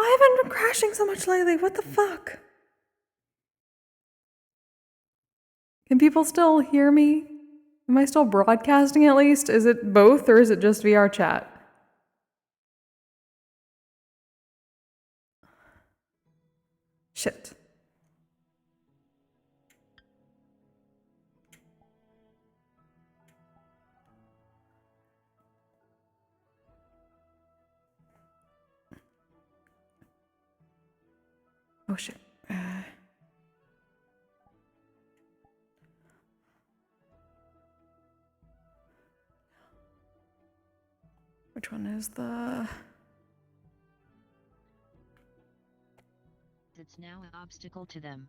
Why have I been crashing so much lately? What the fuck? Can people still hear me? Am I still broadcasting at least? Is it both or is it just VRChat? Shit. Oh shit. Which one is the... It's now an obstacle to them.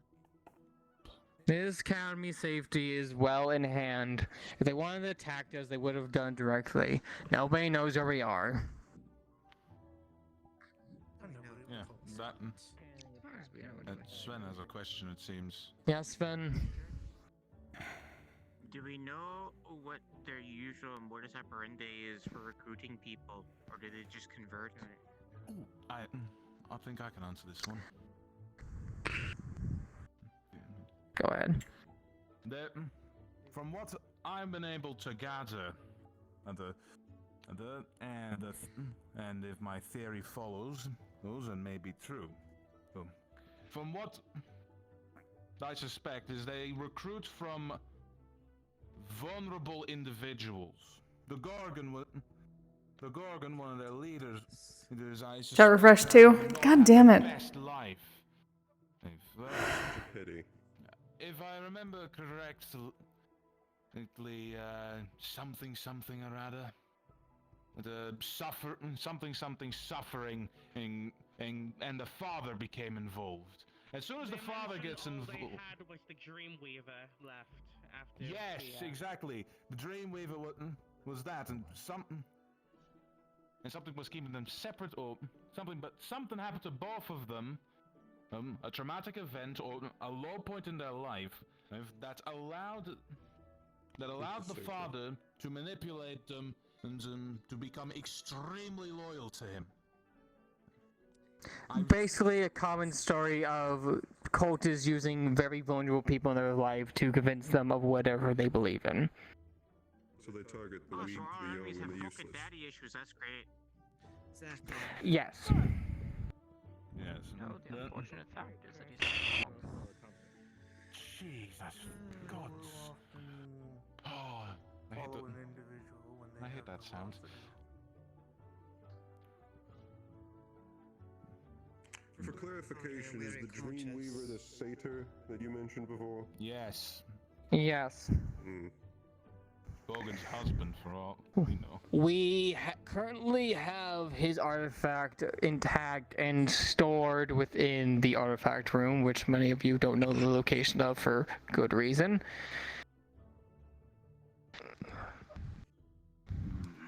This academy safety is well in hand. If they wanted to attack us, they would have done it directly. Nobody knows where we are. Yeah, Sven has a question, it seems. Yes, Sven? Do we know what their usual modus operandi is for recruiting people, or do they just convert? I think I can answer this one. Go ahead. From what I've been able to gather, and if my theory follows, and may be true, from what I suspect is they recruit from vulnerable individuals. The Gorgon, one of their leaders, I suspect, Chat refresh too. God damn it. best life. Pity. If I remember correctly, something or other, suffering, and the father became involved. As soon as the father gets involved, All they had was the Dreamweaver left after. yes, exactly. The Dreamweaver was that, and something was keeping them separate, or something. But something happened to both of them. A traumatic event or a low point in their life that allowed the father to manipulate them and to become extremely loyal to him. Basically a common story of cultists using very vulnerable people in their life to convince them of whatever they believe in. So they target the weak, So our the enemies young, have and the fucking useless. daddy issues. That's great. Exactly. Yes. Yes. No, the unfortunate fact is that he's Jesus, God. Oh, I hate that sound. For clarification, is the Dreamweaver the satyr that you mentioned before? Yes. Yes. Bogan's husband, for all we know. We currently have his artifact intact and stored within the artifact room, which many of you don't know the location of for good reason.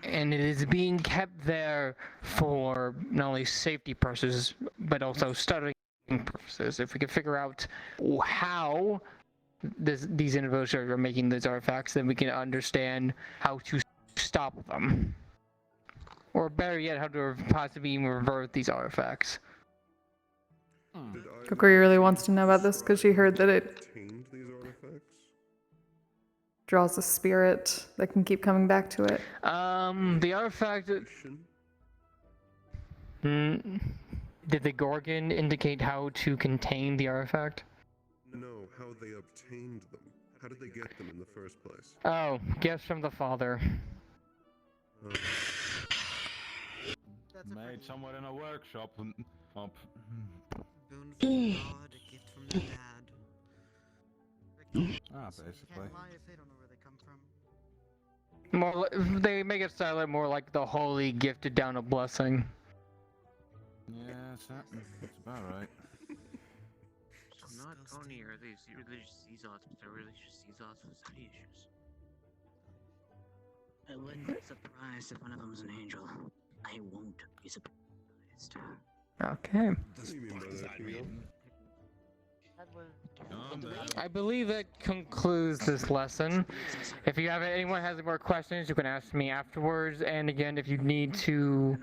And it is being kept there for not only safety purposes, but also studying purposes. If we can figure out how these individuals are making these artifacts, then we can understand how to stop them. Or better yet, how to possibly even revert these artifacts. Kokkuri really wants to know about this because she heard that it Obtained these artifacts? draws a spirit that can keep coming back to it. The artifact... Did the Gorgon indicate how to contain the artifact? No, how they obtained them. How did they get them in the first place? Oh, gifts from the father. Made somewhere in a workshop. Boon from the god, a gift from the dad. Basically. Can't lie if they don't know where they come from. More, they make it sound more like the holy gifted down a blessing. Yeah, that's about right. So not only are these religious Zealots, but they're religious Zealots with daddy issues. I wouldn't be surprised if one of them's an angel. I won't be surprised. Okay. What do you mean by that, Hugo? I believe that concludes this lesson. If you have anyone has any more questions, you can ask me afterwards. And again, if you need to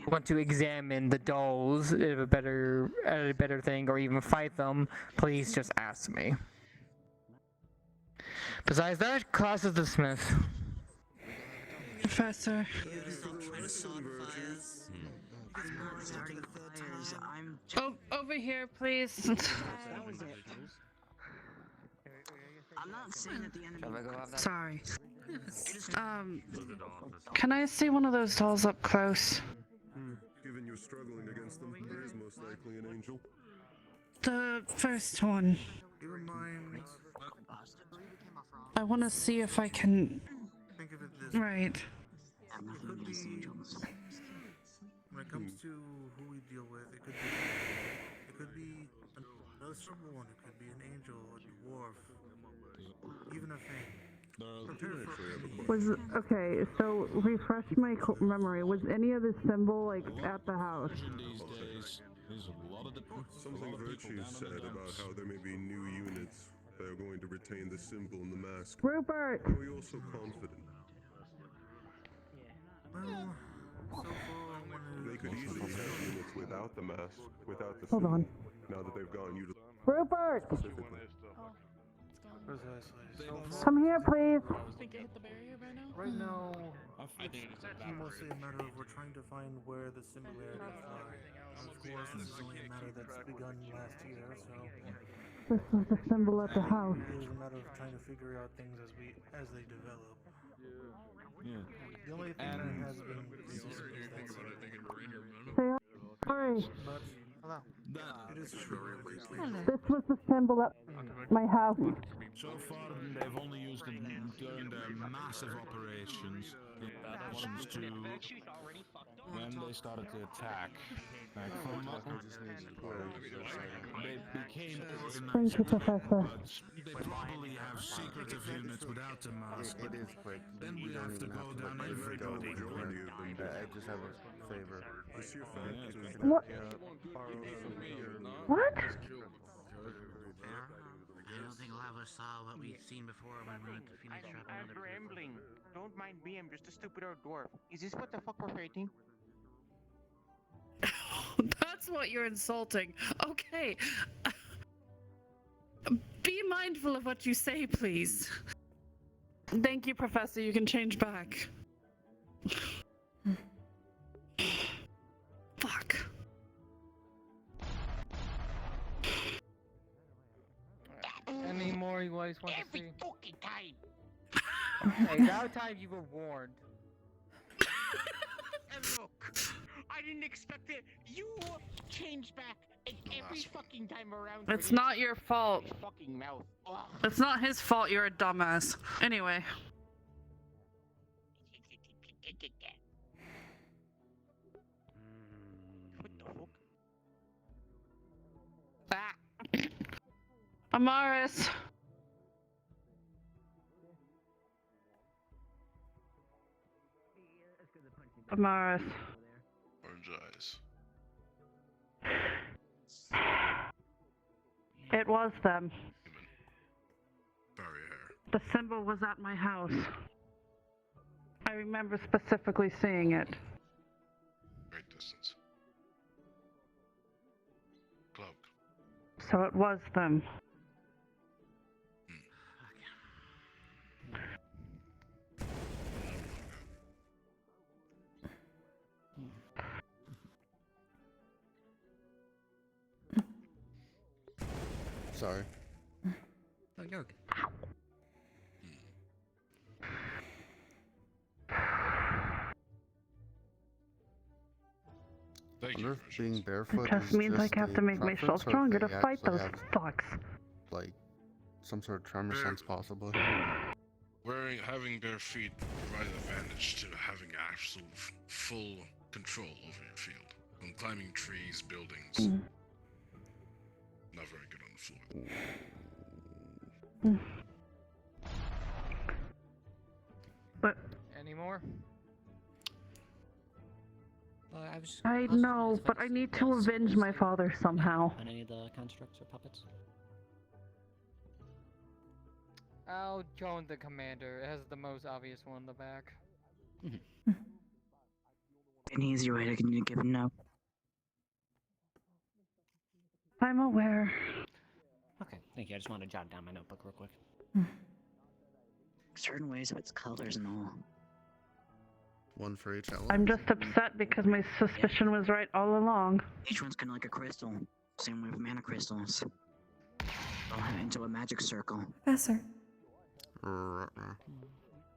want to examine the dolls, if a better thing, or even fight them, please just ask me. Besides that, class is dismissed. Professor. Over here, please. I'm not saying that the enemy. Sorry. Can I see one of those dolls up close? Given you're struggling against them, there is most likely an angel. The first one. I want to see if I can. Think of it this way. Right. When it comes to who we deal with, it could be another someone, it could be an angel, a dwarf, even a thing. Prepare for any. Okay, so refresh my memory. Was any of this symbol like at the house? Something Virtue said about how there may be new units that are going to retain the symbol and the mask. Rupert! Are we also confident? Well, so far, They could easily have units without the mask, without the Hold symbol. on. Now that they've gone utilized Rupert! specifically. Come here, please. right now, it's mostly a matter of we're trying to find where the similarities lie. Of course, this is only a matter that's begun last year, so This was the symbol at the house. it is a matter of trying to figure out things as they develop. The only thing that has been consistent is that Say hi. but it is true. This was the symbol at my house. So far, they've only used them during their massive operations to when they started to attack. Like, they became organized. Thank you, Professor. They probably have secretive units without the mask. But then we have to go down everybody. I just have a favor. What? What? I don't think a lot of us saw what we've seen before when we went to Phoenix Trap. I'm rambling. Don't mind me, I'm just a stupid old dwarf. Is this what the fuck we're fighting? That's what you're insulting. Okay. Be mindful of what you say, please. Thank you, Professor. You can change back. Fuck. Any more you guys want to see? Every fucking time! Hey, that time you were warned. And look, I didn't expect it. You changed back and every fucking time around. It's not your fault. His fucking mouth. Ugh. It's not his fault you're a dumbass. Anyway. What the fuck? Amaris. Amaris. Orange eyes. It was them. Furry hair. The symbol was at my house. I remember specifically seeing it. Great distance. Cloak. So it was them. Sorry. Oh, you're okay. Thank Wonder you. if being barefoot It just is means I just have a to make myself preference, or if stronger to they fight actually those have, fucks. like, some sort of tremor sense, possibly. Having bare feet provides an advantage to having actual full control over your field. When climbing trees, buildings. Not very good on the floor. But Any more? I know, but I need to avenge my father somehow. On any of the constructs or puppets? I'll join the commander. It has the most obvious one in the back. An easy way to give a no. I'm aware. Okay, thank you. I just wanted to jot down my notebook real quick. Certain ways of its colors and all. One for each element. I'm just upset because my suspicion was right all along. Each one's kind of like a crystal. Same way with mana crystals. All head into a magic circle. Professor, Ruh-roh.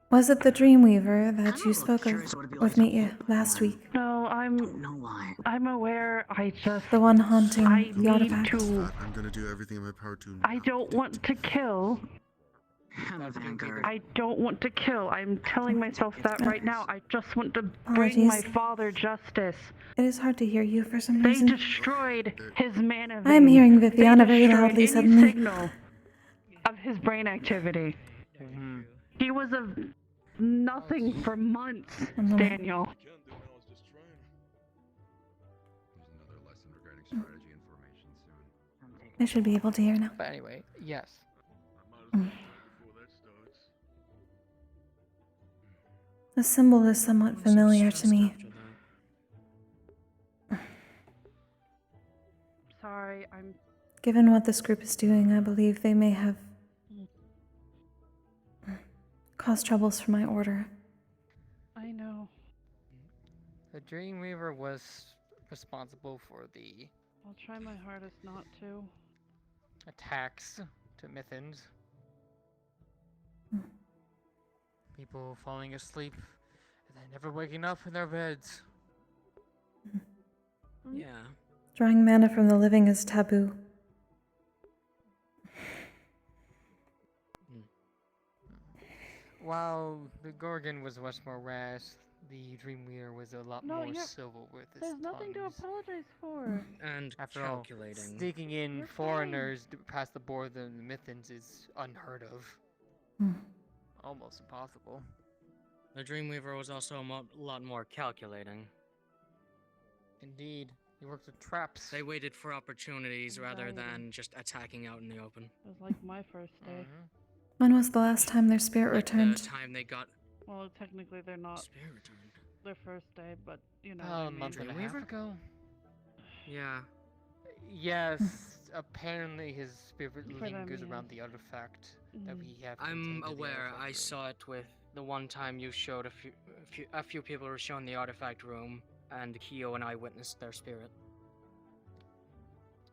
was it the Dreamweaver I'm that you a little spoke of curious what it'd be with like to me hold last one. week? No, Don't know why. I'm aware. I just. The one haunting I the need artifact? to. I'm gonna do everything in my power to. I don't want to kill. I'm a vanguard. I don't want to kill. I'm telling myself that right now. I just want to bring Apologies. my father justice. It is hard to hear you for some They reason. destroyed his mana vein. I'm hearing They Viviana very destroyed loudly any suddenly. signal of his brain activity. He was a nothing for months, I'm aware. Daniel. There's another lesson regarding strategy and formation soon. I should be able to hear now. But anyway, yes. The symbol is somewhat familiar to me. Sorry, I'm. Given what this group is doing, I believe they may have caused troubles for my order. I know. The Dreamweaver was responsible for the I'll try my hardest not to. attacks to Mythans. People falling asleep and then never waking up in their beds. Yeah. Drawing mana from the living is taboo. While the Gorgon was much more rash, the Dreamweaver was a lot No, more you're- civil with his There's nothing to tongues. apologize for. And After all, calculating. sneaking in You're fine. foreigners past the border in the Mythans is unheard of. Hmm. Almost impossible. The Dreamweaver was also a lot more calculating. Indeed, he worked with traps. They waited for opportunities rather Anxiety. than just attacking out in the open. It was like my first day. When was the last time their spirit Like the returned? time they got Well, technically they're not spirit returned. their first day, but you know. what A I mean. month and a half Dreamweaver? ago? Yeah. Yes, apparently his spirit That's what I lingers mean. around the artifact that Mhm. we have. I'm contained in the aware. artifact I room. saw it with the one time you showed a few people were shown the artifact room, and Kyo and I witnessed their spirit.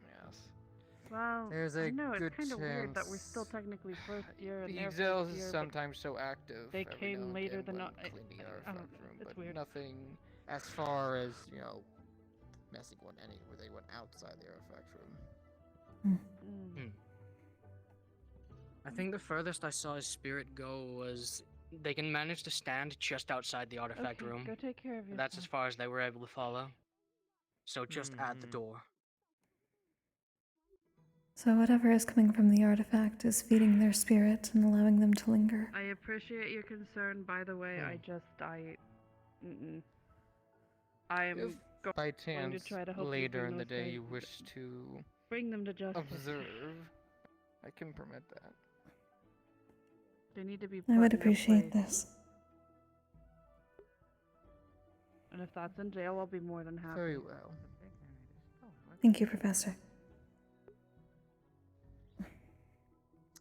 Yes. Well, There's I a know good it's kind of weird that we're still chance- technically first year and The they're Exils first is year, but sometimes so active. they every came now and later then than when not- we clean the I artifact don't know, room, it's but weird. nothing as far as messing with any where they went outside the artifact room. Mm. I think the furthest I saw his spirit go was they can manage to stand just outside the artifact Okay, room. go take care of yourself. That's as far as they were able to follow. So just at the door. So whatever is coming from the artifact is feeding their spirit and allowing them to linger. I appreciate your concern. By the way, I'm If by chance try to hopefully later bring in the those day guys- you wish to bring them to justice. observe, I can permit that. They need to be. I put would in their appreciate place. this. And if that's in jail, I'll be more than happy. Very well. Thank you, Professor.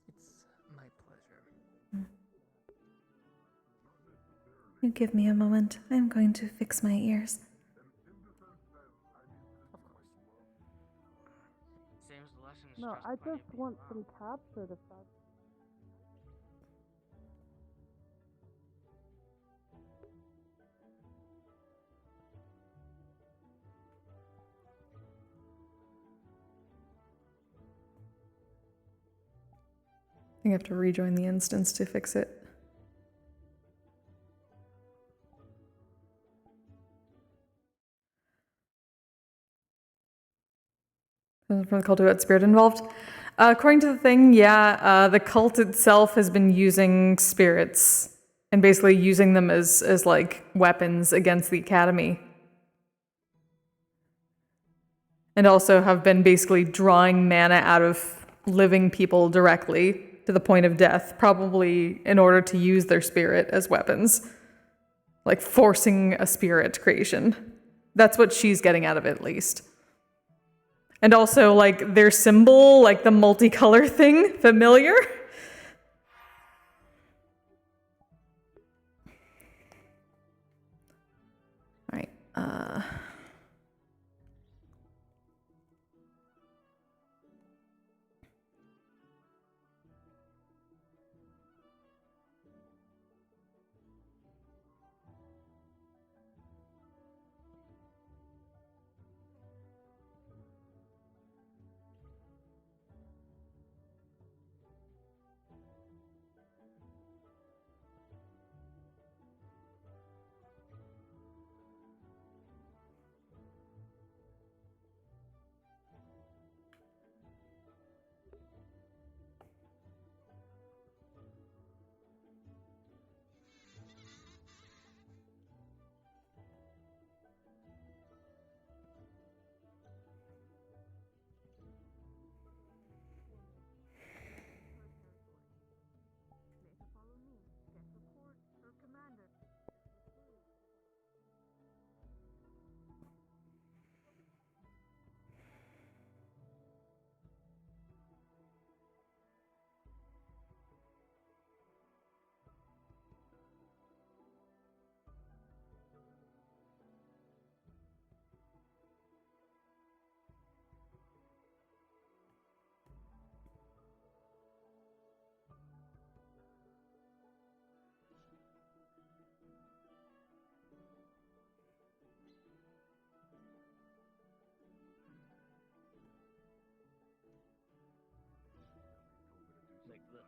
It's my pleasure. You give me a moment. I'm going to fix my ears. Same as the lesson. No, I just want them captured if that's. I think I have to rejoin the instance to fix it. For the cult who had spirit involved. According to the thing, the cult itself has been using spirits and basically using them as like weapons against the academy. And also have been basically drawing mana out of living people directly to the point of death, probably in order to use their spirit as weapons. Like forcing a spirit creation. That's what she's getting out of it, at least. And also, like, their symbol, like the multicolor thing, familiar? Alright,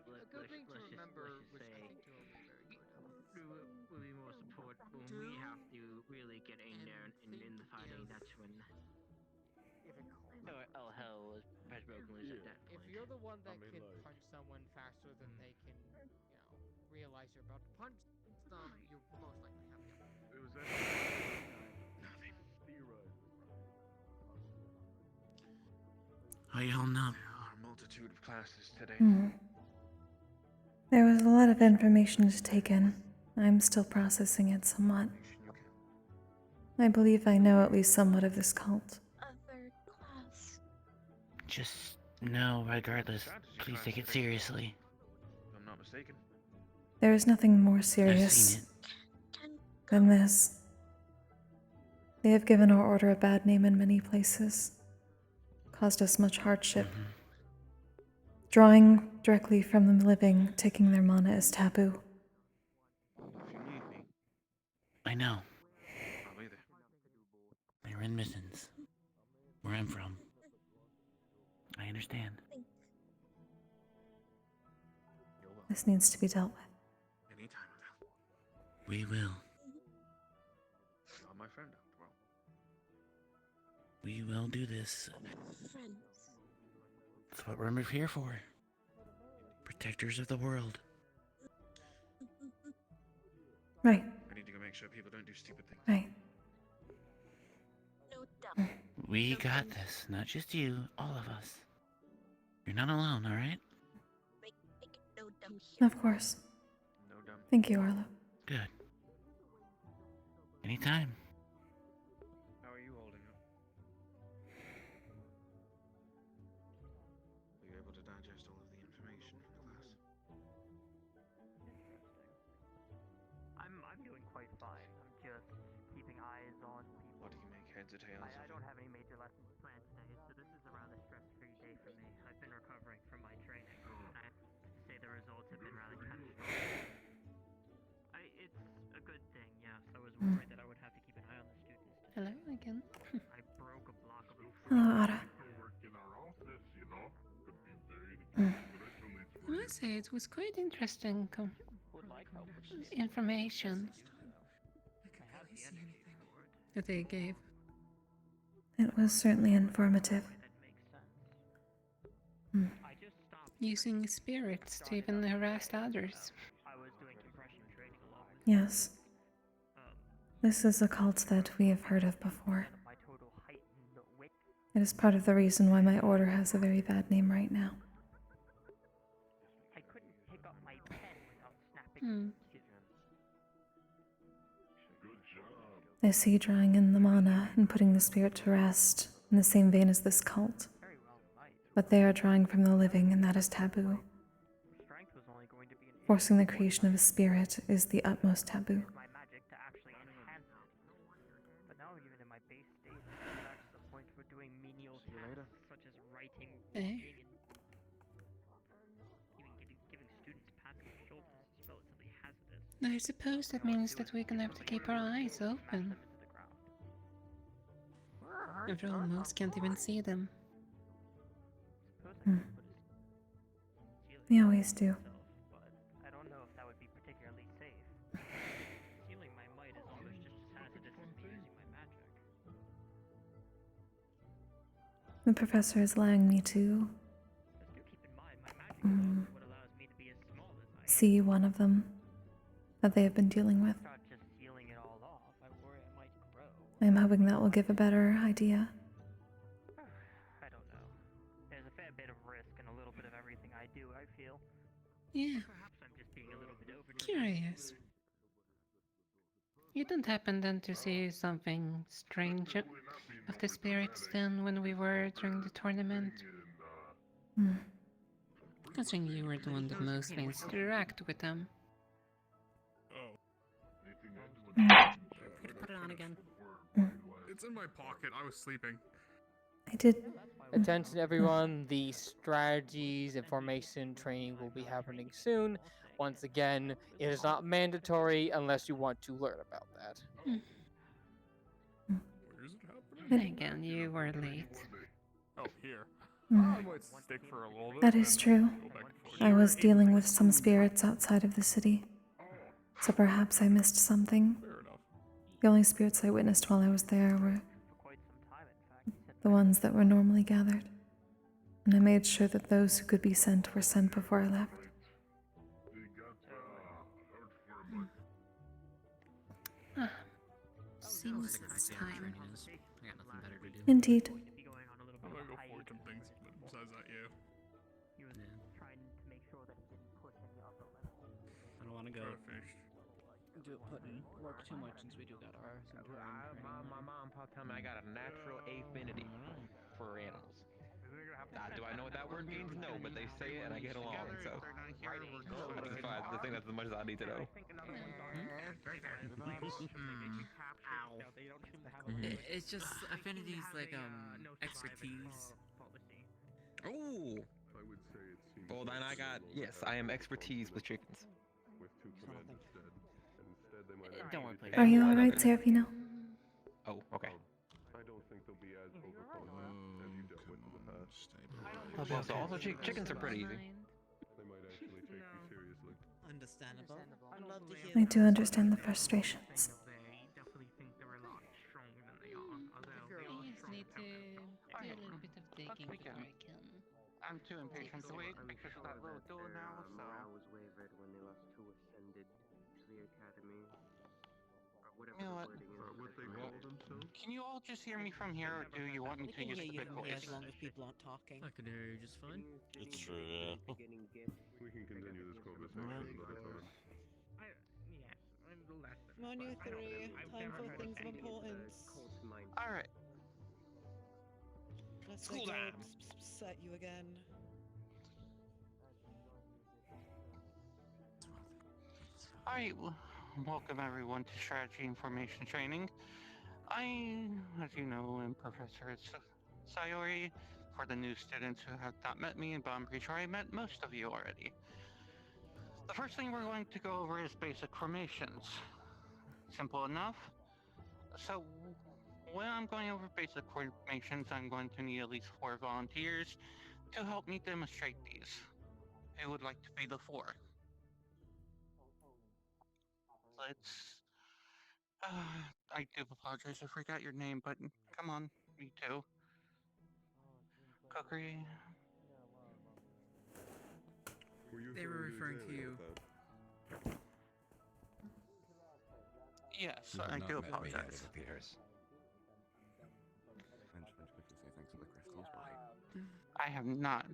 A good thing to remember, which I think Joe will be very good at, We'll be more support when we have to really get in there and in the fighting. That's when all hell was broken loose at that If point. you're the one that can punch someone faster than they can, realize you're about to punch them, you most likely have the upper. It was actually I don't know. There are a multitude of classes today. There was a lot of information to take in. I'm still processing it somewhat. I believe I know at least somewhat of this cult. Other class. Just no, regardless, please take it seriously. If I'm not mistaken. There is nothing more I've serious seen it. than this. They have given our order a bad name in many places, caused us much hardship. Drawing directly from the living, taking their mana is taboo. If you need me, I know. I'll be there. They're in missions. Where I'm from. I understand. You're welcome. This needs to be dealt with. Anytime, Val. We will. You're my friend after all. We will do this. Friends. That's what we're here for. Protectors of the world. Right, I need to go make sure people don't do stupid things. right. No dumb. We got this. Not just you, all of us. You're not alone, alright? Make it no dumb here. Of course. No dumb. Thank you, Arlo. Good. Anytime. How are you holding up? Were you able to digest all of the information from the class? I'm doing quite fine. I'm just keeping eyes on people. What do you make heads or tails I of? don't have any major lessons planned today, so this is a rather stress-free day for me. I've been recovering from my training. I have to say the results have been rather catastrophic. It's a good thing, yes. I was worried that I would have to keep an eye on the students. Hello again. I broke a block of Hello, Ada. I must say, it was quite interesting information that they gave. It was certainly informative. Using spirits to even harass others. I was doing compression training along with Yes. This is a cult that we have heard of before. my total heightened wit. It is part of the reason why my order has a very bad name right now. I I see drawing in the mana and putting the spirit to rest in the same vein as this cult. But they are drawing from the living, and that is taboo. Forcing the creation of a spirit is the utmost taboo. My magic to actually enhance it. But now even in my base state, that's the point for doing menial tasks such as writing, reading, and even giving students pats on the shoulders is relatively hazardous. I suppose that means that we're gonna have to keep our eyes open. After all, most can't even see them. We always do. I don't know if that would be particularly safe. Stealing my might is almost just as hazardous as me using my magic. The professor is allowing me to see one of them that they have been dealing with. Not just sealing it all off, I worry it might grow. I am hoping that will give a better idea. I don't know. There's a fair bit of risk and a little bit of everything I do, I feel. Yeah. Perhaps I'm just being a little bit over. Curious. You don't happen then to see something strange of the spirits then when we were during the tournament? Considering you were the one that mostly interacted with them. Put it on again. It's in my pocket. I was sleeping. I did. Attention everyone, the strategies and formation training will be happening soon. Once again, it is not mandatory unless you want to learn about that. Where is it happening? Again, you were late. Oh, here. Mm. I might stick for a little bit. That is then true. go back and forth. I was dealing with some spirits outside of the city, so perhaps I missed something. Fair enough. The only spirits I witnessed while I was there were the ones that were normally gathered, and I made sure that those who could be sent were sent before I left. Seems it's time. I got nothing better to do. Indeed. I'm gonna go forge some things, but besides that, yeah. He was trying to make sure that he didn't push any upper limits. I don't want to go. Finished. Do it putting work too much since we do got our My mom and pop tell me I got a natural affinity for animals. Do I know what that word means? No, but they say it and I get along, so that's fine. I think that's as much as I need to know. It's just affinities like expertise. Oh. Well, then I got I am expertise with chickens. Don't worry, please. Are you alright, Serafino? Oh, okay. I don't think they'll be as overcome as you dealt with in the past. Well, so also chickens are pretty easy. They might actually take you seriously. Understandable. I'd love to hear I do understand the frustrations. They definitely think they're a lot stronger than they are. Although they are I just need to do a little bit of digging before I can. I'm too impatient to wait because of that little door now, so. Morale was wavered when the last two ascended to the academy. Or whatever You know the what? wording is. What they call themselves? Can you all just hear me from here, or do you want me to use the big voice? As long as people aren't talking. I can hear you just fine. It's true, yeah. We can continue this conversation another time. Come on, you three. Time for things of importance. Alright. Let's School go time. set you again. Alright, welcome everyone to Strategy Information Training. I, as you know, am Professor Sayori. For the new students who have not met me, but I'm pretty sure I met most of you already. The first thing we're going to go over is basic formations. Simple enough. So, when I'm going over basic formations, I'm going to need at least 4 volunteers to help me demonstrate these. Who would like to be the 4? Let's... I do apologize, I forgot your name, but come on, you two. Kokkuri. They were referring to you. Yes, I do apologize. I have not.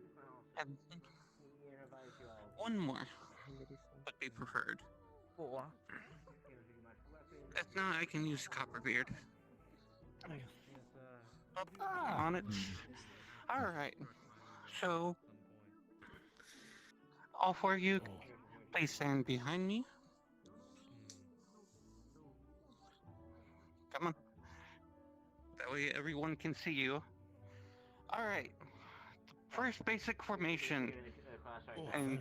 And one more would be preferred. If not, I can use Copperbeard. On it. Alright. So, all four of you, please stand behind me. Come on. That way everyone can see you. Alright. First basic formation. And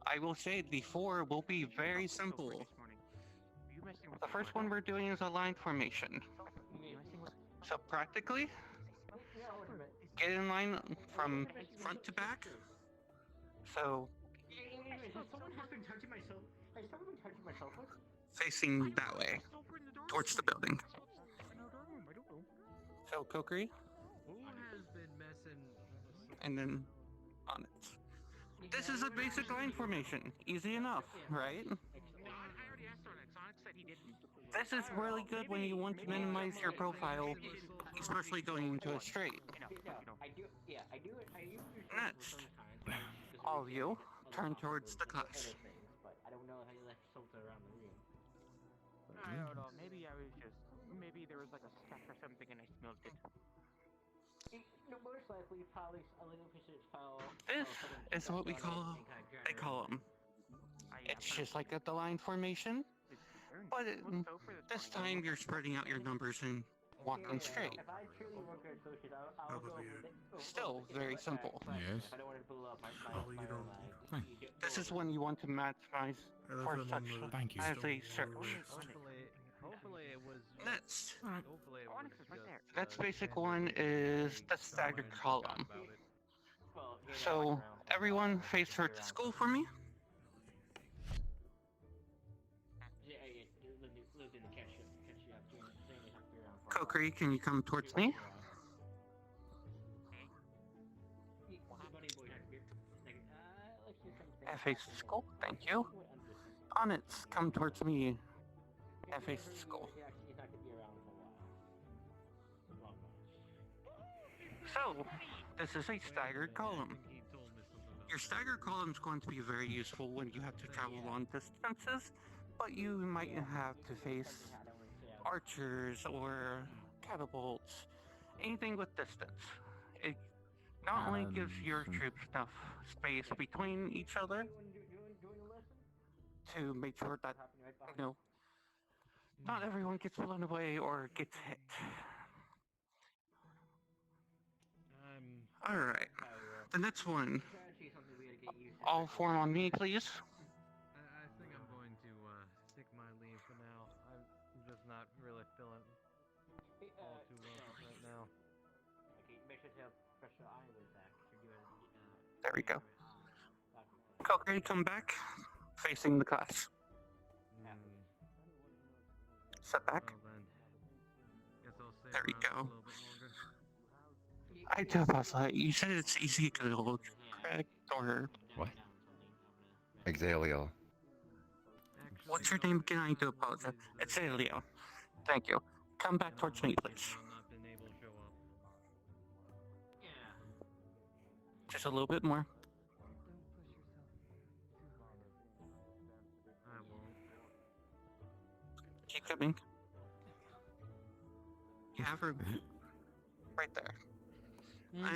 I will say the four will be very simple. The first one we're doing is a line formation. So practically, get in line from front to back. So facing that way, towards the building. So Kokkuri, Who has been messing? and then on it. This is a basic line formation. Easy enough, right? This is really good when you want to minimize your profile, especially going into a straight. Next, all of you turn towards the class. I don't know how you like filter around the room. I don't know. Maybe I was just. Maybe there was like a stuff or something and I smelled it. Most likely, probably a little fish fell. This is what we call a column. It's just like at the line formation, but this time you're spreading out your numbers and walking straight. If I truly work at associate, I'll go with it. Still very simple. Yes. I don't want to blow up my Thank This is when you want to maximize for such Thank you. as a search. Hopefully it was. Next, Hopefully it was just. the next basic one is the staggered column. So everyone face towards the school for me. Kokkuri, can you come towards me? And face the school, thank you. Onyx, come towards me. And face the school. So, this is a staggered column. Your staggered column is going to be very useful when you have to travel long distances, but you might have to face archers or catapults, anything with distance. It not only gives your troops enough space between each other to make sure that, you know, not everyone gets blown away or gets hit. Alright, the next one. All form on me, please. I think I'm going to stick my leave for now. I'm just not really feeling all too well right now. Okay, make sure to have pressure iron with that. There we go. Kokkuri, come back, facing the class. Set back. There we go. I do apologize. You said it's easy to look correct, or What? Exalio. what's your name again? I do apologize. It's Leo. Thank you. Come back towards me, please. Just a little bit more. I won't. Keep coming. You have room. Right there.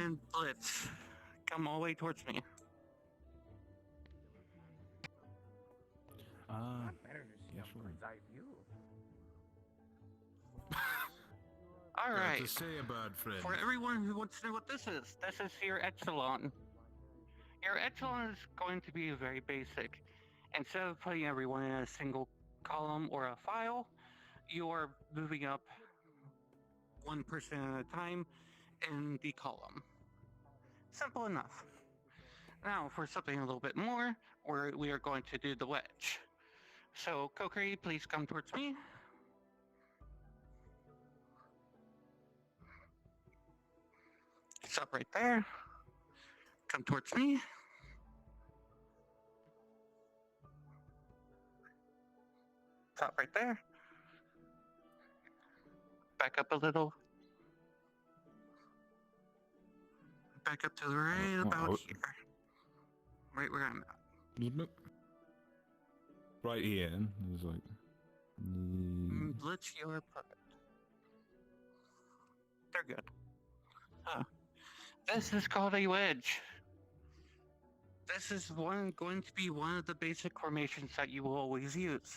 And Blitz, come all the way towards me. Yeah, sure. All right. To say about friends. For everyone who wants to know what this is your echelon. Your echelon is going to be very basic. Instead of putting everyone in a single column or a file, you are moving up one person at a time in the column. Simple enough. Now, for something a little bit more, we are going to do the wedge. So, Kokkuri, please come towards me. Stop right there. Come towards me. Stop right there. Back up a little. Back up to right about here. Right where I'm at. right here. It's like. Blitz, you're perfect. They're good. Huh. This is called a wedge. This is going to be one of the basic formations that you will always use.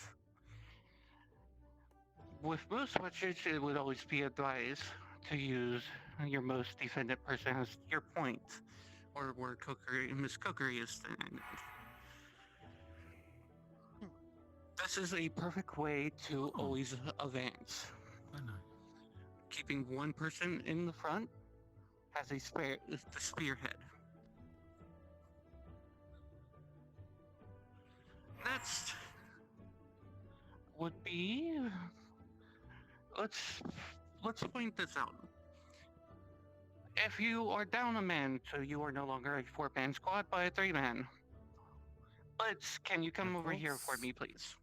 With most wedges, it would always be advised to use your most defended person as your point, or where Miss Kokkuri is standing. This is a perfect way to always advance. Keeping one person in the front as the spearhead. Next would be let's point this out. If you are down a man, so you are no longer a 4-man squad but a 3-man. Blitz, can you come over here for me, please?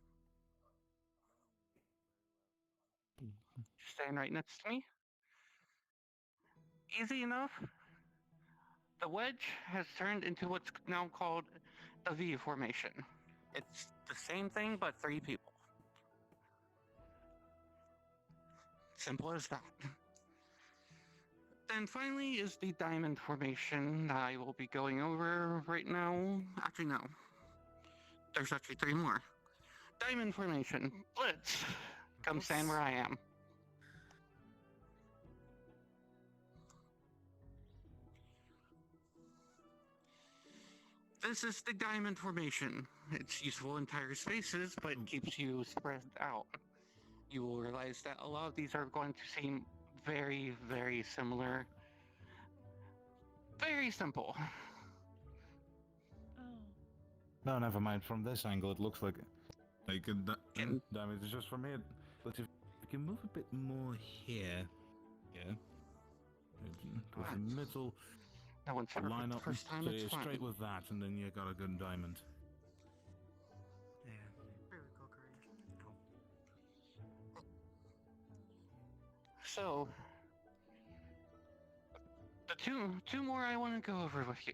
Stand right next to me. Easy enough. The wedge has turned into what's now called the V formation. It's the same thing, but 3 people. Simple as that. Then finally is the diamond formation that I will be going over right now. Actually, no. There's actually 3 more. Diamond formation. Blitz. Come stand where I am. This is the diamond formation. It's useful in tighter spaces, but keeps you spread out. You will realize that a lot of these are going to seem very, very similar. Very simple. No, never mind. From this angle, it looks like damage. It's just from here. But if you can move a bit more here, yeah. With the middle. That one's perfect. Line up First time it's fine. straight with that, and then you got a good diamond. Yeah. So, the two more I want to go over with you.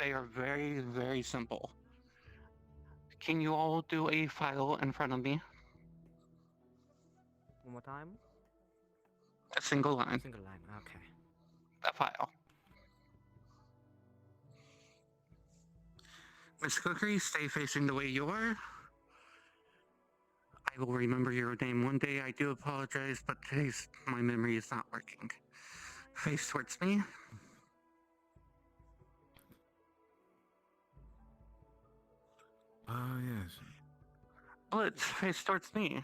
They are very, very simple. Can you all do a file in front of me? One more time. A single line. Single line. Okay. A file. Miss Kokkuri, stay facing the way you are. I will remember your name one day. I do apologize, but today's my memory is not working. Face towards me. Yes. Blitz, face towards me.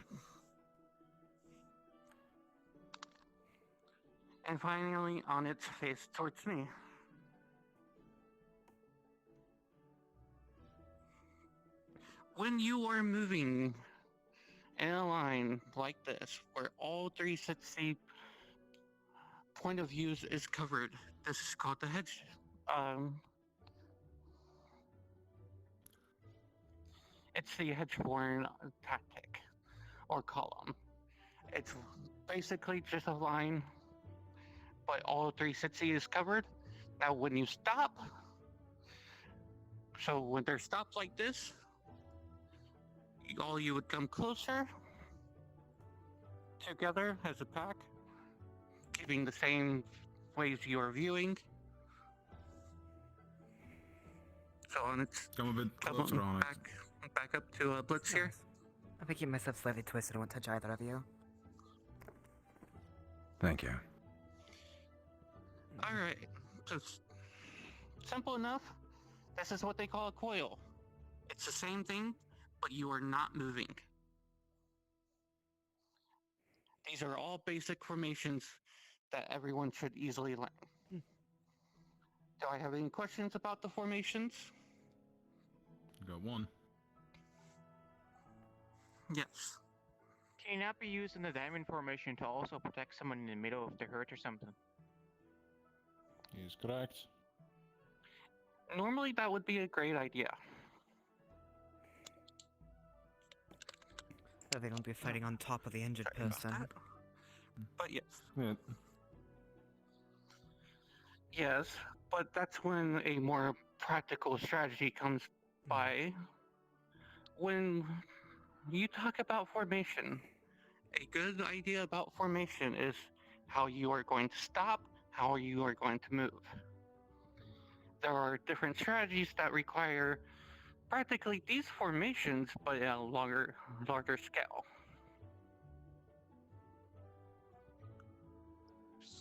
And finally, on its face towards me. When you are moving in a line like this, where all 360 point of views is covered, this is called the hedge. It's the hedge-born tactic or column. It's basically just a line, but all 360 is covered. Now, when you stop, so when they're stopped like this, all you would come closer together as a pack, keeping the same ways you are viewing. So on its come a bit closer on it. Back up to Blitz here. I think you myself slightly twisted. I won't touch either of you. Thank you. All right, so simple enough. This is what they call a coil. It's the same thing, but you are not moving. These are all basic formations that everyone should easily learn. Do I have any questions about the formations? Got one. Yes. Can you not be using the diamond formation to also protect someone in the middle if they're hurt or something? He is correct. Normally, that would be a great idea. So they don't be fighting on top of the injured person. But yes. Yeah. Yes, but that's when a more practical strategy comes by. When you talk about formation. A good idea about formation is how you are going to stop, how you are going to move. There are different strategies that require practically these formations, but at a larger scale.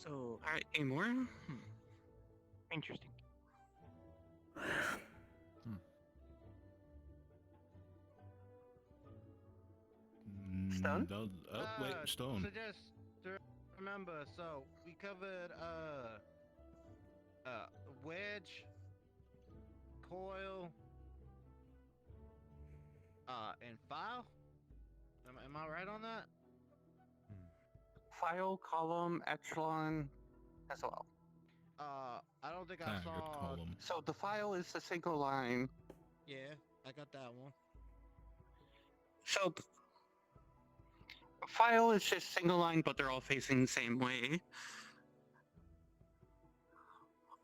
So, All right, any more? Interesting. Stone? Wait, Stone. So just to remember, so we covered wedge, coil, and file. Am I right on that? File, column, echelon, as well. I don't think I Staggered saw. column. So the file is a single line. Yeah, I got that one. So file is just single line, but they're all facing the same way.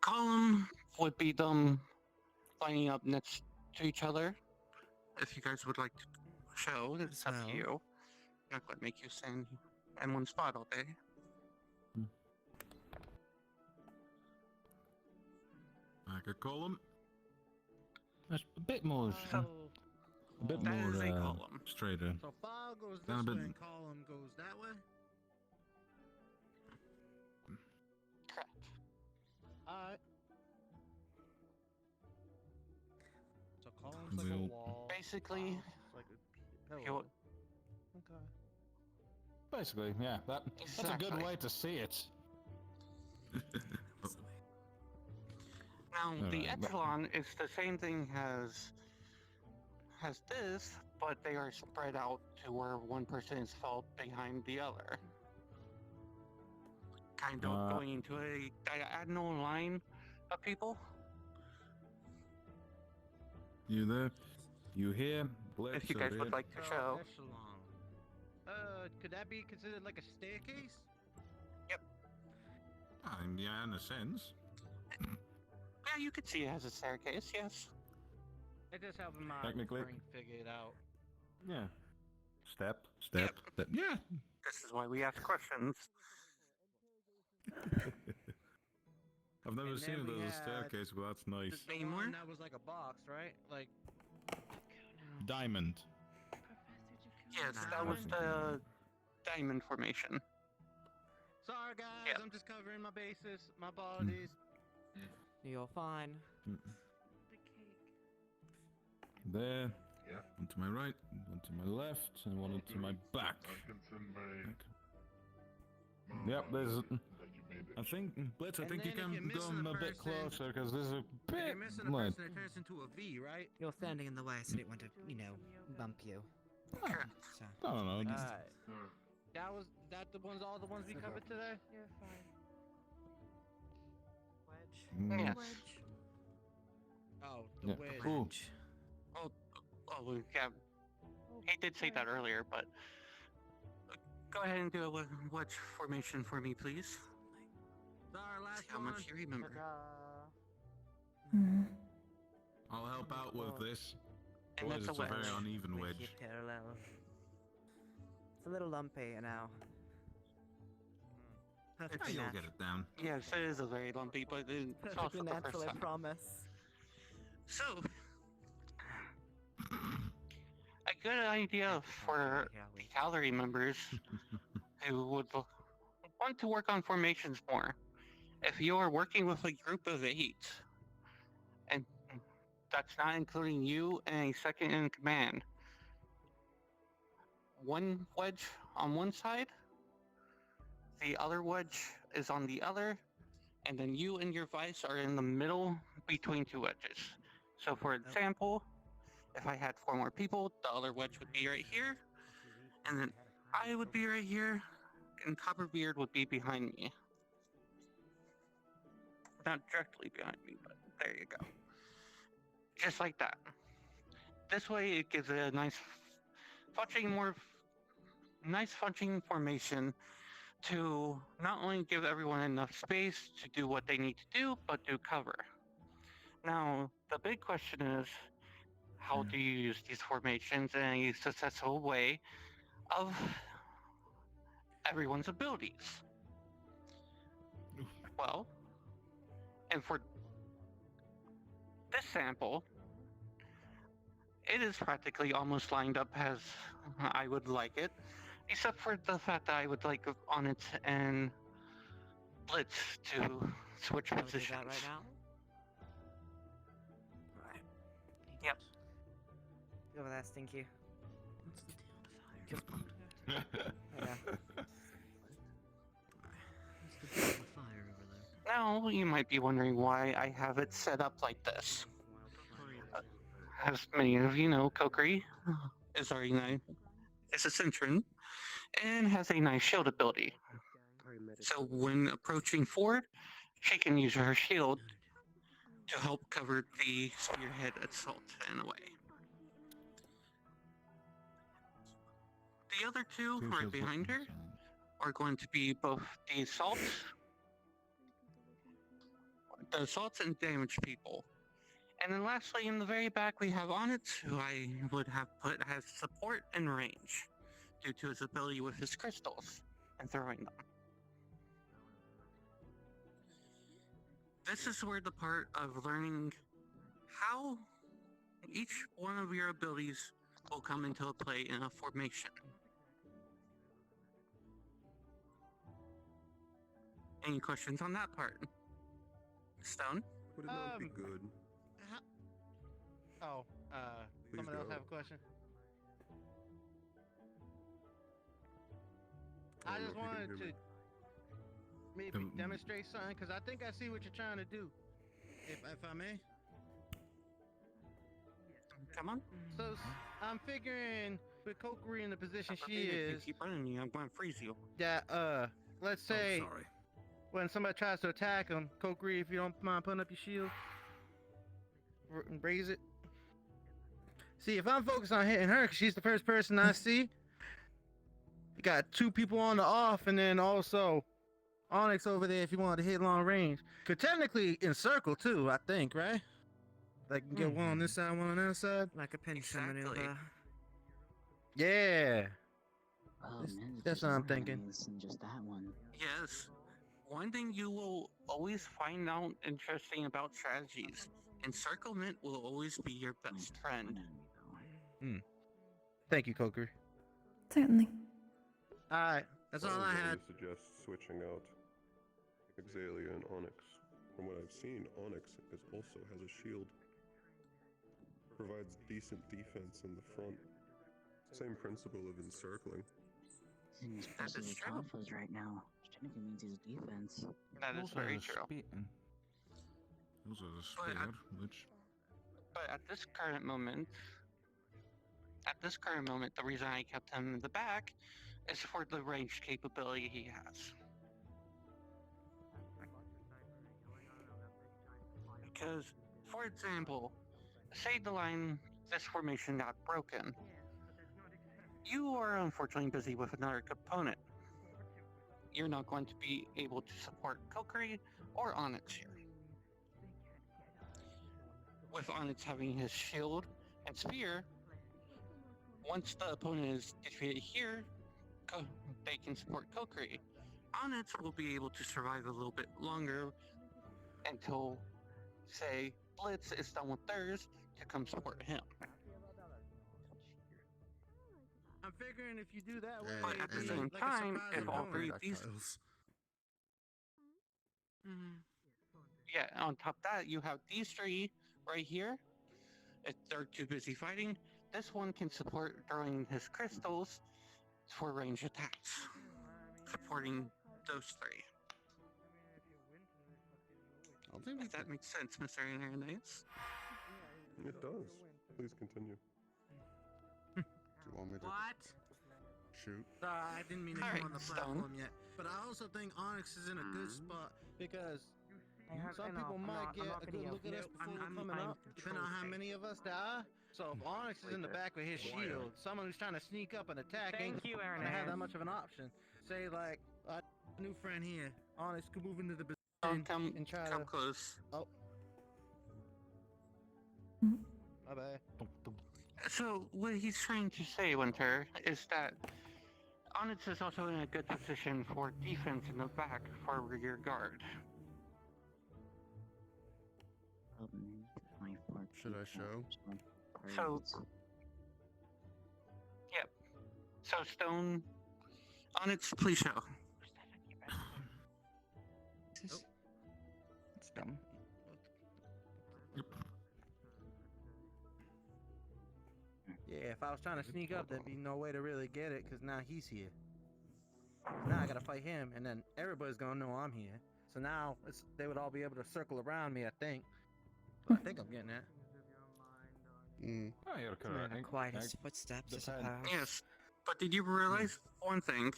Column would be them lining up next to each other. If you guys would like to show, it's up to you. I'm not going to make you stand in one spot all day. Like a column. That's a bit more. A bit that more is a column. straighter. So file goes this Down a bit. way and column goes that way? Correct. Alright. So column's like a We'll- wall. Basically, It's like a you- pillar. Okay. Basically, yeah. That's a good Exactly. way to see it. Now the Alright, but- echelon is the same thing as this, but they are spread out to where one person is felt behind the other. Kind of going into a diagonal line of people. You there? You here? Blitz If you over guys would here. like to show. Echelon. Could that be considered like a staircase? Yeah, in a sense. Yeah, you could see it as a staircase, yes. It just helping my Technically. brain figure it out. Yeah. Step. Yeah. This is why we ask questions. I've never And seen then it we as a had staircase, but that's nice. The one that was like a box, right? Like Diamond. Yes, that was the diamond formation. sorry guys, I'm just covering my bases. My apologies. You're fine. There. One to my right, one to my left, and one to my back. Yep, there's. I think, Blitz, I And think you then if can you're go missing a a bit person- closer, because there's a If bit. you're missing a like- person, it turns into a V, right? You're standing in the way, so I didn't want to, bump you. I don't know. just- Alright. That the ones, all the ones we covered today? You're fine. Mm, Yes. Oh, the Yeah. wedge. Ooh. Oh, yeah. He did say that earlier, but go ahead and do a wedge formation for me, please. Sorry, last See how one. much you remember. I'll help out with this. And Boys, that's a it's a very wedge. uneven Make wedge. it parallel. It's a little lumpy now. Yeah, Perfectly you'll natural. get it down. Yes, it is a very lumpy, but it's also Perfectly the natural, first I time. promise. So, a good idea for the gallery members who would want to work on formations more. If you are working with a group of 8, and that's not including you and a second in command, one wedge on one side, the other wedge is on the other, and then you and your vice are in the middle between 2 wedges. So for example, if I had 4 more people, the other wedge would be right here, and then I would be right here, and Copperbeard would be behind me. Not directly behind me, but there you go. Just like that. This way it gives it a nice functioning formation to not only give everyone enough space to do what they need to do, but to cover. Now, the big question is, how to use these formations in a successful way of everyone's abilities. Well, and for this sample, it is practically almost lined up as I would like it, except for the fact that I would like Onyx and Blitz to switch Can we do positions. that right now? Alright. Yep. Go with that, Stinky. What's the deal with the fire? Yeah. What's the deal with the fire over there? Now, you might be wondering why I have it set up like this. As many of you know, Kokkuri is a Centron and has a nice shield ability. So when approaching forward, she can use her shield to help cover the spearhead assault in a way. The other two right behind her are going to be both the assaults and damaged people. And then lastly, in the very back, we have Onyx, who I would have put as support and range, due to his ability with his crystals and throwing them. This is where the part of learning how each one of your abilities will come into play in a formation. Any questions on that part? Stone? Would it not be good? Please someone else go. have a question? I just wanted to maybe demonstrate something, because I think I see what you're trying to do. If I may? Come on. So, I'm figuring with Kokkuri in the position she If you is, keep running me, I'm going to freeze you. that, let's say, when somebody tries to attack him, Kokkuri, if you don't mind putting up your shield, and raise it. See, if I'm focused on hitting her, because she's the first person I see, you got two people on the off, and then also Onyx over there if you wanted to hit long range. Could technically encircle too, I think, right? Like you can get one on this side, one on that side. Like a pinch Exactly. maneuver. Yeah. Oh man, That's what I'm thinking. Than just that one. Yes. One thing you will always find out interesting about strategies, encirclement will always be your best friend. Thank you, Kokkuri. Certainly. Alright, that's all I had. Suggest switching out Exalia and Onyx. From what I've seen, Onyx also has a shield. Provides decent defense in the front. Same principle of encircling. He's posting his alphas right now, which technically means his defense. That is very true. Also, a spear, But at this current moment, the reason I kept him in the back is for the range capability he has. Because, for example, say the line, this formation got broken. You are unfortunately busy with another component. You're not going to be able to support Kokkuri or Onyx here. With Onyx having his shield and spear, once the opponent is defeated here, they can support Kokkuri. Onyx will be able to survive a little bit longer until, say, Blitz is done with theirs to come support him. I'm figuring if you do that way, But at the same time, if all three of these... Yeah, on top of that, you have these three right here. If they're too busy fighting, this one can support throwing his crystals for range attacks, supporting those three. If that makes sense, Mr. Ananis. It does. Please continue. Do you want me to shoot? I didn't mean to Alright, come on the Stone. platform yet, but I also think Onyx is in a good spot because some people might get a good look at us before we're coming up, depending on how many of us there are. So if Onyx is in the back with his shield, someone who's trying to sneak up and attack ain't gonna have that much of an option. Say like a new friend here, Onyx could move into the position and try come to close. Oh. My bad. So what he's trying to say, Winter, is that Onyx is also in a good position for defense in the back for rear guard. Should I show? So, yep. So Stone, Onyx, please show. It's dumb. Yeah, if I was trying to sneak up, there'd be no way to really get it, because now he's here. Now I gotta fight him, and then everybody's gonna know I'm here. So now they would all be able to circle around me, I think. But I think I'm getting that. Oh, you're correct. Quite his footsteps, I suppose. Yes, but did you realize one thing?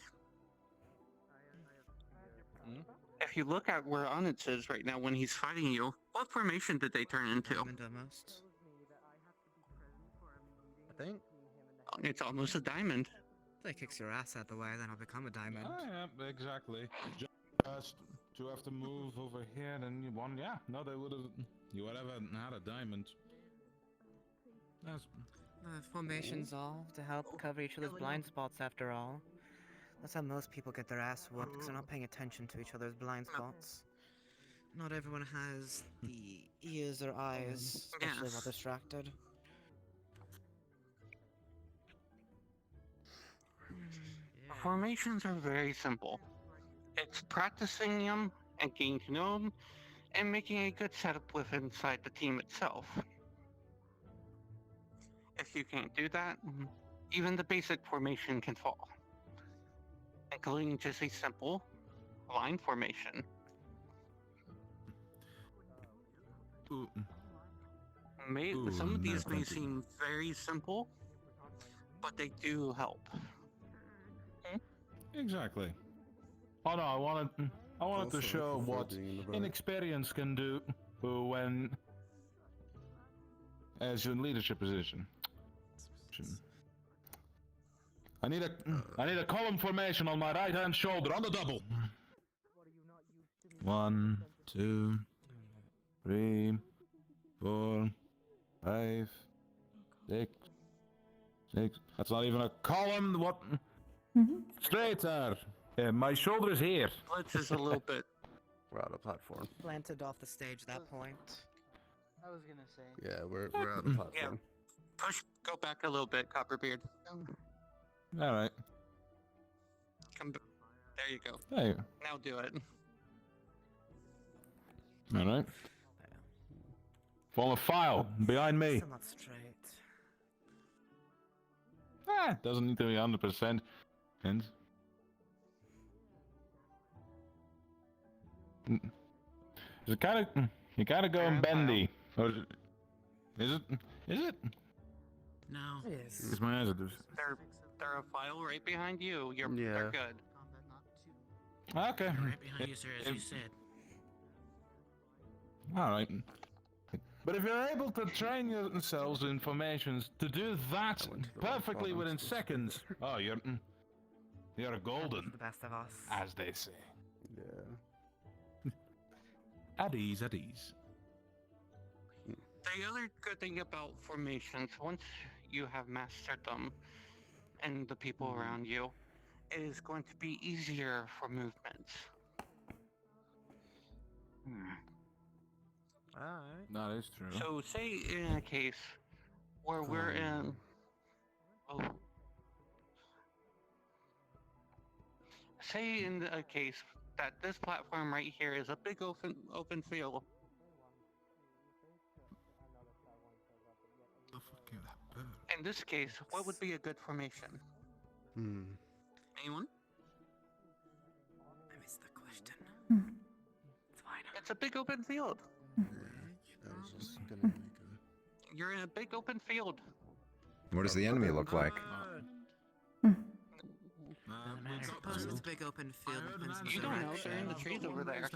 If you look at where Onyx is right now when he's fighting you, what formation did they turn into? Diamond almost. I think. It's almost a diamond. If they kicks your ass out the way, then I'll become a diamond. Oh, yeah, exactly. Just to have to move over here, and you won. Yeah, no, they would have. You would have had a diamond. That's. Formation's all to help cover each other's blind spots, after all. That's how most people get their ass whooped, because they're not paying attention to each other's blind spots. Not everyone has the ears or eyes, especially while distracted. Formations are very simple. It's practicing them and getting to know them, and making a good setup with inside the team itself. If you can't do that, even the basic formation can fall, including just a simple line formation. Ooh. Some of these may seem very simple, but they do help. Exactly. Oh no, I wanted to show what inexperience can do when as your leadership position. I need a column formation on my right hand shoulder on the double. 1, 2, 3, 4, 5, 6. That's not even a column. What? Straighter. My shoulder is here. Blitz is a little bit. We're out of platform. Planted off the stage at that point. I was gonna say. Yeah, we're out of platform. Go back a little bit, Copperbeard. All right. Come. There you go. Hey. Now do it. All right. Form a file behind me. Still not straight. Doesn't need to be 100%. And is it kind of you gotta go and bendy, or is it? Is it? No. Yes. Is my eyes are just... They're a file right behind you. They're good. Okay. Right behind you, sir, as you said. All right. But if you're able to train yourselves in formations to do that perfectly within seconds, oh, you're golden, The best of us. as they say. Yeah. At ease, at ease. The other good thing about formations, once you have mastered them and the people around you, it is going to be easier for movements. Alright. That is true. So say in a case where we're in... Oh. Say in a case that this platform right here is a big open field. The fuck is that bird? In this case, what would be a good formation? Anyone? I missed the question. It's fine. It's a big open field. I was just gonna make a... You're in a big open field. What does the enemy look like? I suppose it's a big open field. Depends on the You don't know, direction. they're in the trees over there.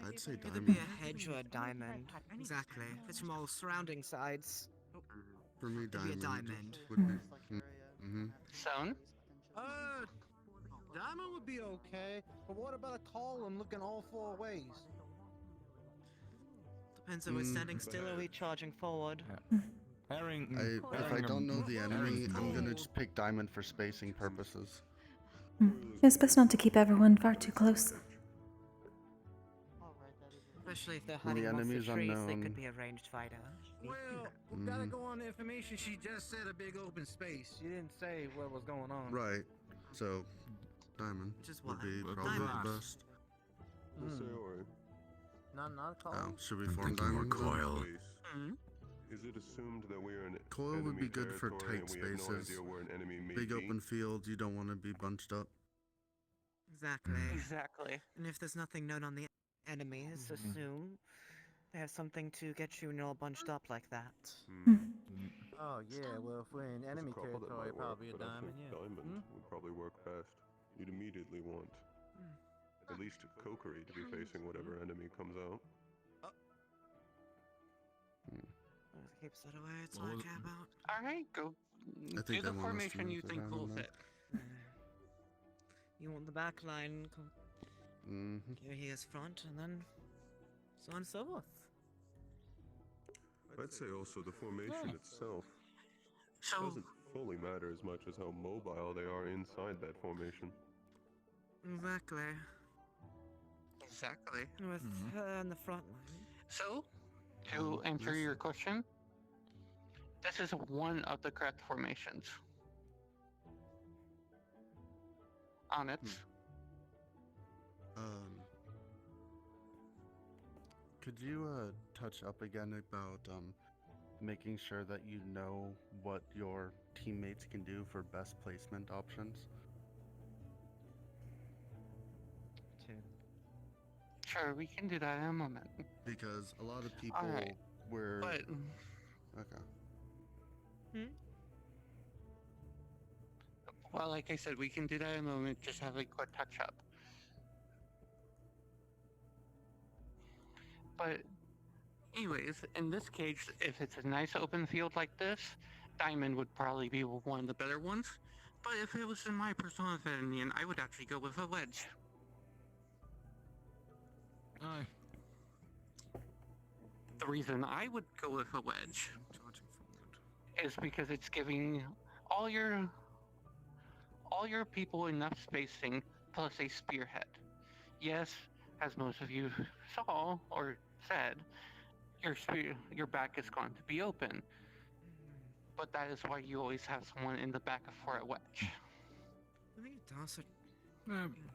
I'd say Either diamond. be a hedge or a diamond. Exactly. If it's from all surrounding sides. For me, It'd be a diamond. would be. Son? Diamond would be okay, but what about a column looking all four ways? Depends on we're standing still or we charging forward. Harrington. If I don't know the enemy, I'm gonna just pick diamond for spacing purposes. It's best not to keep everyone far too close. Especially if they're When hiding the amongst the enemy's trees, they unknown. could be a ranged fighter. Well, we gotta go on the information. She just said a big open space. She didn't say what was going on. Right. So, diamond Just would what? be But probably diamond. the best. Not a call. Oh, should we I'm form thinking more diamond? then? coil. Hmm? Is it assumed that we are in Coil would be enemy good for territory tight and we have no spaces. idea where an enemy may Big be? open field, you don't want to be bunched up. Exactly. Exactly. And if there's nothing known on the enemies, assume they have something to get you all bunched up like that. Oh yeah, well if we're in enemy There's a couple that territory, might work, probably a but I diamond, think yeah. diamond would probably work best. You'd immediately want at least Kokkuri to be facing whatever enemy comes out. Keeps that away, it's all I care about. Alright, go. I think Do I the want us to formation move you the think will diamond now. Uh, fit. You want the back line, Mm-hmm. here's front, and then so on and so forth. I'd say also the formation itself doesn't fully matter as much as how mobile they are inside that formation. Exactly. Exactly. With her in the front line. So, to answer your question, this is one of the correct formations. On it. Could you touch up again about making sure that you know what your teammates can do for best placement options? Sure, we can do that in a moment. Because a lot of people Alright, were. but Okay. well, like I said, we can do that in a moment. Just have a quick touch up. But, anyways, in this case, if it's a nice open field like this, diamond would probably be one of the better ones. But if it was in my personal opinion, I would actually go with a wedge. Aye. The reason I would go with a wedge is because it's giving all your people enough spacing plus a spearhead. Yes, as most of you saw or said, your back is going to be open. But that is why you always have someone in the back for a wedge. I think it does.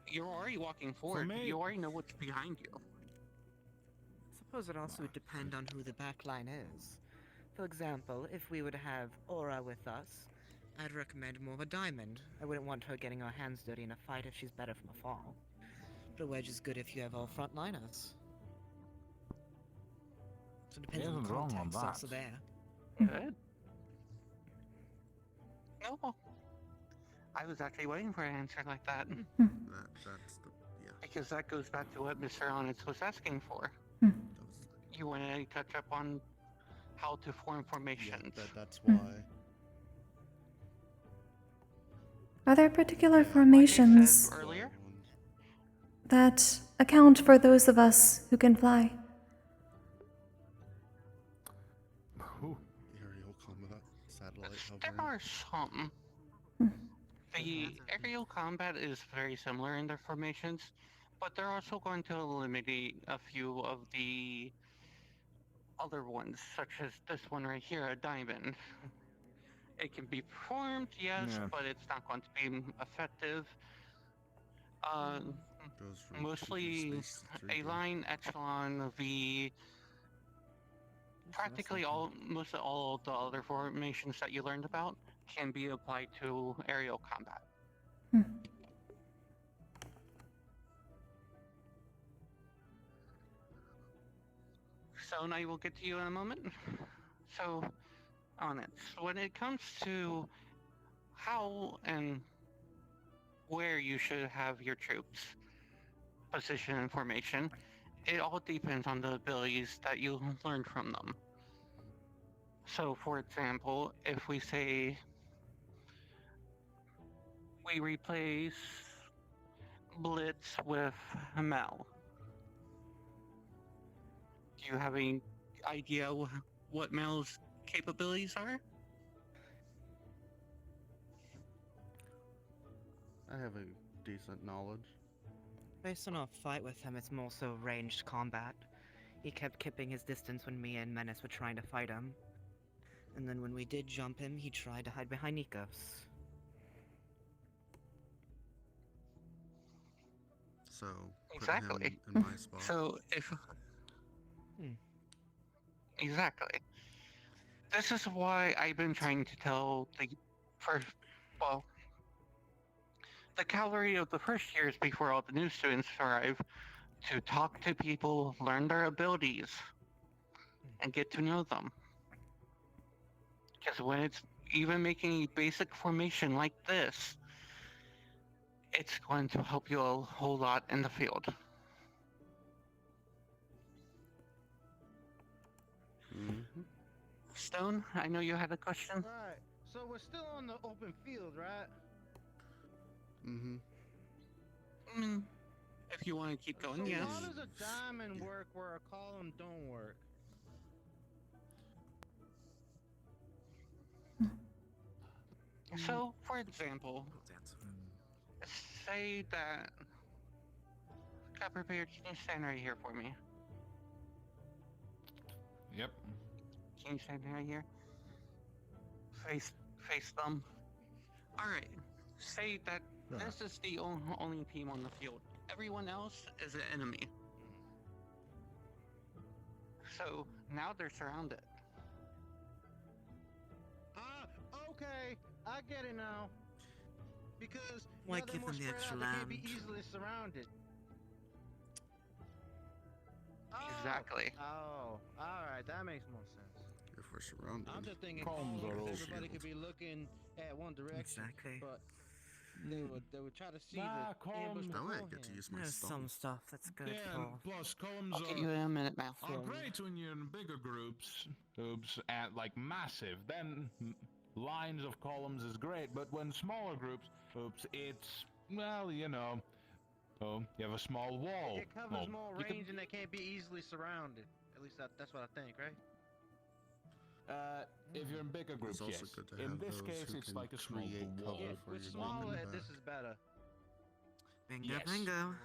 You're already walking forward. You already know what's behind you. I suppose it also would depend on who the back line is. For example, if we were to have Aura with us, I'd recommend more of a diamond. I wouldn't want her getting her hands dirty in a fight if she's better from afar. But a wedge is good if you have all frontliners. So it depends on the context also there. Good. No. I was actually waiting for an answer like that. That's the Because that goes back to what Mr. Onyx was asking for. You want to touch up on how to form formations. That's why. Are there particular formations Earlier? that account for those of us who can fly? Aerial combat, satellite There hovering. are some. The aerial combat is very similar in their formations, but they're also going to eliminate a few of the other ones, such as this one right here, a diamond. It can be performed, yes, but it's not going to be effective. Mostly a line, echelon, V. Practically most all of the other formations that you learned about can be applied to aerial combat. So now will get to you in a moment. So, on it. When it comes to how and where you should have your troops position and formation, it all depends on the abilities that you learned from them. So, for example, if we say we replace Blitz with Mel, do you have any idea what Mel's capabilities are? I have a decent knowledge. Based on our fight with him, it's more so ranged combat. He kept keeping his distance when me and Menace were trying to fight him. And then when we did jump him, he tried to hide behind Nikos. So put Exactly. him in my spot. So if exactly, this is why I've been trying to tell the first, well, the cavalry of the first years before all the new students arrive, to talk to people, learn their abilities, and get to know them. Because when it's even making a basic formation like this, it's going to help you a whole lot in the field. Stone, I know you had a question. Right. So we're still on the open field, right? If you want to keep going, So yes. how does a diamond work where a column don't work? So, for example, say that Copperbeard, can you stand right here for me? Yep. Can you stand right here? Face them. Alright, say that this is the only team on the field. Everyone else is an enemy. So, now they're surrounded. Okay, I get it now. Because Why now they're give more them the spread extra out, they can't be land? easily surrounded. Exactly. Oh, alright, that makes more sense. If we're surrounded. I'm just thinking Columns are all everybody could be looking at one direction. Exactly. But they would try to see Nah, the ambush columns. That way I beforehand. get to use my There's stone. some stuff that's good Yeah, for... and plus columns I'll give you a minute, Mal. are great when you're in bigger groups, and like massive. Then lines of columns is great, but when smaller groups, it's, well, you know, you have a small wall. It covers more range and they can't be easily surrounded. At least that's what I think, right? If you're in bigger groups, It's also yes. good to In have this those case, who it's can like a small create wall. cover for With your smaller, weapon this back. is better. Bingo, Yes. bingo.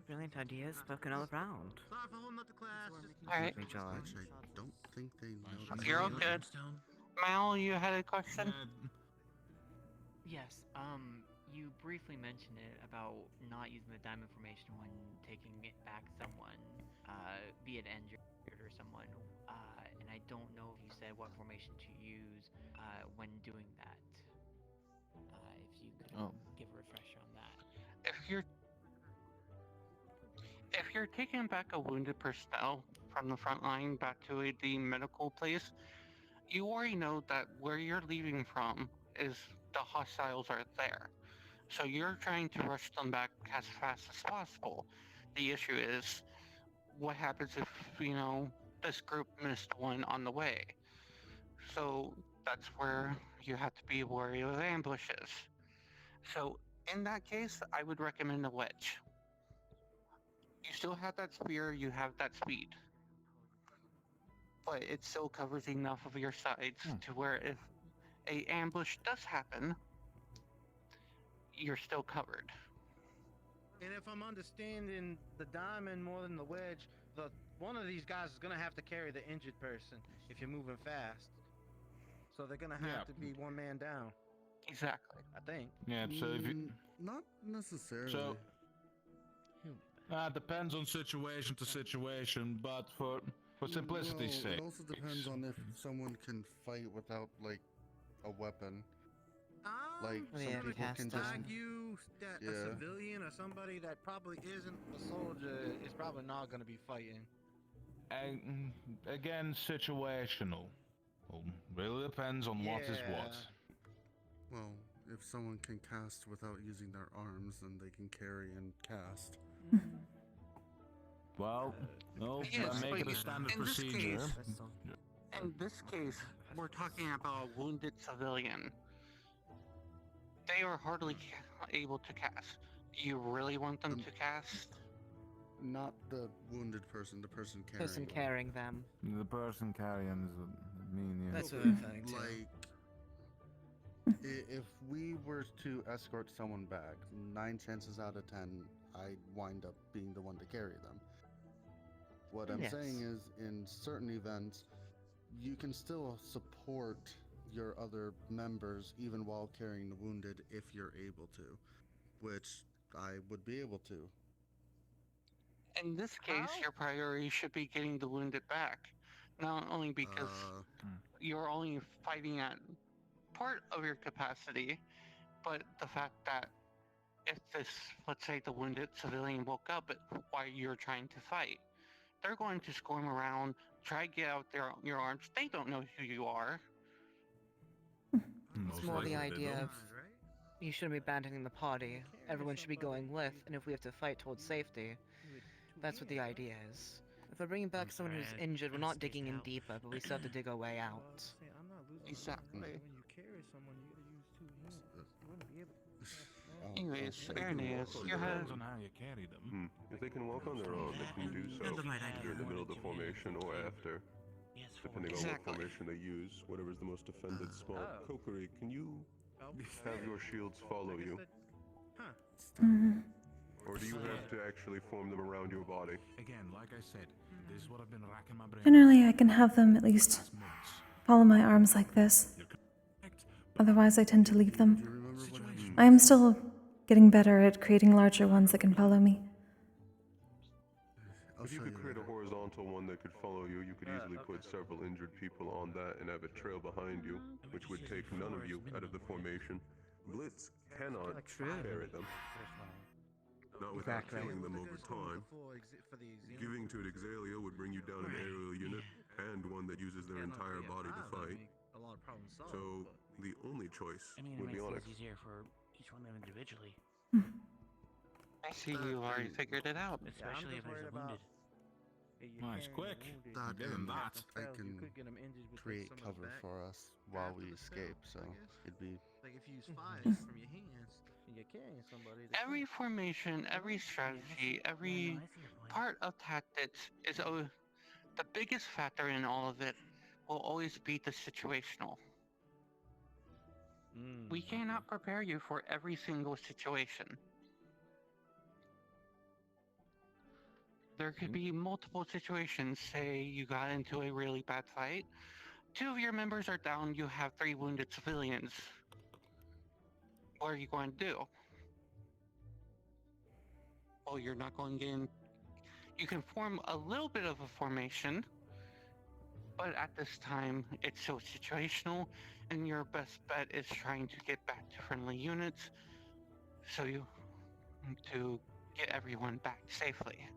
Brilliant ideas spoken all around. Sorry for holding up the class. Alright. Me, George. Actually, I don't think they know that. You're all good. Mal, you had a question? Yes, you briefly mentioned it about not using the diamond formation when taking it back someone, be it injured or someone, and I don't know if you said what formation to use, when doing that. If you could give a refresher on that. If you're taking back a wounded personnel from the front line back to the medical place, you already know that where you're leaving from is the hostiles are there. So you're trying to rush them back as fast as possible. The issue is, what happens if, this group missed one on the way? So that's where you have to be wary of ambushes. So in that case, I would recommend a wedge. You still have that spear, you have that speed. But it still covers enough of your sides to where if a ambush does happen, you're still covered. And if I'm understanding the diamond more than the wedge, one of these guys is gonna have to carry the injured person if you're moving fast. So they're gonna have to be one man down. Exactly. I think. Yeah, so if you... Not necessarily. So... depends on situation to situation, but for simplicity's Well, sake... it also depends on if someone can fight without, like, a weapon. Like, some people can just... argue that a civilian or somebody that probably isn't a soldier is probably not going to be fighting. And again, situational. Well, really depends on what is what. Well, if someone can cast without using their arms, then they can carry and cast. Well, no, make it a standard procedure. In this case, we're talking about a wounded civilian. They are hardly able to cast. Do you really want them to cast? Not the wounded person, the person carrying. Person carrying them. The person carrying is what I mean, yeah. That's what I'm referring to. Like, if we were to escort someone back, 9 chances out of 10, I'd wind up being the one to carry them. What I'm saying is, in certain events, you can still support your other members even while carrying the wounded if you're able to, which I would be able to. In this case, your priority should be getting the wounded back. Not only because you're only fighting at part of your capacity, but the fact that if this, let's say the wounded civilian woke up while you're trying to fight, they're going to squirm around, try to get out your arms. They don't know who you are. It's more the idea of you shouldn't be abandoning the party. Everyone should be going with, and if we have to fight towards safety, that's what the idea is. If we're bringing back someone who's injured, we're not digging in deeper, but we still have to dig our way out. Exactly. When you carry someone, you gotta use 2 hands. You wouldn't be able to. Anyways, Irenaeus, you have... on how you carry them. If they can walk on their own, they can do so either in the middle of the formation or after, depending on what formation they use, whatever's the most defended spot. Kokkuri, can you have your shields follow you? Or do you have to actually form them around your body? Again, like I said, this is what I've been racking my brain. Generally, I can have them at least follow my arms like this. Otherwise, I tend to leave them. I am still getting better at creating larger ones that can follow me. If you could create a horizontal one that could follow you, you could easily put several injured people on that and have it trail behind you, which would take none of you out of the formation. Blitz cannot carry them. Not without killing them over time. Giving to Exalia would bring you down an aerial unit and one that uses their entire body to fight. So the only choice would be Onyx. Easier for each one of them individually. I see you already figured it out. Especially if there's a wounded. Nice, quick. That Give him and that. I can create cover for us while we escape, so it'd be... Like if you use 5 from your hands and you're carrying somebody. Every formation, every strategy, every part of tactics is the biggest factor in all of it will always be the situational. We cannot prepare you for every single situation. There could be multiple situations. Say you got into a really bad fight. 2 of your members are down, you have 3 wounded civilians. What are you going to do? Well, you're not going to get in. You can form a little bit of a formation, but at this time, it's so situational, and your best bet is trying to get back to friendly units, so you to get everyone back safely.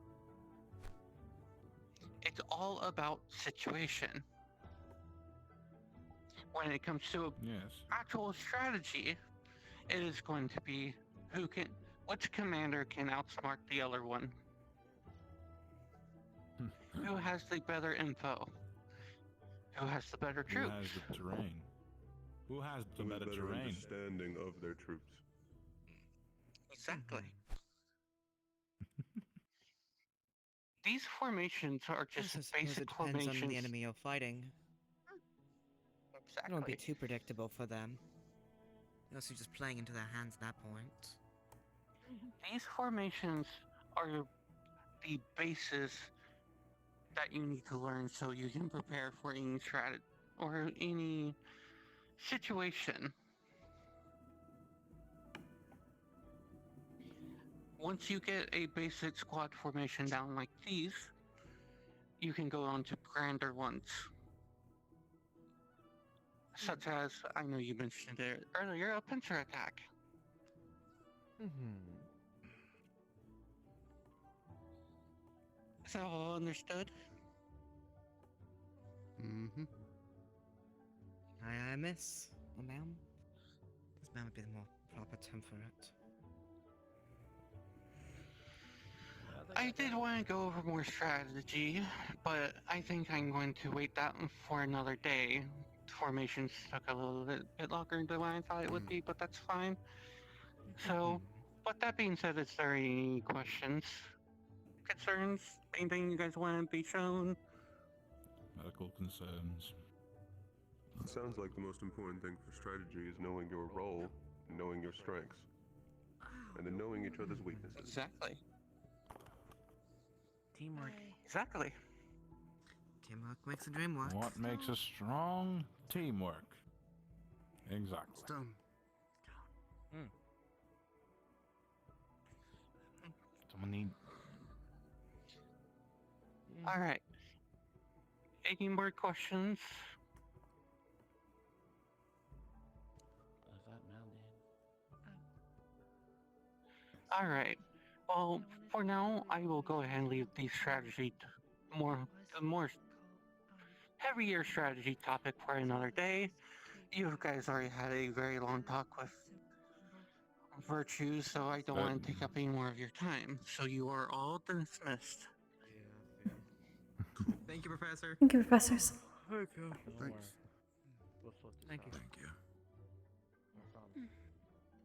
It's all about situation. When it comes to actual strategy, it is going to be which commander can outsmart the other one. Who has the better info? Who has the better troops? Who has the terrain? Who has the better terrain? Understanding of their troops. Exactly. These formations are just basic it depends formations. on the enemy you're fighting. Exactly. It won't be too predictable for them. You're also just playing into their hands at that point. These formations are the basis that you need to learn so you can prepare for any strategy or any situation. Once you get a basic squad formation down like these, you can go on to grander ones. Such as, I know you mentioned it earlier, a pincer attack. Is that all understood? Aye, miss. Or ma'am? This man would be the more proper term for it. I did want to go over more strategy, but I think I'm going to wait that for another day. Formations took a little bit longer than I thought it would be, but that's fine. So, but that being said, is there any questions? concerns? Anything you guys want to be shown? Medical concerns. It sounds like the most important thing for strategy is knowing your role, and knowing your strengths, and then knowing each other's weaknesses. Exactly. Teamwork. Exactly. Teamwork makes the dream work. What makes a strong teamwork? Exactly. Stone. Someone need. All right. Any more questions? All right. Well, for now, I will go ahead and leave the strategy, the more heavier strategy topic for another day. You guys already had a very long talk with Virtue, so I don't want to take up any more of your time. So you are all dismissed. Thank you, Professor. Thank you, professors. Thanks. Thank you. Thank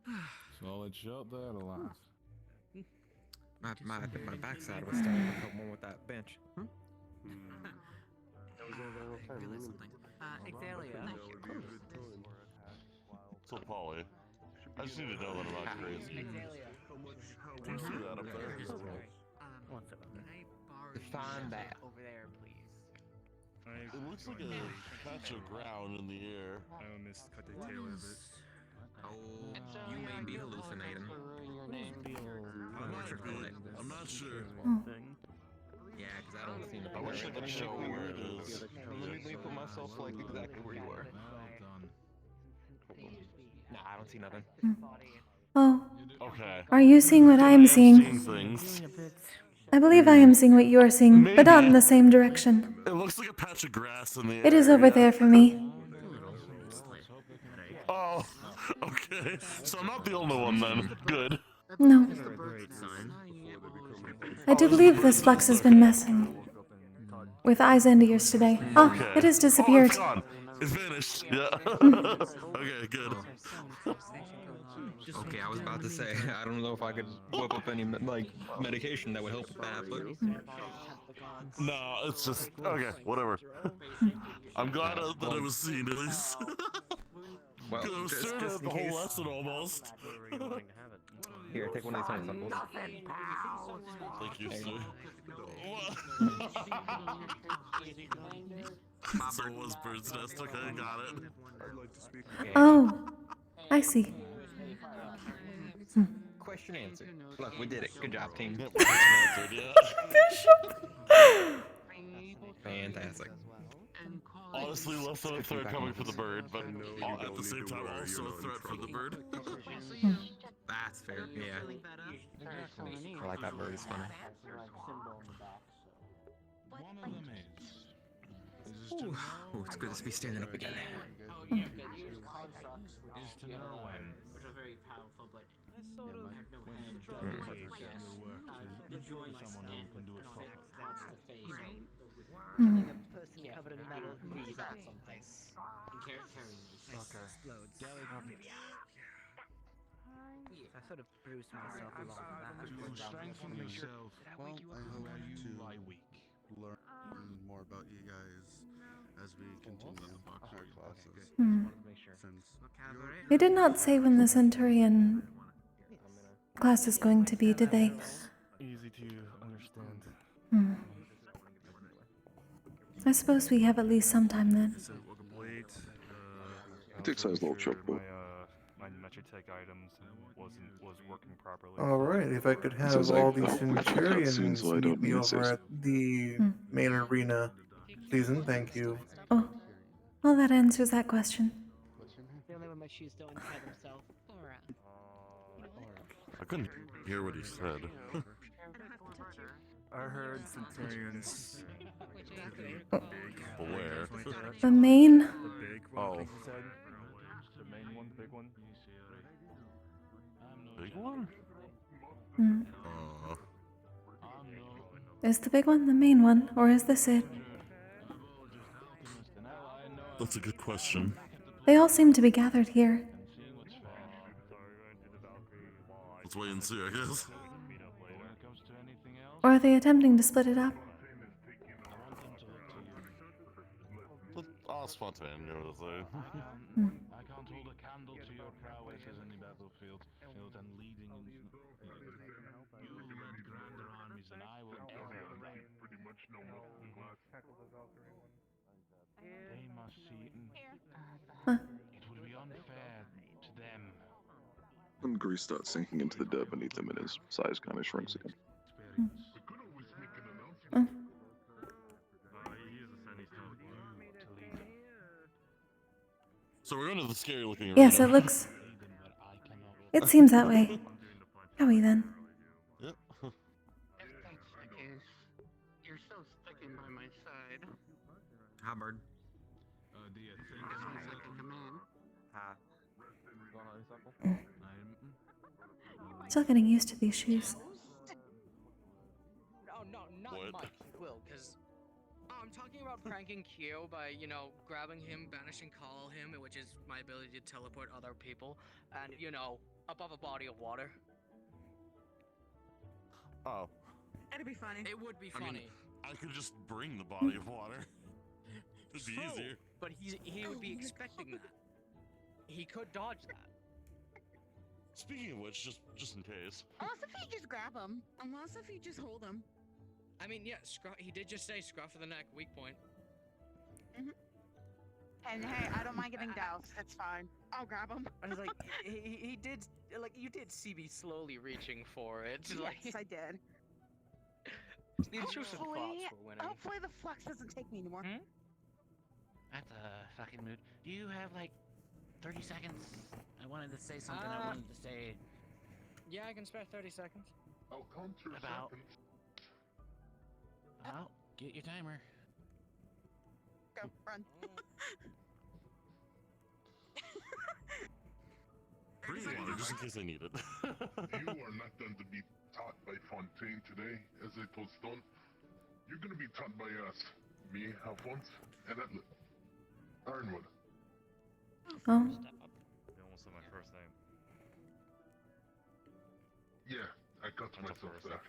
you. Solid shot there, the last. My backside was starting to come on with that bench. Exalia. So, Polly, I just need to know that I'm not crazy. Do you see that up there? Define that. Over there, please. It looks like a patch of ground in the air. I almost cut the tail of it. Oh, you may be hallucinating. I'm not sure. Yeah, because I don't see the I wish I could show where it is. Let me put myself like exactly where you are. Nah, I don't see nothing. Oh. Okay. Are you seeing what I am seeing? Things. I believe I am seeing what you are seeing, but not in the same direction. It looks like a patch of grass in the air. It is over there for me. Oh, okay. So I'm not the only one then. Good. No. I do believe this flux has been messing with eyes and ears today. Ah, Okay. it has disappeared. Oh, it's gone. It's vanished. Yeah. Okay, good. Okay, I was about to say, I don't know if I could whip up any medication that would help with that, but No, it's just okay. Whatever. I'm glad that it was seen at least. well, I was staring at the whole lesson almost. Here, take one of these honeysuckles. Thank you, sir. So it was bird's nest. Okay, got it. Oh, I see. question answered. Look, we did it. Good job, team. Bishop. Fantastic. Honestly, less than a threat coming for the bird, but at the same time, also a threat for the bird. That's fair. Yeah. I like that bird. It's funny. Ooh, it's good to be standing up again. Is to know when. Which are very powerful, but When no someone who can do it properly. that's the face. Hmm. A person covered in metal who's at someplace. And carrying Okay. explodes. I sort of bruised myself along that. To strengthen yourself, Well, I hope where you to lie weak. learn more about you guys as we continue our classes. Hmm. Since They did not say when the Centurion class is going to be, did they? Easy to understand. Hmm. I suppose we have at least some time then. So, welcome late. It takes a little trouble. My Metrotech items was working properly. Alright, if I could have Says all I the hope we've got Centurions cutscenes so I don't meet me need to over say at the main arena season, thank you. Oh, well, that answers that question. The only one my shoes don't untie themselves. I couldn't hear what he said. I heard Centurions. But where? The main? The big one, I think you said. The main one, the big one. Big one? Hmm. Uh, Is the big one the main one, or is this it? that's a good question. They all seem to be gathered here. Let's wait and see, I guess. When it comes to anything else, Or are they attempting to split it up? I'll spontaneously. I can't hold a candle to your prowesses in the battlefield, and leading in. You led grander armies than I will ever run. They must see it would be unfair to them. When Grease starts sinking into the dirt beneath him and his size kind of shrinks again. So we're going to the scary looking arena. Yes, it looks... It seems that way. Shall we then? Yep. If that's the case, you're still sticking by my side. Hubbard. Do you think it sounds like a command? Ha. Still getting used to these shoes. Oh, no, not What? Mike, he will, because... Oh, I'm talking about pranking Kyo by, you know, grabbing him, banishing call him, which is my ability to teleport other people, and, you know, above a body of water. Oh. It'd be funny. It would be I funny. mean, I could just bring the body of water. It'd be True, easier. but he would be expecting that. He could dodge that. Speaking of which, just in case. Unless if you just grab him. Unless if you just hold him. I mean, yeah, he did just say scruff of the neck, weak point. And hey, I don't mind getting doused. It's fine. I'll grab him. I was like, he did, like, you did see me slowly reaching for it. Like, Yes, I did. the intrusive claws were winning. Hopefully the flux doesn't take me anymore. That's a fucking mood. Do you have like 30 seconds? I wanted to say something I wanted to say Yeah, I can spare 30 seconds. I'll count your about. seconds. Oh, get your timer. Go, run. Bring water just in case I need it. You are not going to be taught by Fontaine today, as I told Stone. You're going to be taught by us. Me, Alphonse, and Edlet. Ironwood. Oh. You almost said my first name. Yeah, I cut myself there.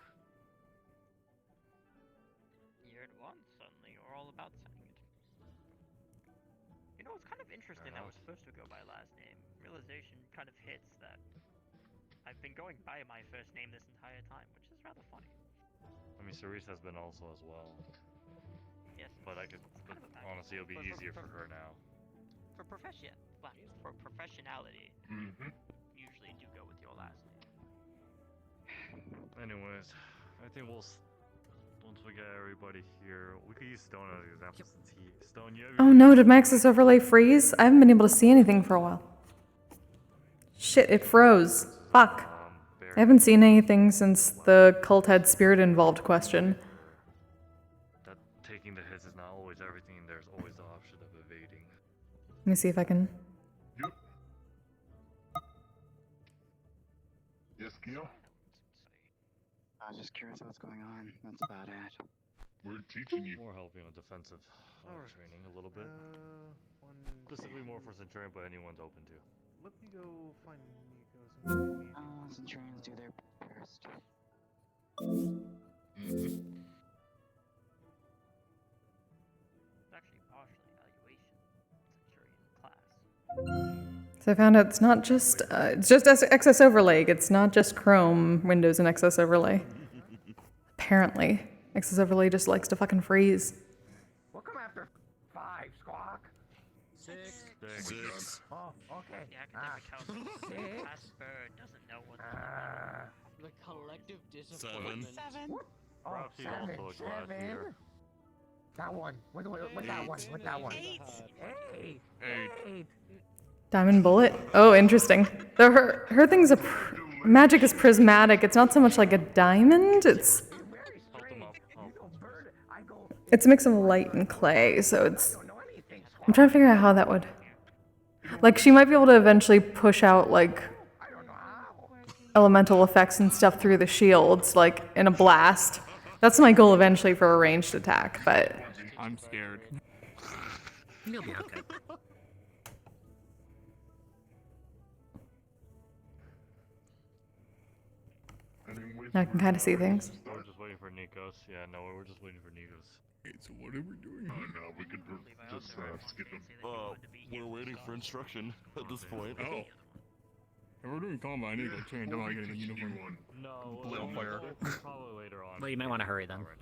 You're at once, suddenly you're all about saying it. You know, it's kind of interesting that we're supposed to go by last name. Realization kind of hits that I've been going by my first name this entire time, which is rather funny. I mean, Cerise has been also as well. Yes. But honestly, it'll be easier for her now. For professionality, usually do go with your last name. Anyways, I think once we get everybody here, we could use Stone as an example since Stone, you Oh no, did my access overlay freeze? I haven't been able to see anything for a while. Shit, it froze. Fuck. I haven't seen anything since the cult had spirit involved question. that taking the hits is not always everything, there's always the option of evading. Let me see if I can... Yes, Kyo? I was just curious what's going on. That's about it. We're teaching you. More helping on defensive training a little bit. Specifically more for Centurion, but anyone's open to. Let me go find Nico. Centurions do their best. It's actually partially evaluation, Centurion class. So I found out it's just XS Overlay. It's not just Chrome, Windows, and XS Overlay. Apparently. XS Overlay just likes to fucking freeze. We'll come after 5, Squawk. 6. Oh, okay. The academic house Asper doesn't know what The collective disappointment. 7. Oh, Perhaps he's 7, also a glass 7. eater. That one. With that one. With that one. 8. 8. Diamond Bullet? Oh, interesting. Though her thing's magic is prismatic. It's not so much like a diamond. It's a mix of light and clay, so it's... I'm trying to figure out how that would... Like, she might be able to eventually push out, like, elemental effects and stuff through the shields, like, in a blast. That's my goal eventually for a ranged attack, but... I'm scared. You'll be okay. I can kind of see things. We're just waiting for Nikos. Yeah, no, we're just waiting for Nikos. Okay, so what are we doing Oh, here? no, we could just skip him. We're waiting for instruction at this point. Oh. If we're doing combat, I need to go change. I'm not getting the uniform. No, Fire. probably later on. Well, you might want to hurry then. Not right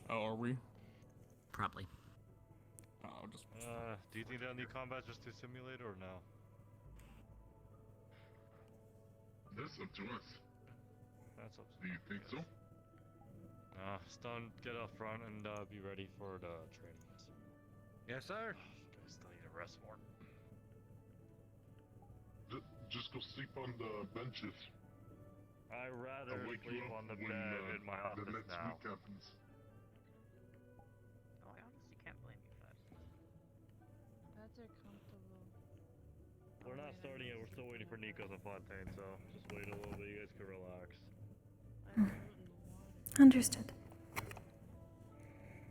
now. Oh, are we? Probably. I'll just. Do you think they'll need combat just to simulate or no? That's up to us. That's up to Do you think so? Stone, get up front and be ready for the training. Yes, sir. I still need to rest more. Just go sleep on the benches. I'd rather I'll wake you sleep up on the when, bed in my the office next now. week happens. Oh, I honestly can't blame you for that. Beds are comfortable. We're not starting yet, we're still waiting for Nikos and Fontaine, so just wait a little bit, you guys can relax. Understood.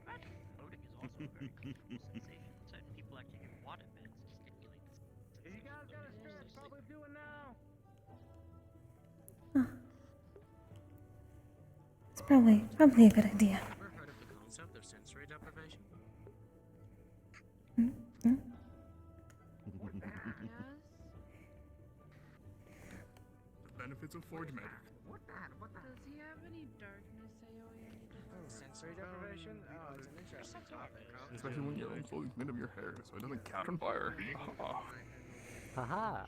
Floating is also a very comfortable sensation. Certain people actually get water beds to stimulate the You guys gotta start probably doing now. It's probably a good idea. Ever heard of the concept of sensory deprivation? Mm-hmm. The benefits of Forge Magic. Does he have any darkness Sensory deprivation? Oh, it's an interesting topic. Especially when you're fully made of your hair, so it doesn't catch on fire. Haha.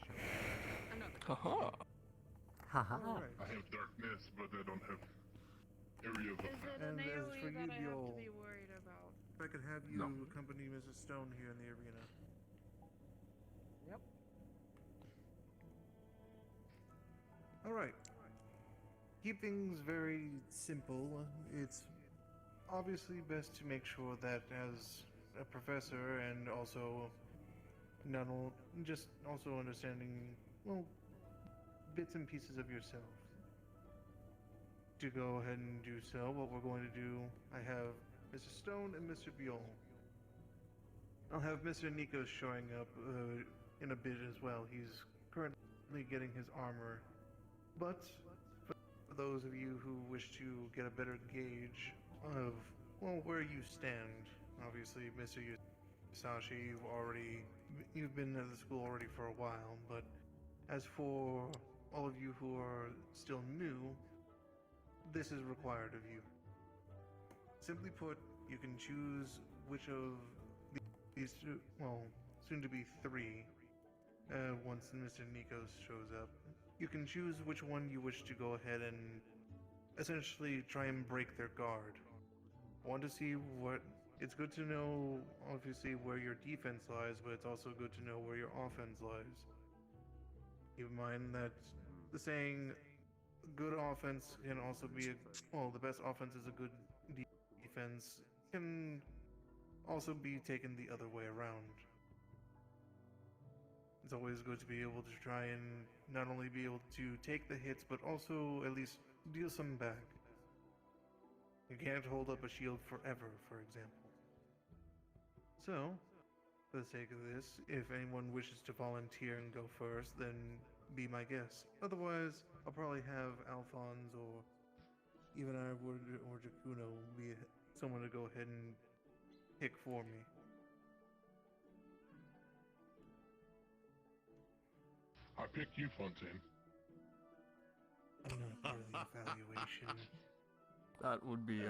Haha. Haha. I have darkness, but I don't have area of Is effect. it an And as AoE for you, that I have Buell, to be worried about? if I could have you accompany Mrs. Stone here in the arena. Yep. Alright. Keep things very simple. It's obviously best to make sure that as a professor and also not only just also understanding, well, bits and pieces of yourself. To go ahead and do so, what we're going to do, I have Mr. Stone and Mr. Buell. I'll have Mr. Nikos showing up in a bit as well. He's currently getting his armor. But for those of you who wish to get a better gauge of, well, where you stand, obviously, Mr. Yusashi, you've been at the school already for a while, but as for all of you who are still new, this is required of you. Simply put, you can choose which of these two, well, soon to be three, once Mr. Nikos shows up. You can choose which one you wish to go ahead and essentially try and break their guard. I want to see what... It's good to know, obviously, where your defense lies, but it's also good to know where your offense lies. Keep in mind that the saying, good offense can also be well, the best offense is a good defense, can also be taken the other way around. It's always good to be able to try and not only be able to take the hits, but also at least deal some back. You can't hold up a shield forever, for example. So, for the sake of this, if anyone wishes to volunteer and go first, then be my guest. Otherwise, I'll probably have Alphonse or even I or Jakuno be someone to go ahead and pick for me. I pick you, Fontaine. I'm not part of the evaluation. That would be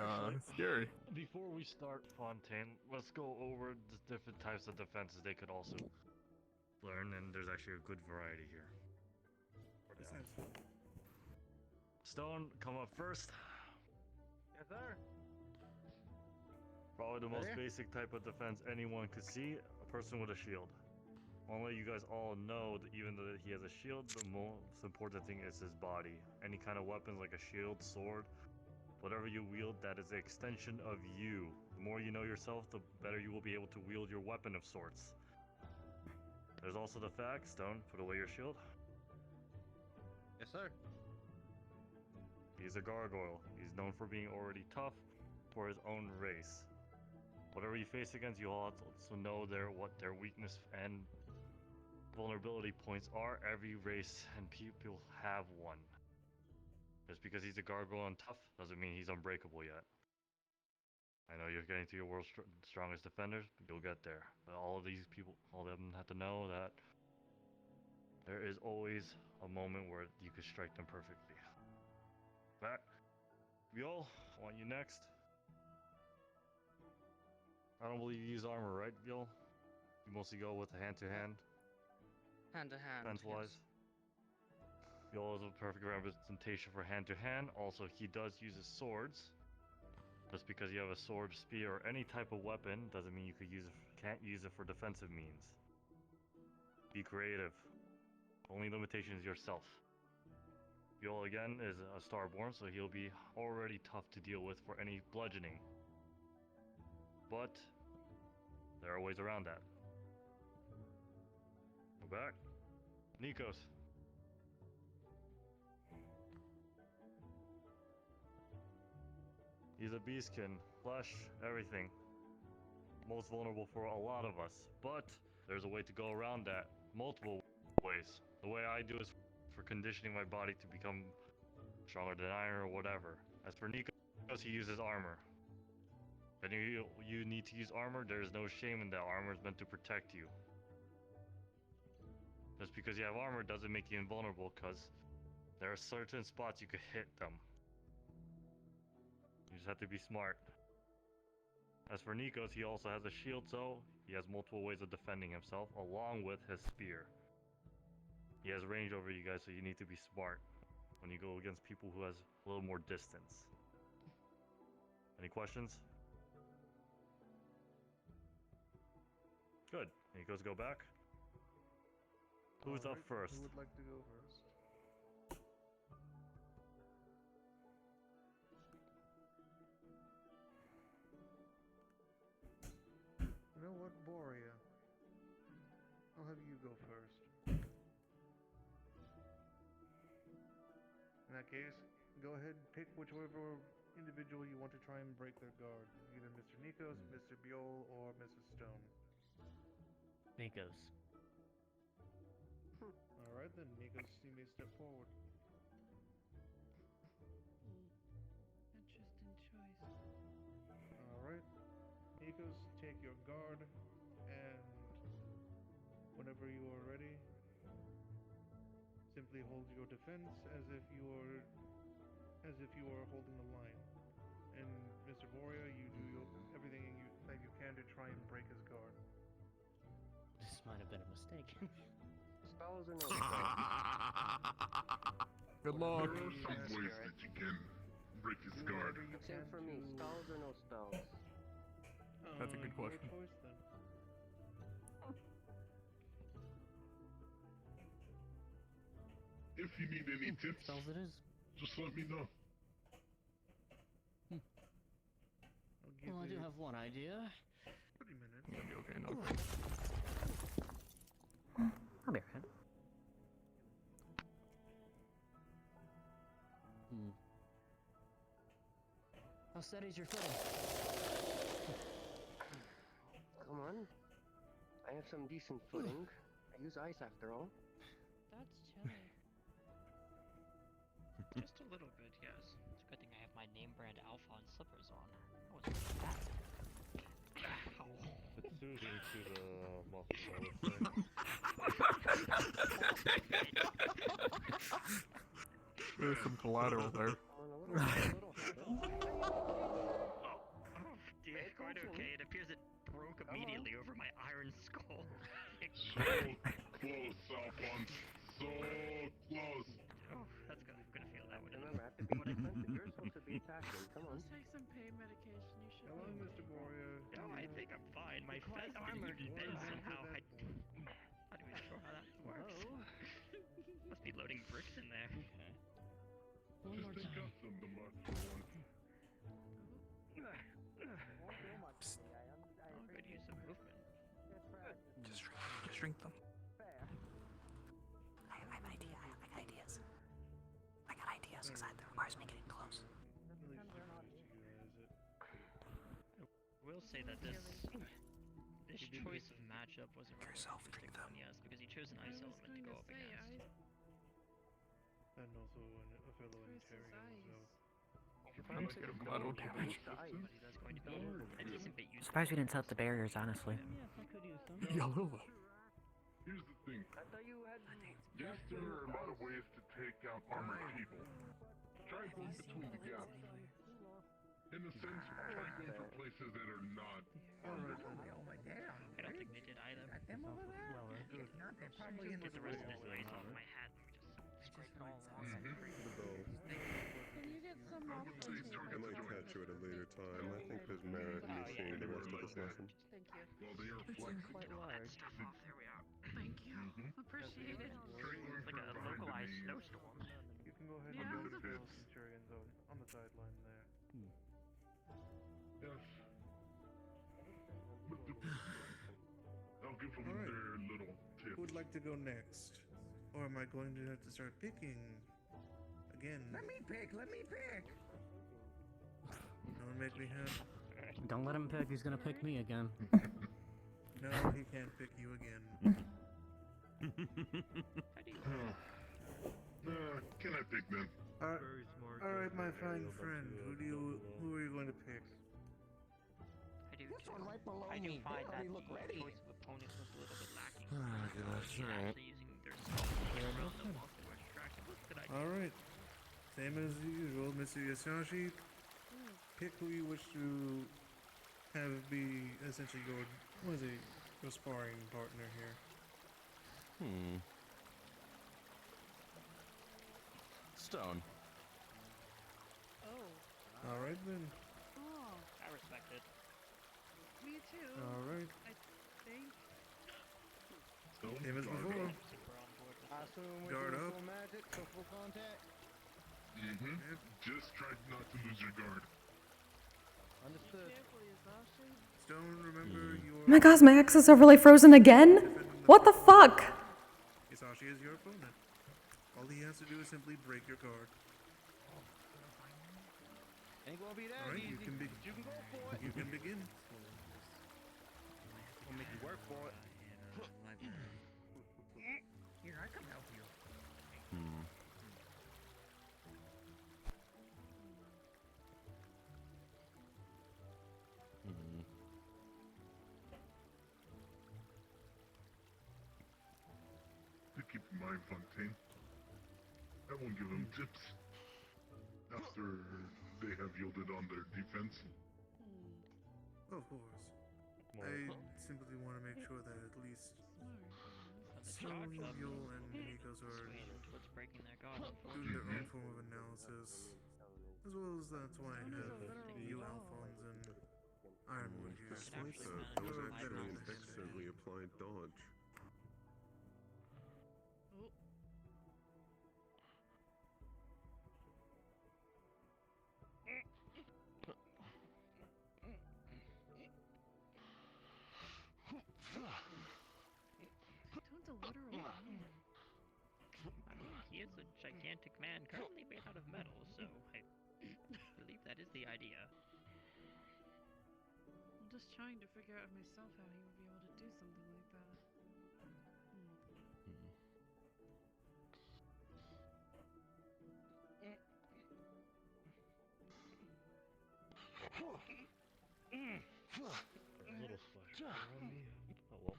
scary. Before we start, Fontaine, let's go over the different types of defenses they could also learn, and there's actually a good variety here. Stone, come up first. Yes, sir. Probably the most There. basic type of defense anyone could see, a person with a shield. I want to let you guys all know that even though he has a shield, the most important thing is his body. Any kind of weapons like a shield, sword, whatever you wield, that is the extension of you. The more you know yourself, the better you will be able to wield your weapon of sorts. There's also the fact, Stone, put away your shield. Yes, sir. He's a gargoyle. He's known for being already tough for his own race. Whatever you face against, you all also know what their weakness and vulnerability points are. Every race and people have one. Just because he's a gargoyle and tough doesn't mean he's unbreakable yet. I know you're getting to your world's strongest defenders, but you'll get there. But all of these people, all of them have to know that there is always a moment where you could strike them perfectly. Back. Viol, I want you next. I don't believe you use armor, right, Viol? You mostly go with the hand-to-hand, Hand-to-hand. defense-wise. Viol is a perfect representation for hand-to-hand. Also, he does use his swords. Just because you have a sword, spear, or any type of weapon doesn't mean you can't use it for defensive means. Be creative. Only limitation is yourself. Viol again is a starborn, so he'll be already tough to deal with for any bludgeoning. But there are ways around that. Go back. Nikos. He's a beastkin, flesh, everything. Most vulnerable for a lot of us, but there's a way to go around that. Multiple ways. The way I do is for conditioning my body to become stronger than iron or whatever. As for Nikos, he uses armor. If you need to use armor, there is no shame in that. Armor is meant to protect you. Just because you have armor doesn't make you invulnerable, because there are certain spots you could hit them. You just have to be smart. As for Nikos, he also has a shield, so he has multiple ways of defending himself, along with his spear. He has range over you guys, so you need to be smart when you go against people who has a little more distance. Any questions? Good. Nikos, go back. Who's up first? Who would like to go first? You know what, Borea? I'll have you go first. In that case, go ahead and pick whichever individual you want to try and break their guard. Either Mr. Nikos, Mr. Biol, or Mrs. Stone. Nikos. Alright then, Nikos, you may step forward. Interesting choice. Alright. Nikos, take your guard, and whenever you are ready, simply hold your defense as if you are holding the line. And Mr. Borea, you do everything that you can to try and break his guard. This might have been a mistake. Spells or no spells? Good luck. There are some ways that you can break his guard. Same for me. Spells or no spells? That's a good Your question. choice then. If you need any tips, Spells it is. just let me know. Well, I do have one idea. 30 minutes. You'll be okay, no. I'll be right. How steady's your footing? Come on. I have some decent footing. I use ice after all. That's chilly. Just a little bit, yes. It's a good thing I have my name brand Alphon slippers on. I wasn't that. Ow. It's soothing to the muscles, I would say. There's some collateral there. Dear, quite okay. It appears it broke immediately over my iron skull. So close, Alphonse. So close. Oh, that's good. I'm gonna feel that one. Remember, I have to be defensive. You're supposed to be attacking. Come on. Let's take some pain medication. You should. Hello, Mr. Borea. No, I think I'm fine. My fast armor bends somehow. Not even sure how that works. Must be loading bricks in there. Okay. One more Just take time. out some of the marks for once. Oh, good use of movement. Just drink them. I have an idea. I got ideas. Because that requires me getting close. I will say that this choice of matchup was a very interesting one, yes, because he chose an ice element to go up against. And also a I'm scared of collateral damage. Surprised we didn't set up the barriers, honestly. Yellow. Here's the thing. Yes, there are a lot of ways to take out armored people. Try going between the gaps. In a sense, try going for places that are not armored. I don't think they did either. Get the rest of this ice off my hat and just scrape it all off. Can you get some off the table? I might catch you at a later time. I think there's merit in me seeing the rest of this lesson. Thank you. Well, they are flexible. Quite large. Stuff off. There we are. Thank you. Appreciate it. It's like a localized snowstorm. You can go ahead Yeah. and go to the Centurion zone on the sideline there. Yes. I'll give them their little tip. Who would like to go next? Or am I going to have to start picking again? Let me pick. Don't make me have. Don't let him pick. He's gonna pick me again. No, he can't pick you again. Can I pick them? Alright, my fine friend. Who are you going to pick? I do This too. one right below I do me. find They that already the look ready. choice of opponent was a little bit lacking. Oh my gosh, alright. Actually using their spells to get around the wall to extract was a good idea. Alright. Same as usual, Mr. Yasashi. Pick who you wish to have be essentially your sparring partner here. Stone. Oh. Alright then. Oh. I respect it. Me too. Alright. I think. Same as before. I assume Guard we're doing up. full magic, so full contact. Just try not to lose your guard. Understood. Careful, Yasashi. Stone, remember your. Oh my gosh, my axe is overlay frozen again? What the fuck? Yasashi is your opponent. All he has to do is simply break your guard. Ain't gonna be that Alright, easy. you can begin. You can go for it. You can begin. We'll make you work for it. Here, I can help you. To keep in mind, Fontaine, I won't give them tips after they have yielded on their defense. Of course. I simply want to make sure that at least Stone, Yule, and Nikos are Towards breaking their guard. doing their own form of analysis. As well as that's why I have you, Alphonse, and Ironwood here. Despite that, that was actually an excellently applied dodge. Stone's a literal man. I mean, he is a gigantic man currently made out of metal, so I believe that is the idea. I'm just trying to figure out myself how he would be able to do something like that. A little splash on me. Oh well.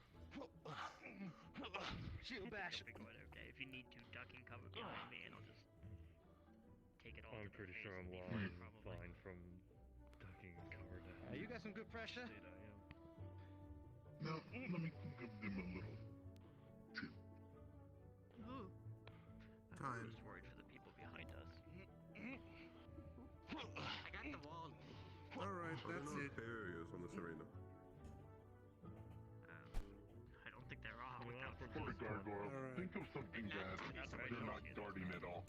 Shield bash. Should be going okay. If you need to, duck and cover behind me, and I'll just take it all. I'm to the pretty face sure I'm and be lying probably. fine from ducking and cover down. You got some good pressure. Indeed I am. Now, let me give them a little tip. Ooh. I'm just worried for the people behind us. I got the wall. Alright, Are there that's no it. barriers on this arena? I don't think there are without the For the gargoyle, Alright. think of something that they're not guarding at all.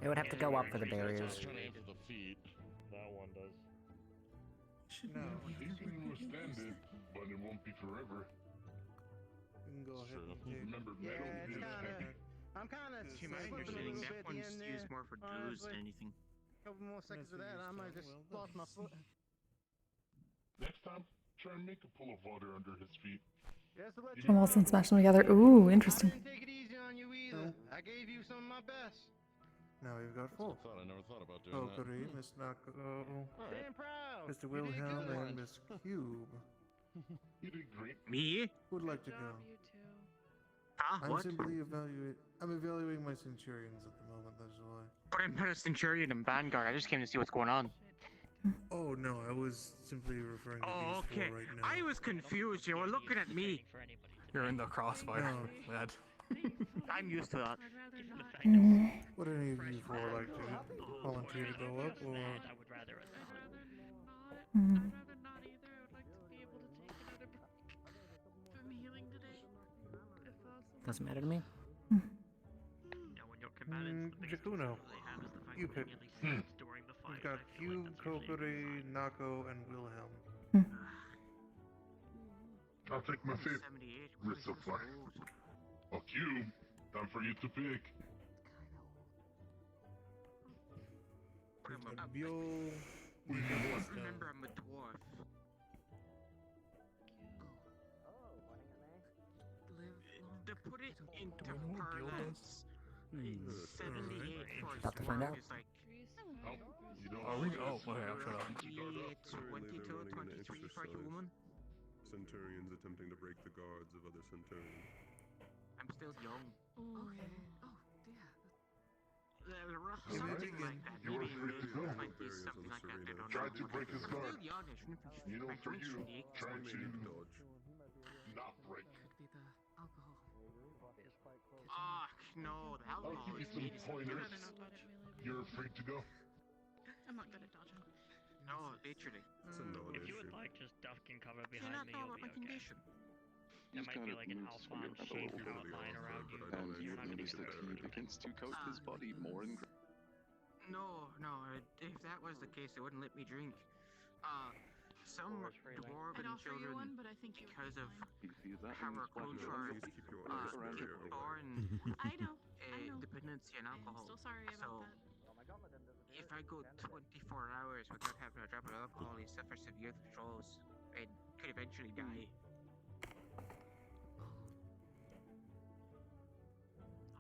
It would have to go up for the barriers. The feet. That one does. No. You can withstand it, but it won't be forever. You can go ahead and take. Remember, Yeah, metal it's is kinda. heavy. I'm kind of. To my understanding, that one's used more for dues than anything. Couple more seconds of that, I might just lost my foot. Next time, try and make a pool of water under his feet. Just to let you And know, Wilson smash them together. Ooh, interesting. I didn't take it easy on you either. I gave you some of my best. Now we've got 4. I never thought about doing that. Kokkuri, Miss Nako, Stand proud. Mr. You did Wilhelm, good. and Miss Cube. You did great. Me? Who'd like to go? Huh? I'm What? simply evaluating my centurions at the moment, that's why. But I'm not a Centurion and Vanguard. I just came to see what's going on. Oh no, I was simply referring to Oh, these okay. 4 right now. I was confused. You were looking at me. You're in the crossfire, No. lad. I'm used to that. Would any of you 4 like to volunteer to go up, or? I would rather Doesn't matter to me. Jakuno, you pick. We've got Cube, Kokkuri, Nako, and Wilhelm. I'll take my fifth resupply. Oh, Cube, time for you to pick. We've got Bio. Remember, I'm a dwarf. To put it into parlance, 78 for a About to find dwarf out. is like... Are we? Oh, okay, I'll shut up. 22, 23 for a human. Centurions attempting to break the guards of other centurions. I'm still young. Okay. Oh, yeah. Something like that. You are free to go. Might be something like that. I don't Try know. to break his guard. I'm still young. I shouldn't be You know, for you, unique. try to dodge. not break. Could be the alcohol. Ah, no, the I'll alcohol give you is some needed. pointers. You're free to go. I'm not good at dodging. No, literally. If you would like, just duck and cover behind Cannot me, follow you'll be my okay. condition. There might be like an alpine shaped outline around you. And You're you'll not gonna notice be that able to he begins to coat his body more and No, if that was the case, they wouldn't let me drink. Some dwarven I'd offer you children, one, but I think you because of you see that how our culture are foreign I know. dependency on alcohol. I'm still sorry about that. If I go 24 hours without having a drop of alcohol, he suffers severe withdrawals and could eventually die.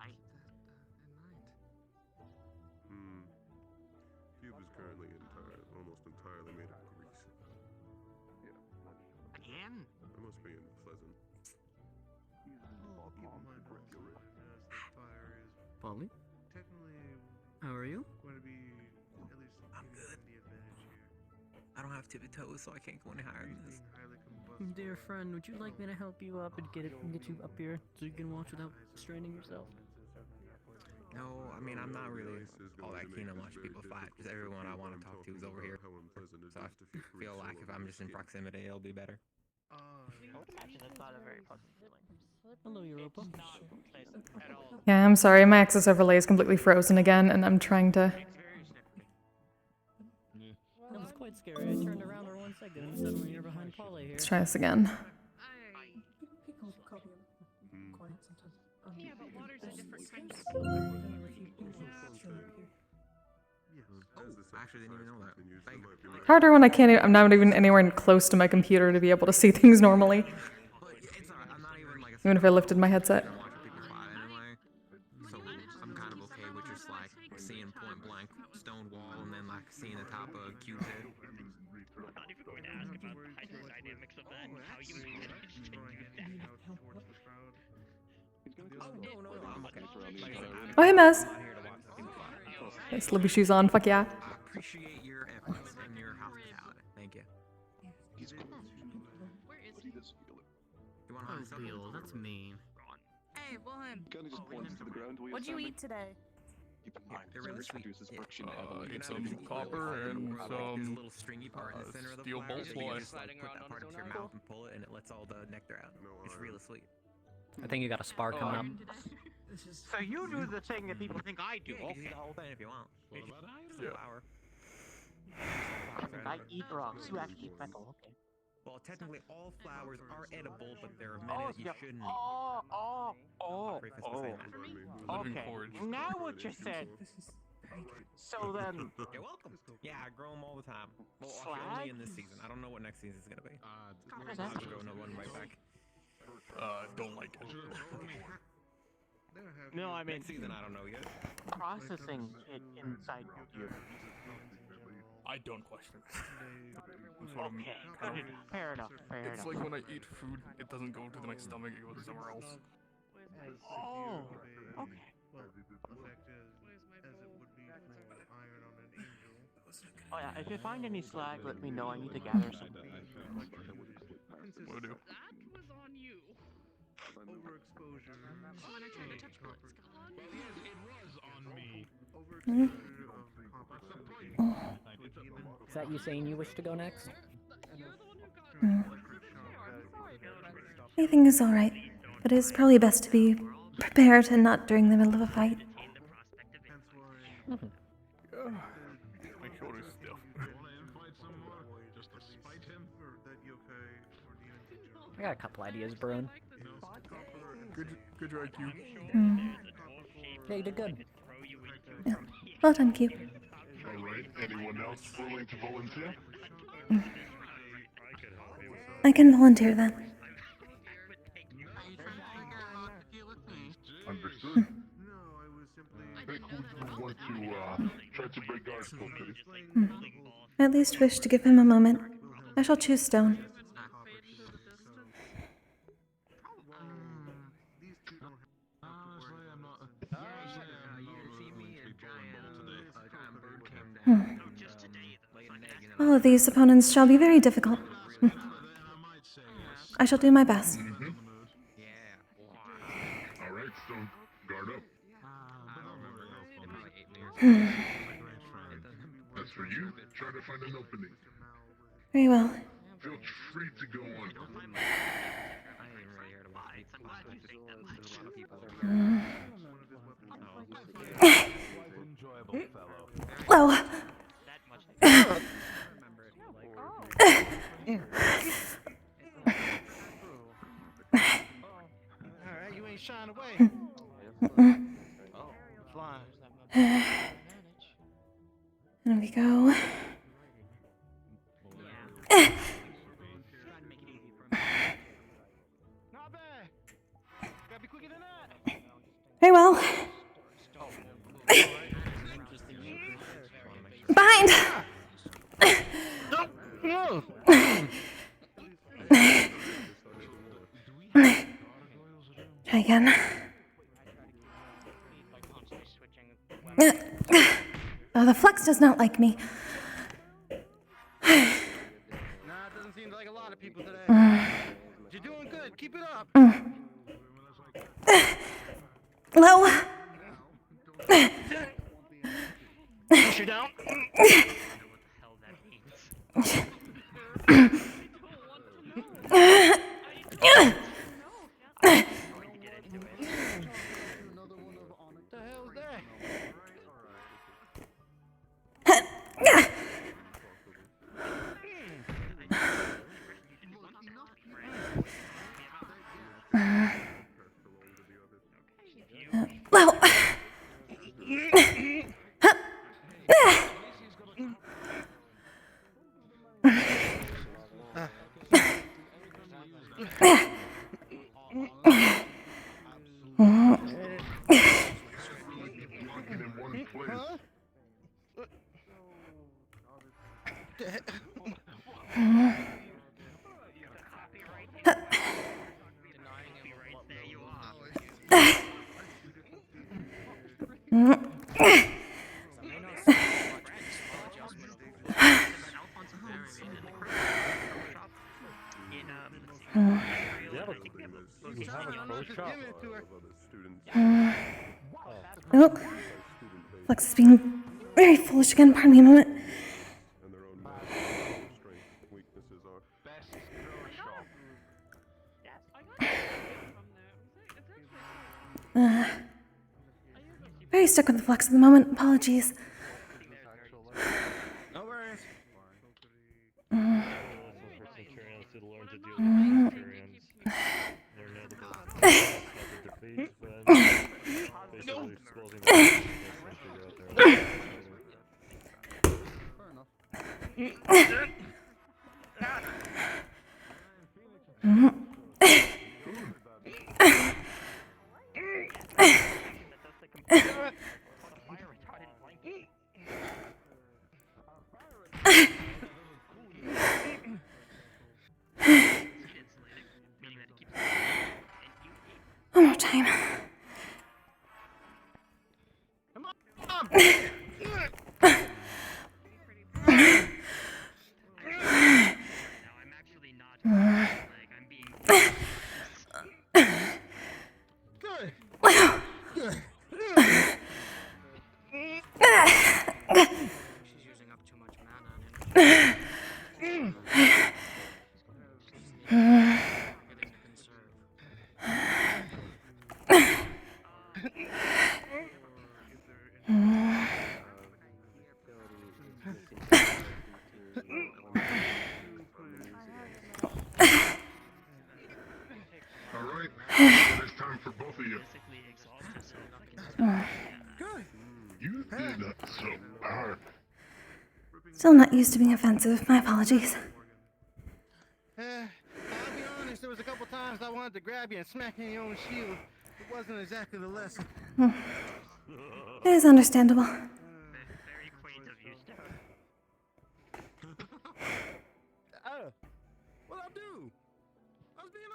I Cube is currently almost entirely made of grease. again. That must be unpleasant. Keep in mind also that fire is Polly? technically How are you? going to be at least giving the advantage here. I don't have tippy toes, so I can't go any higher than this. Being highly combustible. Dear friend, would you like me to help you up and get you up here so you can watch without straining yourself? No, I mean, I'm not really all that keen on watching people fight, because everyone I want to talk to is over here. So I feel like if I'm just in proximity, it'll be better. Imagine it's not a very pleasant feeling. Hello, Europa. It's not pleasant at all. Yeah, I'm sorry. My access overlay is completely frozen again, and I'm trying to. That was quite scary. I turned around for 1 second and suddenly you're behind Polly here. Let's try this again. Yeah, but water's a different kind of... I actually didn't even know that. Thank you. Harder when I'm not even anywhere close to my computer to be able to see things normally. Even if I lifted my headset. So I'm kind of okay with just like seeing point blank stone wall and then like seeing the top of Cube's head. I'm not even going to ask about the hydrodynamics of that and how you managed to do that. Oh, no, I'm okay. Oh, hey, Mez. Hey, slippy shoes on. Fuck yeah. I appreciate your efforts and your hospitality. Thank you. Where is he? You want to hide something? That's mean. Hey, Wilhelm. kind of just points to the ground where What'd you eat today? Keep in mind, They're really sweet. reduces Yeah. friction Need some copper and There's a some little stringy part in the center of the steel flower bolt that you ply. just like put that part into your mouth and pull it and it lets all the nectar out. It's really sweet. I think you got a spar coming up. So you do the thing that people think I do. Yeah, you can see the whole thing if you want. Just a flower. I eat rocks. You actually eat metal. Okay. Well, technically all flowers are edible, but there are many that you shouldn't eat. Okay. Now what you said. So then. You're welcome. Yeah, I grow them all the time. Well, actually, only in this season. I don't know what next season's gonna be. I'll just grow another one right back. Don't like it. No, I mean Next season, I don't know yet. processing it inside you. I don't question it. That's what I'm Okay, kind of- fair enough. Fair It's enough. like when I eat food, it doesn't go to my stomach, it goes somewhere else. Oh, okay. Well, the fact is, as it would be for iron on an angel. Oh yeah, if you find any slag, let me know. I need to gather some. Will do. That was on you. Overexposure. Oh, and I tried to touch blood, Scott. Well, yes, it was on me. Overexposure of copper to a demon. Is that you saying you wish to go next? You're the one who got Anything is alright, but it's probably best to be prepared and not during the middle of a fight. Hence why My shoulder's stiff. Just to spite him? or that yokai or demons in general. I got a couple ideas brewing. Good try, Q. Yeah, you did good. Yeah. Well done, Q. Alright, anyone else willing to volunteer? I can volunteer then. Understood. Pick who you want to try to break guards, Kokkuri. I at least wish to give him a moment. I shall choose stone. All of these opponents shall be very difficult. I shall do my best. Alright, so guard up. As for you, try to find an opening. Very well. Feel free to go on. Low. Alright, you ain't shying away. Oh, flying. And we go. Not bad. Gotta be quicker than that. Very well. Bind! No. Try again. Oh, the flux does not like me. Nah, it doesn't seem like a lot of people today. You're doing good. Keep it up. Low. Push her down. The hell's that? Low. Locking in one place. Oh, Flux is being very foolish again. Pardon me a moment. And their own strength, weaknesses are. Very stuck with the Flux at the moment. Apologies. No worries. Alright, it is time for both of you. Good. You did so hard. Still not used to being offensive. My apologies. I'll be honest, there was a couple times I wanted to grab you and smack you in your own shield. It wasn't exactly the lesson. It is understandable. Very quaint of you, Stone. What'd I do? I was being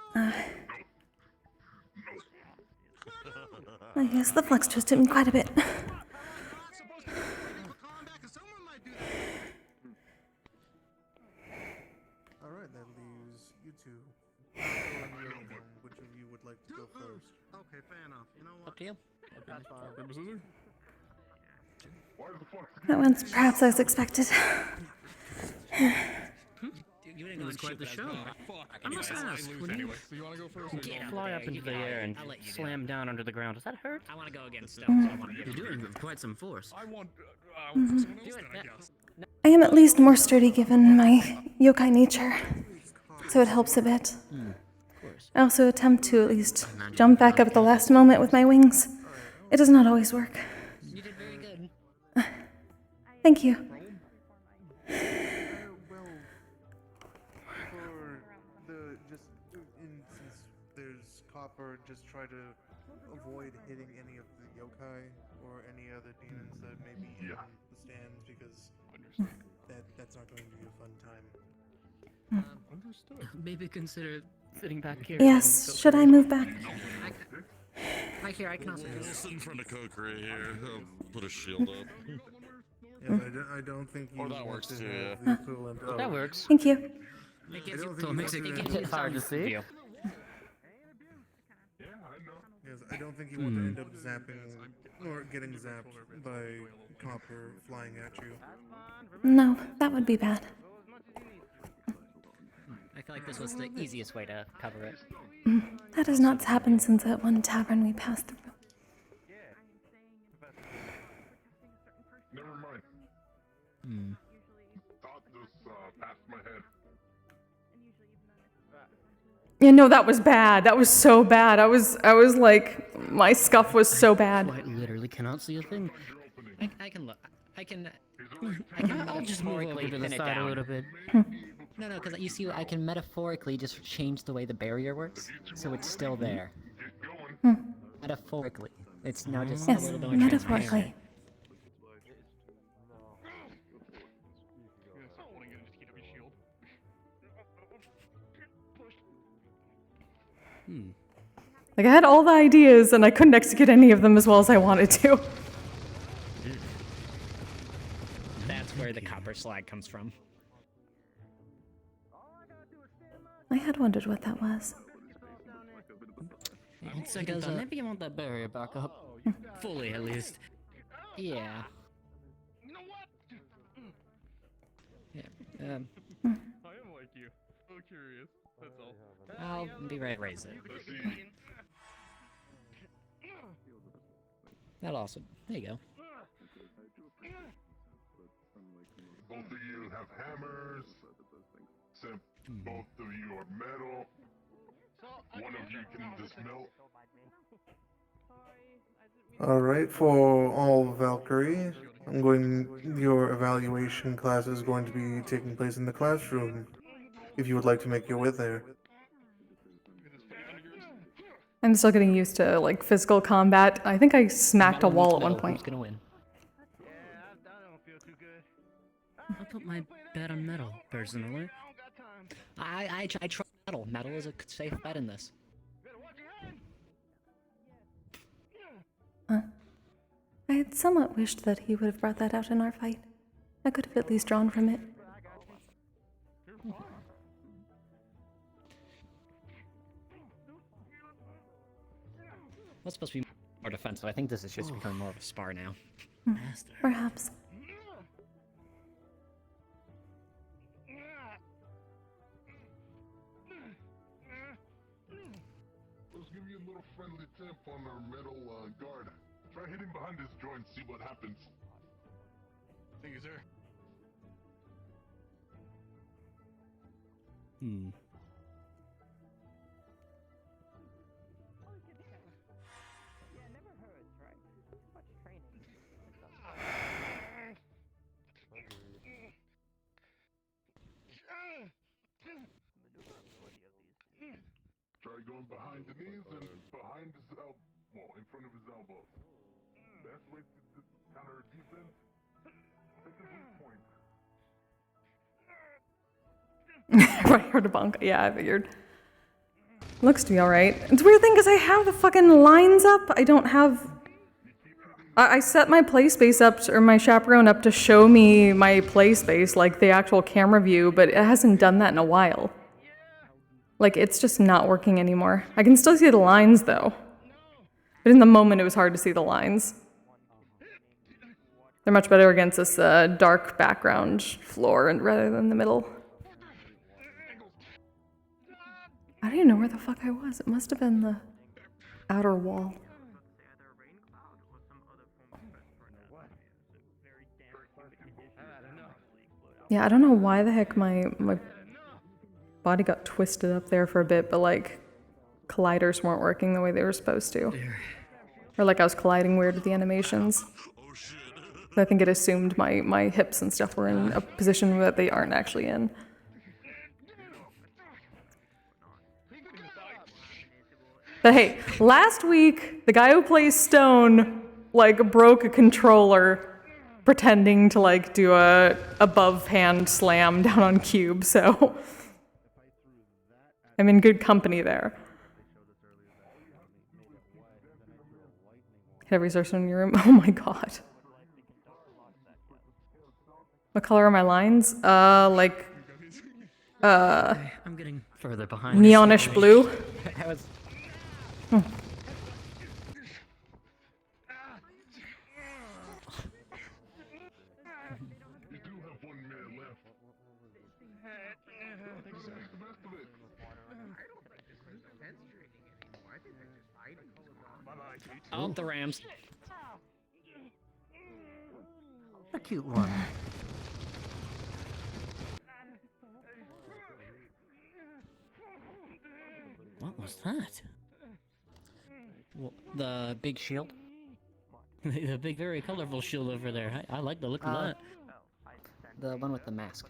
I guess the flux twisted me quite a bit. Alright, that leaves you two. Which of you would like to go first? Okay, fair enough. You know what? Up to you. That's fine. Paper, scissors? That went perhaps as expected. You didn't even quite the show. I must ask, when you So you wanna go first? fly up into the air and slam down under the ground, does that hurt? I want to go against Stone, so I want to You're doing quite some force. I want someone else then, I guess. I am at least more sturdy given my yokai nature, so it helps a bit. I also attempt to at least jump back up at the last moment with my wings. It does not always work. You did very good. Thank you. Well, for the since there's copper, just try to avoid hitting any of the yokai or any other demons that may be in the stands because that's not going to be a fun time. Understood. Maybe consider sitting back here. Yes, should I move back? Right here, I can also We'll sit in front of Kokkuri here. He'll put a shield up. Yeah, but I don't think you that works want to too, have yeah. the equivalent of... That works. Thank you. It I don't gets think you want it's hard to see. Yes, I don't think you want to end up zapping or getting zapped by copper flying at you. No, that would be bad. I feel like this was the easiest way to cover it. That has not happened since that one tavern we passed through. Never mind. Thought this passed my head. You know, that was bad. That was so bad. I was like, my scuff was so bad. Quite literally cannot see a thing. I can look. I can I'll just move over to the pin it side a down. little bit. No, because you see, I can metaphorically just change the way the barrier works, so it's still there. Metaphorically. It's now just Yes, a little more transparent. metaphorically. Like, I had all the ideas, and I couldn't execute any of them as well as I wanted to. That's where the copper slag comes from. I had wondered what that was. On second thought, maybe you want that barrier back up. Fully, at least. Yeah. Yeah. I am like you. So curious. That's all. I'll be ready to raise it. That'll also. There you go. Both of you have hammers. Except both of you are metal. One of you can just melt. Alright, for all Valkyrie, your evaluation class is going to be taking place in the classroom, if you would like to make your way there. I'm still getting used to, like, physical combat. I think I smacked a wall at one point. Who's gonna win? I'll put my bet on metal, personally. I try metal. Metal is a safe bet in this. I had somewhat wished that he would have brought that out in our fight. I could have at least drawn from it. That's supposed to be more defensive. I think this is just becoming more of a spar now. Perhaps. little friendly tip on our middle guard. Try hitting behind his joint, see what happens. Thank you, sir. Hmm. Try going behind the knees and behind his elbow, well, in front of his elbows. Best way to counter defense. Pick his weak point. Right, heard a bonk. Yeah, I figured. Looks to be alright. It's a weird thing because I have the fucking lines up. I don't have... I set my play space up, or my chaperone up to show me my play space, like the actual camera view, but it hasn't done that in a while. Like, it's just not working anymore. I can still see the lines, though. But in the moment, it was hard to see the lines. They're much better against this dark background floor rather than the middle. I don't even know where the fuck I was. It must have been the outer wall. Yeah, I don't know why the heck my body got twisted up there for a bit, but like colliders weren't working the way they were supposed to. Or like I was colliding weird with the animations. I think it assumed my hips and stuff were in a position that they aren't actually in. But hey, last week, the guy who plays Stone, like, broke a controller pretending to, like, do a above hand slam down on Cube, so I'm in good company there. Hit a resource in your room. Oh my god. What color are my lines? I'm getting further behind. Neonish blue. I was... You do have 1 minute left. Make the best of it. Oh, the Rams. A cute one. What was that? Well, the big shield? The big, very colorful shield over there. I like the look of that. The one with the mask.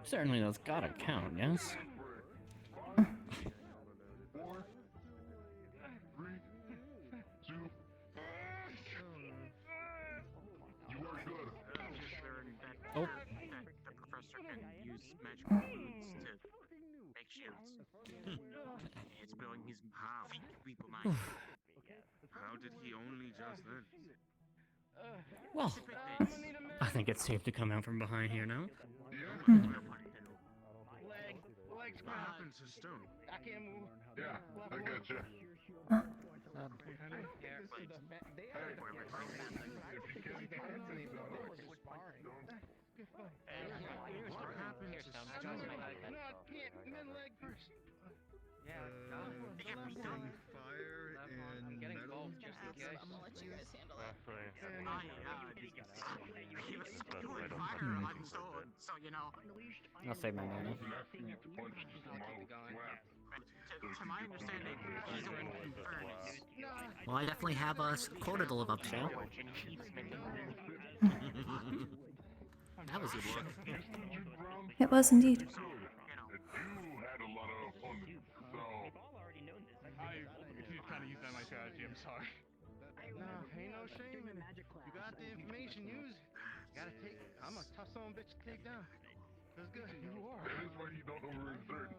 Certainly that's gotta count, yes? 4, 3, 2. You are good. Oh. The professor can use magical foods to make shields. It's blowing his people mind. How did he only just then? Well, I think it's safe to come out from behind here now. What happened to Stone? I can't move. Yeah, I got you. Fire and metal. I'm gonna let you guys handle it. So you know. I'll save my mana. To my understanding, he's a walking furnace. Well, I definitely have a quota to live up to. That was a good look. It was indeed. You had a lot of opponents, so I kind of use that in my strategy. I'm sorry. Nah, ain't no shame in it. You got the information, use it. Gotta take. I'm a tough son of a bitch to take down. That's good. You are. that is why you don't overexert.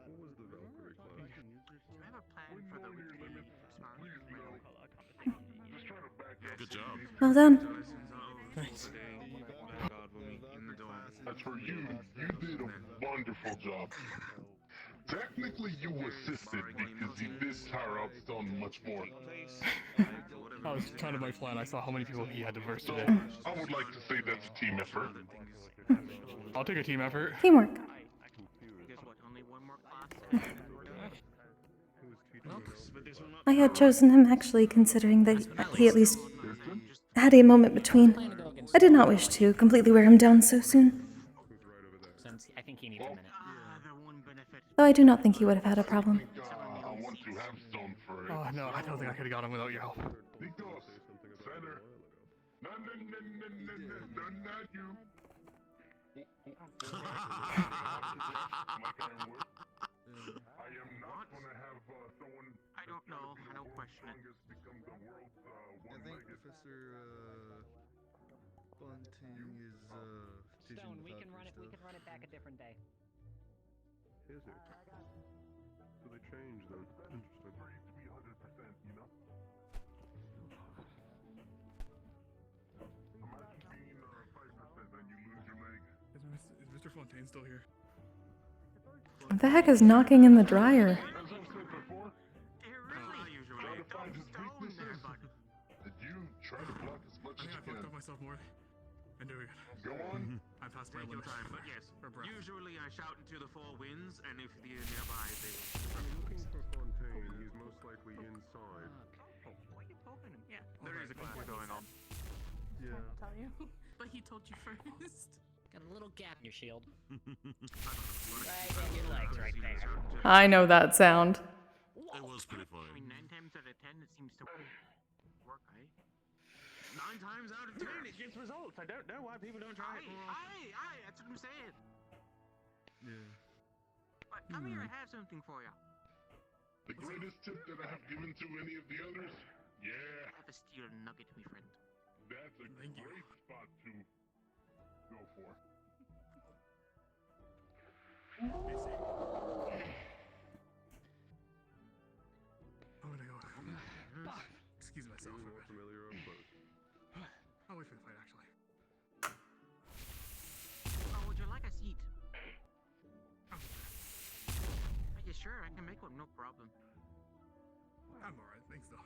What was the Valkyrie class? Do you have a plan for the weekly response? Please no. Good job. Well done. Thanks. As for you, you did a wonderful job. Technically, you assisted because you did tire out Stone much more. That was kind of my plan. I saw how many people he had to verse So, today. I would like to say that's a team effort. I'll take a team effort. Teamwork. Guess what? Only one more class and then we're done. I had chosen him actually considering that he at least had a moment between. I did not wish to completely wear him down so soon. Since I think he needs a minute. Though I do not think he would have had a problem. I want to have Stone for it. Oh no, I don't think I could have got him without your help. Nikos, center. No, not you. I am not gonna have someone. I don't know. I don't question it. Become the world's I think Professor Bunting is Stone, we can run it. We can run it back a different day. Is it? So they changed then. Interesting. 300%, you know. Imagine being 5% and you lose your leg. Is Mr. Fontaine still here? What the heck is knocking in the dryer? As I've said before, try to find his weaknesses. And you try to block as much as I you think I fucked can. up myself more than doing it. Go on. I'm past my Take your limit. time, but yes. For breath. Usually I shout into the four winds, and if they're nearby, they Looking for Fontaine, he's most likely inside. Why are you poking him? Yeah, there is a class going on. Yeah. Tell you, but he told you first. Got a little gap in your shield. Right in your legs, right there. I know that sound. It was pretty I funny. mean, 9 times out of 10, it seems to work, right? 9 times out of 10, it gets results. I don't know why people don't try it more. Aye, that's what I'm saying. Yeah. But come here, I have something for you. The greatest tip that I have given to any of the others? Yeah, I have a steel nugget, my friend. that's a great spot to go for. I'm gonna go. Excuse myself for a bit. Familiar up close. I'll wait for the fight, actually. Oh, would you like a seat? Are you sure? I can make one, no problem. I'm alright, thanks though.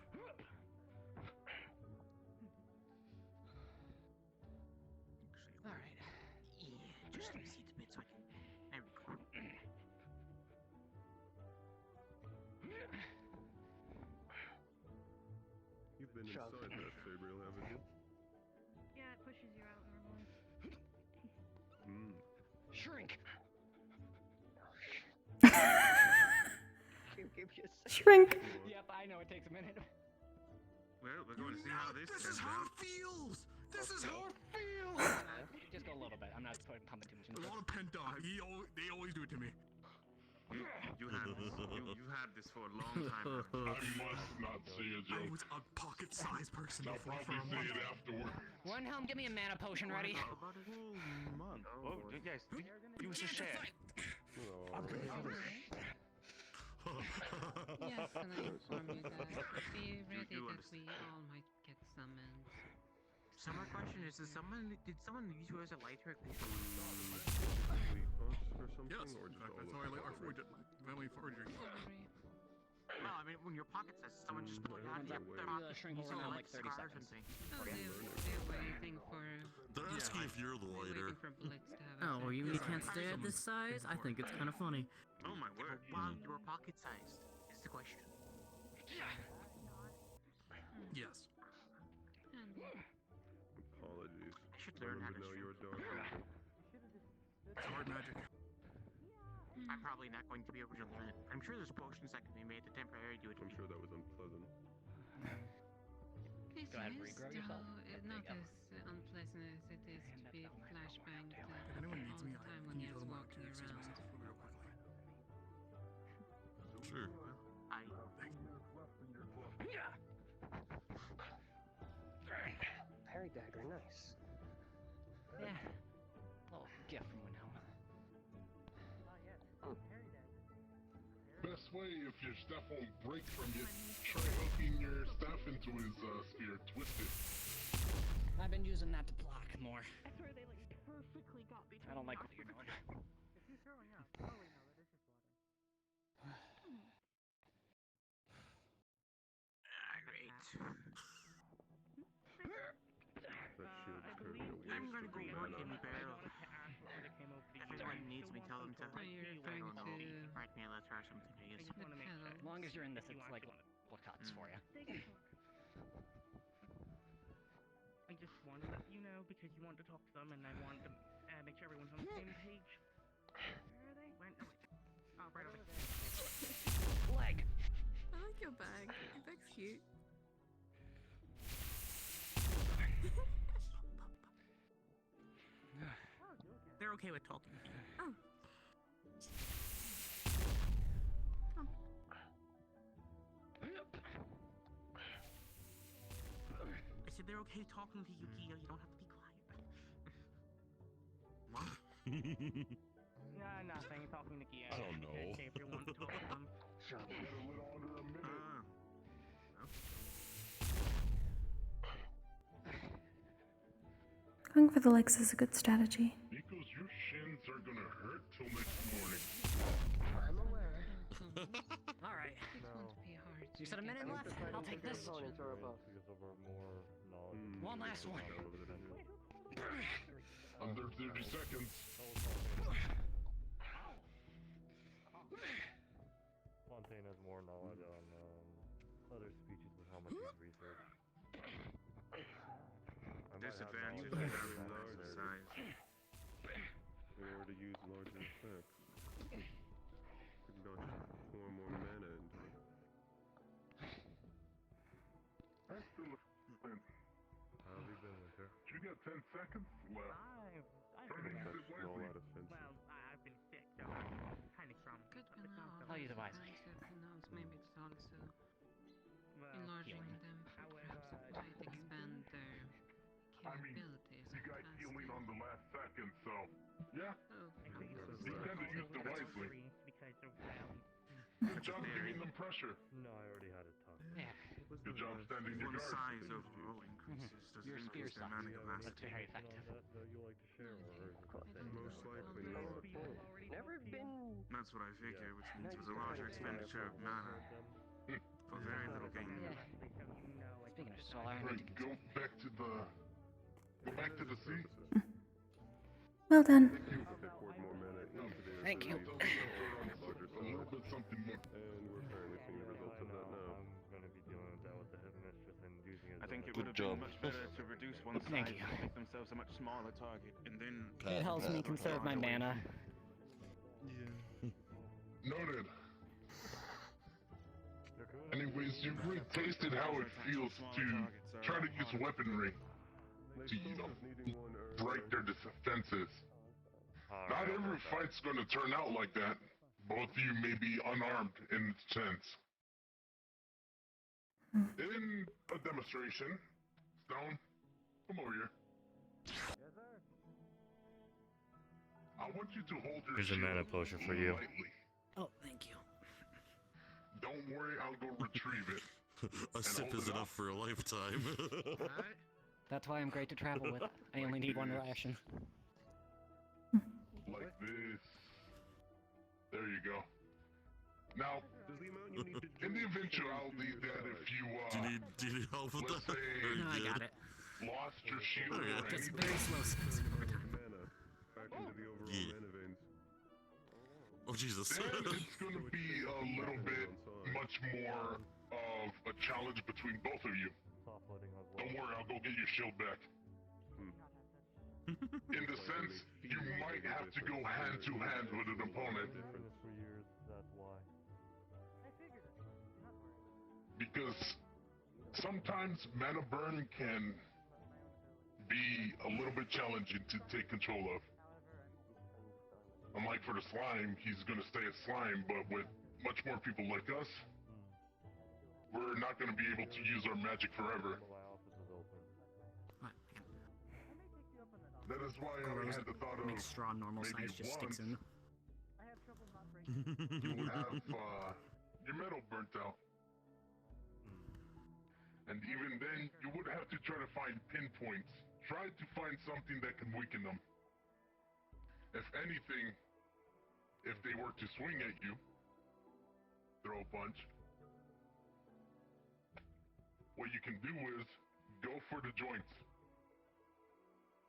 Alright. Yeah, just let me see the bit so I can. There we go. You've been inside that, Fabriel, haven't you? Yeah, it pushes you out normally. Shrink. Shrink. Yep, I know it takes a minute. Well, we're going to see how this turns out. feels! This is how it feels! Just a little bit. I'm not pumping too much A into lot it. of pent up. They always do it to me. You have this. You've had this for a long time. I must not say a I joke. was a pocket-sized person I'll before for probably a say month. it afterward. One helm, give me a mana potion ready. About a whole month. Oh, yes. You was a share. Yes, and I inform you that be ready that we all might get summoned. Summer question is: did someone use you as a light trick? Us or something, Yes, or in just fact, all that's of how I us? like our family forgery. No, I mean when your pocket says someone just put out they're their waiting. pocket, Shrink will so run in like like 30 scars seconds. and things. Oh, they're waiting for. They're asking if you're the They're lighter. waiting for Blitz to have. Oh, you can't stay at this size? I think it's kind of funny. Oh my word! Wow, you were pocket sized. Is the question. Yes. Apologies. I should learn how to know shoot. you're a dog. It's hard magic. I'm probably not going to be able to learn it. I'm sure there's potions that can be made to temporarily do it. I'm sure that was unpleasant. It Go ahead and is, regrow yourself. though, not as unpleasant as it is to be flashbanged If all anyone needs the me, time can when you he tell is them walking to excuse around. myself real quickly? Sure. Parry dagger, nice. Yeah. Little gift from Winhelm. Best way way if your staff won't break from you. Try hooking your staff into his spear. Twist it. I've been using that to block more. That's where they like perfectly got between. I don't like what you're doing. If you're throwing up, oh wait, no, that is just water. Great. I believe I'm gonna go work in barrel. If anyone needs me, tell them to. Are you referring to Write me a letter or something, I guess. just want to make sure. As long as you're in this, it's like cuts for you. I just want to let you know because you want to talk to them and I want to make sure everyone's on the same page. Where are they? Where? No, wait. Oh, right over there. Leg! I like your bag. Your bag's cute. They're okay with talking. Oh. I said they're okay talking to you, Kia. You don't have to be quiet. What? Nah, nothing. Talking to Kia. I don't know. Okay, if you want to talk to them. Going for the legs is a good strategy. Because your shins are gonna hurt till next morning. I'm aware. Alright. You said a minute left? I'll take this. One last one. Under 30 seconds. Fontaine has more knowledge on other species with how much he's researched. Disadvantage in order to use larger effects. Could not pour more mana into it. That's still a fence. How have you been, Winter? You got 10 seconds left. I've Try to been use it wisely. well, I've been sick, so I'm kind of strong. Good But to it's know. not so I'll use it wisely. Who knows? Maybe it's also enlarging healing. them. Perhaps it might expand their I mean, capabilities. you got healing on the last second, so yeah. Oh, You kind of used it wisely. Because of Good job giving them pressure. No, I already had it tough. Yeah. Good job standing your One guard. size overall increases. Does Your it spear increase their sucks. mana capacity? It's very effective. That you like to share, or is it the same? Most likely not. Never been. That's what I figure, which means there's a larger expenditure of mana for very little gain. Speaking of solar, I need Right, to go back to the. Go back to the sea. Well done. Pour more mana into the Thank you. A little bit something more. And we're currently seeing the results of that now. I'm gonna be dealing with that with the hidden mistress and using it. I think it Good would have job. been much better to reduce one Thank size you. and make themselves a much smaller target, and then. It helps me conserve my mana. Noted. Anyways, you've really tasted how it feels to try to use weaponry to, break their defenses. Not every fight's gonna turn out like that. Both of you may be unarmed in a sense. In a demonstration, Stone, come over here. I want you to hold your Here's a shield mana potion for you. lightly. Oh, thank you. Don't worry, I'll go retrieve it. A sip is enough for a lifetime. That's why I'm great to travel with. I only need one ration. Like this. There you go. Now, in the eventuality that if you, do you need help with let's that? say, Or you I good? got it. lost your shield or Okay. Just anything, very slow steps over time. Mana back into the overall Yeah. mana veins. Oh Jesus. then it's going to be a little bit much more of a challenge between both of you. Don't worry, I'll go get your shield back. In the sense, you might have to go hand to hand with an opponent. That's why. Because sometimes mana burn can be a little bit challenging to take control of. Unlike for the slime, he's gonna stay a slime, but with much more people like us, we're not gonna be able to use our magic forever. That is why I had the thought of Makes straw normal maybe size just sticks once in. you would have your metal burnt out. And even then, you would have to try to find pinpoints. Try to find something that can weaken them. If anything, if they were to swing at you, throw a punch, what you can do is go for the joints.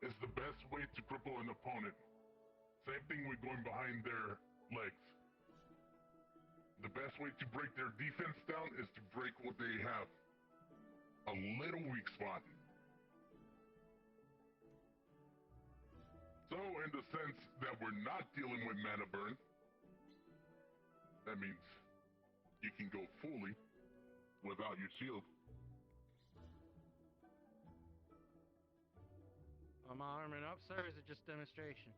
It's the best way to cripple an opponent. Same thing with going behind their legs. The best way to break their defense down is to break what they have. A little weak spot. So in the sense that we're not dealing with mana burn, that means you can go fully without your shield. Am I arming up, sir, or is it just demonstration?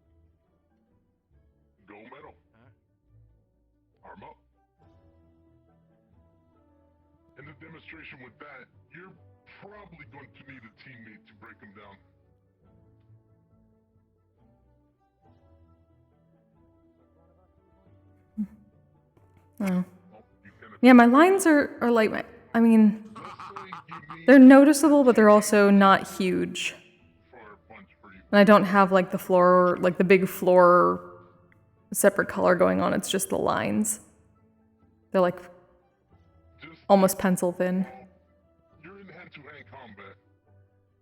Go metal. Arm up. In the demonstration with that, you're probably going to need a teammate to break them down. Oh. Yeah, my lines are like, I mean, they're noticeable, but they're also not huge. And I don't have like the floor, like the big floor separate color going on. It's just the lines. They're like almost pencil thin. You're in hand-to-hand combat.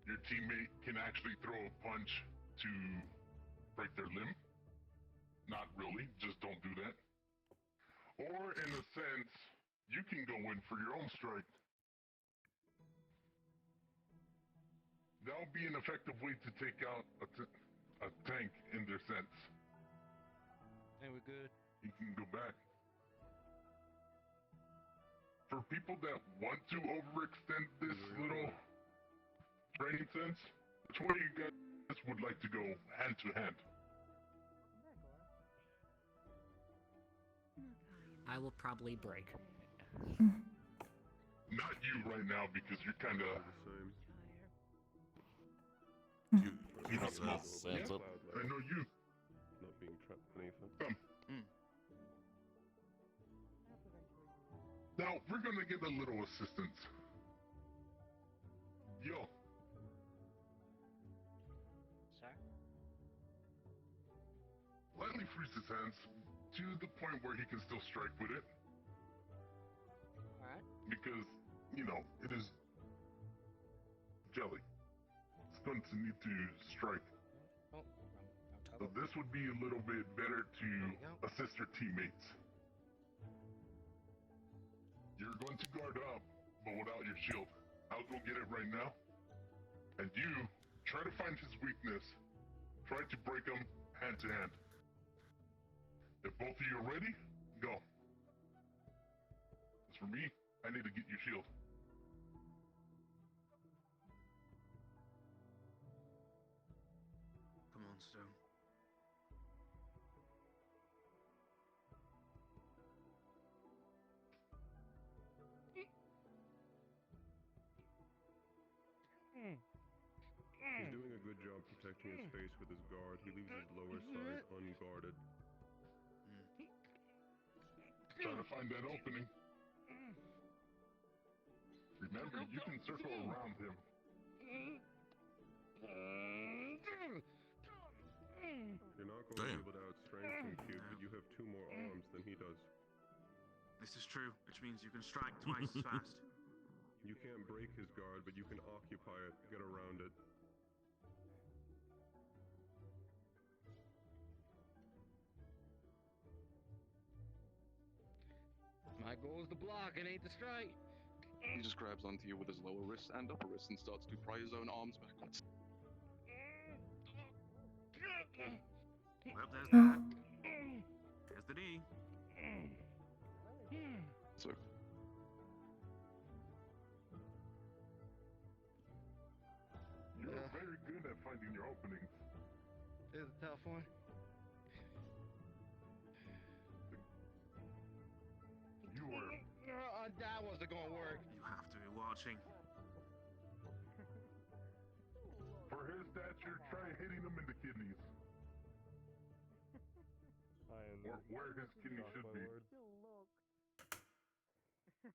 Your teammate can actually throw a punch to break their limb. Not really, just don't do that. Or in a sense, you can go in for your own strike. That'll be an effective way to take out a tank in their sense. Think we're good? You can go back. For people that want to overextend this little training sense, which one of you guys would like to go hand to hand? I will probably break. Not you right now because you're kind of. You have small. Yeah, I know you. Not being trapped beneath it. Come. Now we're gonna get a little assistance. Yo. Sir? Lightly freeze his hands to the point where he can still strike with it. Alright. Because, you know, it is jelly. It's going to need to strike. Oh, So this would be a little bit better to assist your teammates. You're going to guard up, but without your shield. I'll go get it right now. And you, try to find his weakness. Try to break him hand to hand. If both of you are ready, go. As for me, I need to get your shield. Come on, Stone. He's doing a good job protecting his face with his guard. He leaves his lower side unguarded. Try to find that opening. Remember, you can circle around him. You're not going to be able to outstrength him, Cube, but you have 2 more arms than he does. This is true, which means you can strike twice as fast. You can't break his guard, but you can occupy it, get around it. My goal is to block, it ain't to strike. He just grabs onto you with his lower wrist and upper wrist and starts to pry his own arms backwards. Well, there's that. There's the knee. So you're very good at finding your openings. There's a tough one. You were. That wasn't gonna work. You have to be watching. For his stature, try hitting him in the kidneys. Or where his kidney should be. I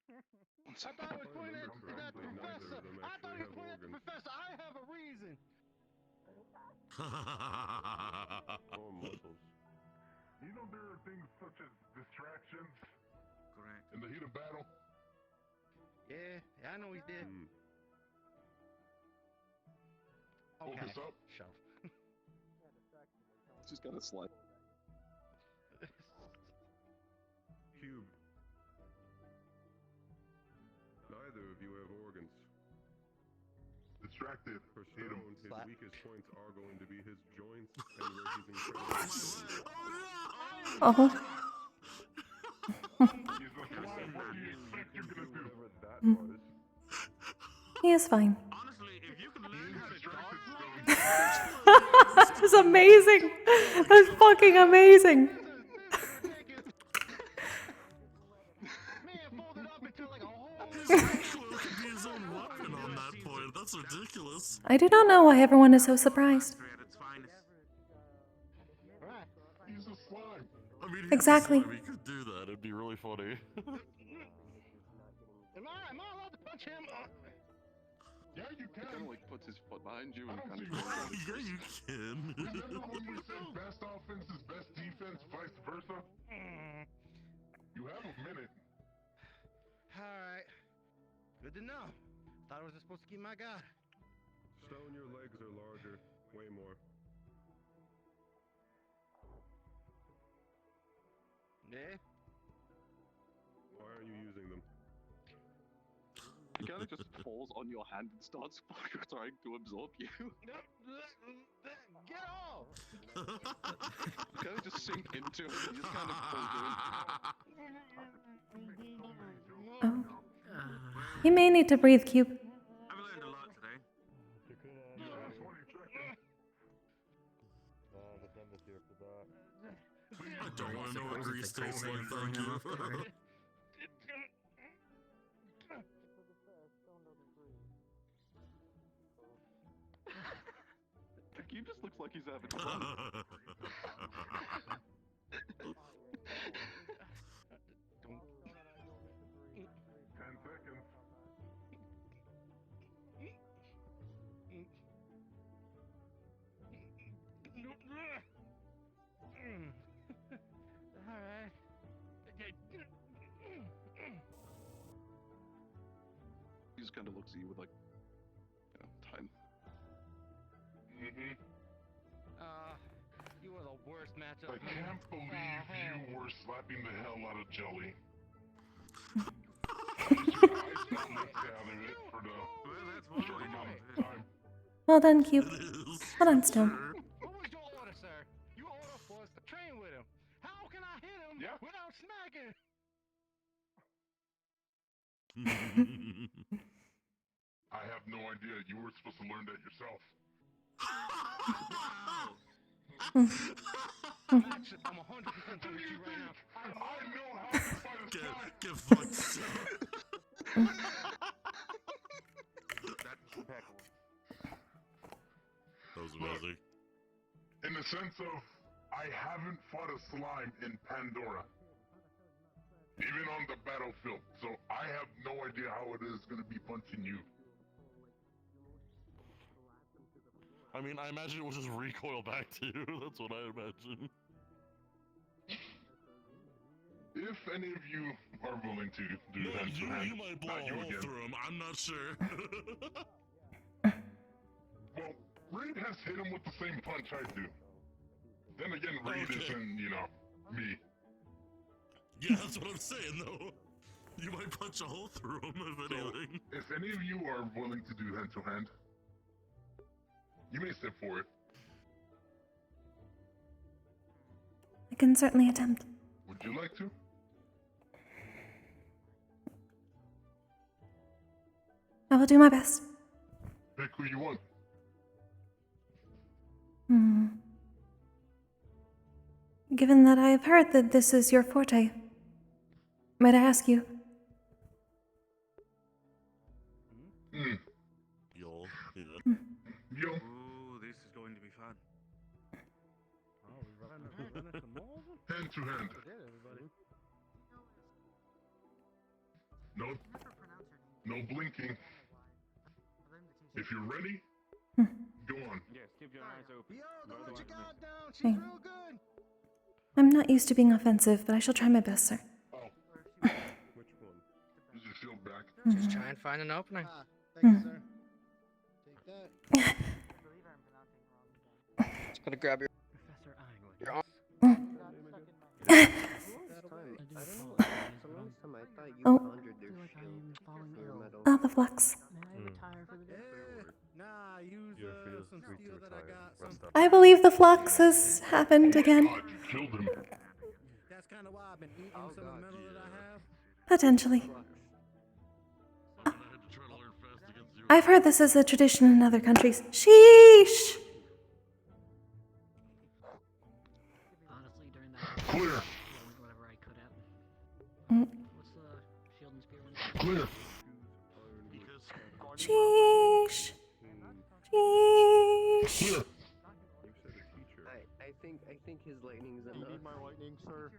thought I was pointing at that professor. I thought he was pointing at the professor. I have a reason. Oh, muscles. You know there are things such as distractions. Correct. In the heat of battle. Yeah, I know he's dead. Okay. Focus up. Shove. Just gotta slide. Cube. Neither of you have organs. Distracted. For Hit him. Stone, his weakest points are going to be his joints and where he's incredible. Oh. He's a slime. What do you expect you're gonna do? Whatever that was. He is fine. Honestly, if you could learn how to dog That is amazing. That's fucking amazing. Could be his own weapon on that point. That's ridiculous. I do not know why everyone is so surprised. He's a slime. I mean, he's Exactly. a slime. He could do that. It'd be really funny. Am I allowed to punch him? Yeah, you He can. kind of like puts his foot behind you and I don't kind see of. why. Yeah, you can. Remember when we said best offense is best defense, vice versa? You have a minute. Alright. Good to know. Thought I was just supposed to keep my guard. Stone, your legs are larger. Way more. Yeah? Why aren't you using them? He kind of just falls on your hand and starts trying to absorb you. Get off! You kind of just sink into it and just kind of pull you in. Oh. You may need to breathe, Cube. I've learned a lot today. I don't want to know what grease tastes like, thank you. He just looks like he's having fun. 10 seconds. Alright. He just kind of looks at you with like, time. You were the worst matchup. I can't believe you were slapping the hell out of Jelly. Well done, Cube. Well done, Stone. What was your order, sir? You ordered for us to train with him. How can I hit him without smacking? I have no idea. You were supposed to learn that yourself. I'm 100% with you right now. I know how to fight a slime. Get fucked. That was amazing. In the sense of, I haven't fought a slime in Pandora. Even on the battlefield. So I have no idea how it is going to be punching you. I mean, I imagine it will just recoil back to you. That's what I imagine. If any of you are willing to do hand to hand, You might blow not a you hole again. through him. I'm not sure. Well, Reed has hit him with the same punch I do. Then again, Reed Okay. isn't, me. Yeah, that's what I'm saying, though. You might punch a hole through him, if anything. If any of you are willing to do hand to hand, you may step forward. I can certainly attempt. Would you like to? I will do my best. Pick who you want. Given that I have heard that this is your forte, might I ask you? Yo. Yeah. Yo. Ooh, this is going to be fun. Hand to hand. No blinking. If you're ready, go on. Yes, keep your eyes open. Yo, the one you got down, she's Hey. real good. I'm not used to being offensive, but I shall try my best, sir. Which one? Is your shield back? Just try and find an opening. Thank you, sir. Take that. Just gotta grab your arm. Oh. Oh, the flux. Nah, use some steel that I got. I believe the flux has happened again. That's kind of why I've been eating some of the metal that I have. Potentially. I've heard this is a tradition in other countries. Sheesh! Clear. Clear. Sheesh! Sheesh! I think his lightning's enough. You need my lightning, sir?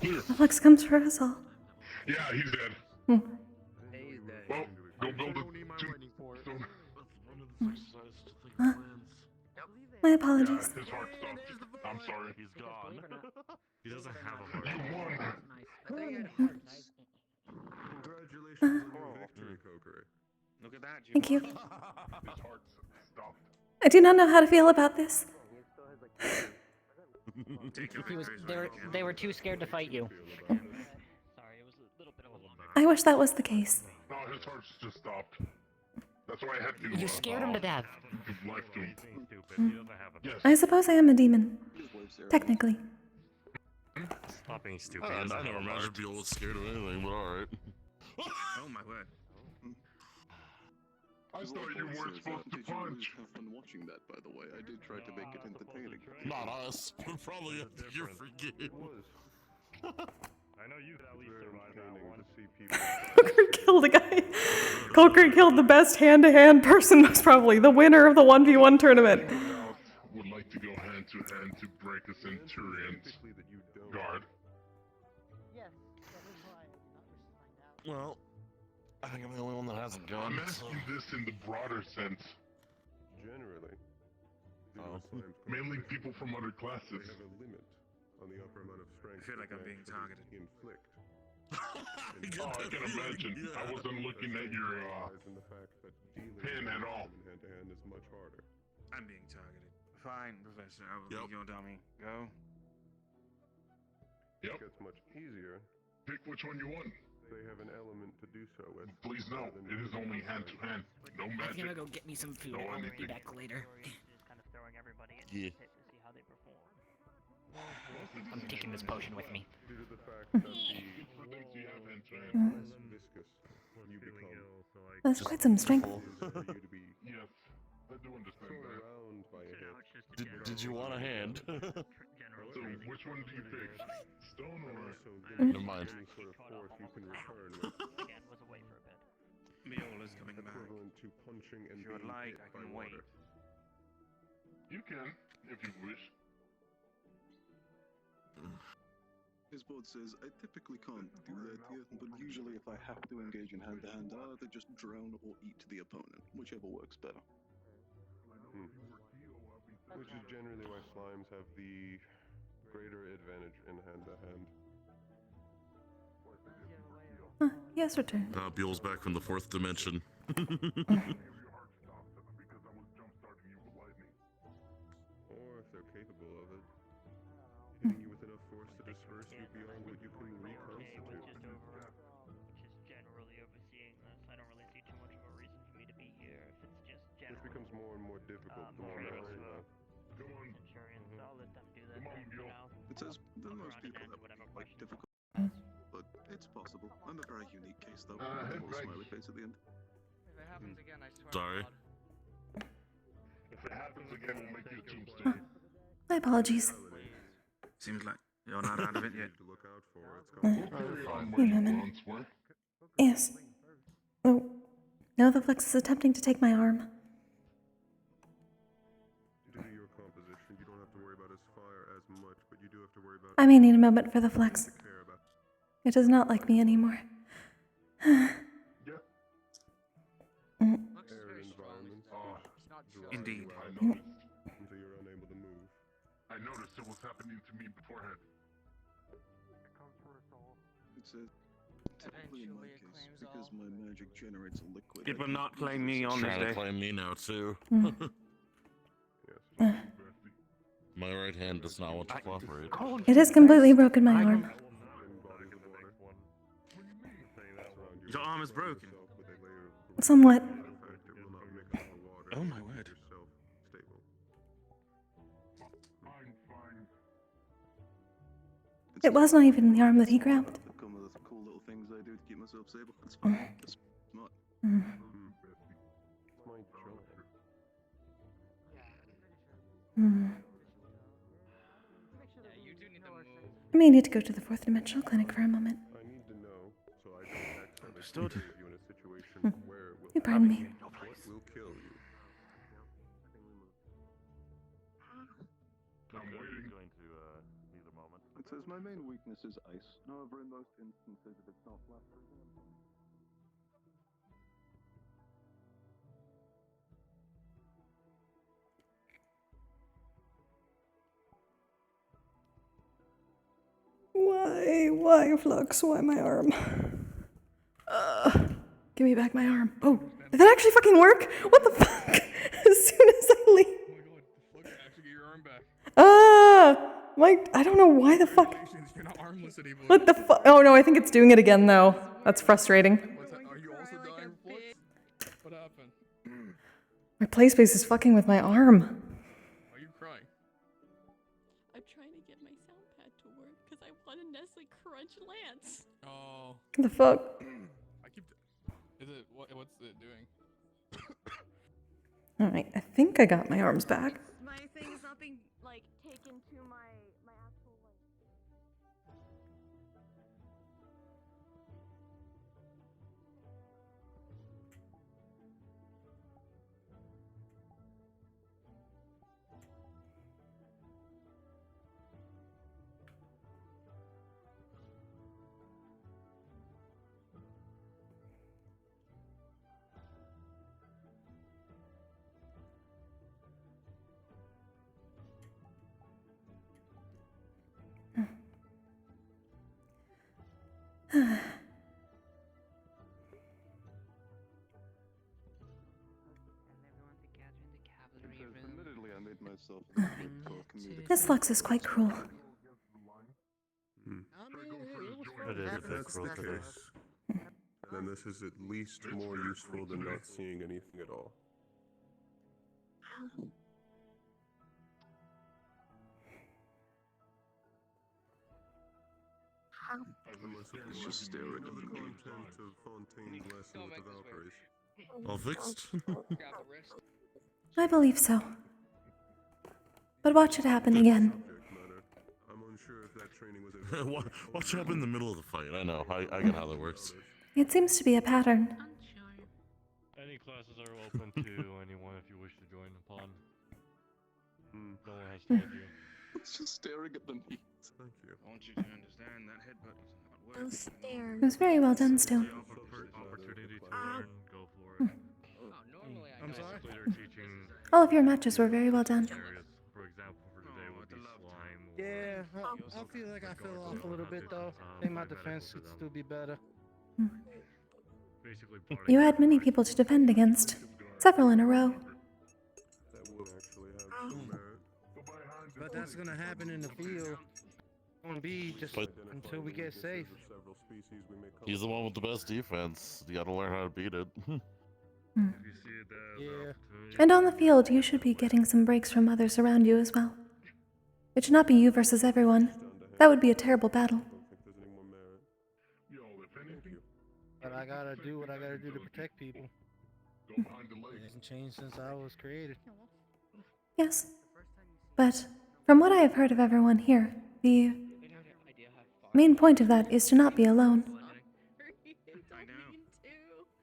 The flux comes for us all. Yeah, he's dead. Hmm. He's dead. Well, go build a My apologies. His heart stopped. I'm sorry. He's gone. He doesn't have a heart. You won. Congratulations on your victory, Kokkuri. Look at that. Thank you. His heart stopped. I do not know how to feel about this. They were too scared to fight you. Sorry, it was a little bit of a long. I wish that was the case. No, his heart just stopped. That's why I had to. You scared him to death. Give life to him. Yes. I suppose I am a demon. Technically. Stop being stupid. I never imagined people was scared of anything, but alright. Oh my word. I thought you weren't supposed to punch. Have fun watching that, by the way. I did try to make it entertaining. Not us. We're probably a bigger forget. I know you could at least survive that one. Kokkuri killed a guy. Kokkuri killed the best hand-to-hand person, most probably the winner of the 1v1 tournament. Would like to go hand to hand to break a centurion's guard. Well, I think I'm the only one that has a gun. I'm asking this in the broader sense. Generally, Mainly people from other classes. have a limit on the upper amount of strength. I feel like I'm being targeted. Inflict. Oh, I can imagine. I wasn't looking at your pin at all. Hand to hand is much harder. I'm being targeted. Fine, Professor. I will be your dummy. Go. Yep. It gets much easier. Pick which one you want. They have an element to do so with. Please no, it is only hand to hand. No I'm magic. gonna go get me some food. No I'll be anything. back later. Just kind of throwing everybody into Yeah. the pit to see how they perform. I'm taking this potion with me. Due to the fact that the less viscous you become. That's quite some strength. Yes, I do understand that. Around by a hit. Did you want a hand? So, which one do you pick? Stone or? Never mind. Any sort of force you can return with. Again, was away for a bit. Miola's coming back. Equivalent to punching and If you would being like, hit I by can wait. water. You can, if you wish. His board says, I typically can't do that yet, but usually if I have to engage in hand-to-hand, I either just drown or eat the opponent, whichever works better. Which is generally why slimes have the greater advantage in hand-to-hand. Yes, return. Buell's back from the 4th dimension. Or if they're capable of it, hitting you with enough force to disperse you beyond what you can reconstitute. Just generally overseeing this. I don't really see too much of a reason for me to be here if it's just Which general. becomes more and more difficult the more Centurions, memory you have. Centurions, I'll let them do that thing for now. It says that most people have like difficult, but it's possible. I'm a very unique case though. Head Little back. smiley face at the end. If it happens again, I swear. Sorry. If it happens again, we'll make you a tombstone. My apologies. Seems like you're not out of it yet. To look out for. It's We'll carry on Wait where a you minute. once were. Yes. Oh, no, the flux is attempting to take my arm. Due to your composition, you don't have to worry about his fire as much, but you do have to worry about. I may need a moment for the flux. Care It does not like me anymore. Indeed. Until you're unable to move. I noticed it was happening to me beforehand. It's typically in my case, because my magic generates a liquid. It will not claim me on this Trying to day. claim me now too. My right hand does not want to cooperate. It has completely broken my arm. Your arm is broken. Somewhat. Oh my word. It was not even the arm that he grabbed. Come with the cool little things I do to keep myself stable. That's fine. That's smart. I may need to go to the fourth dimensional clinic for a moment. I need to know so I don't Understood. you in a situation where it will You pardon me. what will kill you. I'm waiting. Going to need a moment. It says my main weakness is ice. However, in most instances, if it's not flat freezing, Why, Flux? Why my arm? Give me back my arm. Oh, did that actually fucking work? What the fuck? As soon as I leave. Oh my god, the fuck, actually get your arm back. I don't know why the fuck. You're not armless anymore. What the fuck? Oh no, I think it's doing it again though. That's frustrating. Are you also dying, Flux? What happened? My play space is fucking with my arm. Are you crying? I'm trying to get my sound pad to work because I want a Nestle Crunch Lance. Oh. What the fuck? I keep. Is it what's it doing? Alright, I think I got my arms back. My thing is not being like taken to my actual like. admittedly, I made myself a bit for comedic. This Lux is quite cruel. If that's the case, then this is at least more useful than not seeing anything at all. It's just staring at the content of Fontaine's lesson with the Valkyries. All fixed? I believe so. But watch it happen again. I'm unsure if that training was Watch happen in the middle of the fight. I know. I get how that works. It seems to be a pattern. Any classes are open to anyone if you wish to join upon. No one has told you. It's just staring at the meat. Thank you. I want you to understand that headbutt was not working. Those stairs. It was very well done still. Opportunity to learn, go for it. I'm sorry? Teaching All of your matches were very well done. areas, for example, for today would be slime. Yeah, I feel like I fell off a little bit though. I think my defense could still be better. Basically, You had many people to defend against. Several in a row. That would actually have some merit. But that's gonna happen in the field. Gonna be just until we get safe. He's the one with the best defense. You gotta learn how to beat it. Yeah. And on the field, you should be getting some breaks from others around you as well. It should not be you versus everyone. That would be a terrible battle. But I gotta do what I gotta do to protect people. It hasn't changed since I was created. Yes. But from what I have heard of everyone here, the main point of that is to not be alone. I know.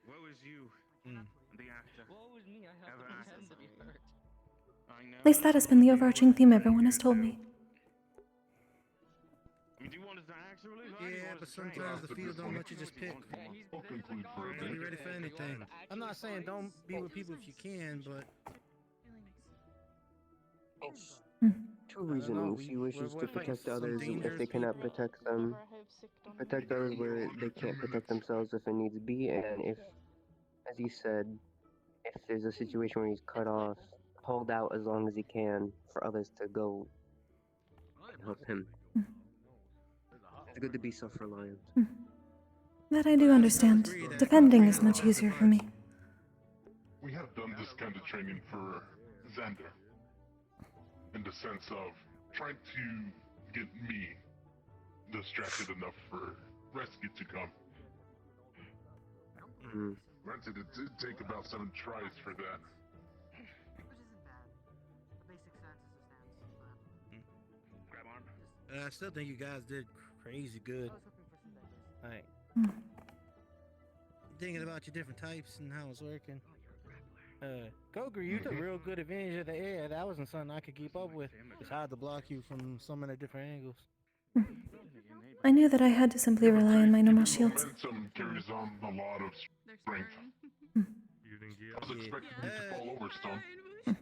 Woe is you. The actor. Woe is me, I have to pretend to be hurt. I know. At least that has been the overarching theme everyone has told me. I mean, do you want us to act Yeah, but sometimes the field don't let you just pick. Be ready for anything. I'm not saying don't be with people if you can, but It's two reasons. He wishes we're to fighting protect some others if dangerous they cannot people. protect them. Protect others where they can't protect themselves if it needs be, and if, as he said, if there's a situation where he's cut off, hold out as long as he can for others to go and help him. It's good to be self-reliant. That I do understand. Defending is much easier for me. We have done this kind of training for Xander. In the sense of trying to get me distracted enough for rescue to come. Granted, it did take about 7 tries for that. Grab arm. And I still think you guys did crazy good. Like, thinking about your different types and how it's working. Kokkuri, you took real good advantage of the air. That wasn't something I could keep up with. It's hard to block you from so many different angles. I knew that I had to simply rely on my normal shields. Momentum carries on a lot of strength. I was expecting you to fall over, Stone.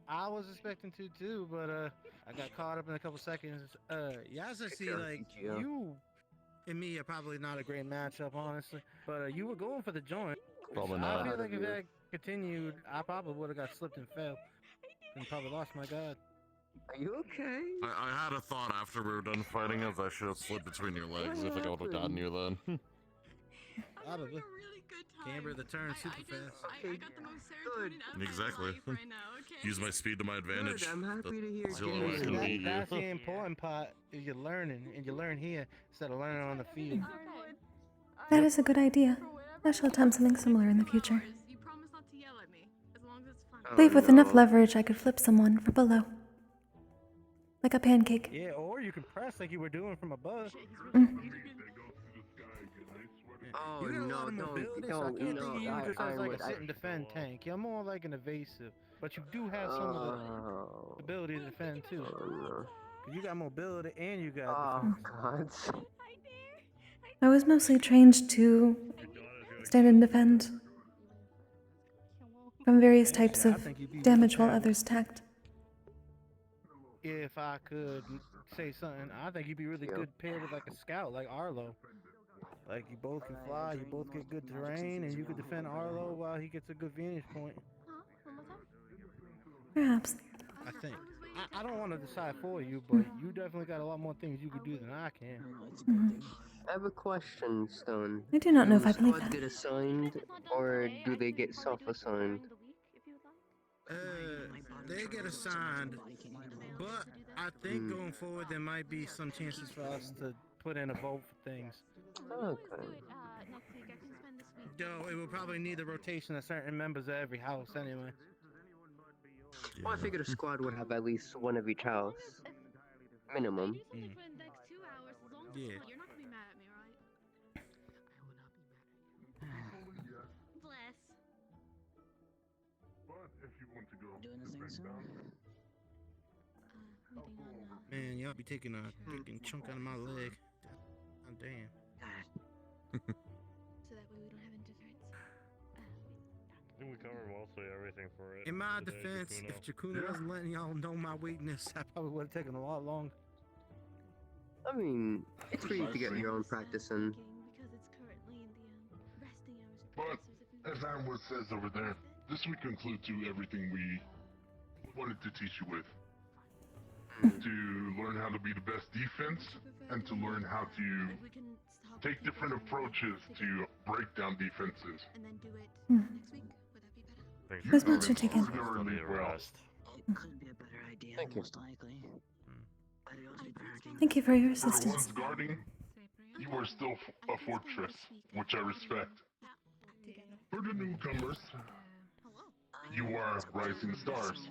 I was expecting to too, but I got caught up in a couple seconds. Yaza, see, like, you and me are probably not a great matchup, honestly. But you were going for the joint. Probably I not. feel like if that continued, I probably would have got slipped and fell. And probably lost my god. Are you okay? I had a thought after we were done fighting as I should have slid between your legs. I think I would have gotten you then. Probably. Camber the turn super fast. I got the most serotonin out of Exactly. my life right now, okay? Use my speed to my advantage. Good, I'm happy to hear That's the only way I can beat you. That's the important part, is you're learning, and you learn here instead of learning on the field. That is a good idea. I shall attempt something similar in the future. You promise not to yell at me, as long as it's fun. Believe with enough leverage I could flip someone from below. Like a pancake. Yeah, or you can press like you were doing from above. Oh, You got a lot of mobility, so I can't think of you just as like a sit and defend tank. You're more like an evasive, but you do have some of the ability to defend too. Cause you got mobility and you got defense. God. I was mostly trained to stand and defend from various types of damage while others attacked. If I could say something, I think you'd be really good paired with like a scout, like Arlo. Like you both can fly, you both get good terrain, and you could defend Arlo while he gets a good vantage point. Perhaps. I think. I don't want to decide for you, but you definitely got a lot more things you could do than I can. I have a question, Stone. I do not know if I Do believe squads that. get assigned, or do they get self-assigned? They get assigned, but I think going forward there might be some chances for us to put in a vote for things. Okay. Though it will probably need the rotation of certain members of every house anyway. Well, I figured a squad would have at least one of each house. Minimum. Yeah. You're not gonna be mad at me, right? Bless. But if you want to go anything, Man, y'all be taking a freaking chunk out of my leg. Oh, damn. So that way we don't have interference. I think we covered mostly everything for it. In my today, defense, Jakuna. if Jakuna wasn't letting y'all know my weakness, I probably would have taken a lot longer. I mean, it's for you to get your own practice in. Because it's currently in the resting hours of But, as Amwood says over there, this would conclude to everything we wanted to teach you with. To learn how to be the best defense, and to learn how to take different approaches to break down defenses. And then do it next week. Would that be better? As much as you can. Really well. It could be a better idea, most likely. But it would be a better idea. Thank you for your For the assistance. ones guarding, you are still a fortress, which I respect. For the newcomers, you are rising stars.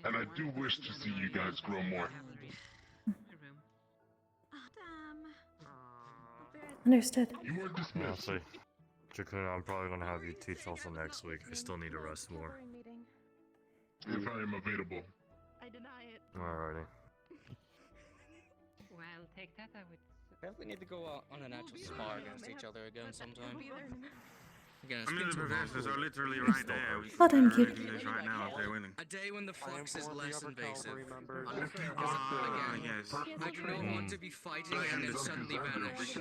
And I do wish to see you guys grow more. Understood. You are dismissed. Honestly, Jakuna, I'm probably gonna have you teach also next week. I still need to rest more. If I am available. I deny it. Alrighty. Wow. I'll take that. I would. Definitely need to go on an actual spar against each other again sometime. Again, I mean, the speak to professors are literally right there. We Well done, could Cube. arrange this right now if they're willing. A day when the flux is less invasive. Yes. I do not want to be fighting and then suddenly vanish.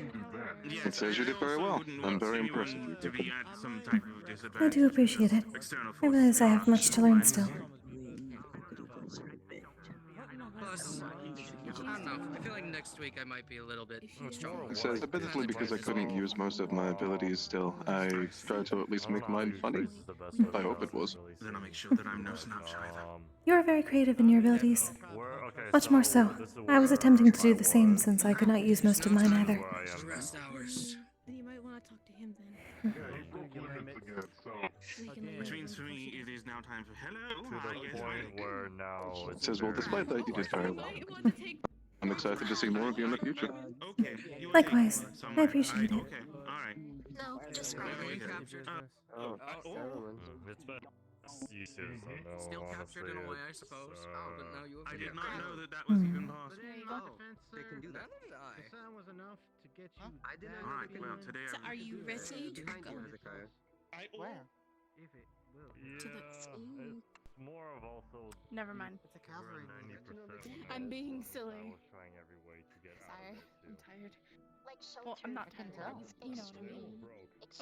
Yes, It says you did very I also well. wouldn't I'm want very anyone impressed. to be at some type of I disadvantage. do appreciate it. External I realize I have much to learn still. Plus, I don't know. I feel like next week I might be a little bit stronger. It says admittedly because I couldn't use most of my abilities still, I tried to at least make mine funny. I hope it was. Then I'll make sure that I'm no snubs either. You are very creative in your abilities. Much more so. I was attempting to do the same since I could not use most of mine either. Rest hours. Then you might want to talk to him then. Which means for me, it is now time for hello. To the Yes, point where now It says, well, despite that, you did very well. I'm excited to see more of you in the future. Okay. Likewise. I appreciate it. Okay. All right. No, just Where are we captured? Oh, settlement. It's been useless, I know, Still honestly. captured in a way, I suppose. But now you have I to did get not back. know that that was even possible. They can do that. Neither did I. The sound was enough to get you. I did not All know right. they Well, can. today So are you ready to Behind go? you, Hezekiah. Where? If it will. To the school. It's more of also. Never mind. It's a cavalry. 90%. I'm being I silly. was trying every way to get Sorry, out of it, I'm too. tired. Well, I'm not tired. tell. but You know what I mean.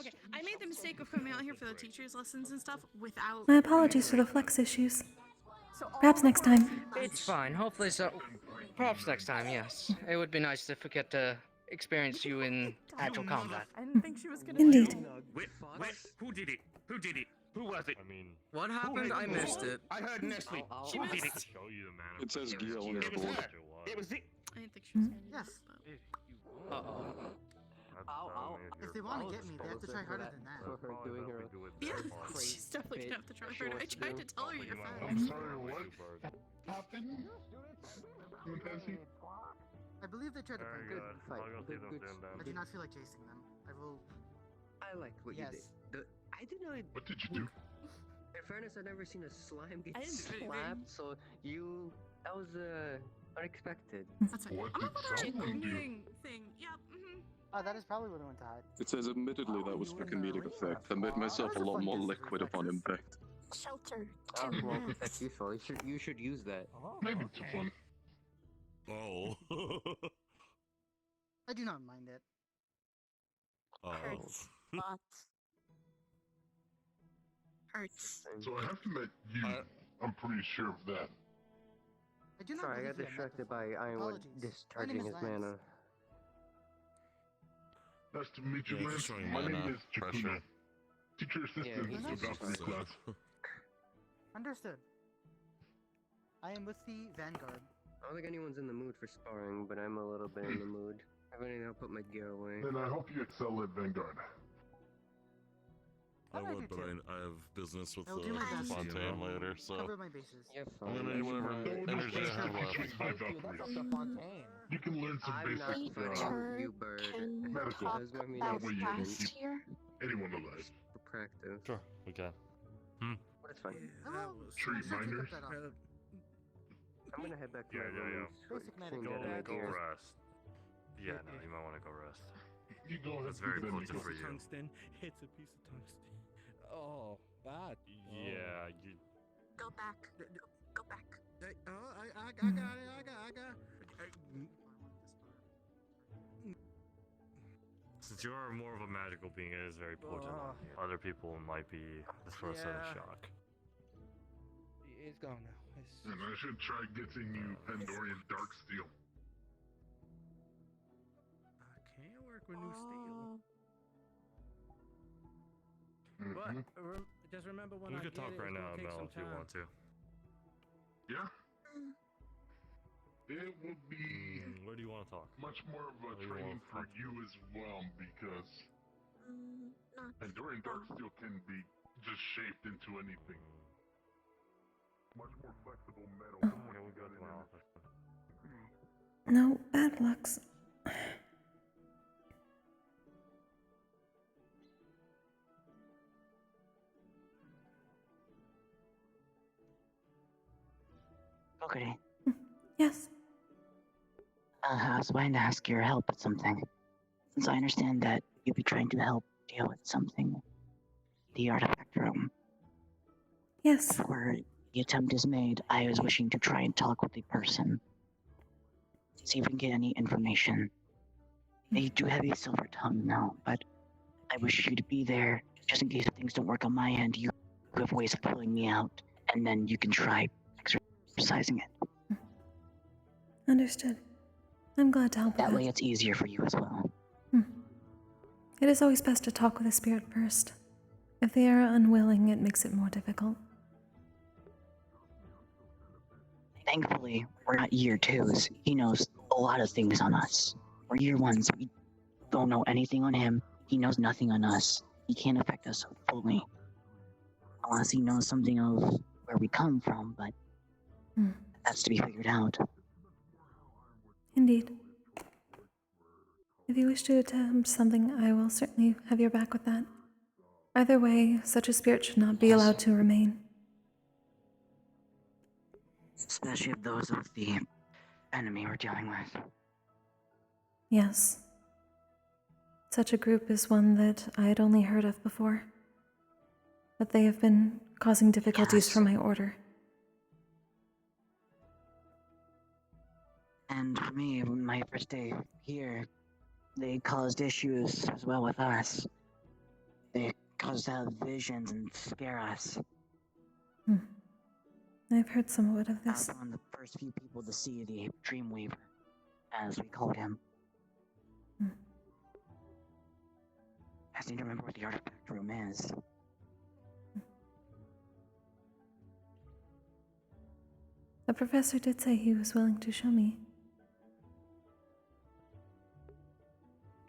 Okay, I made the mistake of coming out here for the teachers' lessons and stuff without. My apologies for the flex issues. Perhaps next time. It's fine. Hopefully so. Perhaps next time, yes. It would be nice if we get to experience you in actual combat. I didn't think she was gonna. Indeed. Wait, who did it? Who did it? Who was it? I mean, What happened? I missed it. I heard Nestle. She Who did it? missed. show you the man. It says gear on your It was board. her. It was it. I didn't think she was gonna do Yes. this, Uh-oh. If they want to get me, they have to try harder than that. For her doing her but yeah, she's definitely gonna have to try harder. I tried to tell her you're I'm fine. sorry, what happened? Nancy? I believe they tried to Very prank good. me. fight. I'll go see Good- them good soon then. I do not feel like chasing them. I will. I liked what you did. Yes. I didn't know. What did you do? In fairness, I've never seen a slime get I didn't do anything. slapped, so that was unexpected. That's fine. What I'm did not gonna someone do? thing. Yep. Oh, that is probably what I went to hide. It says admittedly that was for comedic effect. I made myself a lot more liquid upon impact. Shelter. Well, that's useful. You should use that. Maybe too fun. Oh. I do not mind it. Oh. Lots. Hurts. So I have to admit, I'm pretty sure of that. I do not Sorry, I got believe you, distracted by Ironwood Apologies. discharging My name his is Lance. mana. Nice to meet you, Yeah, Lance. showing My mana name is Chikuno. pressure. Teacher assistant he's of just Valkyrie class. Understood. I am with the Vanguard. I don't think anyone's in the mood for sparring, but I'm a little bit in the mood. I've already now put my gear away. Then I hope you excel at Vanguard. I I would, do but too. I have business with I'll do my best. Fontaine later, so Cover my bases. You're I'm fine. gonna need whatever energy I have left. You can learn some I'm basics not from from you, bird. medical. That was more mean That as way you can students keep anyone alive. for practice. Sure, we can. But it's fine. Treat minors. I'm gonna head back to Yeah, my yeah, room yeah. and clean out my Go gear. rest. Yeah, no, you might want to go rest. You go ahead. That's very then, potent Nico. for you. Tungsten. It's a piece of tungsten. Oh, bad. Yeah, you. Go back. Go back. I got it. Since you're more of a magical being, it is very potent. Other people might be the first of Yeah. shock. It's gone now. And I should try getting you Pandorian Darksteel. I can't work with new steel. Mhm. But just remember when We I could get talk it, right it's now, gonna take Mel, some if you time. want to. Yeah? It will be Where do you want to talk? much more of a Where do you training wanna for you as well, because Not Pandorian Darksteel can be just shaped into anything. Much more flexible metal. Okay, we'll go to my office. No bad lucks. Okay. Yes. I was wanting to ask your help with something. Since I understand that you'd be trying to help deal with something, the artifact room. Yes. Before the attempt is made, I was wishing to try and talk with the person. See if we can get any information. They do have a silver tongue now, but I wish you to be there, just in case things don't work on my end. You have ways of pulling me out, and then you can try exercising it. Understood. I'm glad to help with That that. way it's easier for you as well. It is always best to talk with a spirit first. If they are unwilling, it makes it more difficult. Thankfully, we're not year twos. He knows a lot of things on us. We're year ones. We don't know anything on him. He knows nothing on us. He can't affect us fully. Unless he knows something of where we come from, but that's to be figured out. Indeed. If you wish to attempt something, I will certainly have your back with that. Either way, such a spirit should not be allowed to remain. Especially if those of the enemy we're dealing with. Yes. Such a group is one that I had only heard of before. But they have been causing difficulties for my order. And for me, my first day here, they caused issues as well with us. They caused us to have visions and scare us. I've heard somewhat of I this. was one of the first few people to see the Dreamweaver, as we called him. I just need to remember what the artifact room is. The professor did say he was willing to show me.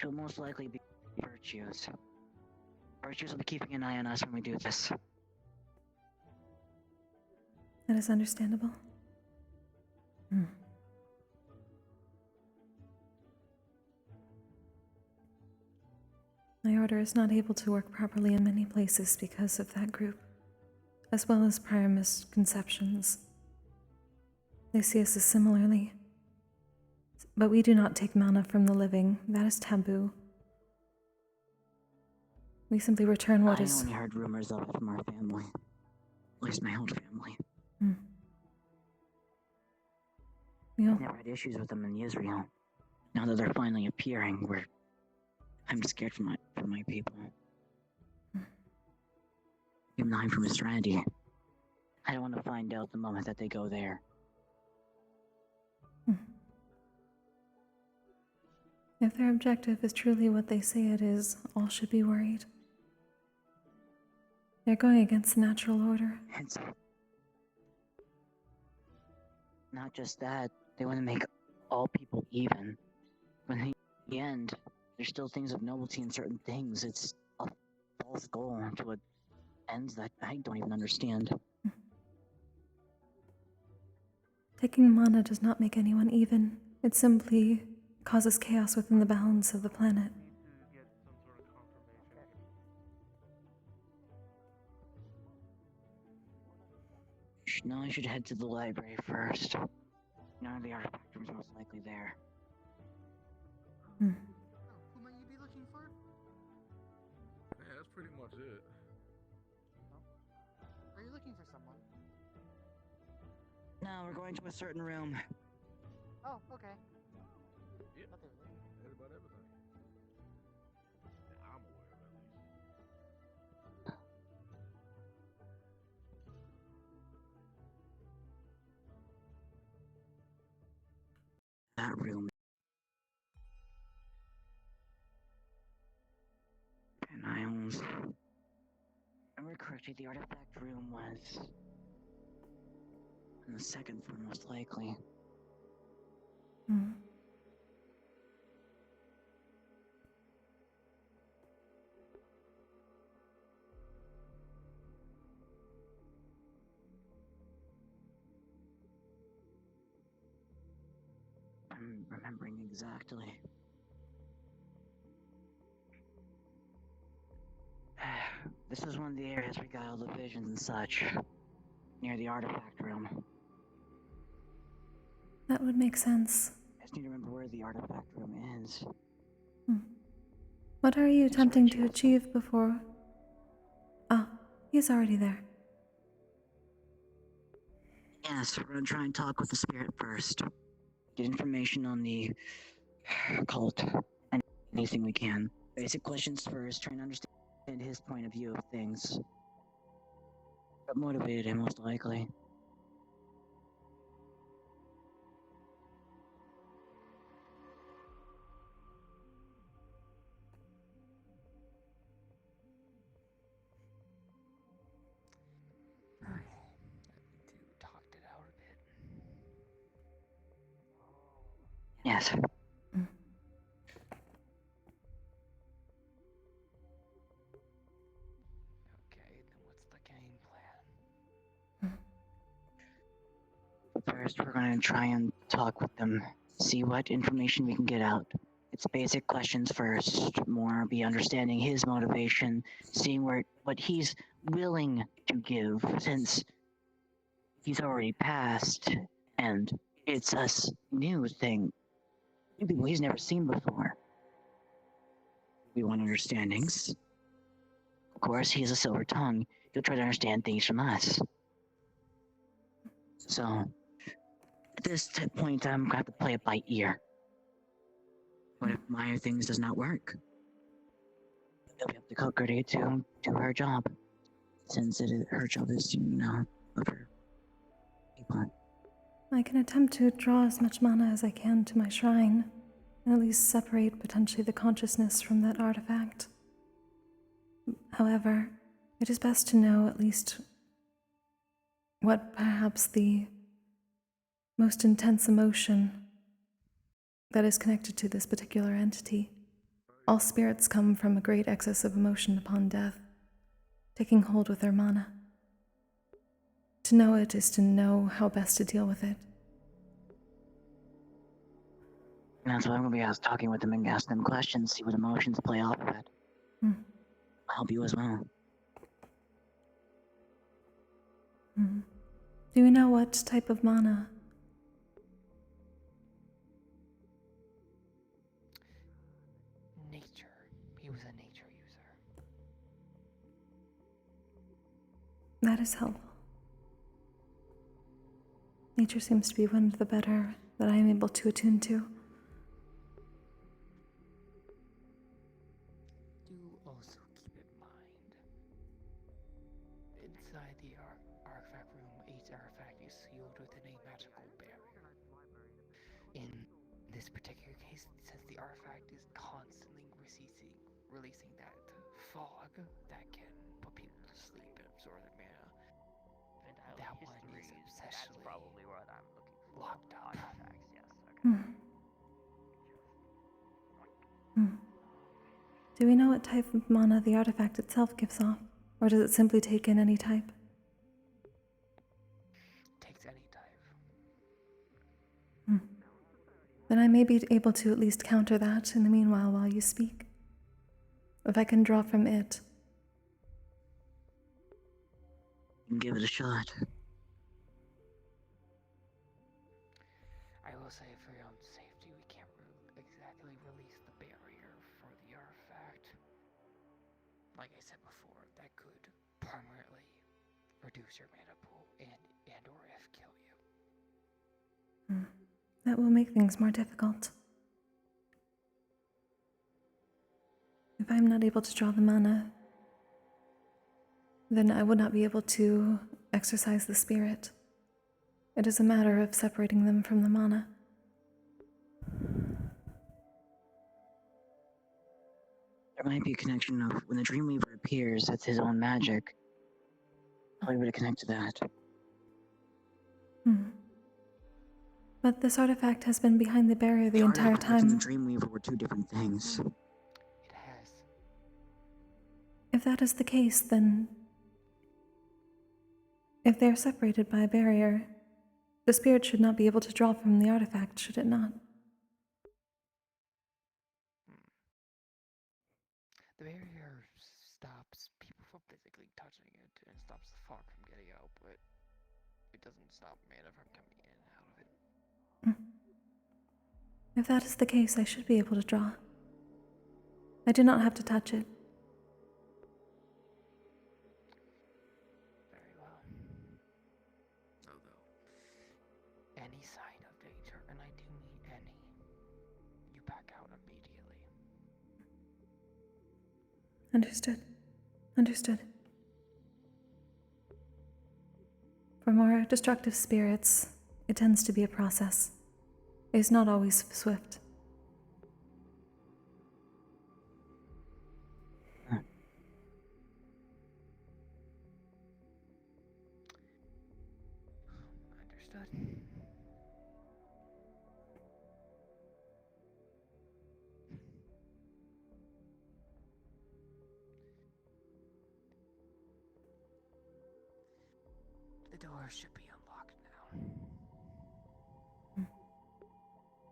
It will most likely be virtues. Virtues will be keeping an eye on us when we do this. That is understandable. My order is not able to work properly in many places because of that group, as well as prior misconceptions. They see us as similarly. But we do not take mana from the living. That is taboo. We simply return what is... I only heard rumors of it from our family. At least my old family. I've never had issues with them in Israel. Now that they're finally appearing, I'm scared for my people. Even though I'm from Australia, I don't want to find out the moment that they go there. If their objective is truly what they say it is, all should be worried. They're going against the natural order. It's not just that, they want to make all people even. When in the end, there's still things of nobility in certain things. It's a false goal to what ends that I don't even understand. Taking mana does not make anyone even. It simply causes chaos within the balance of the planet. No, I should head to the library first. None of the artifact room's most likely there. Who might you be looking for? Yeah, that's pretty much it. Are you looking for someone? No, we're going to a certain room. Oh, okay. Yep. That's about everything. I'm aware of at least. That room. And I almost remember correctly, the artifact room was on the second floor, most likely. I'm remembering exactly. This is one of the areas we got all the visions and such, near the artifact room. That would make sense. I just need to remember where the artifact room is. What are you attempting to achieve before? Ah, he's already there. Yes, we're gonna try and talk with the spirit first. Get information on the cult and anything we can. Basic questions first, trying to understand his point of view of things. What motivated him, most likely. Talked it out a bit. Yes. Okay, then what's the game plan? First, we're gonna try and talk with them, see what information we can get out. It's basic questions first, more be understanding his motivation, seeing what he's willing to give, since he's already passed, and it's a new thing. People he's never seen before. We want understandings. Of course, he has a silver tongue. He'll try to understand things from us. So, at this point, I'm gonna have to play it by ear. What if my things does not work? It'll be up to Kokkuri to do her job. Since her job is to, over people. I can attempt to draw as much mana as I can to my shrine, and at least separate potentially the consciousness from that artifact. However, it is best to know at least what perhaps the most intense emotion that is connected to this particular entity. All spirits come from a great excess of emotion upon death, taking hold with their mana. To know it is to know how best to deal with it. And that's why I'm gonna be talking with them and ask them questions, see what emotions play off of it. I'll help you as well. Do we know what type of mana? Nature. He was a nature user. That is helpful. Nature seems to be one of the better that I am able to attune to. Do also keep in mind, inside the artifact room, each artifact is sealed within a magical barrier. In this particular case, since the artifact is constantly releasing that fog that can put people to sleep and absorb their mana, that one is especially probably what I'm looking for. Locked up. Artifacts, yes. Okay. Do we know what type of mana the artifact itself gives off? Or does it simply take in any type? Takes any type. Then I may be able to at least counter that in the meanwhile while you speak. If I can draw from it. Give it a shot. I will say, for your own safety, we can't exactly release the barrier for the artifact. Like I said before, that could permanently reduce your mana pool and or if kill you. That will make things more difficult. If I'm not able to draw the mana, then I would not be able to exercise the spirit. It is a matter of separating them from the mana. There might be a connection of when the Dreamweaver appears, that's his own magic. Probably would connect to that. But this artifact has been behind the barrier the entire artifact and time. the Dreamweaver were two different things. It has. If that is the case, then if they are separated by a barrier, the spirit should not be able to draw from the artifact, should it not? The barrier stops people from physically touching it and stops the fog from getting out, but it doesn't stop mana from coming in and out of it. If that is the case, I should be able to draw. I do not have to touch it. Very well. Any sign of danger, and I do mean any, you back out immediately. Understood. Understood. For more destructive spirits, it tends to be a process. It is not always swift. Understood. The door should be unlocked now.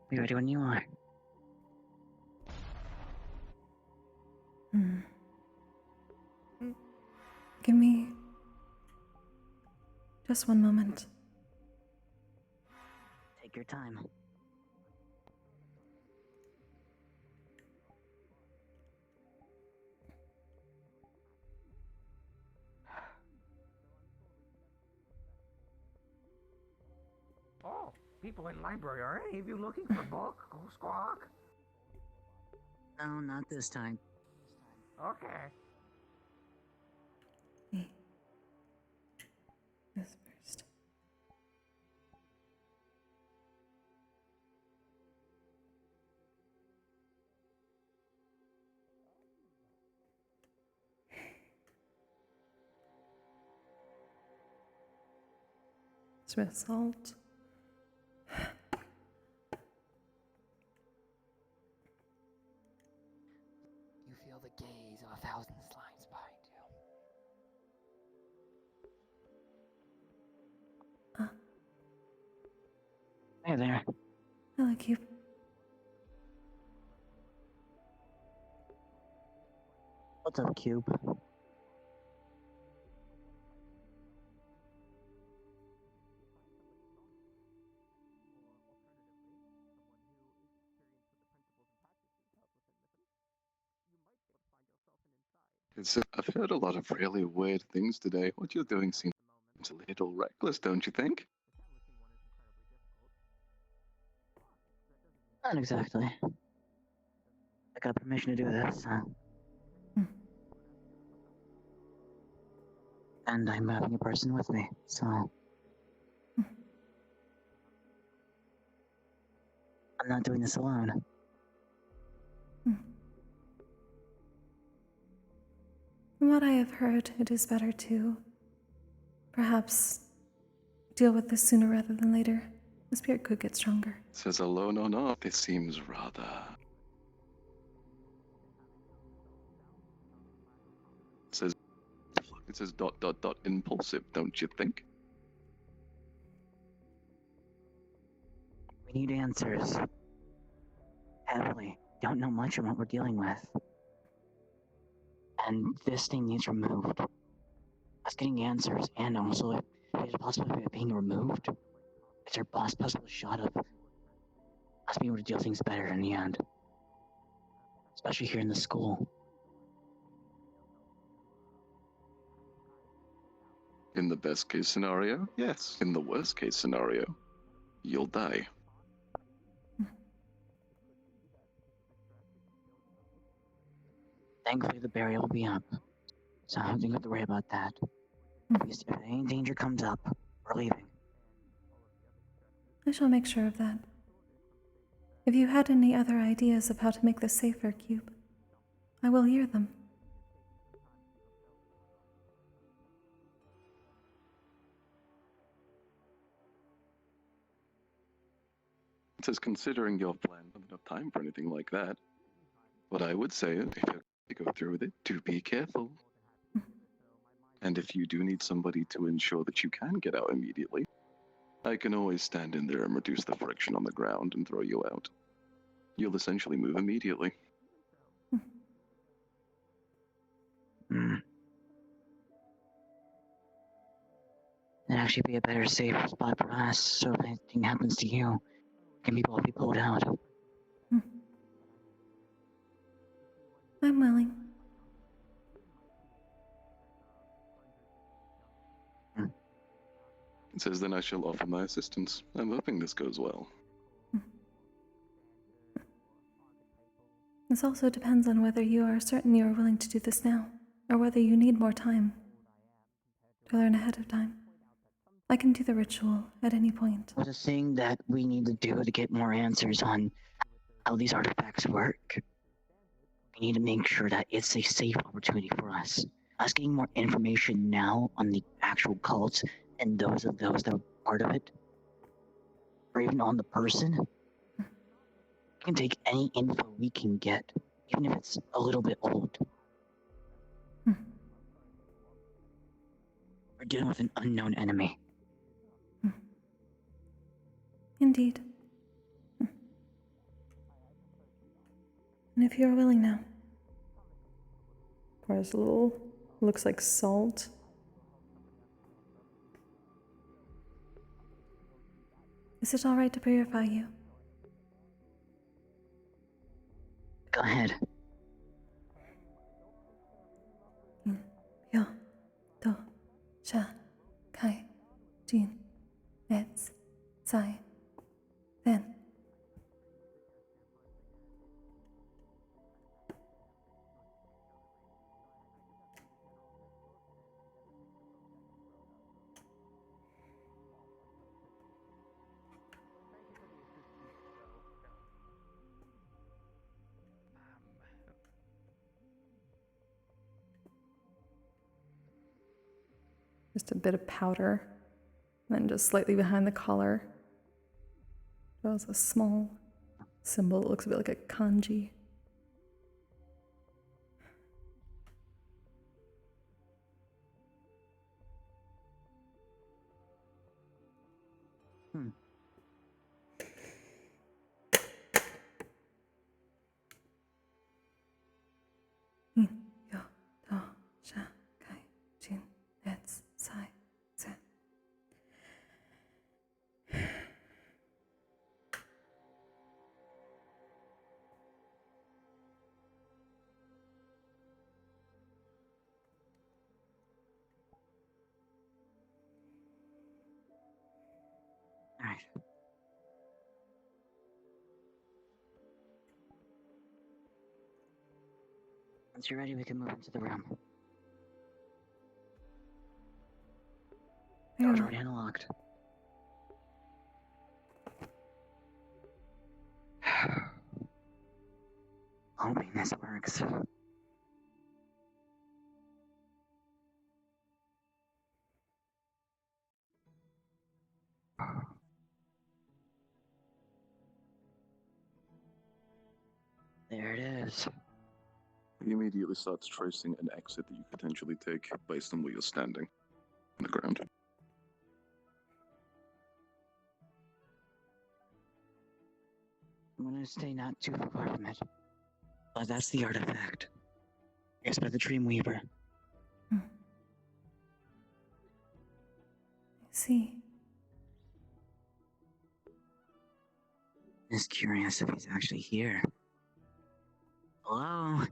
Be ready when you are. Give me just one moment. Take your time. Oh, people in library, are any of you looking for book? Go squawk. No, not this time. Okay. This first. With salt. You feel the gaze of 1,000 slimes behind you. Hey there. Hello, Cube. What's up, Cube? I've heard a lot of really weird things today. What you're doing seems a little reckless, don't you think? Not exactly. I got permission to do this, and I'm having a person with me, so I'm not doing this alone. From what I have heard, it is better to perhaps deal with this sooner rather than later. The spirit could get stronger. Says alone or not, this seems rather... It says ... impulsive, don't you think? We need answers. Heavily. Don't know much of what we're dealing with. And this thing needs removed. Us getting answers, and also if there's a possibility of it being removed, is there a possible shot of us being able to deal things better in the end? Especially here in the school. In the best case scenario, yes. In the worst case scenario, you'll die. Thankfully, the barrier will be up, so I don't have to worry about that. If any danger comes up, we're leaving. I shall make sure of that. If you had any other ideas of how to make this safer, Cube, I will hear them. It says considering your plan, not enough time for anything like that. What I would say is, if you go through with it, do be careful. And if you do need somebody to ensure that you can get out immediately, I can always stand in there and reduce the friction on the ground and throw you out. You'll essentially move immediately. It'd actually be a better safe spot for us, so if anything happens to you, can people be pulled out? It says then I shall offer my assistance. I'm hoping this goes well. This also depends on whether you are certain you are willing to do this now, or whether you need more time to learn ahead of time. I can do the ritual at any point. The thing that we need to do to get more answers on how these artifacts work, we need to make sure that it's a safe opportunity for us. Us getting more information now on the actual cults and those that are part of it, or even on the person, we can take any info we can get, even if it's a little bit old. We're dealing with an unknown enemy. Indeed. And if you are willing now. Pours a little, looks like salt. Is it alright to purify you? Go ahead. Yo, do, sha, kai, jin, ets, sai, then. Just a bit of powder, and then just slightly behind the collar, draws a small symbol that looks a bit like a kanji. Yo, do, sha, kai, jin, ets, sai, zen. Alright. Once you're ready, we can move into the room. Door's already unlocked. Hoping this works. There it is. He immediately starts tracing an exit that you could potentially take based on where you're standing on the ground. I'm gonna stay not too far from it. But that's the artifact. It's by the Dreamweaver. I see. Just curious if he's actually here. Hello?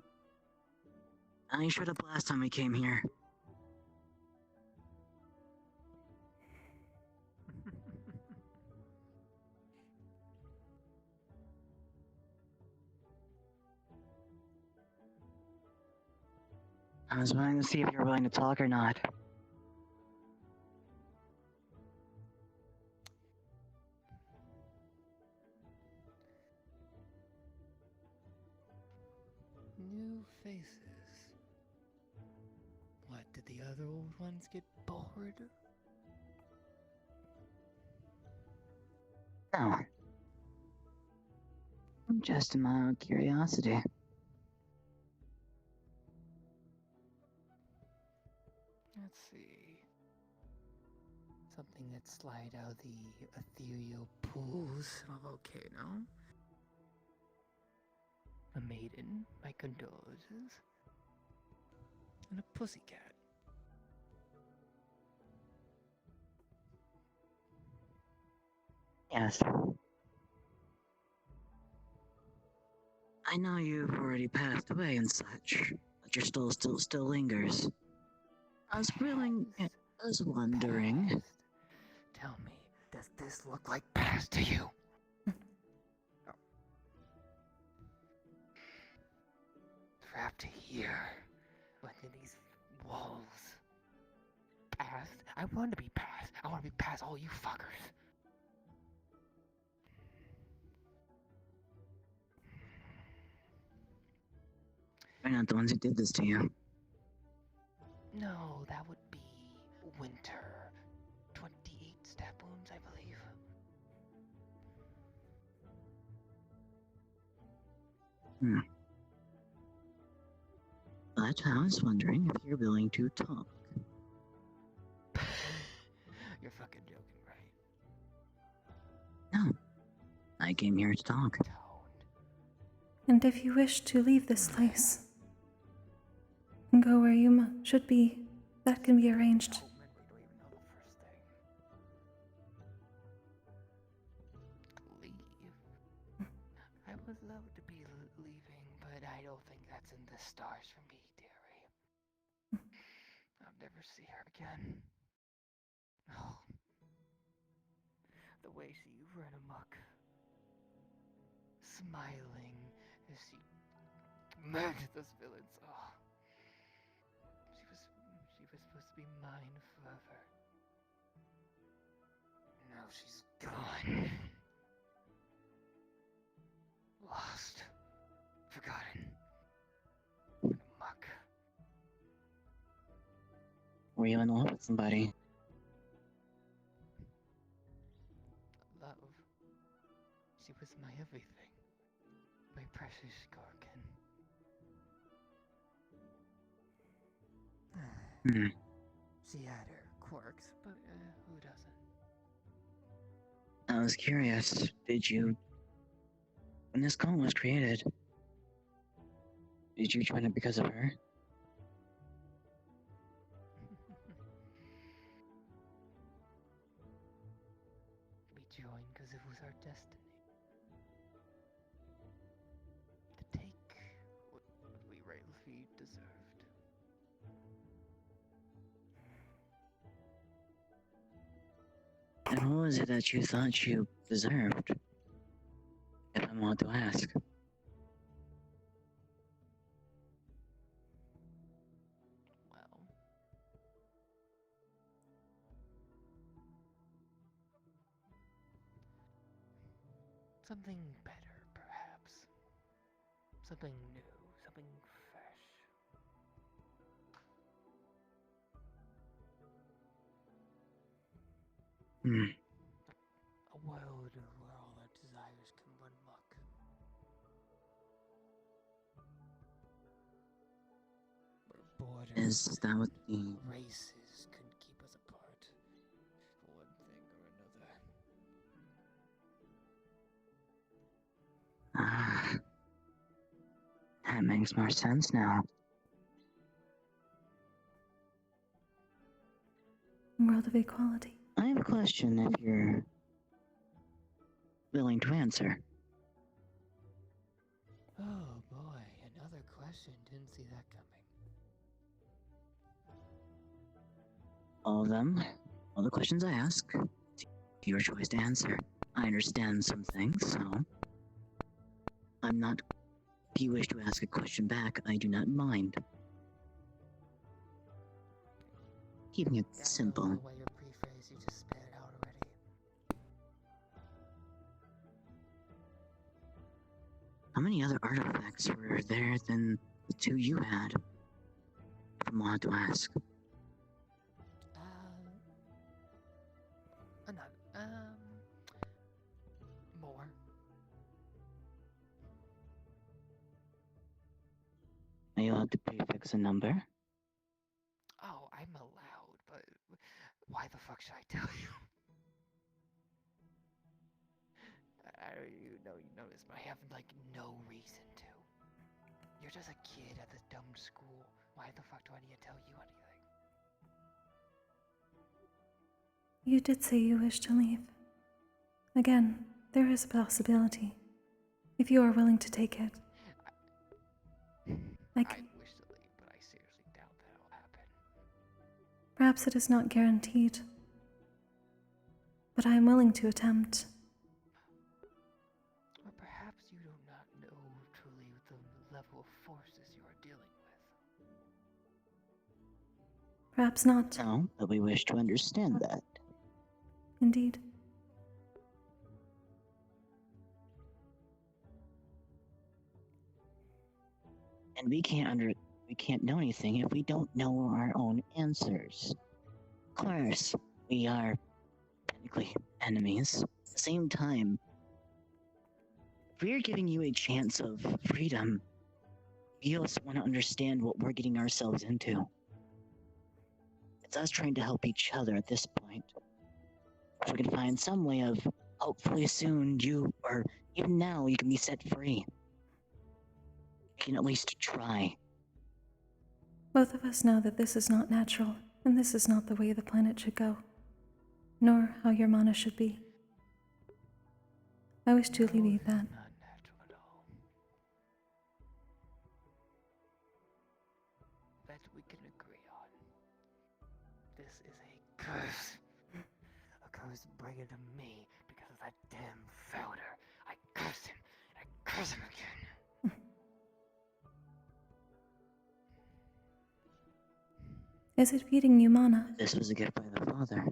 I showed up last time we came here. I was wanting to see if you're willing to talk or not. New faces. What, did the other old ones get bored? No. Just a mild curiosity. Let's see. Something that slide out the ethereal pools of volcano. A maiden, my condolences. And a pussycat. Yes. I know you've already passed away and such, but your soul still lingers. I was wondering. Tell me, does this look like past to you? Trapped here, within these walls. Past? I want to be past. I want to be past all you fuckers. We're not the ones who did this to you. No, that would be Winter. 28 stab wounds, I believe. But I was wondering if you're willing to talk. You're fucking joking, right? No. I came here to talk. And if you wish to leave this place and go where you should be, that can be arranged. I would love to be leaving, but I don't think that's in the stars for me, dearie. I'll never see her again. Oh. The way she ran amok. Smiling as she murdered those villains. Oh. She was supposed to be mine forever. Now she's gone. Lost. Forgotten. Amok. Were you in love with somebody? Love. She was my everything. My precious Gorgon. She had her quirks, but who doesn't? I was curious. When this call was created, did you join it because of her? We joined because it was our destiny. To take what we rightfully deserved. And what was it that you thought you deserved? If I'm allowed to ask. Well, something better, perhaps. Something new, something fresh. A world where all our desires can run muck. Where borders, Is that what the... races couldn't keep us apart. For one thing or another. That makes more sense now. World of equality. I have a question if you're willing to answer. Oh boy, another question. Didn't see that coming. All of them, all the questions I ask, your choice to answer. I understand some things, so I'm not... If you wish to ask a question back, I do not mind. Keeping it simple. The way your prephrase, you just spit it out already. How many other artifacts were there than the two you had? If I'm allowed to ask. More. Are you allowed to prefix a number? Oh, I'm allowed, but why the fuck should I tell you? You notice, but I have, like, no reason to. You're just a kid at this dumb school. Why the fuck do I need to tell you anything? You did say you wish to leave. Again, there is a possibility. If you are willing to take it. I wish to leave, but I seriously doubt that'll happen. Perhaps it is not guaranteed. but I am willing to attempt. Or perhaps you do not know truly the level of forces you are dealing with. Perhaps not. No, but we wish to understand that. Indeed. And we can't know anything if we don't know our own answers. Of course, we are technically enemies. At the same time, if we're giving you a chance of freedom, we also want to understand what we're getting ourselves into. It's us trying to help each other at this point. If we can find some way of, hopefully soon, you, or even now, you can be set free. We can at least try. Both of us know that this is not natural, and this is not the way the planet should go, nor how your mana should be. I wish to alleviate that. Not natural at all. That we can agree on. This is a curse. A curse bringing to me because of that damn Felder. I curse him. I curse him again. Is it feeding you mana? This was a gift by the Father.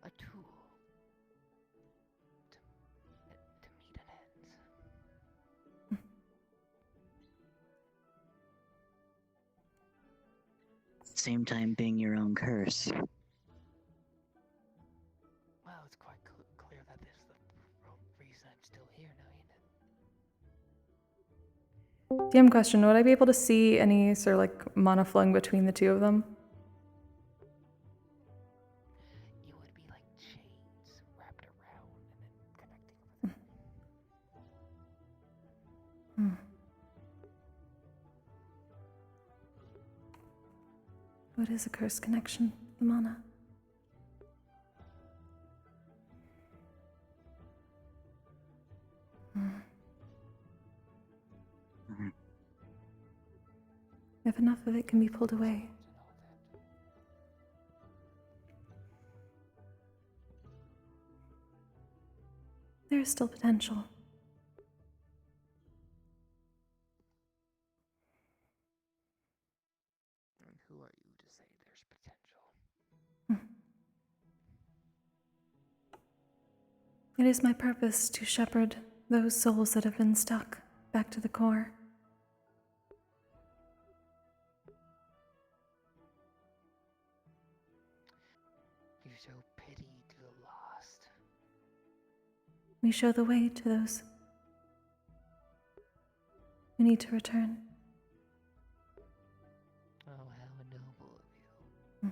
A tool. To meet an end. Same time being your own curse. Well, it's quite clear that this is the reason I'm still here now, ain't it? DM question, would I be able to see any sort of like mana flowing between the two of them? It would be like chains wrapped around and then connecting with them. What is a curse connection? The mana. If enough of it can be pulled away. There is still potential. And who are you to say there's potential? It is my purpose to shepherd those souls that have been stuck back to the core. You show pity to the lost. We show the way to those who need to return. Oh, how noble of you.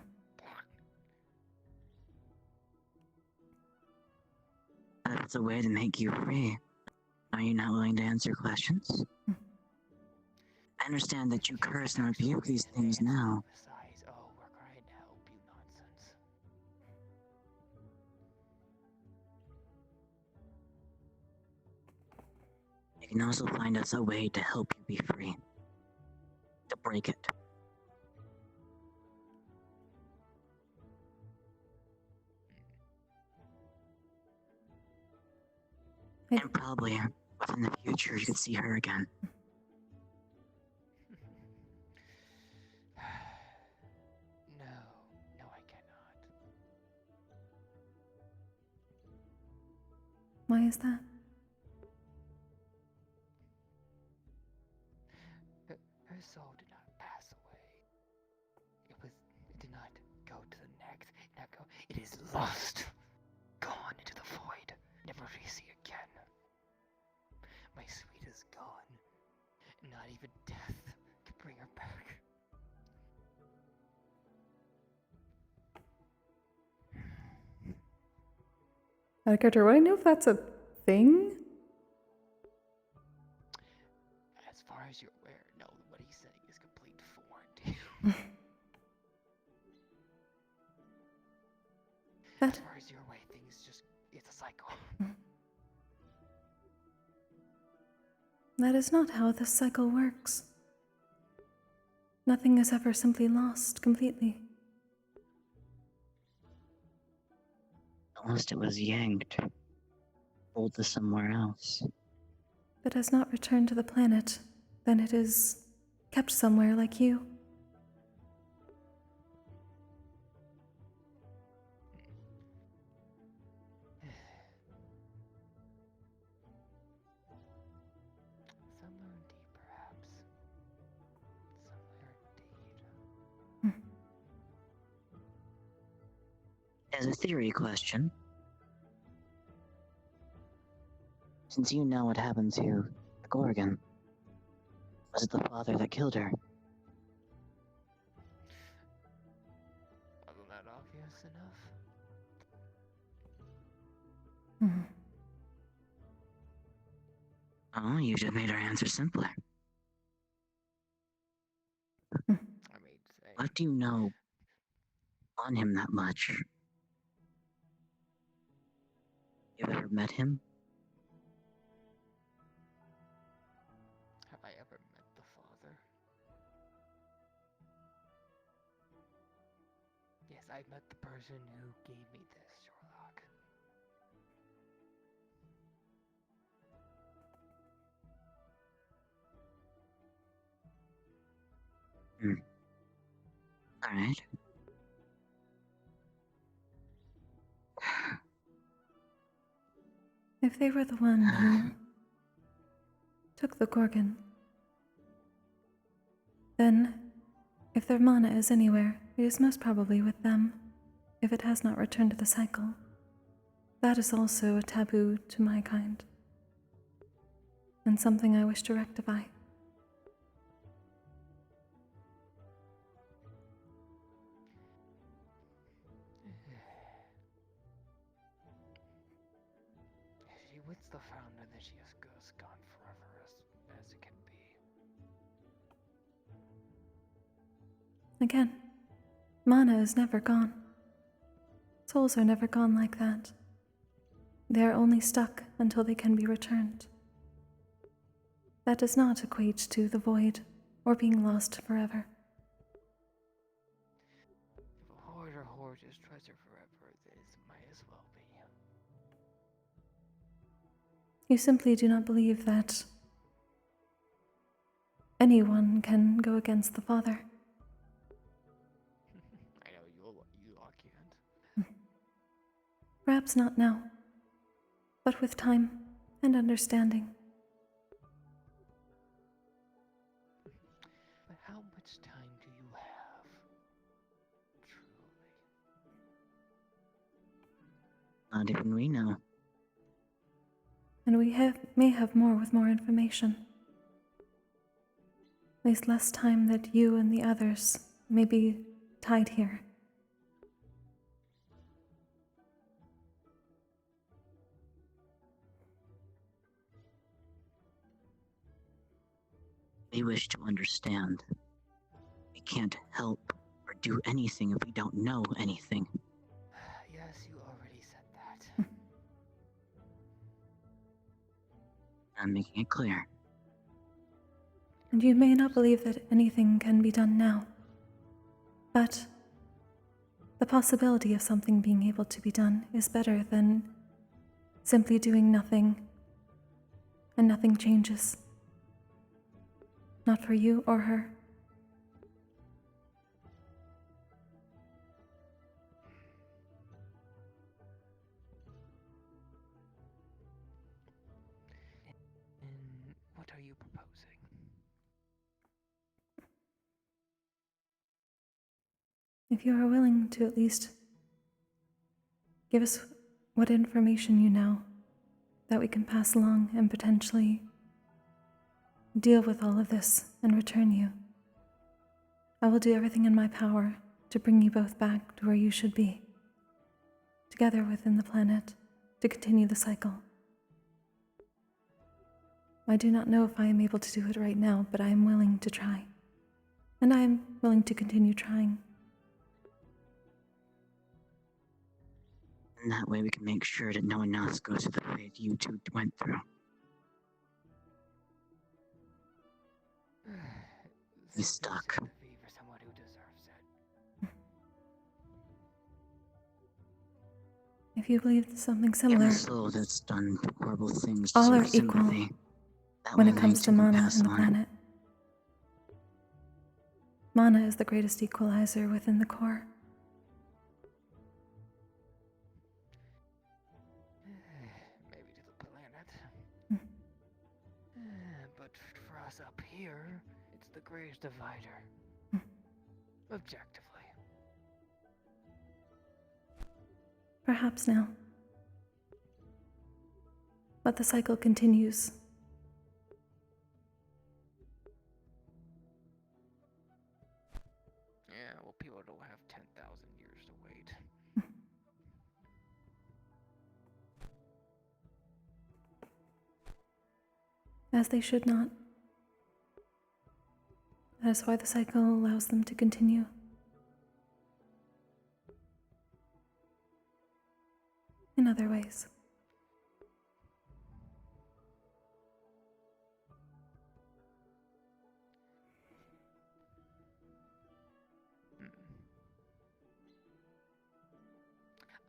That's a way to make you free. Are you not willing to answer questions? I understand that you curse and rebuke these things now. Besides, oh, we're trying to help you nonsense. You can also find us a way to help you be free. To break it. And probably, within the future, you could see her again. No, I cannot. Why is that? Her soul did not pass away. It did not go to the next. It is lost. Gone into the void. Never to be seen again. My sweet is gone. Not even death can bring her back. Out of character, would I know if that's a thing? As far as you're aware, no, what he's saying is complete foreign to you. As far as you're aware, things just, it's a cycle. That is not how this cycle works. Nothing is ever simply lost completely. Unless it was yanked, pulled to somewhere else. If it has not returned to the planet, then it is kept somewhere like you. Somewhere indeed, perhaps. Somewhere indeed. As a theory question, since you know what happened to the Gorgon, was it the father that killed her? Wasn't that obvious enough? Oh, you just made our answer simpler. I mean, say. What do you know on him that much? You've ever met him? Have I ever met the father? Yes, I met the person who gave me this, Sherlock. Alright. If they were the one who took the Gorgon, then if their mana is anywhere, it is most probably with them, if it has not returned to the cycle. That is also a taboo to my kind, and something I wish to rectify. She wits the founder that she has gone forever as it can be. Again, mana is never gone. Souls are never gone like that. They are only stuck until they can be returned. That does not equate to the void or being lost forever. If a hoarder hoards his treasure forever, this might as well be. You simply do not believe that anyone can go against the Father. I know you all can't. Perhaps not now, but with time and understanding. But how much time do you have? Truly. Not even we know. And we may have more with more information. At least less time that you and the others may be tied here. We wish to understand. We can't help or do anything if we don't know anything. Yes, you already said that. I'm making it clear. And you may not believe that anything can be done now. But the possibility of something being able to be done is better than simply doing nothing and nothing changes. Not for you or her. And what are you proposing? If you are willing to at least give us what information you know that we can pass along and potentially deal with all of this and return you, I will do everything in my power to bring you both back to where you should be, together within the planet, to continue the cycle. I do not know if I am able to do it right now, but I am willing to try. And I am willing to continue trying. And that way we can make sure that no one else goes through the fate you two went through. He's stuck. Sympathy for someone who deserves it. If you believe something Even similar, a soul that's done horrible things all are deserves equal sympathy. That when way it comes they to can mana pass and the on. planet. Mana is the greatest equalizer within the core. Maybe to the planet. But for us up here, it's the greatest divider. Objectively. Perhaps now. But the cycle continues. Yeah, well, people don't have 10,000 years to wait. As they should not. That is why the cycle allows them to continue. In other ways.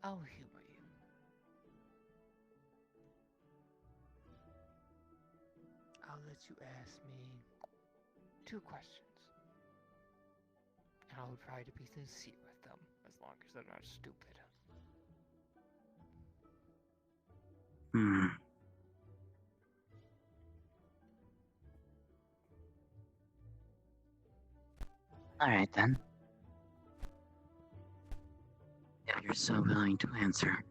I'll humor you. I'll let you ask me 2 questions. And I'll try to be sincere with them, as long as they're not stupid. Alright then. If you're so willing to answer.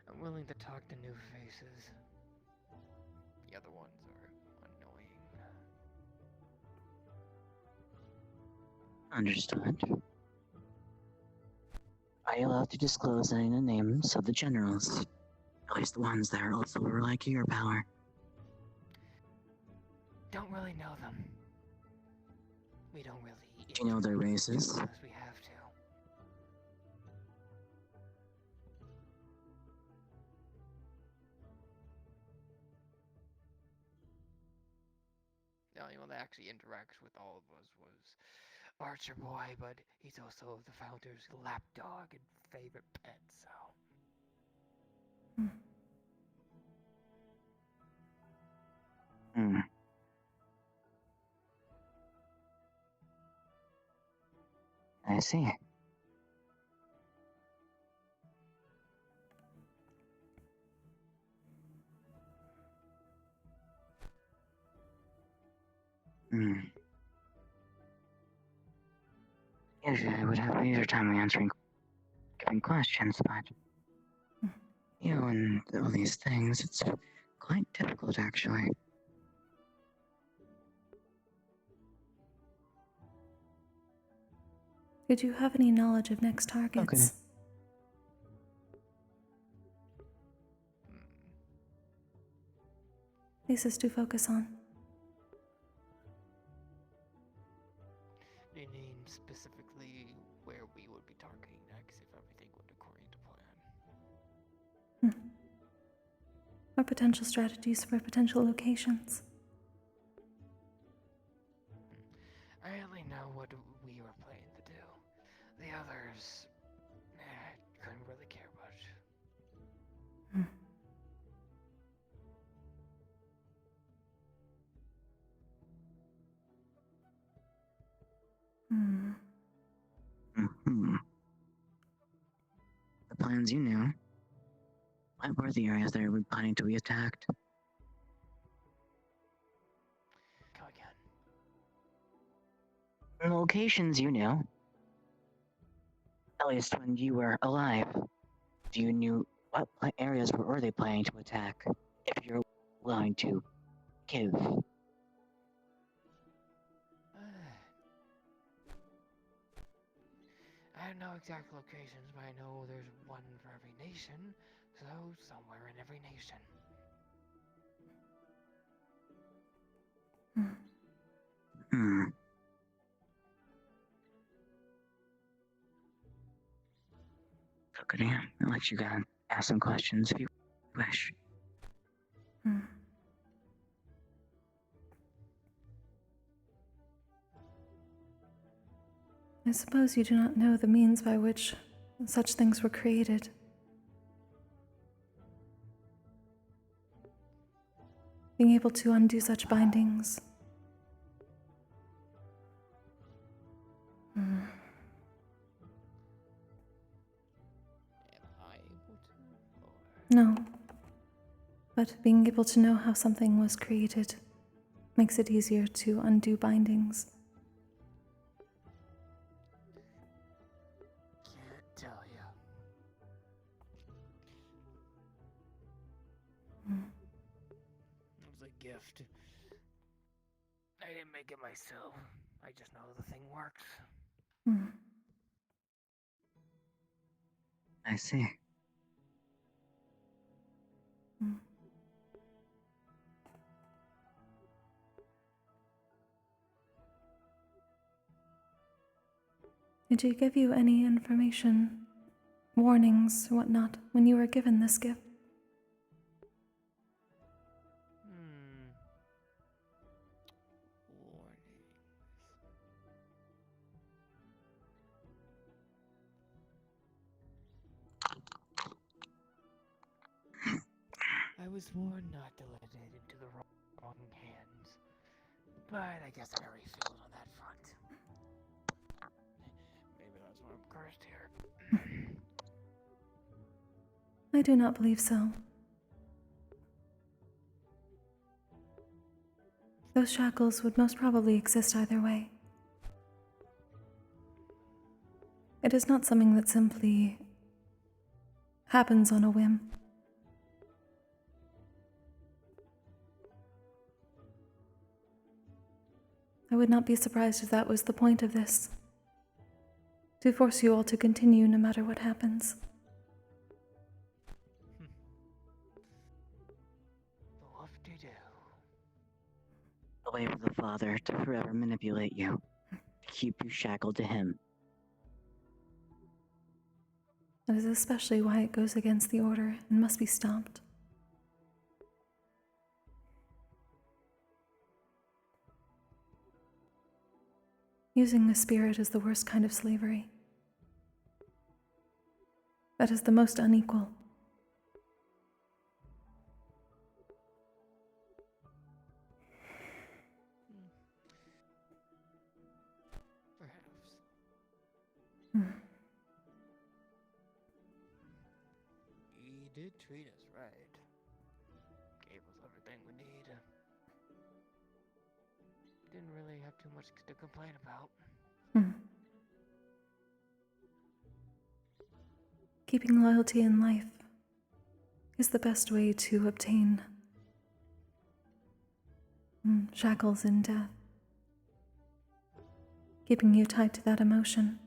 I'm willing to talk to new faces. The other ones are annoying. Understood. Are you allowed to disclose any of the names of the generals? At least the ones that are also like your power. Don't really know them. We don't really Do you know their races? unless we have to. The only one that actually interacts with all of us was Archer Boy, but he's also the founder's lapdog and favorite pet, so. I see. Usually I would have a easier time answering giving questions, but you know, and all these things, it's quite difficult actually. Did you have any knowledge of next targets? Places to focus on. Do you mean specifically where we would be targeting next if everything went according to plan? Or potential strategies for potential locations. I only know what we were planning to do. The others, couldn't really care much. The plans you knew. What were the areas that were planning to be attacked? Go again. The locations you knew. At least when you were alive. Do you knew what areas were they planning to attack? If you're willing to give. I don't know exact locations, but I know there's one for every nation, so somewhere in every nation. Kokkuri, I'll let you go and ask some questions if you wish. I suppose you do not know the means by which such things were created. Being able to undo such bindings. Am I able to? Or... No. But being able to know how something was created makes it easier to undo bindings. Can't tell you. It was a gift. I didn't make it myself. I just know the thing works. I see. Did he give you any information, warnings, or whatnot, when you were given this gift? I was warned not to let it into the wrong hands, but I guess I already failed on that front. Maybe that's why I'm cursed here. I do not believe so. Those shackles would most probably exist either way. It is not something that simply happens on a whim. I would not be surprised if that was the point of this. To force you all to continue no matter what happens. Whoop-de-doo. The way of the Father to forever manipulate you, to keep you shackled to him. That is especially why it goes against the order and must be stopped. Using a spirit is the worst kind of slavery. That is the most unequal. Perhaps. He did treat us right. Gave us everything we need. Didn't really have too much to complain about. Keeping loyalty in life is the best way to obtain shackles in death. Keeping you tied to that emotion.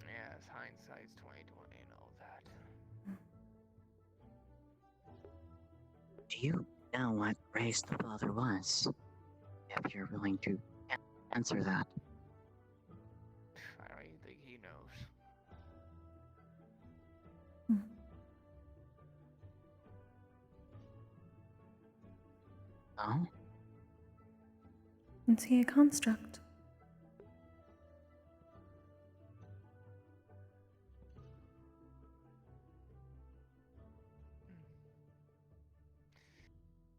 Yes, hindsight's 20/20 and all that. Do you know what race the Father was? If you're willing to answer that. I don't even think he knows. Oh? Is he a construct?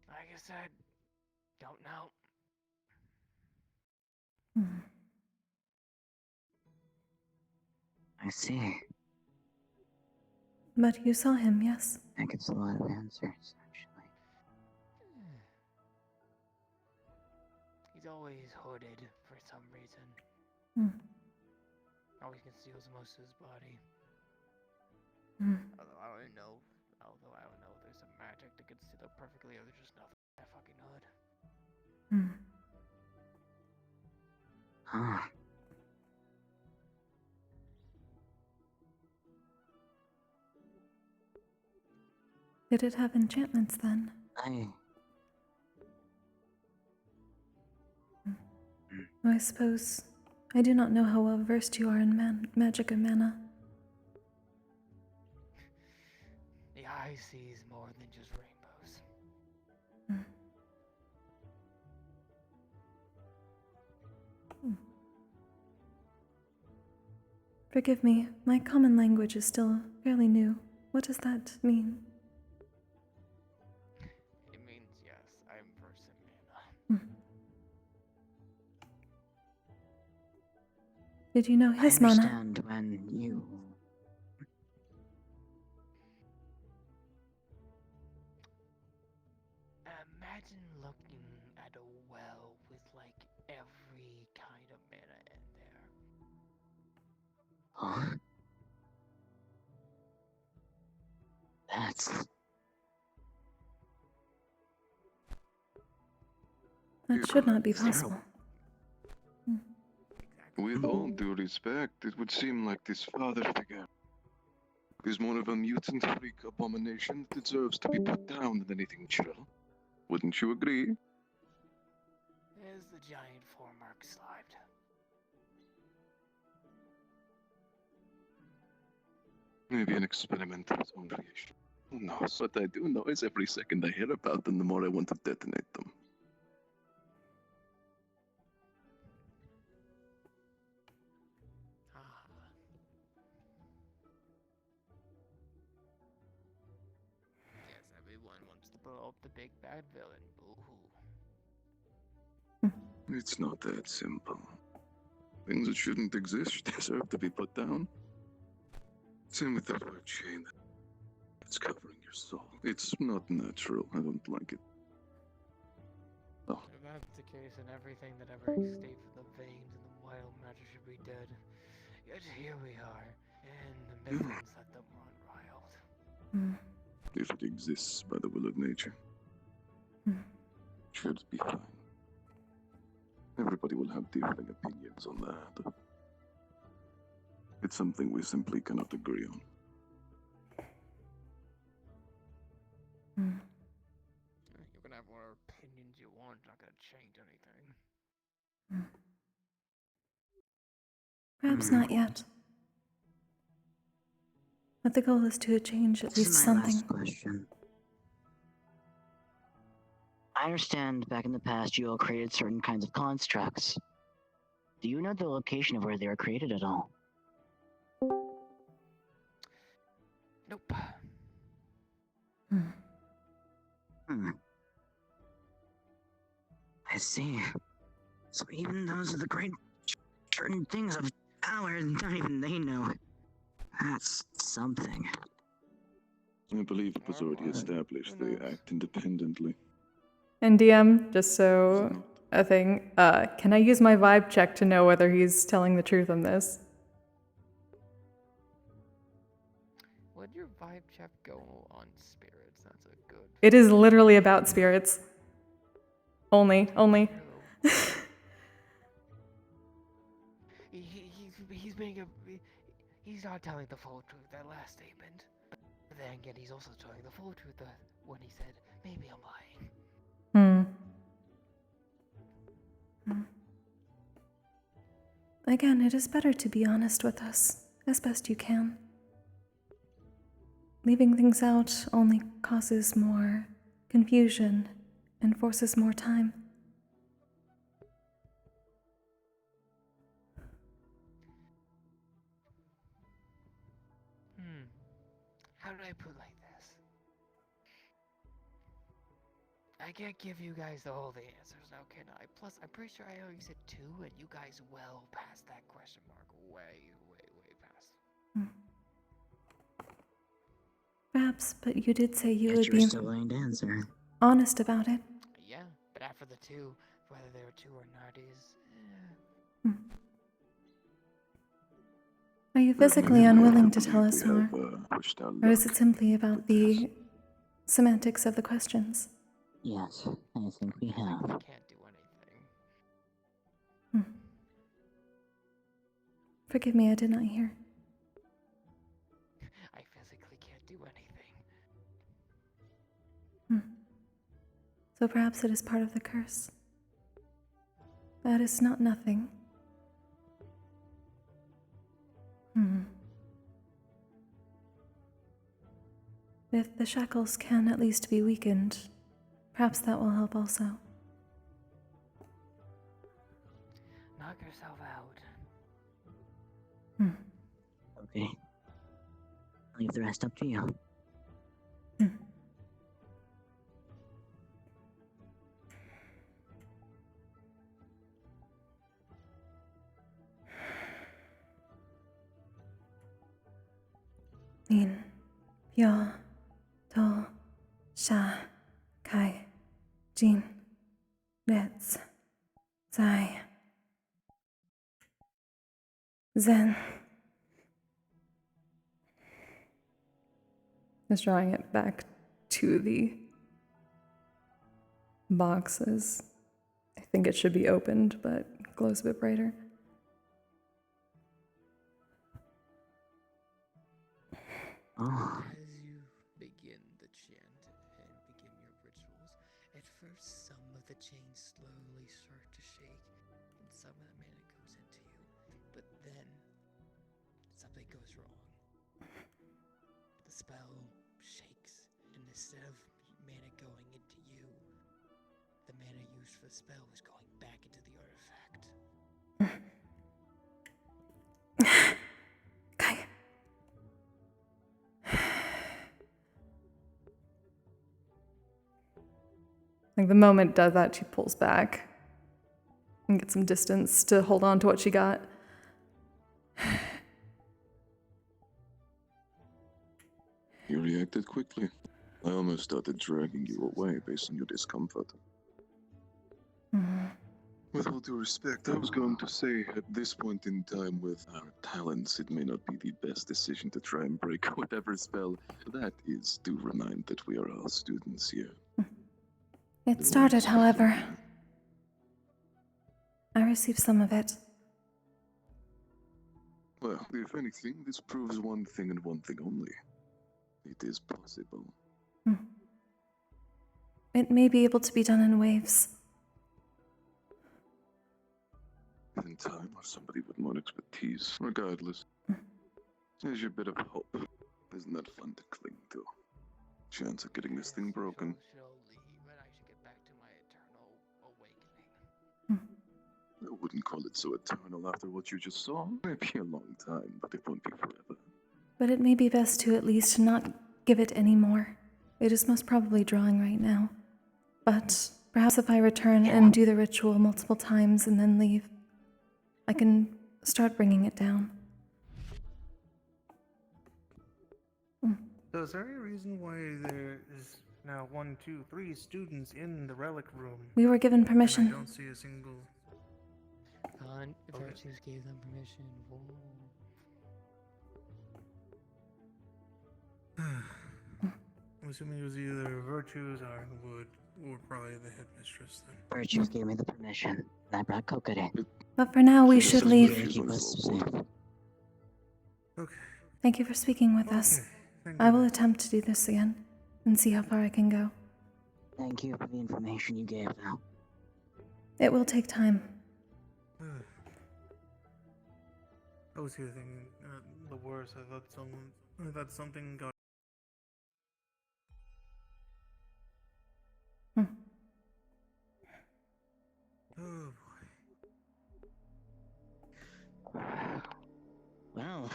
Like I said, don't know. I see. But you saw him, yes? That gives a lot of answers, actually. He's always hooded for some reason. Always conceals most of his body. Although I don't know if there's some magic to conceal it perfectly, or there's just nothing in that fucking hood. Ah. Did it have enchantments then? I suppose I do not know how well versed you are in magic and mana. The eye sees more than just rainbows. Forgive me, my common language is still fairly new. What does that mean? It means yes, I'm person mana. Did you know I his mana? understand when you... Imagine looking at a well with like every kind of mana in there. Huh? That should not be possible. With all due respect, it would seem like this father figure is more of a mutant freak abomination that deserves to be put down than anything chill. Wouldn't you agree? There's the giant foremark slide. Maybe an experiment of his own creation. Who knows? What I do know is every second I hear about them, the more I want to detonate them. Yes, everyone wants to blow up the big bad villain. Boo-hoo. It's not that simple. Things that shouldn't exist deserve to be put down. Same with the word chain. It's covering your soul. It's not natural. I don't like it. Oh. If that's the case, then everything that ever escaped from the veins and the wild matter should be dead. Yet here we are, and the mythics let them run wild. If it exists by the will of nature, should be fine. Everybody will have differing opinions on that. It's something we simply cannot agree on. You can have whatever opinions you want, it's not gonna change anything. Perhaps not yet. But the goal is to change at This least is my something. last question. I understand back in the past you all created certain kinds of constructs. Do you know the location of where they were created at all? Nope. I see. So even those are the great certain things of power, not even they know. That's something. I believe it was already established they act independently. And DM, just so a thing, can I use my vibe check to know whether he's telling the truth on this? Would your vibe check go on spirits? That's a good. It is literally about spirits. Only. He's being he's not telling the full truth, that last statement. But then again, he's also telling the full truth when he said, maybe I'm lying. Again, it is better to be honest with us, as best you can. Leaving things out only causes more confusion and forces more time. How do I put it like this? I can't give you guys all the answers now, can I? Plus, I'm pretty sure I already said 2, and you guys well past that question mark. Way past. Perhaps, but you did say you Yet would you're be still willing to answer. honest about it. Yeah, but after the 2, whether there were 2 or not is... Are you physically unwilling to tell us We more? have pushed our Or is luck. it simply about the semantics of the questions? Yes, I think we have. Can't do anything. Forgive me, I did not hear. I physically can't do anything. So perhaps it is part of the curse. That is not nothing. If the shackles can at least be weakened, perhaps that will help also. Knock yourself out. Okay. I'll leave the rest up to you. Nin, pyo, to, sha, kai, jin, rets, zai, zen. Just drawing it back to the boxes. I think it should be opened, but glows a bit brighter. As you begin the chant and begin your rituals, at first some of the chains slowly start to shake and some of the mana goes into you. But then something goes wrong. The spell shakes, and instead of mana going into you, the mana used for the spell is going back into the artifact. Like the moment does that, she pulls back and gets some distance to hold on to what she got. You reacted quickly. I almost started dragging you away based on your discomfort. With all due respect, I was going to say, at this point in time with our talents, it may not be the best decision to try and break whatever spell that is, to remind that we are all students here. It started, however. I received some of it. Well, if anything, this proves one thing and one thing only. It is possible. It may be able to be done in waves. In time, or somebody with more expertise. Regardless, here's your bit of hope. Isn't that fun to cling to? Chance of getting this thing broken. I wouldn't call it so eternal after what you just saw. Maybe a long time, but it won't be forever. But it may be best to at least not give it any more. It is most probably drawing right now. But perhaps if I return and do the ritual multiple times and then leave, I can start bringing it down. So is there any reason why there is now 1, 2, 3 students in the relic room? We were given permission. And I don't see a single... Virtues gave them permission. Whoa. I'm assuming it was either Virtues or probably the headmistress then. Virtues gave me the permission, and I brought Kokkuri. But for now, we should leave. Keep us safe. Okay. Thank you for speaking with us. I will attempt to do this again and see how far I can go. Thank you for the information you gave, though. It will take time. I was here thinking the worst. I thought something got. Oh boy. Well,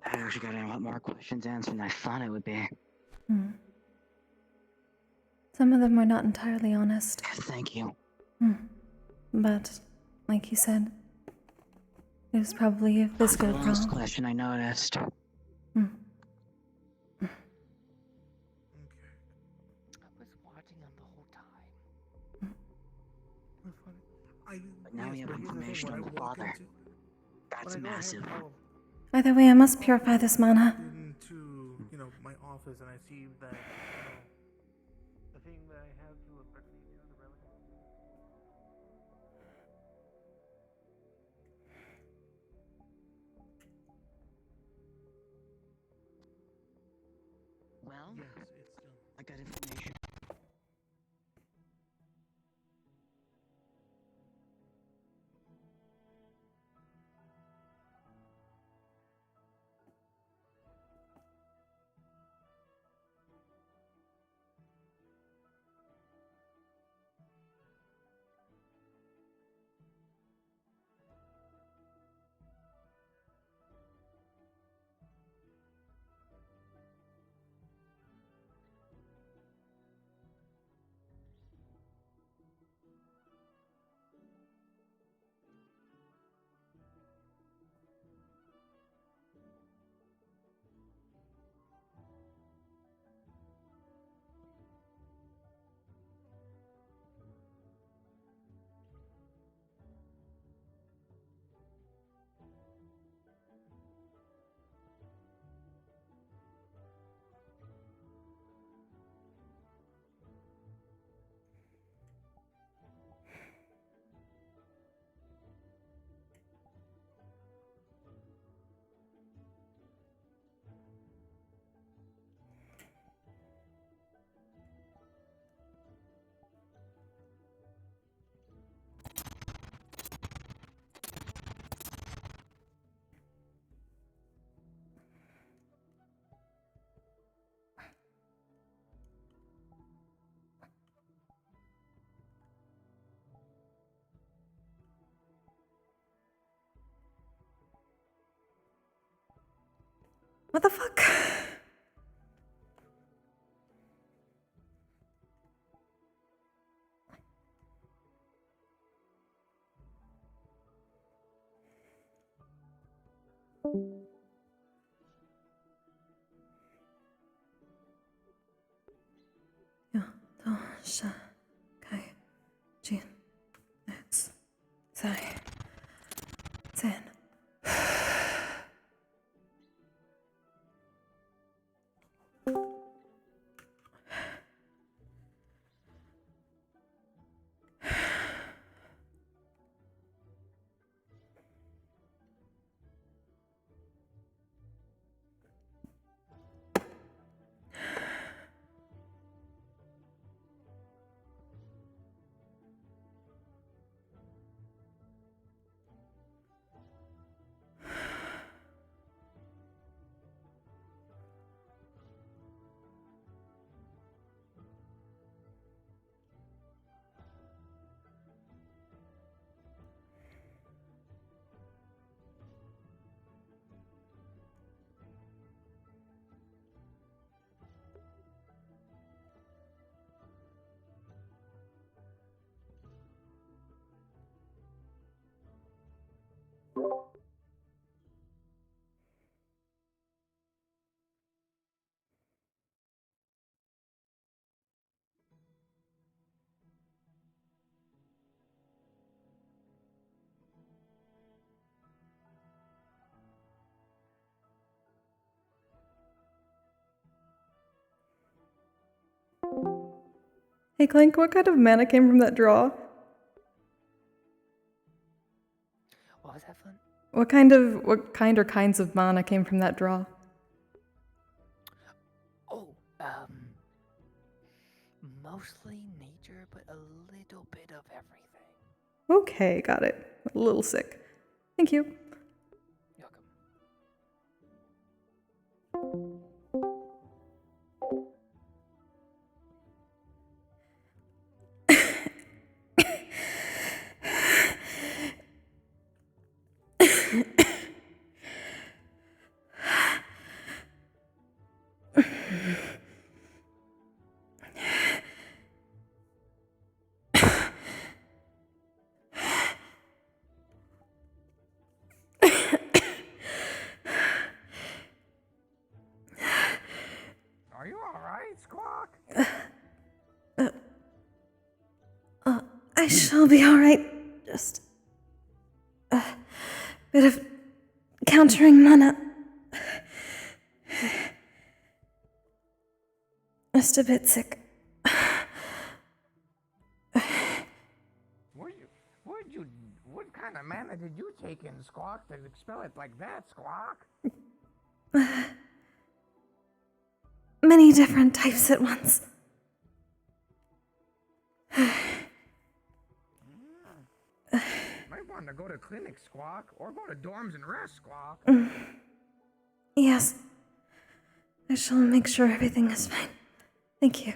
I actually got a lot more questions answered than I thought it would be. Some of them were not entirely honest. Thank you. But, like you said, it was probably a physical The last problem. question I noticed. I was watching them the whole time. But now we have information on the father. That's massive. Either way, I must purify this mana. Into my office and I see that the thing that I have to pertain to the relic. Well, I got information. What the fuck? Ja, da, sha, kai, jin, eins, zwei, 10. Hey Clank, what kind of mana came from that draw? What was that fun? What kind or kinds of mana came from that draw? Oh, mostly nature, but a little bit of everything. Okay, got it. A little sick. Thank you. Are you alright, Squawk? I shall be alright. Just a bit of countering mana. Just a bit sick. What kind of mana did you take in, Squawk, to expel it like that, Squawk? Many different types at once. Might want to go to clinic, Squawk, or go to dorms and rest, Squawk. Yes. I shall make sure everything is fine. Thank you.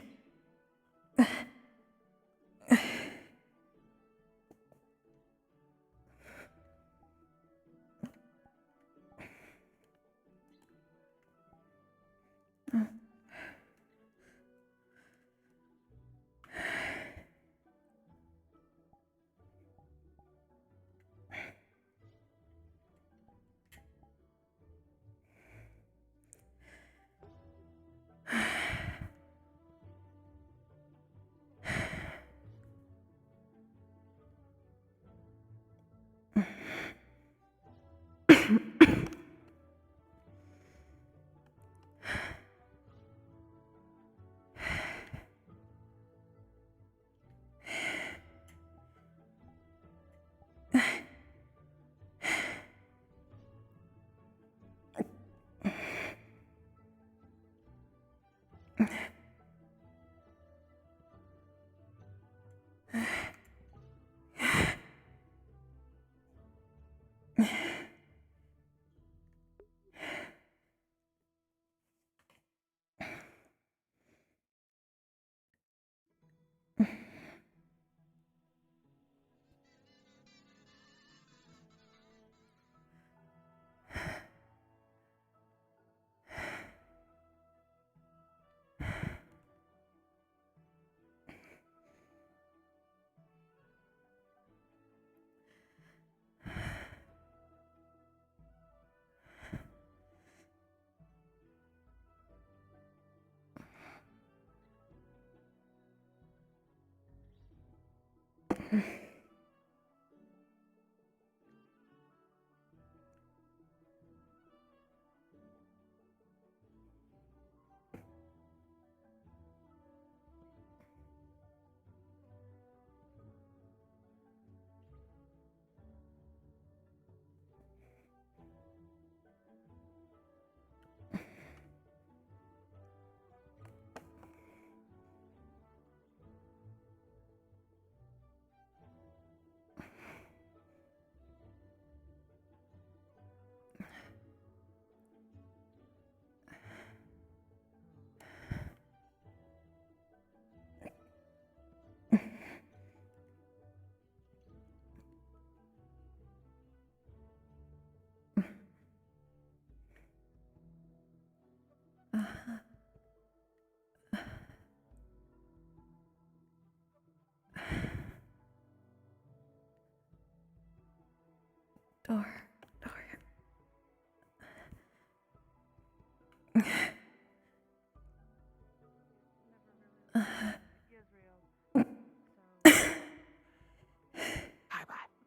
Door.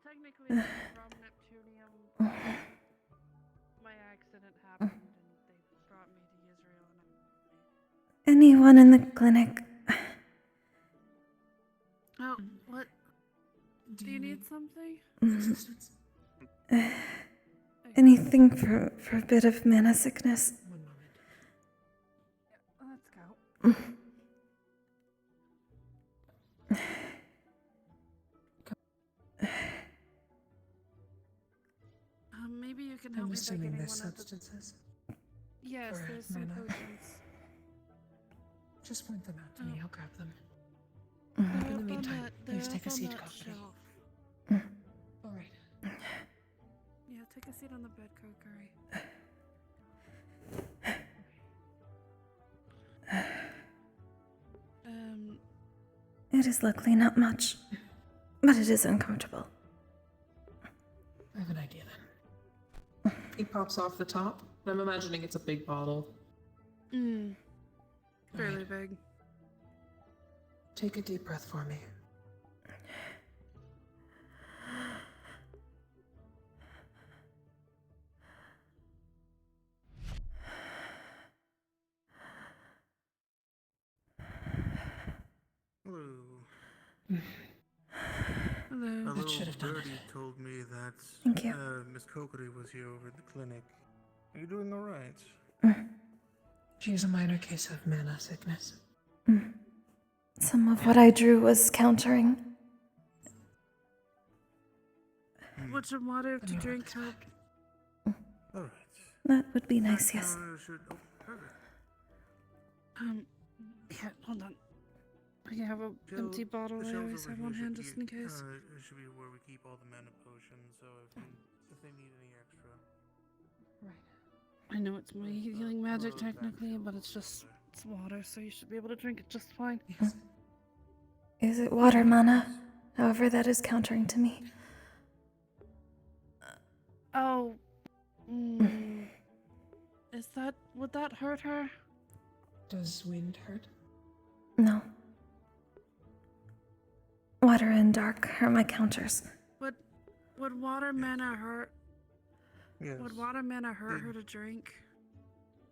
Technically, I'm from Neptunium. My accident happened, and they brought me to Israel. Anyone in the clinic? Oh, what? Do you need something? Anything for a bit of mana sickness? Let's go. Maybe you can help I'm me by assuming getting there's one of the... substances. Yes, for there's some mana. potions. Just point them out to me. I'll grab them. They're In up the on meantime, that- please they're take up a on seat, that Kokkuri. shelf. All right. Yeah, take a seat on the bed, Kokkuri. It is luckily not much, but it is uncomfortable. I have an idea then. He pops off the top. I'm imagining it's a big bottle. Fairly big. Take a deep breath for me. Hello. Hello. A little should have done birdie told me that Thank you. Miss Kokkuri was here over at the clinic. Are you doing all right? She has a minor case of mana sickness. Some of what I drew was countering. Would some water to drink help? All right. That would be nice, yes. Perfect. Yeah, hold on. I have a empty bottle I always have on hand just in case. It should be where we keep all the mana potions, so if they need any extra. I know it's my healing magic technically, but it's water, so you should be able to drink it just fine. Is it water mana? However, that is countering to me. Oh. Would that hurt her? Does wind hurt? No. Water and dark are my counters. Would water mana hurt? Yes. Would water mana hurt her to drink?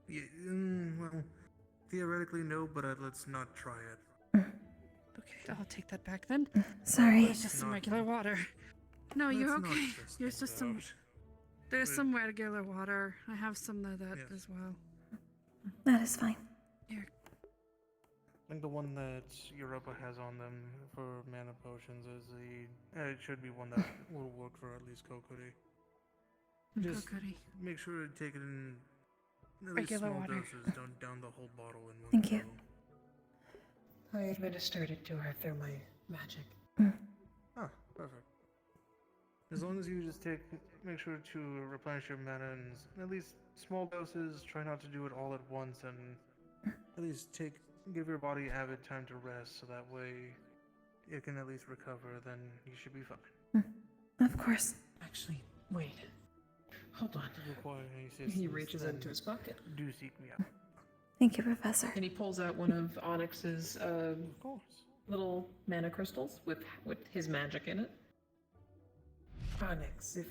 Yeah, well, theoretically no, but let's not try it. Okay, I'll take that back then. Sorry. It's just some regular water. No, you're Let's not okay. stress There's things just some. out. There's But- some regular water. I have some of that as well. That is fine. Here. I think the one that Europa has on them for mana potions is it should be one that will work for at least Kokkuri. Just Kokkuri. make sure to take it in at least Regular small water. doses. Don't down the whole bottle in one Thank you. go. I administered it to her through my magic. Ah, perfect. As long as you just make sure to replenish your mana in at least small doses. Try not to do it all at once, and at least give your body avid time to rest, so that way it can at least recover. Then you should be fine. Of course. Actually, wait. Hold on. If you require any He assistance, reaches then into his pocket. Do seek me out. Thank you, Professor. And he pulls out one of Onyx's Of course. little mana crystals with his magic in it. Onyx, if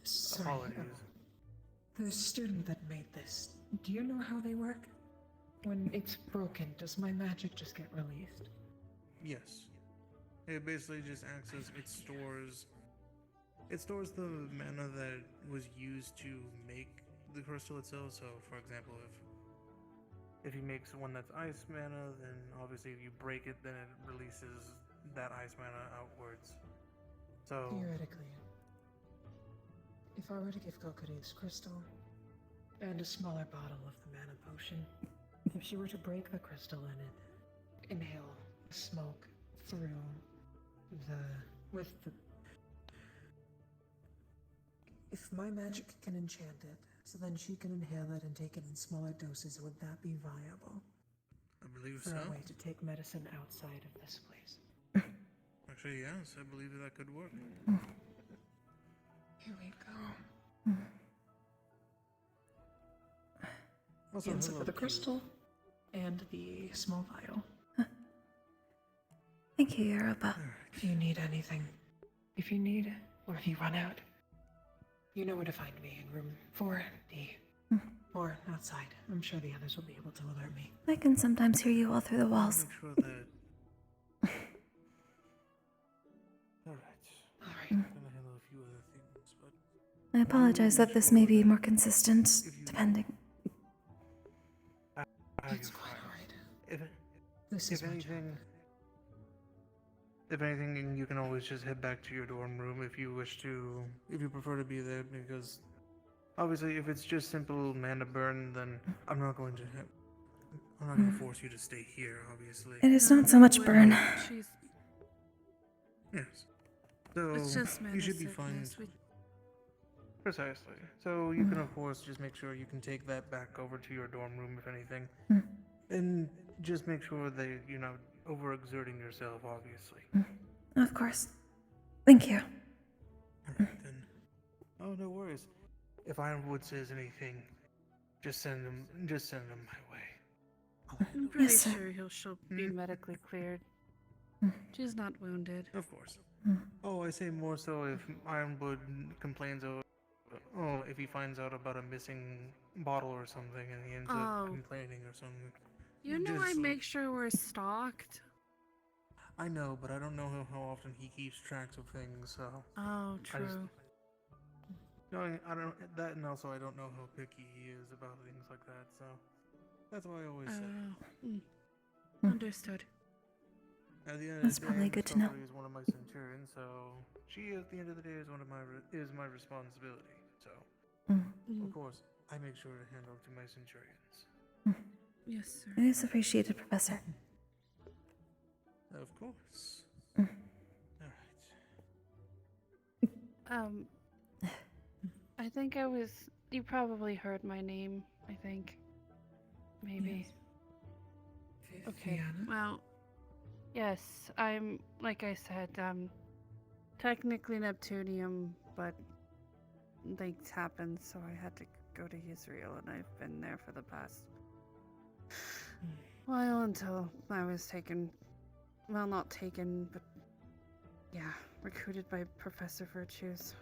sorry, Apologies. the student that made this, do you know how they work? When it's broken, does my magic just get released? Yes. It basically just acts as it stores the mana that was used to make the crystal itself. So, for example, if he makes one that's ice mana, then obviously if you break it, then it releases that ice mana outwards. So Theoretically, if I were to give Kokkuri this crystal and a smaller bottle of the mana potion, if she were to break the crystal and inhale smoke through if my magic can enchant it, so then she can inhale it and take it in smaller doses. Would that be viable? I believe For so. a way to take medicine outside of this place. Actually, yes, I believe that could work. Here we go. Also, Answer hello, for the Q. crystal and the small vial. Thank you, Europa. If you need anything, or if you run out, you know where to find me in room 4D. Or outside. I'm sure the others will be able to alert me. I can sometimes hear you all through the walls. Make sure that. Alright. I'm gonna handle a few other things, but. I apologize that this may be more consistent, depending. It's quite alright. If anything, you can always just head back to your dorm room if you wish to, if you prefer to be there, because obviously if it's just simple mana burn, then I'm not going to force you to stay here, obviously. It is not so much burn. Yes. So It's just you mana should be fine. sickness. Precisely. So you can of course just make sure you can take that back over to your dorm room if anything. And just make sure that you're not overexerting yourself, obviously. Of course. Thank you. Alright then. Oh, no worries. If Ironwood says anything, just send him my way. I'm pretty Yes, sir. sure she'll be medically cleared. She's not wounded. Of course. Oh, I say more so if Ironwood complains if he finds out about a missing bottle or something and he ends up complaining or something. You know I make sure we're stocked. I know, but I don't know how often he keeps tracks of things, so. Oh, true. I don't that, and also I don't know how picky he is about things like that, so that's why I always say. Understood. At the end That's of the day, probably good to know. Kokkuri is one of my centurions, so she at the end of the day is my responsibility. So of course I make sure to hand over to my centurions. Yes, sir. It is appreciated, Professor. Of course. I think you probably heard my name, I think. Maybe. Yes. Okay, Fiona? well, yes, I'm, like I said, technically Neptunium, but things happened, so I had to go to Israel, and I've been there for the past while until I was taken, well, not taken, but yeah, recruited by Professor Virtues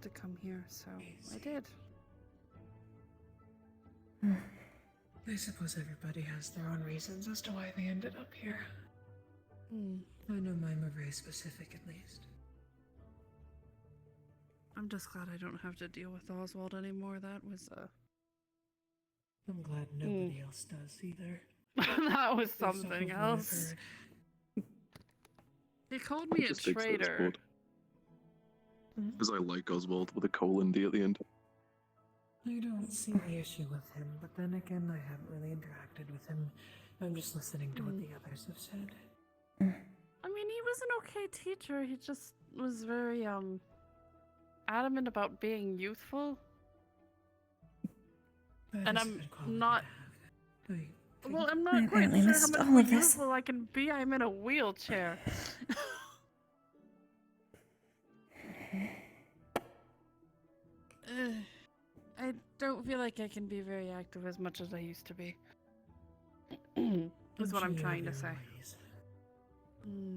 to come here, so I did. I suppose everybody has their own reasons as to why they ended up here. I know mine were very specific, at least. I'm just glad I don't have to deal with Oswald anymore. That was I'm glad nobody else does either. that was Based off something of what I've else. heard. He called me a Just takes that traitor. Because I like Oswald with a colon D at the end. I don't see the issue with him, but then again, I haven't really interacted with him. I'm just listening to what the others have said. I mean, he was an okay teacher. He just was very adamant about being youthful. That And is a I'm good quality not. to have. Well, I'm I not quite apparently sure how missed much all more of this. youthful I can be. I'm in a wheelchair. I don't feel like I can be very active as much as I used to be. Is what I'm trying to say.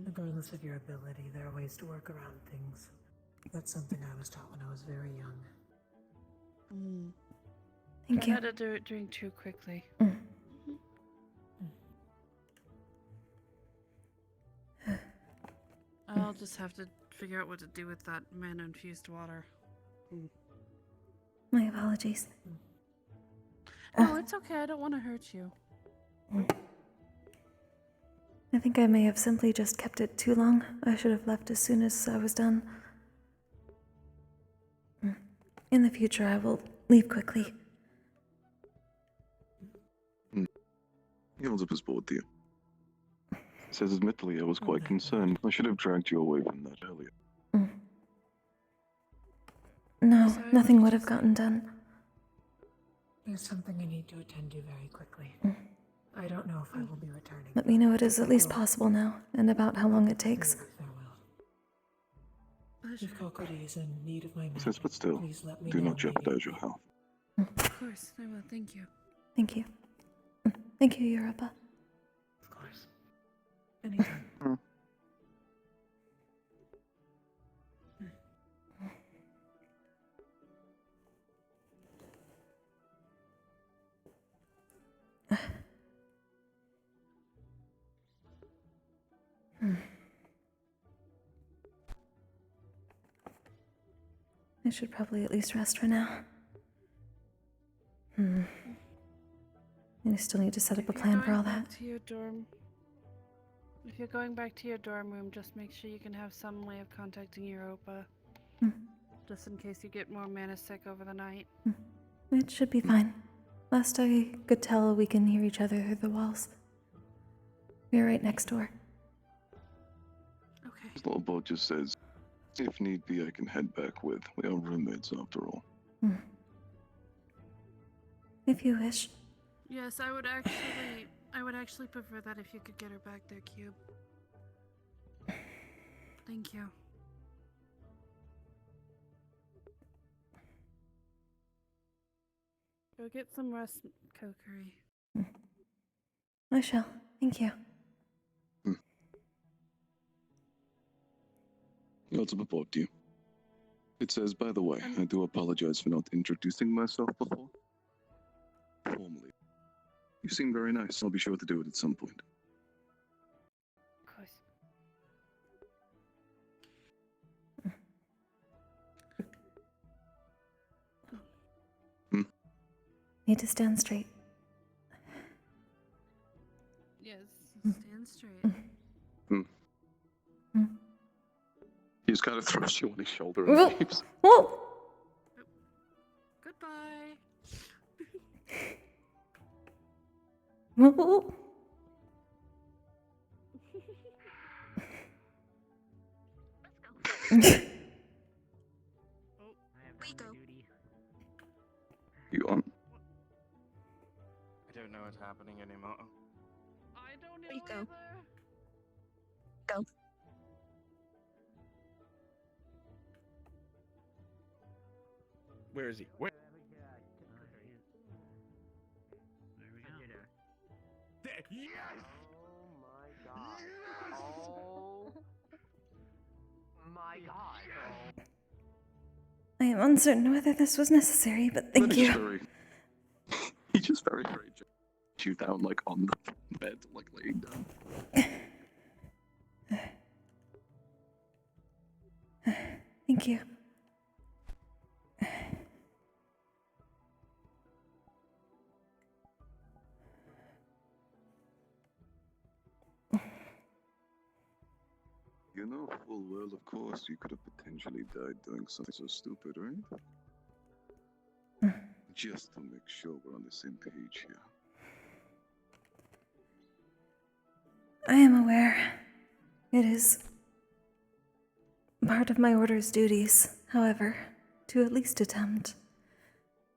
Regardless of your ability, there are ways to work around things. That's something I was taught when I was very young. Thank Try you. not to do it drink too quickly. I'll just have to figure out what to do with that mana-infused water. My apologies. Oh, it's okay. I don't want to hurt you. I think I may have simply just kept it too long. I should have left as soon as I was done. In the future, I will leave quickly. He holds up his board to you. Says, admittedly, I was quite concerned. I should have dragged you away from that earlier. No, nothing would have gotten done. There's something I need to attend to very quickly. I don't know if I will be returning. Let me know it is at least possible now, and about how long it takes. Farewell. If Kokkuri is in need of my map, Yes, but still, please let me do know not jeopardize your health. Of course, I will. Thank you. Thank you. Thank you, Europa. Of course. Anytime. I should probably at least rest for now. I still need to set up a plan for all that. To your dorm. If you're going back to your dorm room, just make sure you can have some way of contacting Europa. Just in case you get more mana sick over the night. It should be fine. Last I could tell, we can hear each other through the walls. We're right next door. This little boat just says, if need be, I can head back with. We are roommates after all. If you wish. Yes, I would actually prefer that if you could get her back there, Cube. Thank you. Go get some rest, Kokkuri. I shall. Thank you. What's up about you? It says, by the way, I do apologize for not introducing myself before. Formally. You seem very nice. I'll be sure to do it at some point. Of course. Need to stand straight. Yes, stand straight. He just kind of throws you on his shoulder Whoa. and leaves. Whoa! Goodbye. Whoa! You on? I don't know what's happening anymore. I don't know Rico. either. Go. Where is he? Where? There. Yes! Oh my god. Oh my god. I am uncertain whether this was necessary, but thank you. He just very you down like on the bed, like laying down. Thank you. You know full well, of course, you could have potentially died doing something so stupid, right? Just to make sure we're on the same page here. I am aware. It is part of my order's duties, however, to at least attempt.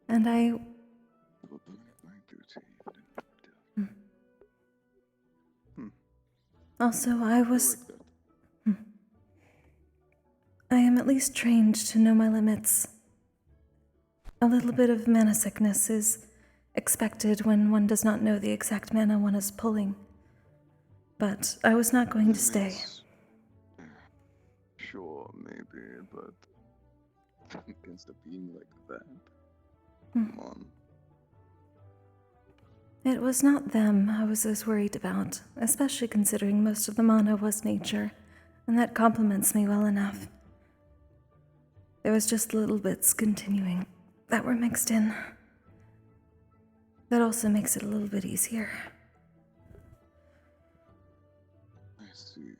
And I... Also, I was... I am at least trained to know my limits. A little bit of mana sickness is expected when one does not know the exact mana one is pulling. But I was not going to stay. Sure, maybe, but against a being like that? Come on. It was not them I was as worried about, especially considering most of the mana was nature, and that complements me well enough. There was just little bits continuing that were mixed in. That also makes it a little bit easier. I see.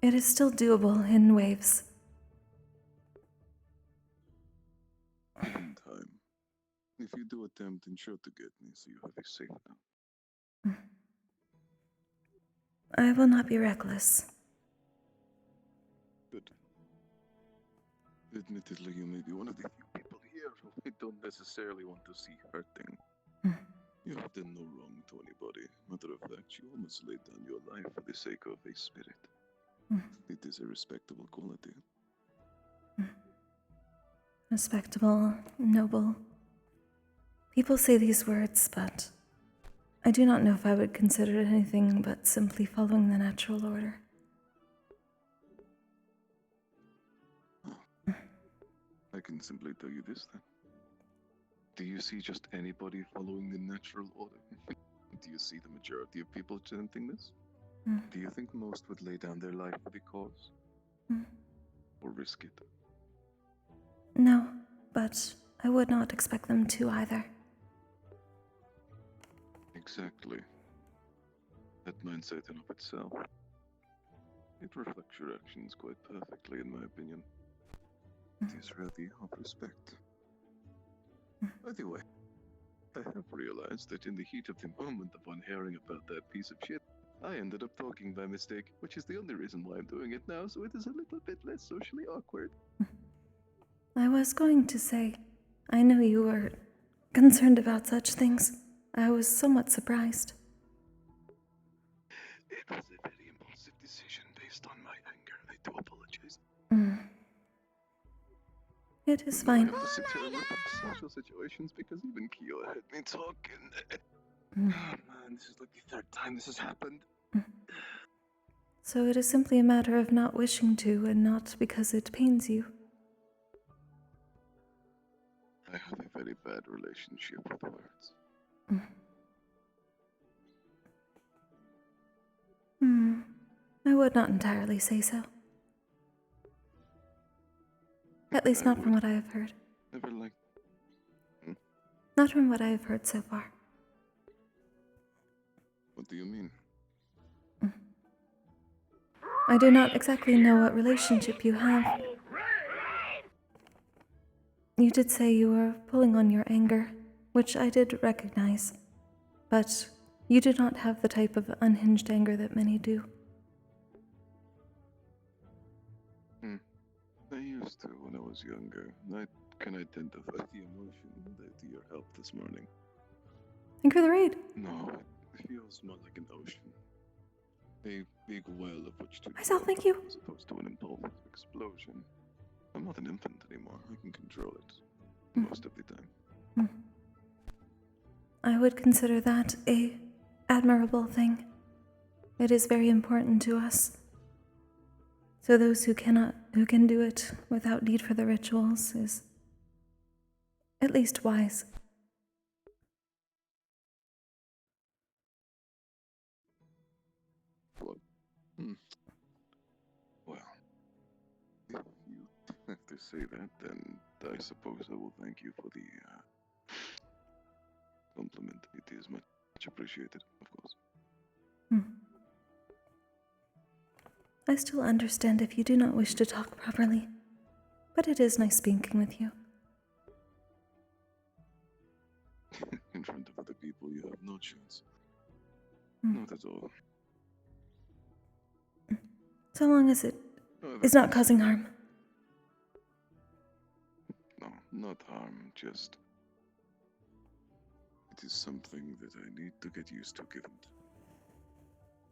It is still doable in waves. Given time. If you do attempt, ensure to get me so you have a safe now. I will not be reckless. Good. Admittedly, you may be one of the few people here I don't necessarily want to see hurting. You have done no wrong to anybody. Matter of fact, you almost laid down your life for the sake of a spirit. It is a respectable quality. Respectable, noble. People say these words, but I do not know if I would consider it anything but simply following the natural order. I can simply tell you this then. Do you see just anybody following the natural order? Do you see the majority of people attempting this? Do you think most would lay down their life for the cause? Or risk it? No, but I would not expect them to either. Exactly. That mindset in of itself. It reflects your actions quite perfectly, in my opinion. It is worthy of respect. By the way, I have realized that in the heat of the moment upon hearing about that piece of shit, I ended up talking by mistake, which is the only reason why I'm doing it now, so it is a little bit less socially awkward. I was going to say, I know you were concerned about such things. I was somewhat surprised. It was a very impulsive decision based on my anger. I do apologize. It is fine. I have to sit here and repeat social situations because even Kyo heard me talk and... Oh man, this is like the third time this has happened. So it is simply a matter of not wishing to and not because it pains you. I have a very bad relationship with words. I would not entirely say so. At least not from what I have heard. Never liked... Not from what I have heard so far. What do you mean? I do not exactly know what relationship you have. You did say you were pulling on your anger, which I did recognize. But you do not have the type of unhinged anger that many do. I used to when I was younger. I can identify the emotion to your help this morning. Thank you for the raid. No, it feels more like an ocean. A big well of which to Myself, thank you. as opposed to an impulsive explosion. I'm not an infant anymore. I can control it most of the time. I would consider that a admirable thing. It is very important to us. So those who can do it without need for the rituals is at least wise. Well, if you have to say that, then I suppose I will thank you for the compliment. It is much appreciated, of course. I still understand if you do not wish to talk properly, but it is nice speaking with you. In front of other people, you have no chance. Not at all. So long as it is not causing harm. No, not harm, just... It is something that I need to get used to, given.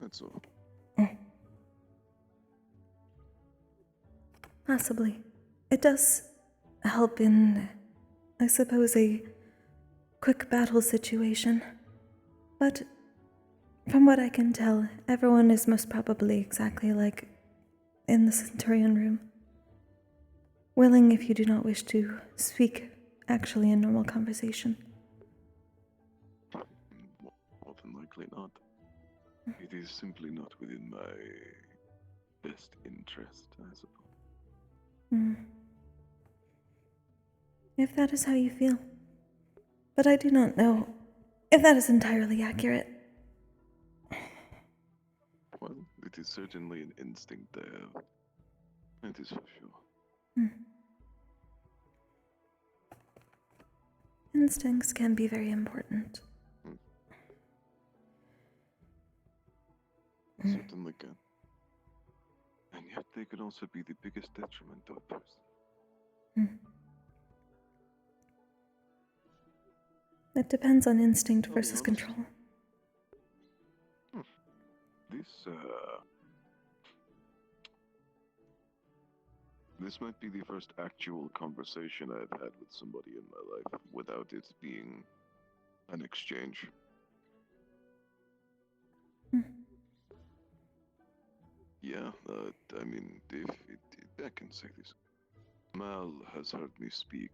That's all. Possibly. It does help in, I suppose, a quick battle situation. But from what I can tell, everyone is most probably exactly like in the Centurion room. Willing if you do not wish to speak actually in normal conversation. More than likely not. It is simply not within my best interest, I suppose. If that is how you feel. But I do not know if that is entirely accurate. Well, it is certainly an instinct I have. That is for sure. Instincts can be very important. Certainly can. And yet they can also be the biggest detriment to a person. It depends on instinct versus control. This might be the first actual conversation I've had with somebody in my life without it being an exchange. Yeah, I mean, I can say this. Mal has heard me speak.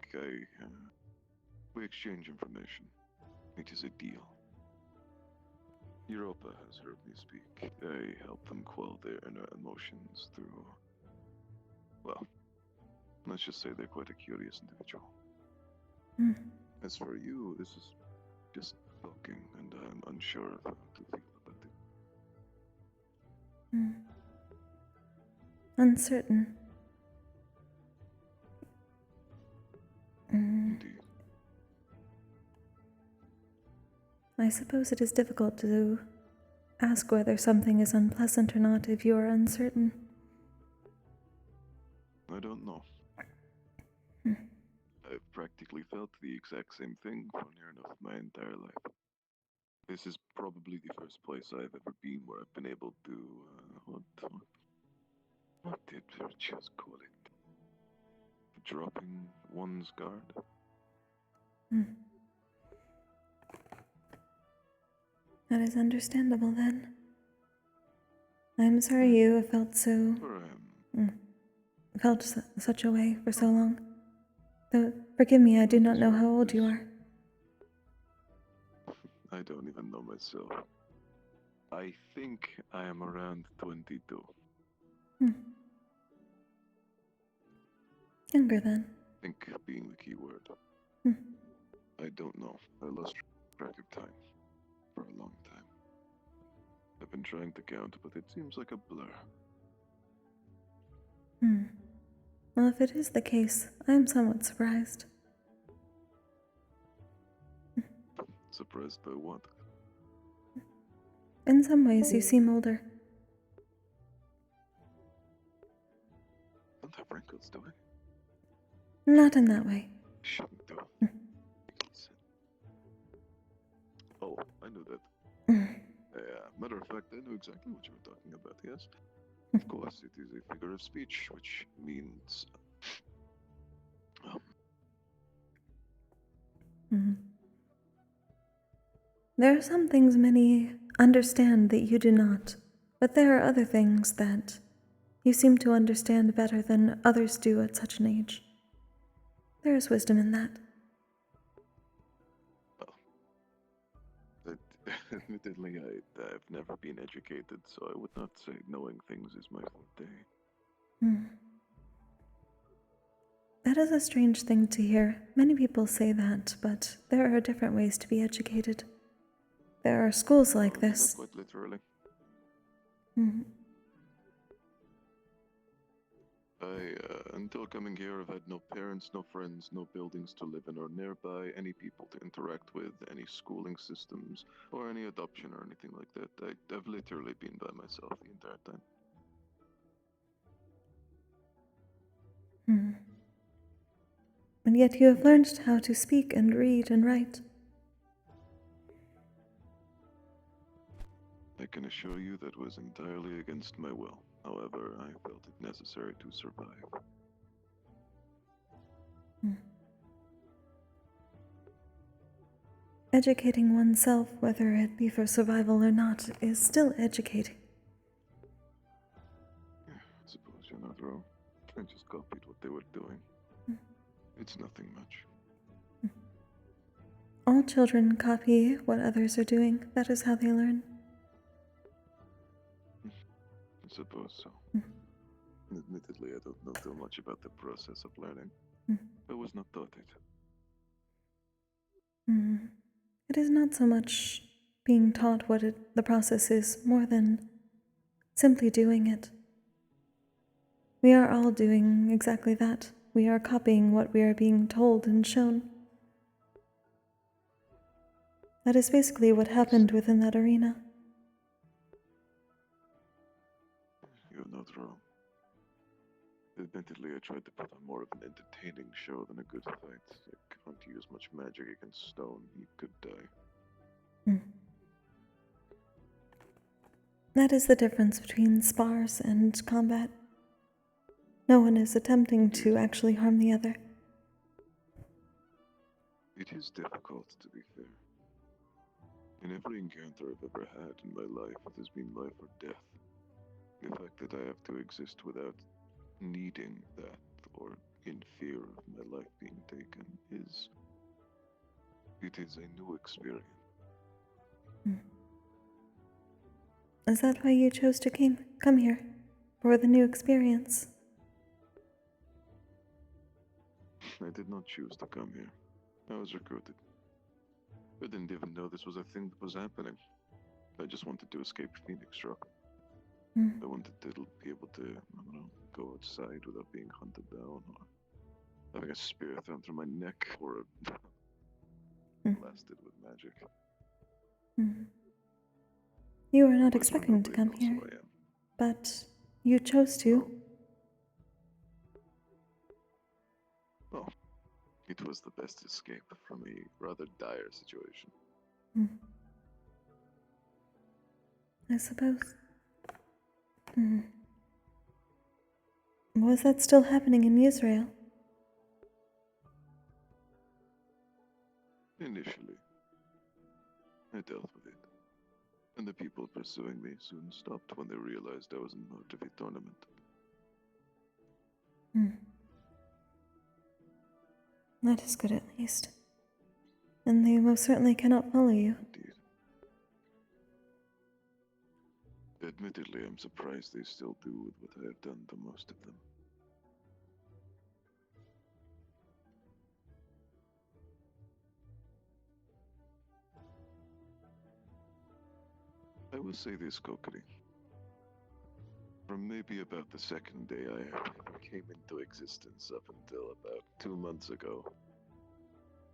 We exchange information. It is a deal. Europa has heard me speak. I help them quell their inner emotions through... Well, let's just say they're quite a curious individual. As for you, this is just talking, and I'm unsure of how to feel about it. Uncertain. I suppose it is difficult to ask whether something is unpleasant or not if you are uncertain. I don't know. I've practically felt the exact same thing for near enough my entire life. This is probably the first place I've ever been where I've been able to, what did VRChat call it? Dropping one's guard? That is understandable then. I'm sorry you have felt so... felt such a way for so long. Though, forgive me, I do not know how old you are. I don't even know myself. I think I am around 22. Younger then. Think being the key word. I don't know. I lost track of time for a long time. I've been trying to count, but it seems like a blur. Well, if it is the case, I am somewhat surprised. Surprised by what? In some ways, you seem older. Don't have wrinkles, do I? Not in that way. Shouldn't do. Oh, I knew that. Matter of fact, I know exactly what you were talking about, yes? Of course, it is a figure of speech, which means... There are some things many understand that you do not, but there are other things that you seem to understand better than others do at such an age. There is wisdom in that. Admittedly, I've never been educated, so I would not say knowing things is my forte. That is a strange thing to hear. Many people say that, but there are different ways to be educated. There are schools like this. Quite literally. Until coming here, I've had no parents, no friends, no buildings to live in or nearby, any people to interact with, any schooling systems, or any adoption or anything like that. I've literally been by myself the entire time. And yet you have learned how to speak and read and write. I can assure you that was entirely against my will. However, I felt it necessary to survive. Educating oneself, whether it be for survival or not, is still educating. I suppose you're not wrong. I just copied what they were doing. It's nothing much. All children copy what others are doing. That is how they learn. I suppose so. Admittedly, I don't know too much about the process of learning. I was not taught it. It is not so much being taught what the process is, more than simply doing it. We are all doing exactly that. We are copying what we are being told and shown. That is basically what happened within that arena. You're not wrong. Admittedly, I tried to put on more of an entertaining show than a good fight. I can't use much magic against stone. He could die. That is the difference between spars and combat. No one is attempting to actually harm the other. It is difficult, to be fair. In every encounter I've ever had in my life, it has been life or death. The fact that I have to exist without needing that, or in fear of my life being taken, it is a new experience. Is that why you chose to come here? For the new experience? I did not choose to come here. I was recruited. I didn't even know this was a thing that was happening. I just wanted to escape Phoenix Rock. I wanted to be able to, I don't know, go outside without being hunted down, or having a spear thrown through my neck, or blasted with magic. You were not expecting to come here, but you chose to. Oh, it was the best escape from a rather dire situation. I suppose. Was that still happening in Israel? Initially, I dealt with it, and the people pursuing me soon stopped when they realized I was in part of a tournament. That is good at least. And they most certainly cannot follow you. Indeed. Admittedly, I'm surprised they still do with what I have done to most of them. I will say this, Kokkuri. From maybe about the second day I came into existence up until about 2 months ago,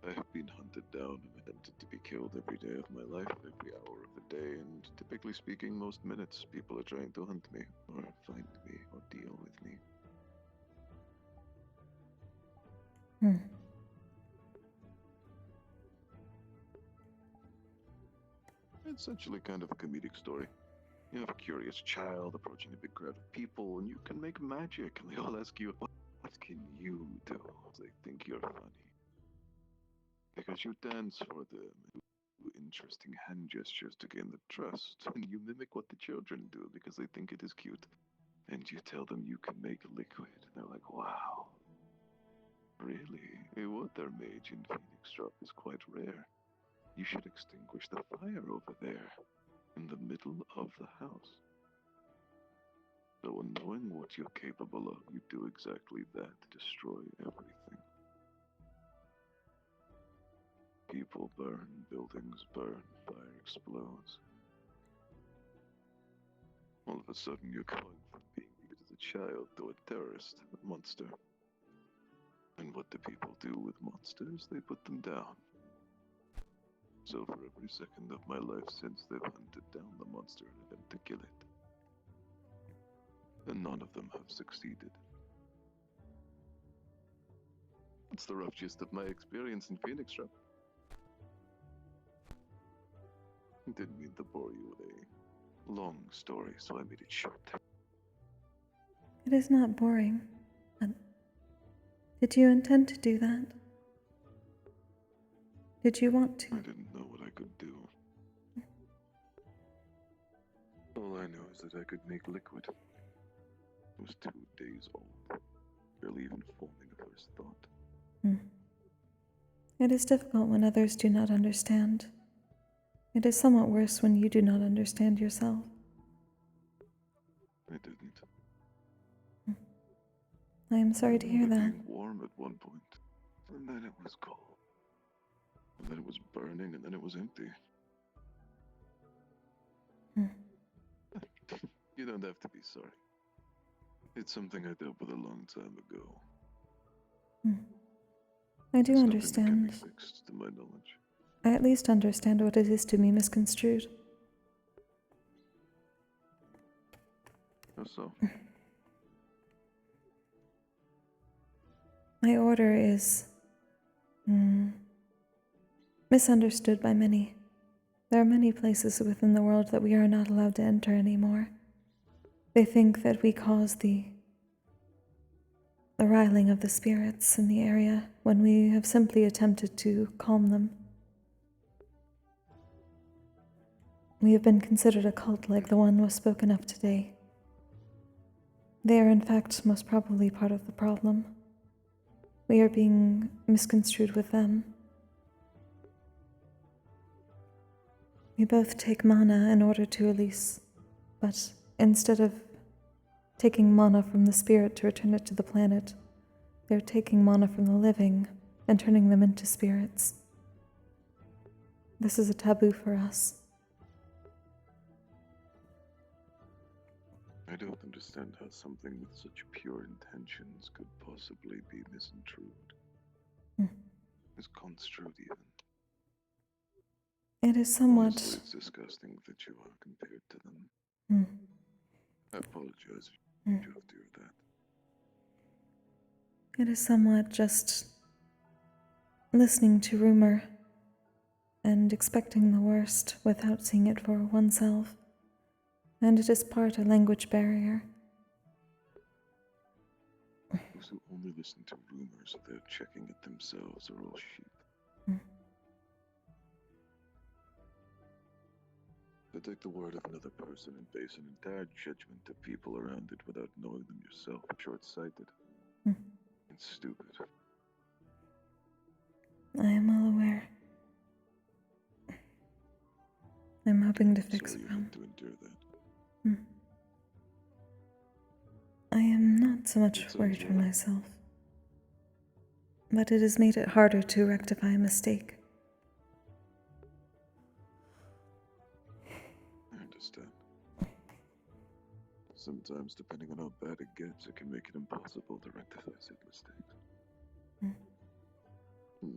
I have been hunted down and attempted to be killed every day of my life, every hour of the day, and typically speaking, most minutes, people are trying to hunt me, or find me, or deal with me. It's essentially kind of a comedic story. You have a curious child approaching a big crowd of people, and you can make magic, and they all ask you, what can you do? They think you're funny. Because you dance for them, and do interesting hand gestures to gain their trust, and you mimic what the children do because they think it is cute. And you tell them you can make liquid, and they're like, wow. Really? A water mage in Phoenix Drop is quite rare. You should extinguish the fire over there, in the middle of the house. So, knowing what you're capable of, you do exactly that, destroy everything. People burn, buildings burn, fire explodes. All of a sudden, you're going from being viewed as a child to a terrorist, a monster. And what do people do with monsters? They put them down. So for every second of my life since, they've hunted down the monster and attempted to kill it. And none of them have succeeded. That's the rough gist of my experience in Phoenix Drop. Didn't mean to bore you with a long story, so I made it short. It is not boring. But did you intend to do that? Did you want to? I didn't know what I could do. All I know is that I could make liquid. I was 2 days old, barely even forming a first thought. It is difficult when others do not understand. It is somewhat worse when you do not understand yourself. I didn't. I am sorry to hear that. Being warm at one point, and then it was cold. And then it was burning, and then it was empty. You don't have to be sorry. It's something I dealt with a long time ago. I do It's understand. nothing that can be fixed, to my knowledge. I at least understand what it is to be misconstrued. How so? My order is misunderstood by many. There are many places within the world that we are not allowed to enter anymore. They think that we cause the riling of the spirits in the area when we have simply attempted to calm them. We have been considered a cult like the one was spoken of today. They are in fact most probably part of the problem. We are being misconstrued with them. We both take mana in order to release, but instead of taking mana from the spirit to return it to the planet, they're taking mana from the living and turning them into spirits. This is a taboo for us. I don't understand how something with such pure intentions could possibly be misconstrued. Misconstrued even. It is somewhat... Honestly, it's disgusting that you are compared to them. I apologize if you have to do that. It is somewhat just listening to rumor and expecting the worst without seeing it for oneself. And it is part a language barrier. Those who only listen to rumors without checking it themselves are all sheep. To take the word of another person and base an entire judgment of people around it without knowing them yourself is short-sighted and stupid. I am well aware. I'm hoping to fix Sorry it. you had to endure that. I am not so much worried for myself, but it has made it harder to rectify a mistake. I understand. Sometimes, depending on how bad it gets, it can make it impossible to rectify said mistakes.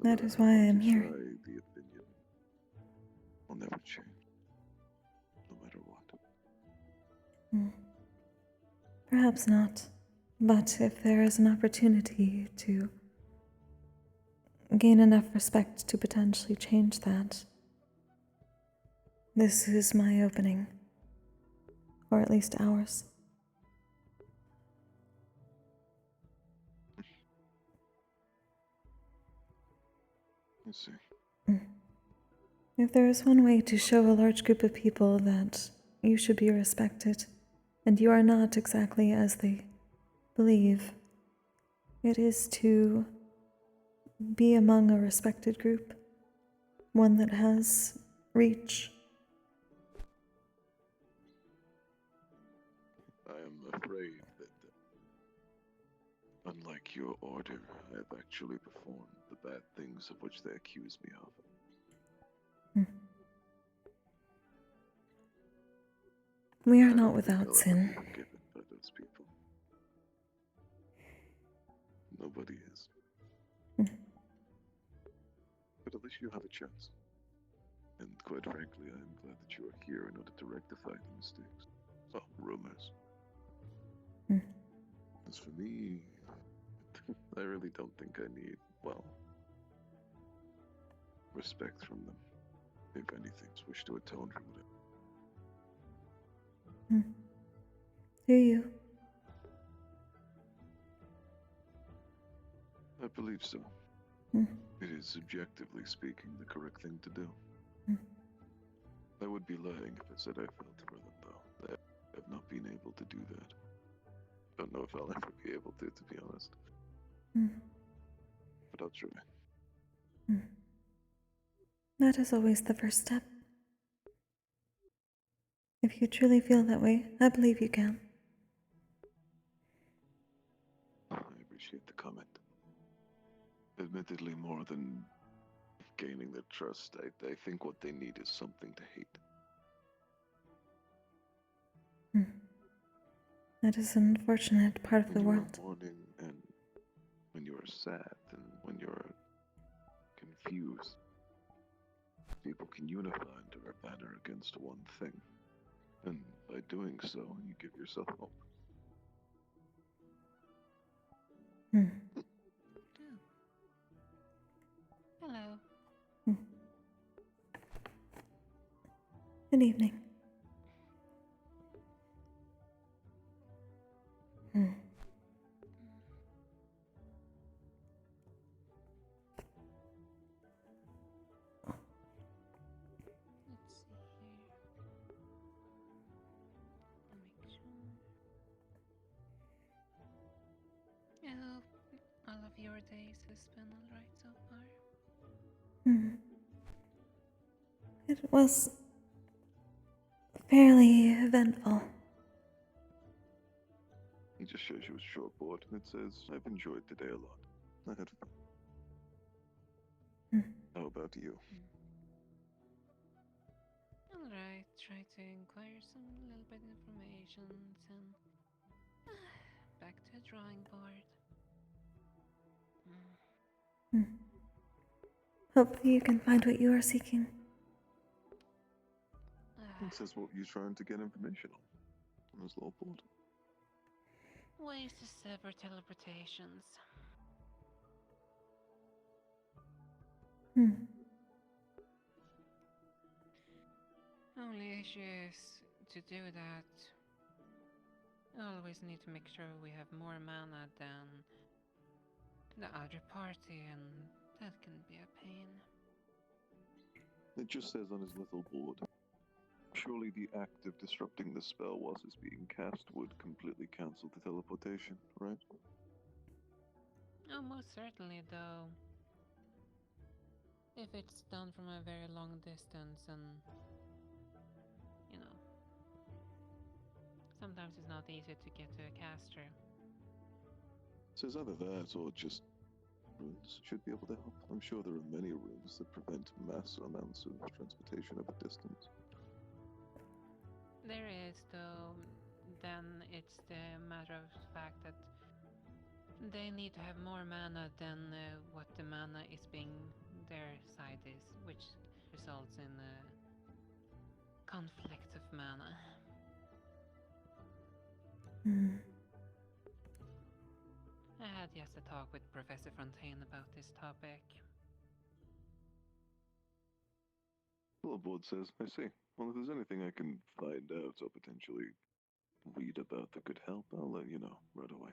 That is why I am here. Try, the opinion will never change, no matter what. Perhaps not, but if there is an opportunity to gain enough respect to potentially change that, this is my opening, or at least ours. I see. If there is one way to show a large group of people that you should be respected, and you are not exactly as they believe, it is to be among a respected group, one that has reach. I am afraid that, unlike your order, I have actually performed the bad things of which they accuse me of. We are not without sin. Forgiven by those people. Nobody is. But at least you have a chance. And quite frankly, I am glad that you are here in order to rectify the mistakes. Well, rumors. As for me, I really don't think I need, well, respect from them. If anything, just wish to atone for whatever. Do you? I believe so. It is, subjectively speaking, the correct thing to do. I would be lying if I said I felt for them, though. I have not been able to do that. Don't know if I'll ever be able to be honest. But I'll try. That is always the first step. If you truly feel that way, I believe you can. I appreciate the comment. Admittedly, more than gaining their trust, I think what they need is something to hate. That is an unfortunate part of the world. When you are mourning, and when you are sad, and when you're confused, people can unify under a banner against one thing. And by doing so, you give yourself hope. Hello. Good evening. Let's see here. I'll make sure. I hope all of your days has been alright so far. It was fairly eventful. He just shows you a short board and it says, I've enjoyed the day a lot. I had fun. How about you? Alright, try to inquire some little bit information and back to the drawing board. Hopefully you can find what you are seeking. It says what you're trying to get information on this little board. Ways to sever teleportations. Only issue is to do that. Always need to make sure we have more mana than the other party, and that can be a pain. It just says on his little board. Surely the act of disrupting the spell whilst it's being cast would completely cancel the teleportation, right? Oh, most certainly, though. If it's done from a very long distance and, you know, sometimes it's not easy to get to a caster. Says either that or just runes should be able to help. I'm sure there are many runes that prevent mass amounts of transportation over distance. There is, though. Then it's the matter of the fact that they need to have more mana than what the mana is being their side is, which results in a conflict of mana. I had just a talk with Professor Fontaine about this topic. Well, the board says, I see. Well, if there's anything I can find out or potentially read about that could help, I'll let you know right away.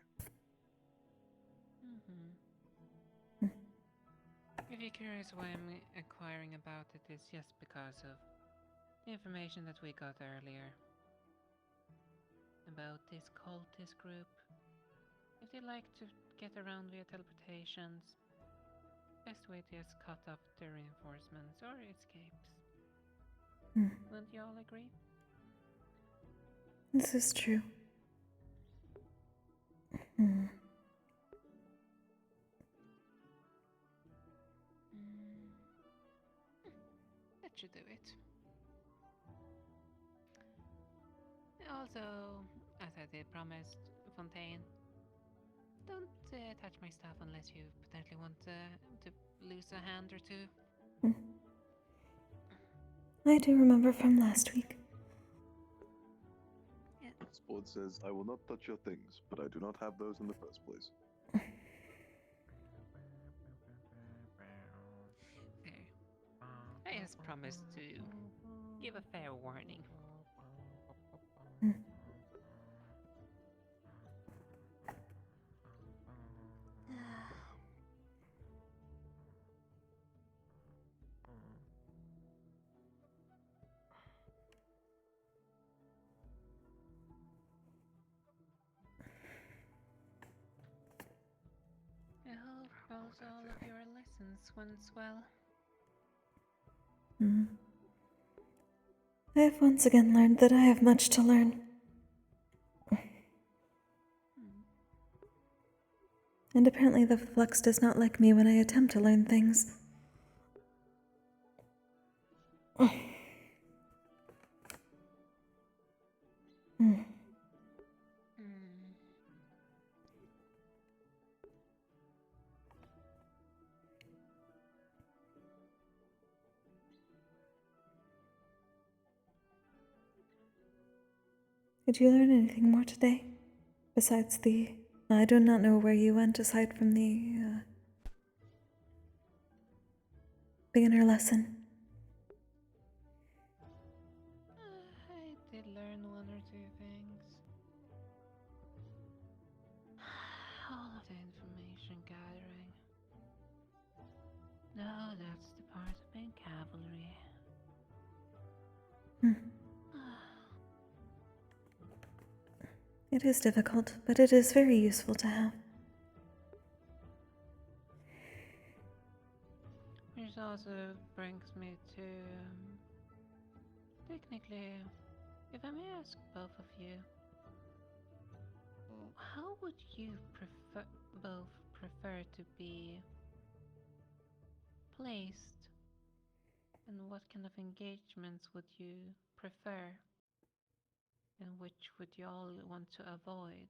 If you're curious why I'm inquiring about it, it's just because of the information that we got earlier about this cultist group. If they like to get around via teleportations, best way to just cut up their reinforcements or escapes. Wouldn't you all agree? This is true. That should do it. Also, as I did promise Fontaine, don't touch my stuff unless you potentially want to lose a hand or two. I do remember from last week. This board says, I will not touch your things, but I do not have those in the first place. Fair. I just promised to give a fair warning. I hope also all of your lessons went well. I have once again learned that I have much to learn. And apparently the Flux does not like me when I attempt to learn things. Did you learn anything more today? Besides the... I do not know where you went aside from the... beginner lesson. I did learn one or two things. All of the information gathering. No, that's the part of being cavalry. It is difficult, but it is very useful to have. Which also brings me to, technically, if I may ask both of you, how would you both prefer to be placed, and what kind of engagements would you prefer, and which would you all want to avoid?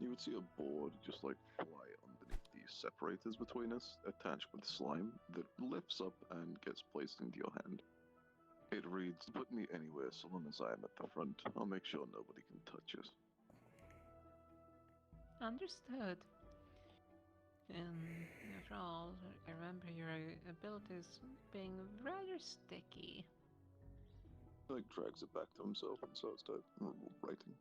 You would see a board just like fly underneath these separators between us, attached with slime that lifts up and gets placed into your hand. It reads, "Put me anywhere so long as I am at the front. I'll make sure nobody can touch us." Understood. And after all, I remember your abilities being rather sticky. He like drags it back to himself and starts to writing.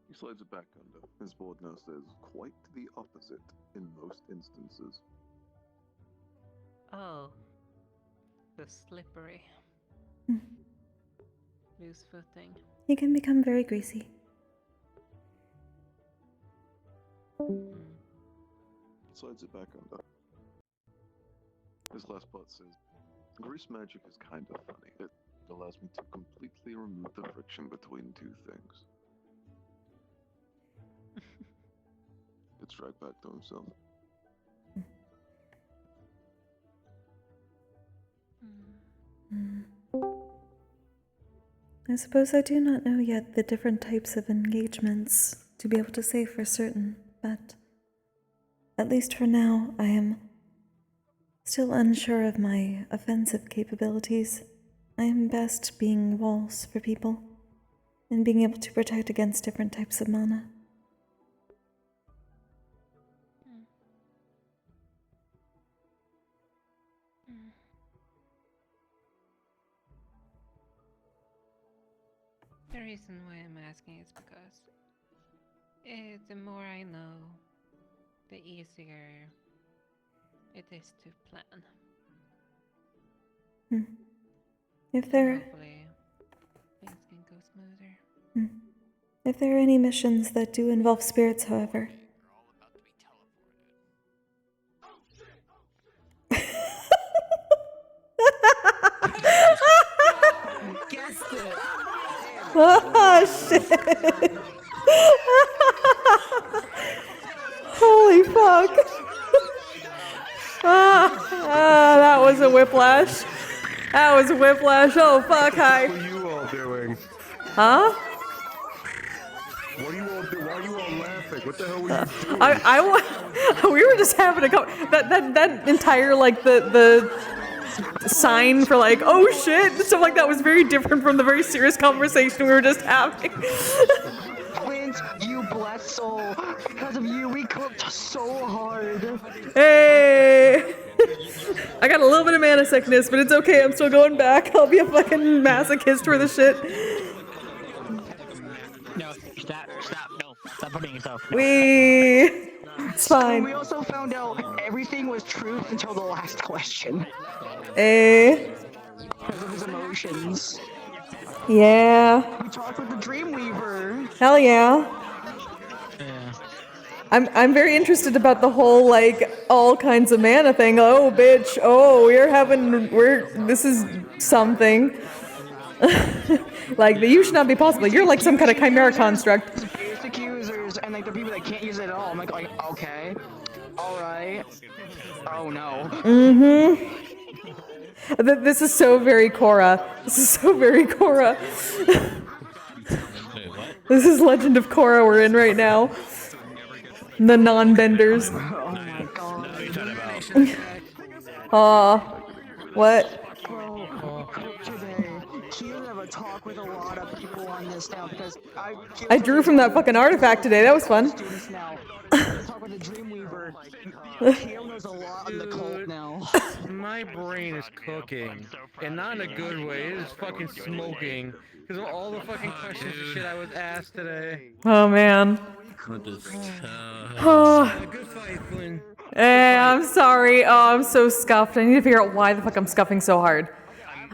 He slides it back under. His board now says quite the opposite in most instances. Oh, the slippery. Loose footing. He can become very greasy. Slides it back under. His last part says, "Grease magic is kind of funny. It allows me to completely remove the friction between two things." It's dragged back to himself. I suppose I do not know yet the different types of engagements to be able to say for certain, but at least for now, I am still unsure of my offensive capabilities. I am best being walls for people and being able to protect against different types of mana. The reason why I'm asking is because the more I know, the easier it is to plan. If there Hopefully, things can go smoother. If there are any missions that do involve spirits, however, Guessed it. oh shit! Holy fuck! That was a whiplash. That was a whiplash. Oh fuck! Hi. What are you all doing? Huh? What are you all doing? Why are you all laughing? What the hell were you doing? We were just having a that entire like the sign for like oh shit stuff like that was very different from the very serious conversation we were just having. Clint, you blessed soul. Because of you, we clipped so hard. Hey, I got a little bit of mana sickness, but it's okay. I'm still going back. I'll be a fucking masochist for the shit. No, stop, no. Stop putting yourself. It's fine. And we also found out everything was truth until the last question. Because of his emotions. Yeah. We talked with the Dreamweaver. Hell yeah. I'm very interested about the whole like all kinds of mana thing. Oh bitch. Oh, this is something. Like you should not be possible. You're like some kind of chimera construct. Basic users and like the people that can't use it at all. I'm like okay. Alright. Oh no. This is so very Korra. This is so very Korra. This is Legend of Korra we're in right now. The non-benders. Oh my god. What? Bro, today, he have a talk with a lot of people on this now because I drew from that fucking artifact today. That was fun. Talk about the Dreamweaver. Kale knows a lot on the cult now. My brain is cooking, and not in a good way. It is fucking smoking because of all the fucking questions and shit I was asked today. Oh man. Good fight, Quinn. Hey, I'm sorry. Oh, I'm so scuffed. I need to figure out why the fuck I'm scuffing so hard.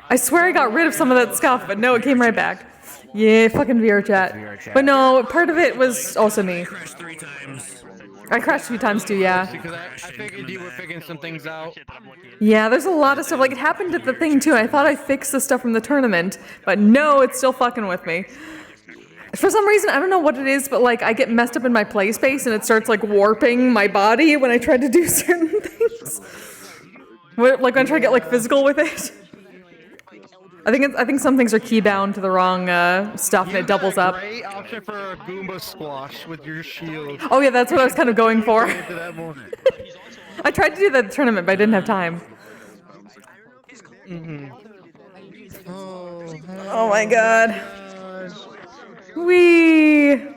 I swear I got rid of some of that scuff, but no, it came right back. Yeah, fucking VRChat. But no, part of it was also me. I crashed a few times too, yeah. Because I figured you were figuring some things out. Yeah, there's a lot of stuff. Like, it happened at the thing too. I thought I fixed the stuff from the tournament, but no, it's still fucking with me. For some reason, I don't know what it is, but like, I get messed up in my play space and it starts like warping my body when I try to do certain things. Like when I try to get like physical with it. I think some things are keybound to the wrong stuff and it doubles up. Great option for a Goomba squash with your shield. Oh yeah, that's what I was kind of going for. I tried to do that tournament, but I didn't have time. Oh my god. Wee.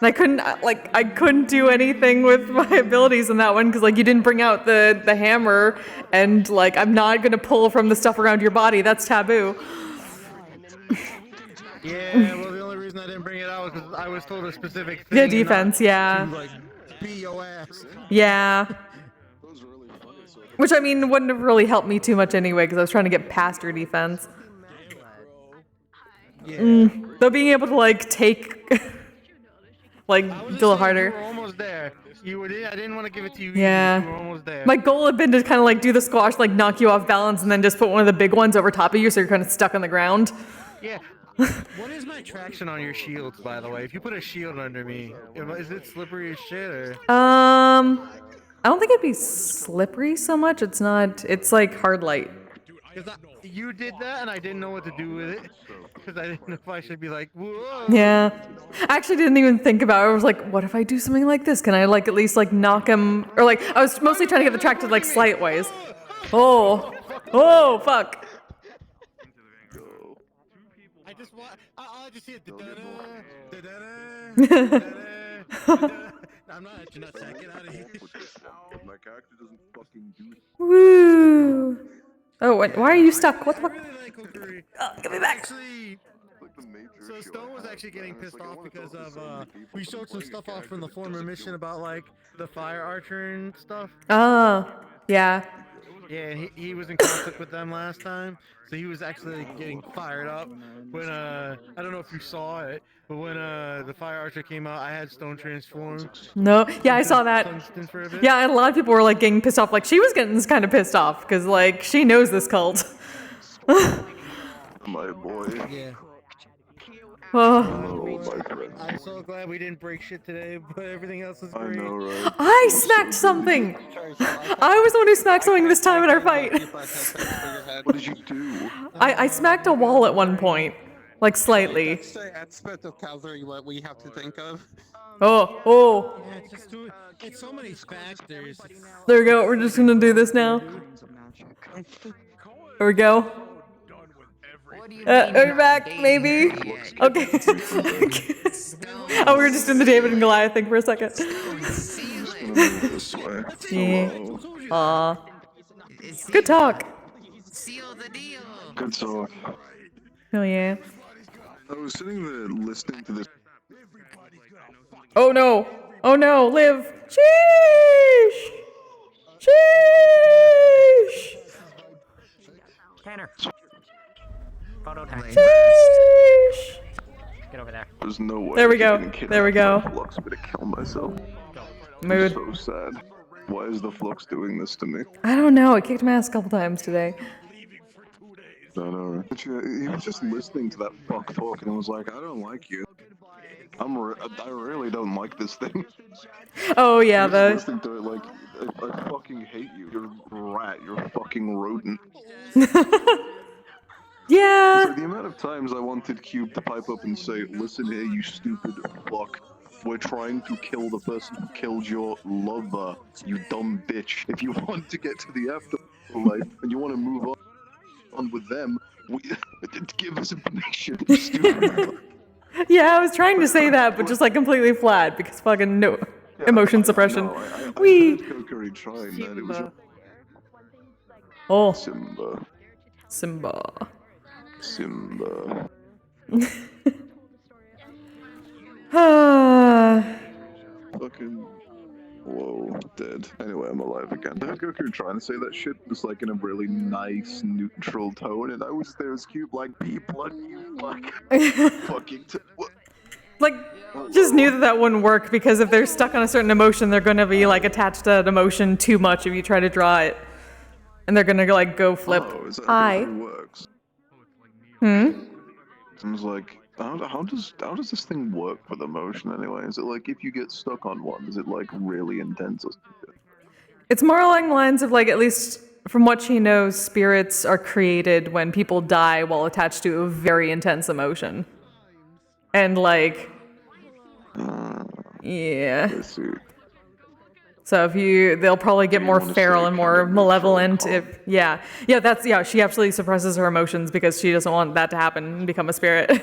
I couldn't do anything with my abilities in that one because like you didn't bring out the hammer and like I'm not gonna pull from the stuff around your body. That's taboo. Yeah, well the only reason I didn't bring it out was because I was told a specific thing. Yeah, defense, yeah. To, like, beat your ass. Yeah. Which I mean wouldn't have really helped me too much anyway because I was trying to get past your defense. Yeah. Though being able to like take like a little harder. You were almost there. I didn't want to give it to you. Yeah. You were almost there. My goal had been to kind of like do the squash, like knock you off balance, and then just put one of the big ones over top of you, so you're kind of stuck on the ground. Yeah. What is my traction on your shields, by the way? If you put a shield under me, is it slippery as shit or? I don't think it'd be slippery so much. It's not. It's like hard light. You did that, and I didn't know what to do with it because I didn't know if I should be like, whoa. Yeah. I actually didn't even think about it. I was like, what if I do something like this? Can I like at least like knock him? Or like I was mostly trying to get the track to like slight ways. Oh. Oh fuck. I just hear I'm not actually not get out of here. My character doesn't fucking do it. Woo. Oh, why are you stuck? What the fuck? Get me back. So Stone was actually getting pissed off because of we showed some stuff off from the former mission about like the fire archer and stuff. Oh, yeah. Yeah, he was in conflict with them last time, so he was actually getting fired up when I don't know if you saw it, but when the fire archer came out, I had Stone transformed. No, yeah, I saw that. Yeah, and a lot of people were like getting pissed off. Like she was getting kind of pissed off because like she knows this cult. My boy. Yeah. Oh. I'm so glad we didn't break shit today, but everything else is great. I know, right? I smacked something. I was the one who smacked something this time in our fight. What did you do? I smacked a wall at one point, like slightly. That's the aspect of Calvary what we have to think of. Oh. Yeah, it's so many factors. There we go. We're just gonna do this now. There we go. We're back, maybe? Okay. Oh, we were just in the David and Goliath thing for a second. Yeah. Aw. Good talk. Good talk. Oh, yeah. I was sitting there listening to this. Oh, no. Oh, no. Live. Sheesh. Sheesh. Tanner. Photo time. Sheesh. Get over there. There's no way. There we go. There we go. Flux, I'm gonna kill myself. Mood. I'm so sad. Why is the Flux doing this to me? I don't know. It kicked my ass a couple times today. I know, right? But yeah, he was just listening to that fuck talk and was like, I don't like you. I really don't like this thing. Oh, yeah, I was listening to it like, I fucking hate you. You're a rat. You're a fucking rodent. Yeah. So the amount of times I wanted Cube to pipe up and say, listen here, you stupid fuck. We're trying to kill the person who killed your lover, you dumb bitch. If you want to get to the afterlife and you want to move on with them, give us information, you stupid fuck. Yeah, I was trying to say that, but just like completely flat because fucking no emotion suppression. I We. heard Kokkuri trying that. It was Oh. Simba. Simba. Simba. Fucking. Whoa, dead. Anyway, I'm alive again. I heard Kokkuri trying to say that shit just like in a really nice, neutral tone, and I was there as Cube, like, be blood, you fucking. Like, just knew that that wouldn't work because if they're stuck on a certain emotion, they're gonna be like attached to that emotion too much if you try to draw it, and they're gonna like go flip. Oh, is that how it works? Hmm. I was like, how does this thing work with emotion anyway? Is it like if you get stuck on one, is it like really intense or something? It's more along the lines of like, at least from what she knows, spirits are created when people die while attached to a very intense emotion. And like, yeah. So if they'll probably get more feral and more malevolent if, yeah. She absolutely suppresses her emotions because she doesn't want that to happen and become a spirit.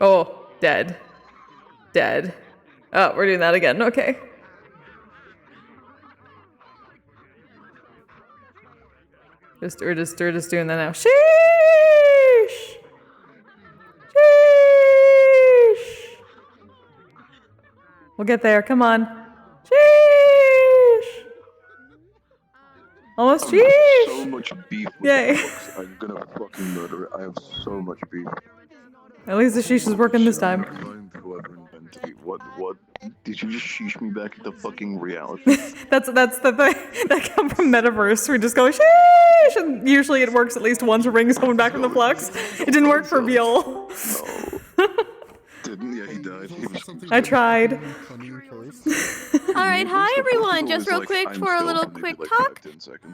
Oh, dead. Dead. Oh, we're doing that again, okay. We're just doing that now. Sheesh! Sheesh! We'll get there, come on. Sheesh! Almost sheesh! I have so much beef with Yay. the books. I'm gonna fucking murder it. I have so much beef. At least the sheesh is working this time. Whoever invented it. What? Did you just sheesh me back into fucking reality? That's the thing that come from Metaverse. We just go sheesh, and usually it works at least once. We're bringing someone back from the flux. It didn't work for Beal. Didn't? Yeah, he died. He was... I tried. Alright, hi everyone. Just real quick for a little quick talk.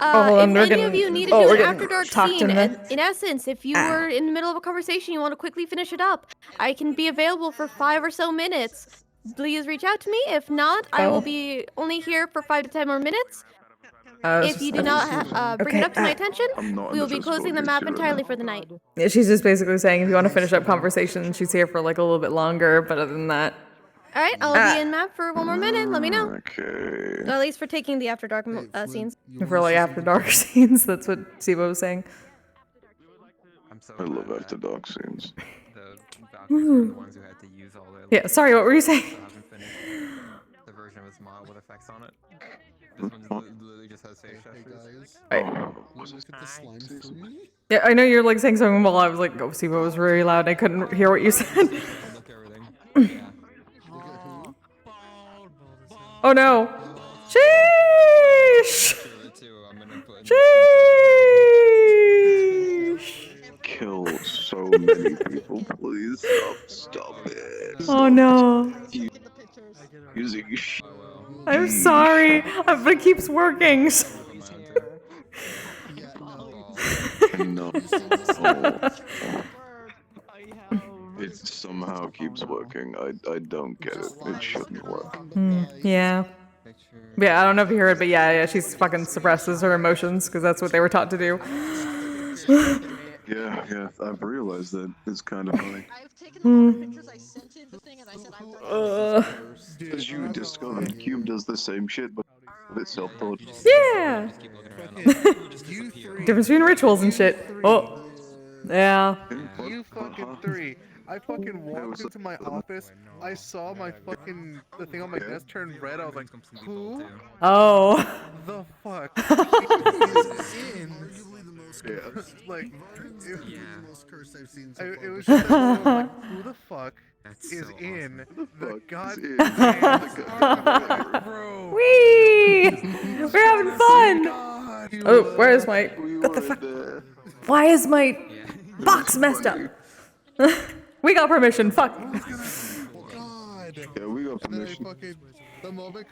Hold on, If any of you need to do we're an getting after dark talked scene, in there. in essence, if you were in the middle of a conversation, you want to quickly finish it up, I can be available for 5 or so minutes. Please reach out to me. If not, I will be only here for 5 to 10 more minutes. If you do not bring it up to my attention, we will be closing the map entirely for the night. Yeah, she's just basically saying if you want to finish up conversation, she's here for like a little bit longer, but other than that. Alright, I'll be in map for 1 more minute. Let me know. Okay. At least for taking the after dark scenes. For like after dark scenes, that's what Sibo was saying. I love after dark scenes. Yeah, sorry, what were you saying? The version with mild effects on it. This one literally just has face gestures. Yeah, I know you're like saying something while I was like, oh, Sibo was really loud. I couldn't hear what you said. Oh no. Sheesh! Sheesh! Kill so many people, please. Stop it. Oh no. Using I'm sorry, but it keeps working. No. It somehow keeps working. I don't get it. It shouldn't work. Yeah. Yeah, I don't know if you heard, but yeah, she fucking suppresses her emotions because that's what they were taught to do. Yeah, I've realized that it's kind of funny. As you discovered, Cube does the same shit, but with self-taught. Yeah! Difference between rituals and shit. Oh. Yeah. You fucking three. I fucking walked into my office. I saw my fucking the thing on my desk turn red. I was like, who? Oh. The fuck? Like, it was just like, who the fuck is in the goddamn bro? Whee! We're having fun! Oh, where is my... What the fuck? Why is my box messed up? We got permission, fuck. Yeah, we got permission. The moment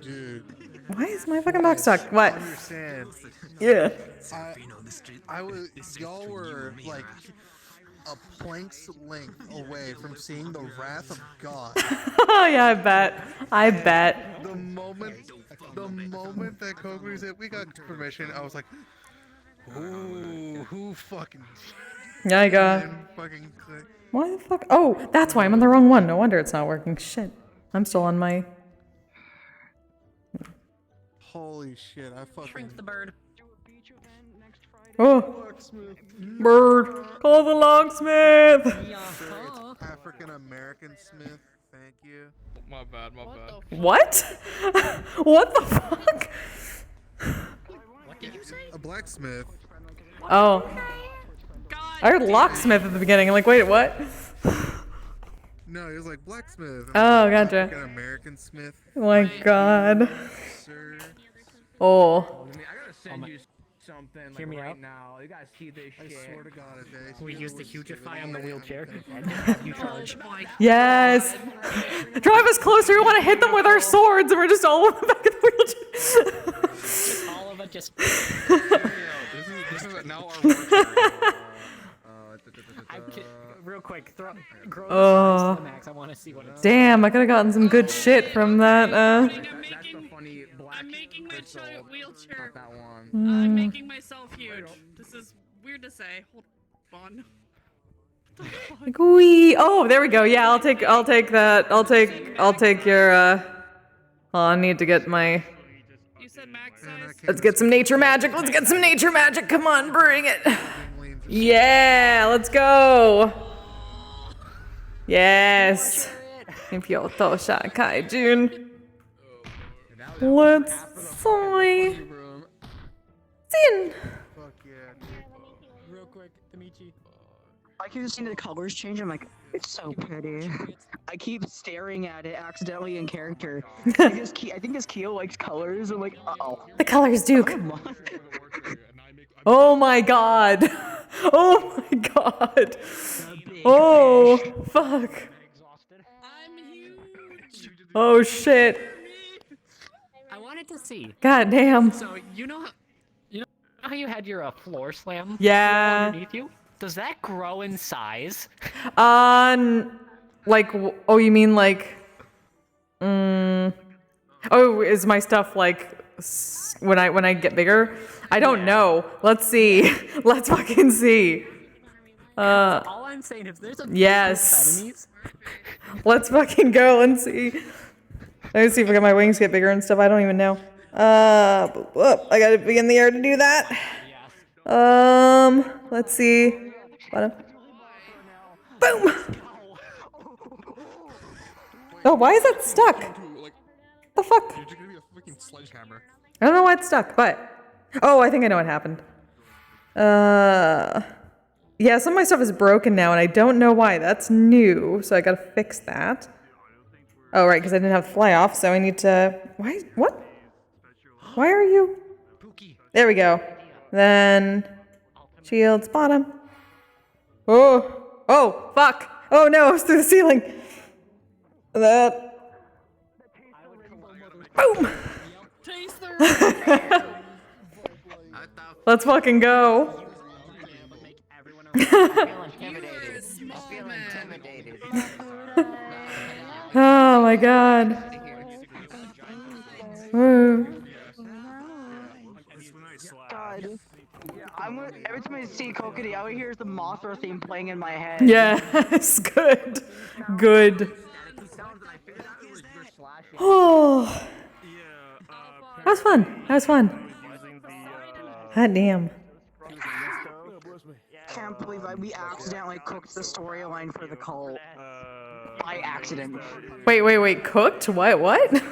dude. Why is my fucking box stuck? What? Understand. Yeah. Y'all were like a plank's length away from seeing the wrath of God. Oh yeah, I bet. The moment that Kokkuri said we got permission, I was like, Ooh, who fucking? Yeah, I got. Fucking click. Why the fuck? Oh, that's why I'm on the wrong one. No wonder it's not working. Shit. I'm still on my. Holy shit! I fucking. Shrink the bird. Oh. Bird. Call the locksmith. African American Smith. Thank you. My bad. My bad. What? What the fuck? What did you say? A blacksmith. Oh. I heard locksmith at the beginning. I'm like, wait, what? No, he was like blacksmith. Oh, gotcha. African American Smith. Oh my god. Sir. Oh. I gotta send you something like Hear me right out. now. You gotta see this shit. I swear to God, if We use the Hugify on the wheelchair and just have you charge. Yes. Drive us closer. We want to hit them with our swords, and we're just all in the back of the wheelchair. Just all of it, just. This is now our Real quick, grow the Oh. size to the max. I want to see what it's. Damn, I could have gotten some good shit from that. I'm making my giant wheelchair. I'm making myself huge. This is weird to say. Hold on. Like, wee. Oh, there we go. Yeah, I'll take that. I'll take your. Oh, I need to get my. You said max size? Let's get some nature magic. Let's get some nature magic. Come on, bring it. Yeah, let's go. Yes. Kyoto Shakai Jun. Let's see. Sin. Real quick, Damichi. I keep seeing the colors change. I'm like, it's so pretty. I keep staring at it accidentally in character. I think this Keo likes colors. I'm like, uh-oh. The colors, Duke. Oh my god. Oh my god. Oh, fuck. Oh shit. I wanted to see. God damn. So you know how you had your floor slam? Yeah. Underneath you. Does that grow in size? Like, oh, you mean like, oh, is my stuff like when I get bigger? I don't know. Let's see. Let's fucking see. All I'm saying, if there's a Yes. enemies, Let's fucking go and see. Let me see if I got my wings get bigger and stuff. I don't even know. I gotta be in the air to do that. Let's see. Bottom. Boom. Oh, why is that stuck? The fuck? You're just gonna be a freaking sledgehammer. I don't know why it's stuck, but oh, I think I know what happened. Yeah, some of my stuff is broken now, and I don't know why. That's new, so I gotta fix that. Oh, right, because I didn't have fly off, so I need to. Why? What? Why are you? There we go. Then shields bottom. Oh, fuck. Oh no, it's through the ceiling. That. Boom. Let's fucking go. Oh my god. Woo. God. Every time I see Kokkuri, all I hear is the Mothra theme playing in my head. Yes, good. Good. Oh. That was fun. That was fun. God damn. Can't believe we accidentally cooked the storyline for the cult. By accident. Wait. Cooked? What?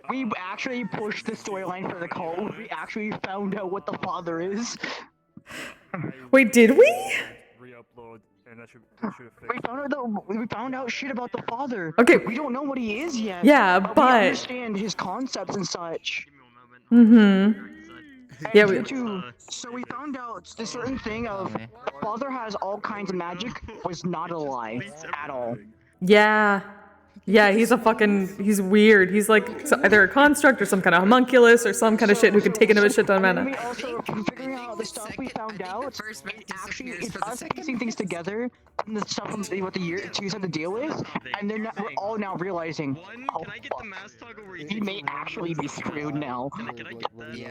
We actually pushed the storyline for the cult. We actually found out what the father is. Wait, did we? Re-upload, and that should We found out shit about the father. Okay. We don't know what he is yet. Yeah, we but- understand his concepts and such. Mm-hmm. Yeah, So we found out the certain thing of father has all kinds of magic was not a lie at all. Yeah. Yeah, he's weird. He's like either a construct or some kind of homunculus or some kind of shit who can take into a shit ton of And mana. we also, from figuring out the stuff we found out, it's us piecing things together and the stuff from what the year two had to deal with, and we're all now realizing, oh fuck, he may actually be screwed now.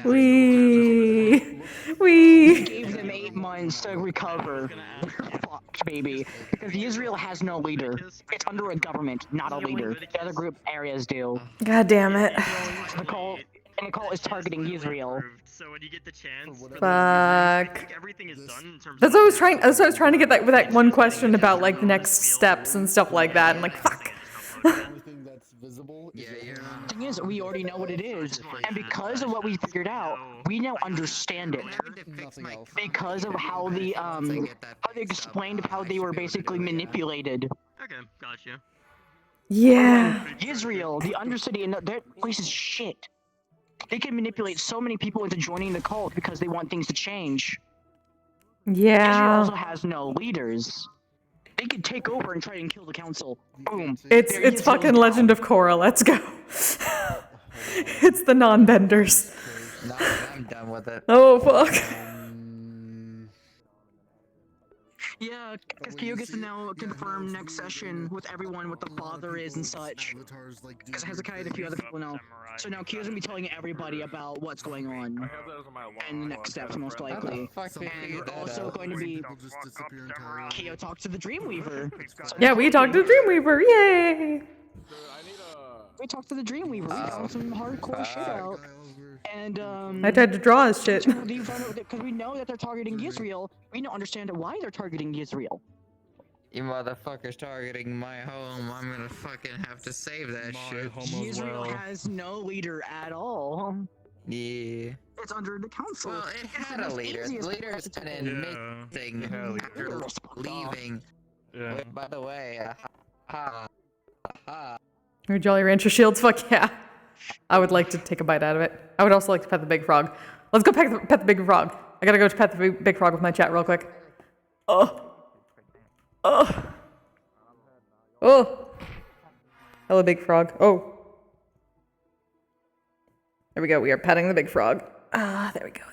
We gave them 8 months to recover. We're fucked, baby, because Israel has no leader. It's under a government, not a leader. The other group areas do. God damn it. The cult is targeting Israel. So when you get the chance, Fuck. everything is done in terms That's what I was trying. That's what I was trying to get that with that one question about like the next steps and stuff like that. And like, fuck. Thing is, we already know what it is, and because of what we figured out, we now understand it. Because of how they explained how they were basically manipulated. Okay, gotcha. Yeah. Israel, the Undercity, and that place is shit. They can manipulate so many people into joining the cult because they want things to change. Israel Yeah. also has no leaders. They could take over and try and kill the council. Boom. It's fucking Legend of Korra. Let's go. It's the non-benders. No, I'm done with it. Oh fuck. Yeah, because Kyo gets to now confirm next session with everyone what the father is and such. Because Hezekiah and a few other people know. So now Kyo's gonna be telling everybody about what's going on. And the next steps, most likely. And we're also going to be... Kyo talks to the Dreamweaver. So Yeah, we talked to Dreamweaver. Yay. We talked to the Dreamweaver. We found some hardcore shit out. And I tried to draw his shit. Because we know that they're targeting Israel, we don't understand why they're targeting Israel. You motherfuckers targeting my home. I'm gonna fucking have to save that shit. Israel has no leader at all. Yeah. It's under the council. Well, it had a leader. The leader's been missing after leaving. Yeah. Wait, by the way, Or Jolly Rancher shields. Fuck yeah. I would like to take a bite out of it. I would also like to pet the big frog. Let's go pet the big frog. I gotta go pet the big frog with my chat real quick. Oh. Hello, big frog. Oh. There we go. We are petting the big frog. Ah, there we go.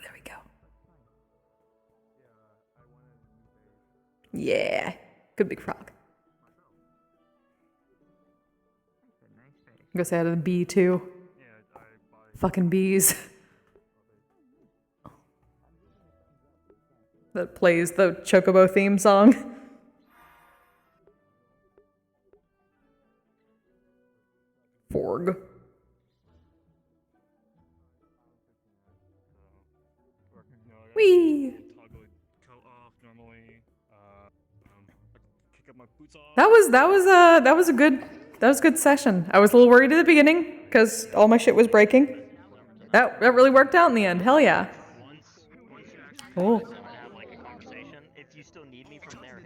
Yeah. Good big frog. Go say hi to the bee too. Fucking bees. That plays the Chocobo theme song. Forg. Wee. That was a good session. I was a little worried at the beginning because all my shit was breaking. That really worked out in the end. Hell yeah. Oh.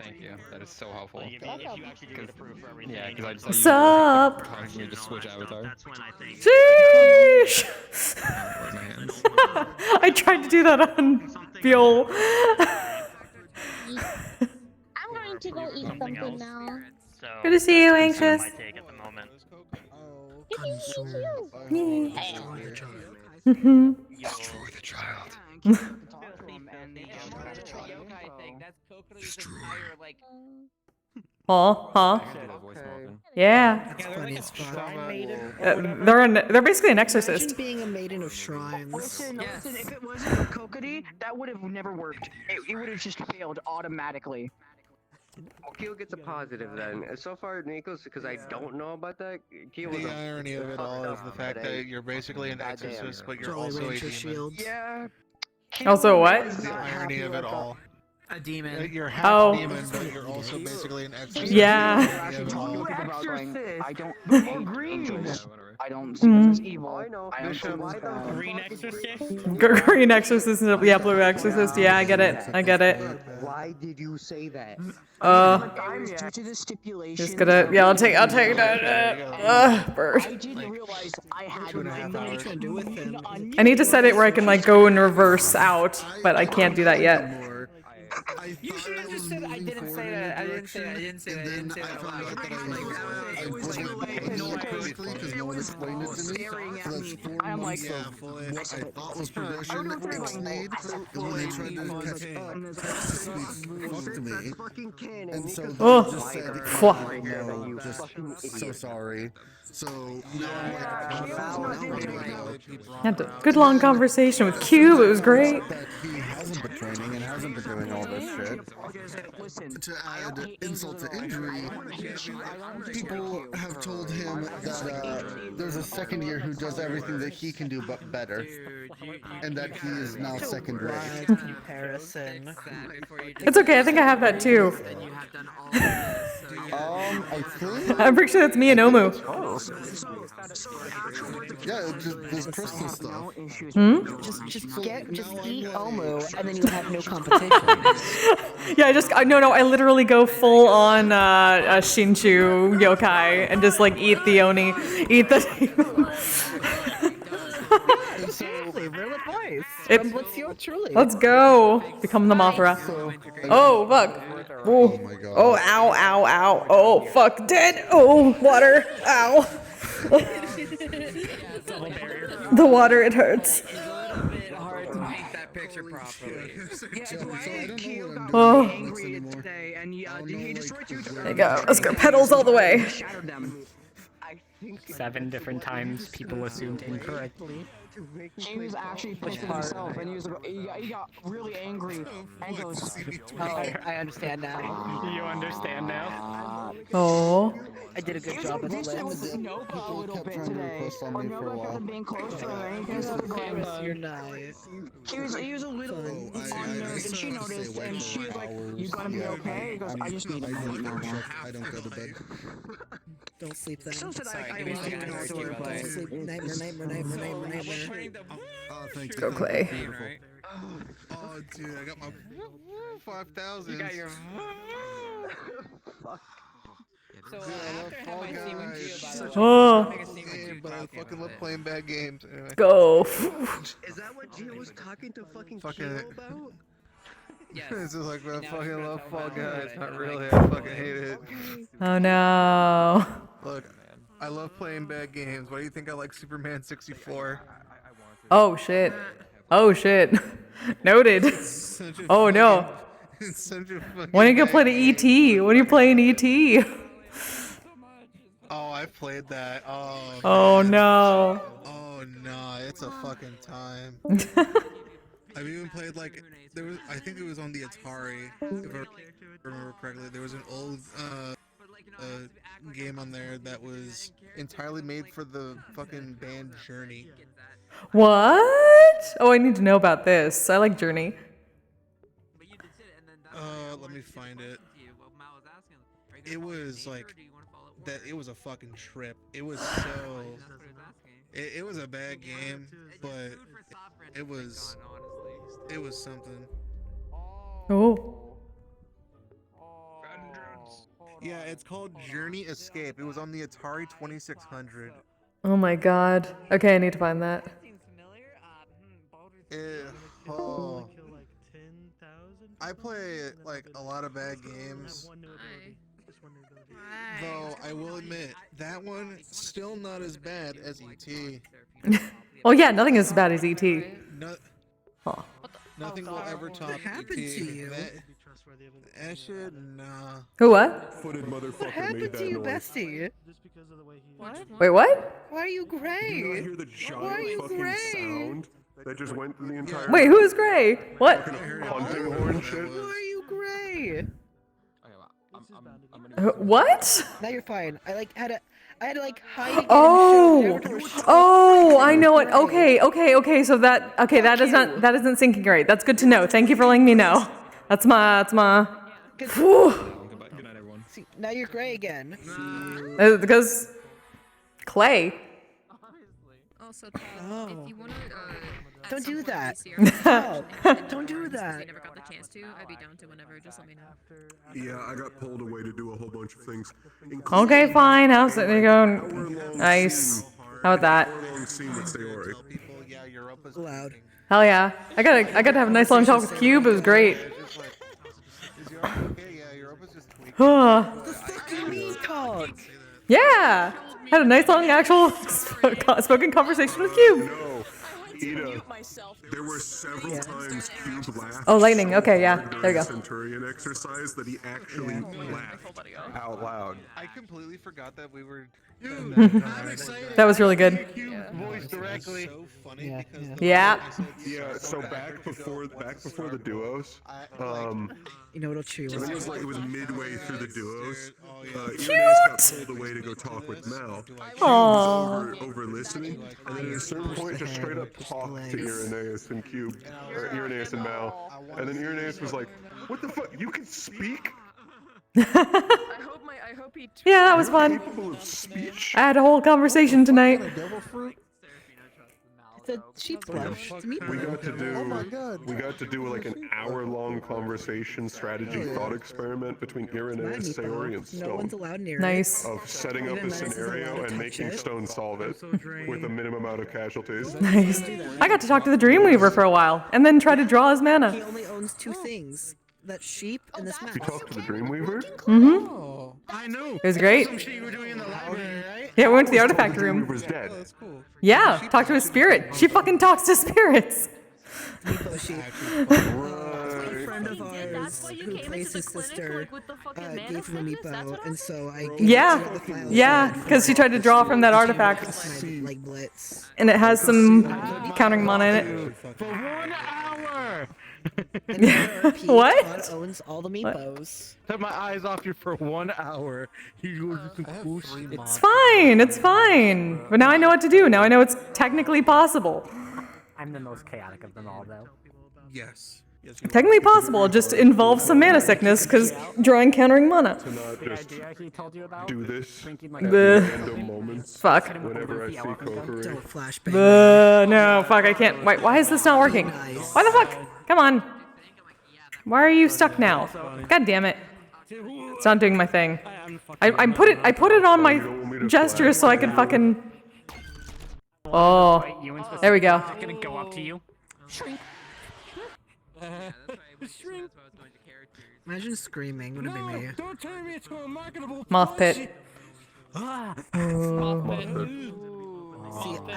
thank you. That is so helpful. Yeah, because I just What's up? Constantly just switch avatar. Sheesh. I tried to do that on Biol. I'm going to go eat something now. Good to see you, Anxious. Destroy the child. Huh? Yeah. They're basically an exorcist. Being a maiden of shrines. Listen, if it wasn't for Kokkuri, that would have never worked. It would have just failed automatically. Keel gets a positive then. So far, Nicholas, because I don't know about that, Keel was The irony of it all is the fact that you're basically an exorcist, but you're also a demon. Yeah. Also what? The irony of it all. A demon. You're half demon, but you're also basically an exorcist. Yeah. I don't green. I don't see this as evil. I know. Green exorcist? Green exorcist, yeah, blue exorcist. Yeah, I get it. Why did you say that? Due to the stipulation. Just gonna, yeah, I'll take that. Bird. I didn't realize I had nothing to do with him. I need to set it where I can like go and reverse out, but I can't do that yet. You should have just said I didn't say that. I didn't say that. I wasn't know correctly because no one explained it to me. So that's 4 months of what I thought was progression explained, and when they tried to catch up, Texas fucked me. And so Oh. they just said, Phew. no, just so sorry. So now I'm like, Had a good long conversation with Cube. It was great. that he hasn't been training and hasn't been doing all this shit. To add insult to injury, people have told him that there's a second year who does everything that he can do but better, and that he is now second rate. Comparison. It's okay. I think I have that too. I think. I'm pretty sure that's me and Omu. Yeah, just this crystal stuff. Hmm? Just eat Omu, and then you have no competition. Yeah, I literally go full on Shinchu yokai and just like eat the Oni, eat the. Real advice. It's- What's your truly? Let's go. Become the Mothra. Oh fuck. Oh, my god. Oh, ow, ow, ow. Oh fuck, dead. Oh, water. Ow. The water, it hurts. Hard to paint that picture properly. Oh. Angry today, and he destroyed you. There you go. Let's go. Pedals all the way. 7 different times people assumed incorrectly. He was actually pissed at himself, and he got really angry and goes, Oh, I understand now. You understand now? Oh. I did a good job with this the was list. Nopa a little bit today. Or Nopa wasn't being close to her or anything, so You're not. he was a little unnerved, and she noticed, and she was like, "You gonna be okay?" He goes, "I just need a minute now." I don't go to bed. Don't sleep then. I was doing an argument. Don't sleep. Nightmare. Thank you. Go, Clay. Oh, dude, I got my 5,000. You got your. So after I had my scene with you about it, Oh. make a scene with you But I talking fucking about love it. playing bad games. Anyway. Go. Is that what Gio was talking to fucking Fucking Kyo it. about? Yes. This is like, I Now fucking it's love so Fall bad. Guys. I Not don't really. like I it. fucking hate it. Oh no. Look, I love playing bad games. Why do you think I like Superman 64? Oh shit. Oh shit. Noted. Such a Oh no. fucking- It's such a fucking When are you gonna bad play the game. ET? When are you playing ET? Oh, I played that. Oh. Oh man. no. Oh no, it's a fucking time. I've even played like I think it was on the Atari, if I remember correctly. There was an old game on there that was entirely made for the fucking band Journey. What? Oh, I need to know about this. I like Journey. Let me find it. It was like that. It was a fucking trip. It was so. It was a bad game, but it was something. Oh. Yeah, it's called Journey Escape. It was on the Atari 2600. Oh my god. Okay, I need to find that. Oh. I play like a lot of bad games. Though I will admit that one still not as bad as ET. Well, yeah, nothing is as bad as ET. No, Huh. nothing will ever top ET. happened to you? That shit, nah. Who what? Footed What motherfucker made happened that to you, noise. bestie? What? Wait, what? Why are you Did you not gray? hear the Why are giant you fucking gray? sound that just went through the entire Wait, who is Gray? What? fucking hunting horn shit? Why are you gray? What? Now you're fine. I had to like hide again Oh, and show the oh, I know it. Okay. So that that isn't syncing right. That's good to know. Thank you for letting me know. That's my. Whew. See, now you're gray again. Because Clay. Also, Oh. if you want to, Don't do that. Stop. Don't do that. I never got the chance to. I'd be down to whenever. Just let me know. Yeah, I got pulled away to do a whole bunch of things. Okay, fine. How's it going? Nice. How about that? Hour-long scene with Sayori. Loud. Hell yeah. I got to have a nice long talk with Cube. It was great. Okay, yeah, Europa's just tweaking. Huh. The fuck do you mean talk? Yeah! Had a nice long actual spoken conversation with Cube. No, Ida, there were several times Cube laughed. Oh, lightning. so Okay, yeah. hard There during you the go. Centurion exercise that he actually laughed out loud. I completely forgot that we were. That was really good. Voice directly. Yeah. Yeah. So back before the duos, You know, it'll chew you. it was midway through the duos. Cute. Got pulled away to go talk with Mel. Aww. He was over listening, and then at a certain point, just straight up talked to Irenaeus and Cube, or Irenaeus and Mel, and then Irenaeus was like, "What the fuck? You can speak?" Yeah, that was fun. Capable of speech? I had a whole conversation tonight. It's a sheep's flesh. It's a meatball. We got to do like an hour-long conversation strategy thought experiment between Irenaeus, Sayori, and Stone. No one's allowed near Nice. it. Of setting up Even a Max isn't scenario allowed to and touch making it. Stone solve it with a minimum amount of casualties. Nice. I got to talk to the Dreamweaver for a while, and then try to draw his He mana. only owns two things. That sheep and this mouse. You talked to the Dreamweaver? Mm-hmm. I know. It was great. Some shit you were doing in the library, right? Yeah, we went to the artifact room. Dreamweaver's dead. Yeah, talked to a spirit. She fucking talks to spirits. Meatball sheep. A friend of ours who plays his sister gave him a meatball, and so I gave Yeah, it to the files yeah, because she tried to draw from that artifact, like Blitz. and it has some countering mana in it. For 1 hour. What? Todd owns all the meatballs. Took my eyes off you for 1 hour. You were some cool shit. It's fine, it's fine. But now I know what to do. Now I know it's technically possible. I'm the most chaotic of them all, though. Yes. Technically possible, it just involves some mana sickness, because drawing countering mana. To not just He told you about do this at Bleh. random moments. Fuck. Whenever I see Kokkuri. No, fuck, I can't. Wait, why is this not working? Why the fuck? Come on. Why are you stuck now? God damn it. It's not doing my thing. I put it on my gesture so I can fucking... Oh, there we go. I'm gonna go up to you. Shrink. Imagine screaming. Would it be me? Don't turn me into a marketable Moth pit.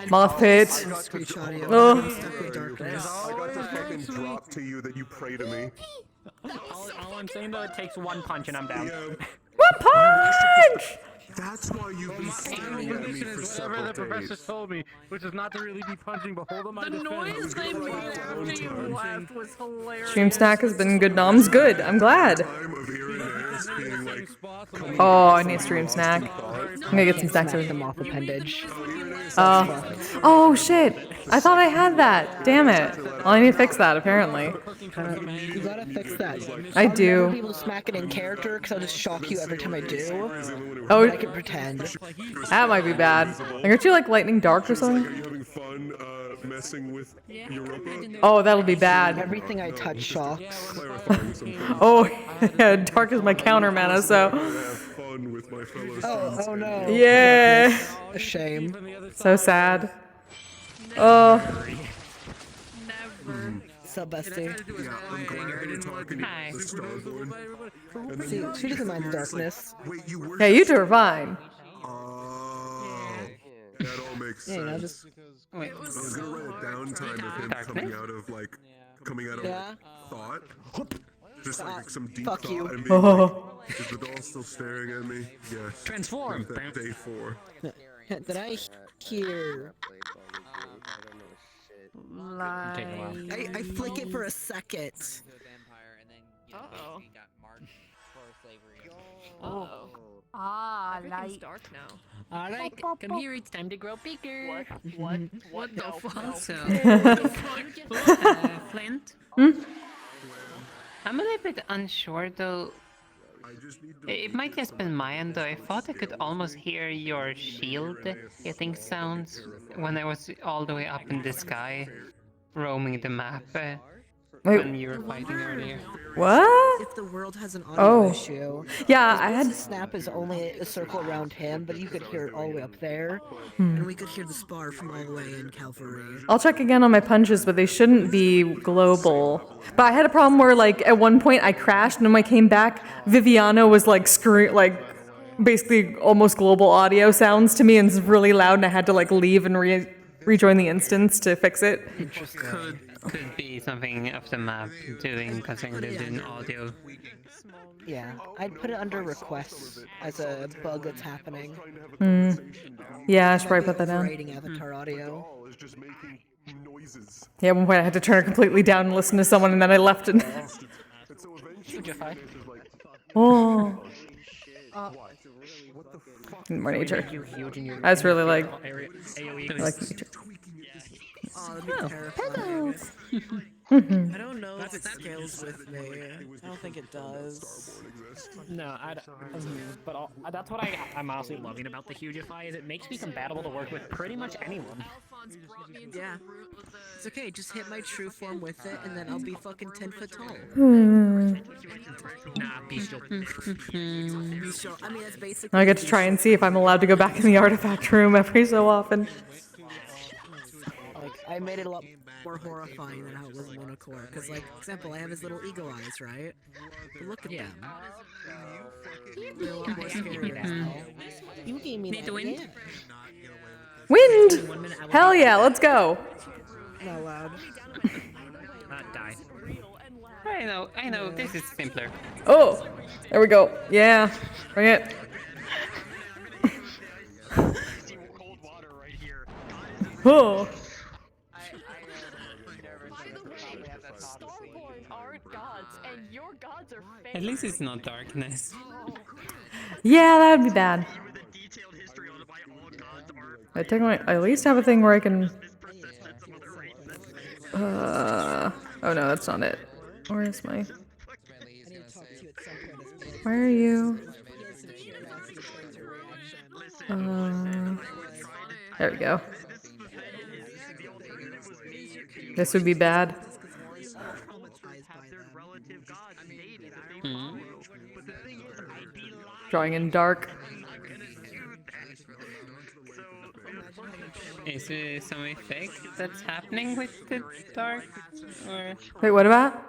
Moth pit. Screenshot you. Oh. I'm stuck with darkness. I got to fucking drop to you that you pray to me. All I'm saying though, it takes one punch and I'm down. One punch! That's why you've been staring at me for several the professor days. told me, which is not to really be punching, but hold on my defense. Noise they made after you left was hilarious. Stream snack has been good noms. Good, I'm glad. Oh, I need a stream snack. I'm gonna get some snacks over The moth appendage. Oh shit! I thought I had that. Damn it. Well, I need to fix that apparently. You gotta fix that. I do. I'll never be able to smack it in character because I'll just shock you every time I do. Oh, But I can pretend. that might be bad. Like, aren't you like lightning dark or something? Are you having fun messing with Europa? Oh, that'll be bad. Everything I touch shocks. Oh, yeah, dark is my counter mana, so. Oh no. Yeah. A shame. So sad. Oh. Sub bestie. Hi. See, she doesn't mind the darkness. Yeah, you two are fine. That all makes Yeah, you know, sense. just I was gonna write a downtime of him coming out of Yeah. thought. Just like some deep Fuck thought you. and being like, is the doll still staring at me? Yes. Transform. That day 4. Did I hear? I flick it for a second. Uh-oh. Oh. Ah, Everything's light. dark now. Alright, come here, it's time to grow bigger. What the fuck? Also, Also. Flint? Hmm? I'm a little bit unsure though. It might just been my end though. I thought I could almost hear your shield hitting sounds when I was all the way up in the sky, roaming the map when you were fighting earlier. What? If the world has an audio Oh. issue. Yeah, because I had- the snap is only a circle around him, but you could hear it all the way up there, Hmm. and we could hear the spar from all the way in Calvary. I'll check again on my punches, but they shouldn't be global. But I had a problem where, like, at one point I crashed, and when I came back, Viviano was like basically almost global audio sounds to me and it's really loud and I had to like leave and rejoin the instance to fix it. Could be something of the map doing, considering they're doing audio. Yeah, I'd put it under requests as a bug that's happening. Yeah, I should probably put that down. Overriding avatar audio. Yeah, at one point I had to turn it completely down and listen to someone and then I left and... Oh. More nature. I was really like... I like nature. Petals! I don't know if it scales with me. I don't think it does. No, but that's what I'm honestly loving about the Hugify is it makes me compatible to work with pretty much anyone. Yeah. It's okay, just hit my true form with it and then I'll be fucking 10 foot tall. Nah, bestial. Bestial. I mean, that's basically... I get to try and see if I'm allowed to go back in the artifact room every so often. Like, I made it a lot more horrifying than how it was in Monocore. Because, like, for example, I have his little eagle eyes, right? But look at them. They're a lot more scary now. You gave me that wind. Wind! Hell yeah, let's go. Not loud. Die. I know, this is simpler. Oh, there we go. Yeah, bring it. Oh. At least it's not darkness. Yeah, that would be bad. I technically at least have a thing where I can... oh no, that's not it. Where is my... Where are you? There we go. This would be bad. Drawing in dark. Is there some effect that's happening with the dark? Or Wait, what about?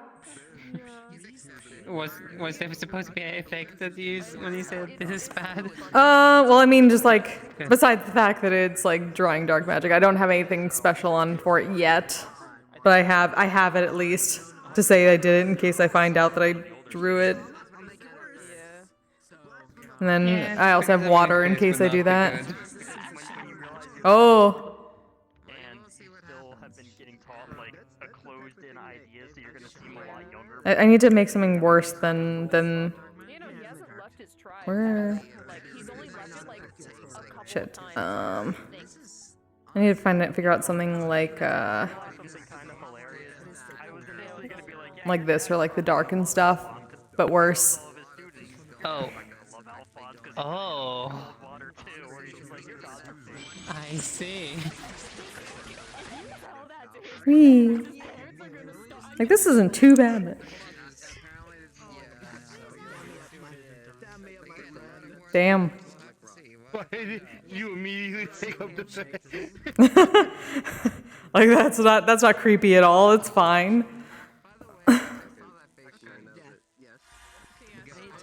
was there supposed to be an effect that you used when you said this is bad? Well, I mean, just like, besides the fact that it's like drawing dark magic, I don't have anything special on for it yet. But I have it at least to say I did it in case I find out that I drew it. And then I also have water in case I do that. Oh. I need to make something worse than where? Shit. I need to figure out something like this or like the dark and stuff, but worse. Oh. Oh. I see. Whee. Like this isn't too bad. But... Damn. Why did you immediately take up the thing? Like that's not creepy at all. It's fine.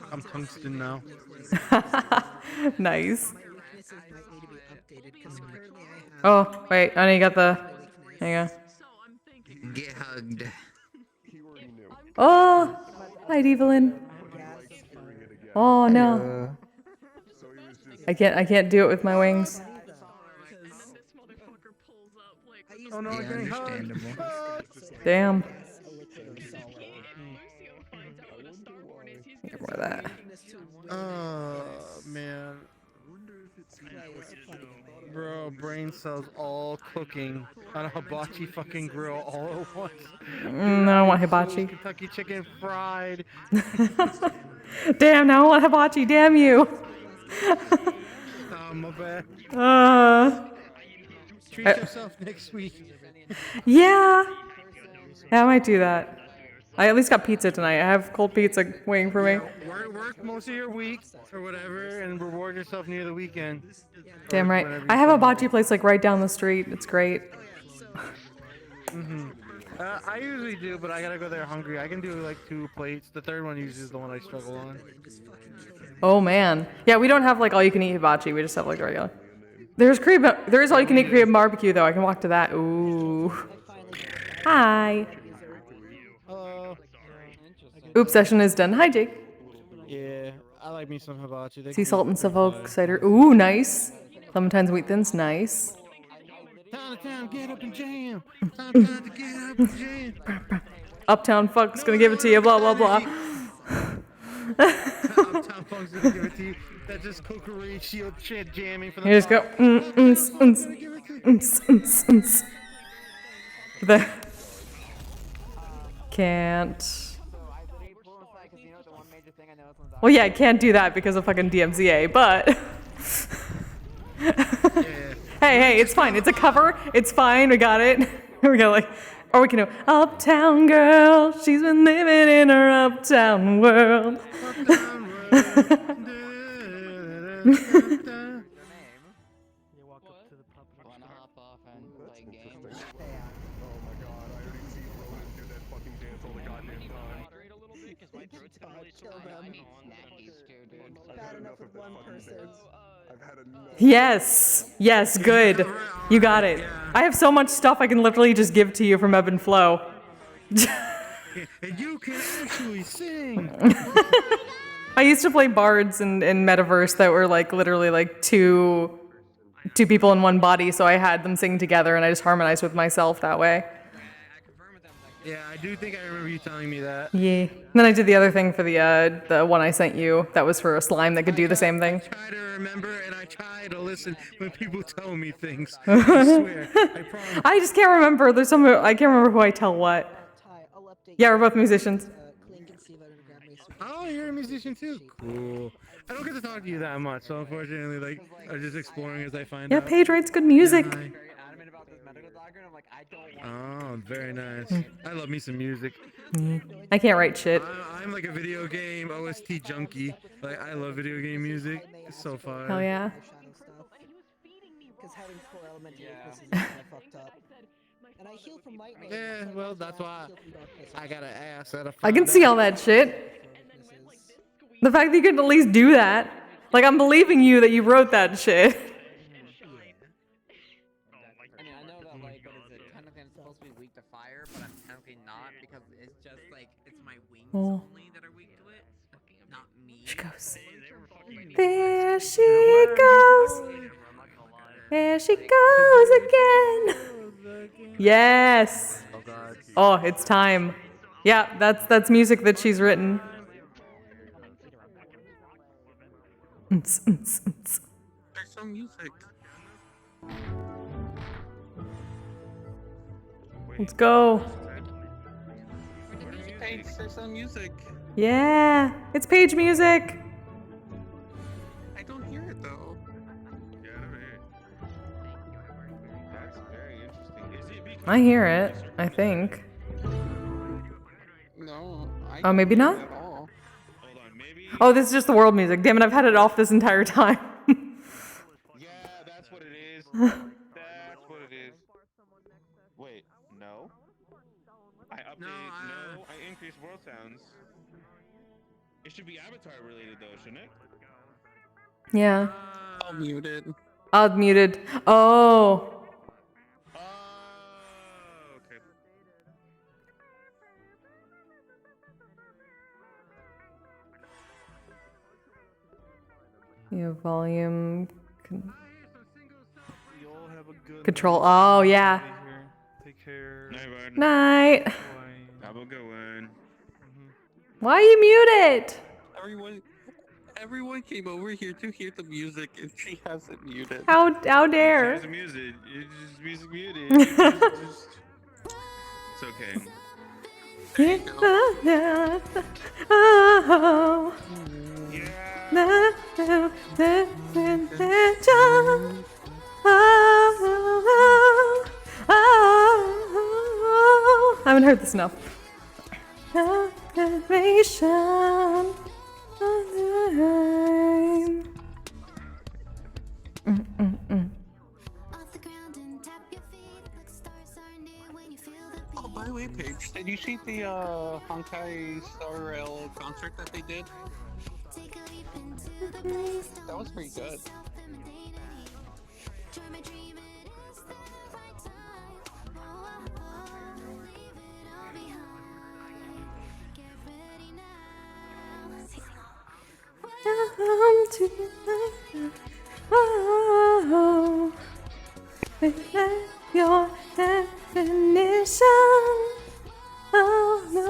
I'm tungsten now. Nice. Oh wait, I know you got the. There you go. Get hugged. Oh, hi, Evelyn. Oh no. I can't do it with my wings. Oh no, I'm getting hugged. Damn. Get more of that. Oh man. Bro, brain cells all cooking on a hibachi fucking grill all at once. No, I want hibachi. Kentucky chicken fried. Damn, now I want hibachi. Damn you. Oh, my bad. Treat yourself next week. Yeah. Yeah, I might do that. I at least got pizza tonight. I have cold pizza waiting for me. Work most of your week or whatever and reward yourself near the weekend. Damn right. I have a hibachi place like right down the street. It's great. I usually do, but I gotta go there hungry. I can do like 2 plates. The third one usually is the one I struggle on. Oh man. Yeah, we don't have like all you can eat hibachi. We just have like the regular. There is all you can eat Korean barbecue though. I can walk to that. Ooh. Hi. Hello. Oops, session is done. Hi, Jake. Yeah, I like me some hibachi. They Sea keep salt and it Suffolk fried. cider. Ooh, nice. Clementines, wheat thins. Nice. Time to get up and jam. Time to get up and jam. Uptown Funk's gonna give it to you. Blah blah blah. Uptown Funk's gonna give it to you. That's just Kokkuri shield shit jamming for the. You just go. The can't. Well, yeah, I can't do that because of fucking DMCA, but. Hey, it's fine. It's a cover. It's fine. We got it. We got like, or we can do Uptown Girl. She's been living in her uptown world. Yes. Yes, good. You got it. I have so much stuff I can literally just give to you from Ebb and Flow. And you can actually sing. I used to play bards in Metaverse that were like literally like two people in one body, so I had them sing together and I just harmonized with myself that way. Yeah, I do think I remember you telling me that. Yeah. And then I did the other thing for the one I sent you. That was for a slime that could do the same thing. I try to remember and I try to listen when people tell me things. I swear. I promise. I just can't remember. There's some. I can't remember who I tell what. Yeah, we're both musicians. Oh, you're a musician too. Cool. I don't get to talk to you that much, so unfortunately, like, I'm just exploring as I find Yeah, out. Paige writes good music. Yeah, oh, very nice. I love me some music. I can't write shit. I'm like a video game OST junkie. Like, I love video game music. It's so fun. Hell yeah. Yeah, well, that's why I gotta ask. I can see all that shit. The fact that you can at least do that. Like, I'm believing you that you wrote that shit. I mean, I know that, like, what is it? Technically, I'm supposed to be weak to fire, but I'm technically not because it's just like it's my wings only that are weak to it, not me. She goes. There she goes. There she goes again. Yes. Oh, it's time. Yeah, that's music that she's written. There's some music. Let's go. There's some music. Yeah, it's Paige music. I don't hear it though. Yeah, I don't hear it. That's very interesting. I hear it, I think. No, Oh, maybe not? Oh, this is just the world music. Damn it, I've had it off this entire time. Yeah, that's what it is. That's what it is. Wait, no. I updated, I increased world sounds. It should be Avatar related though, shouldn't it? Yeah. I'll mute it. Oh, muted. Oh. Okay. You have volume control. Oh, yeah. Take care. Night. Have a good one. Why you muted? Everyone came over here to hear the music and she has it muted. How dare? It's muted. It's just music muted. It's okay. I haven't heard this enough. Salvation. Oh, by the way, Paige, did you see the Honkai Star Rail concert that they did? That was pretty good. Oh, your definition. Oh, no.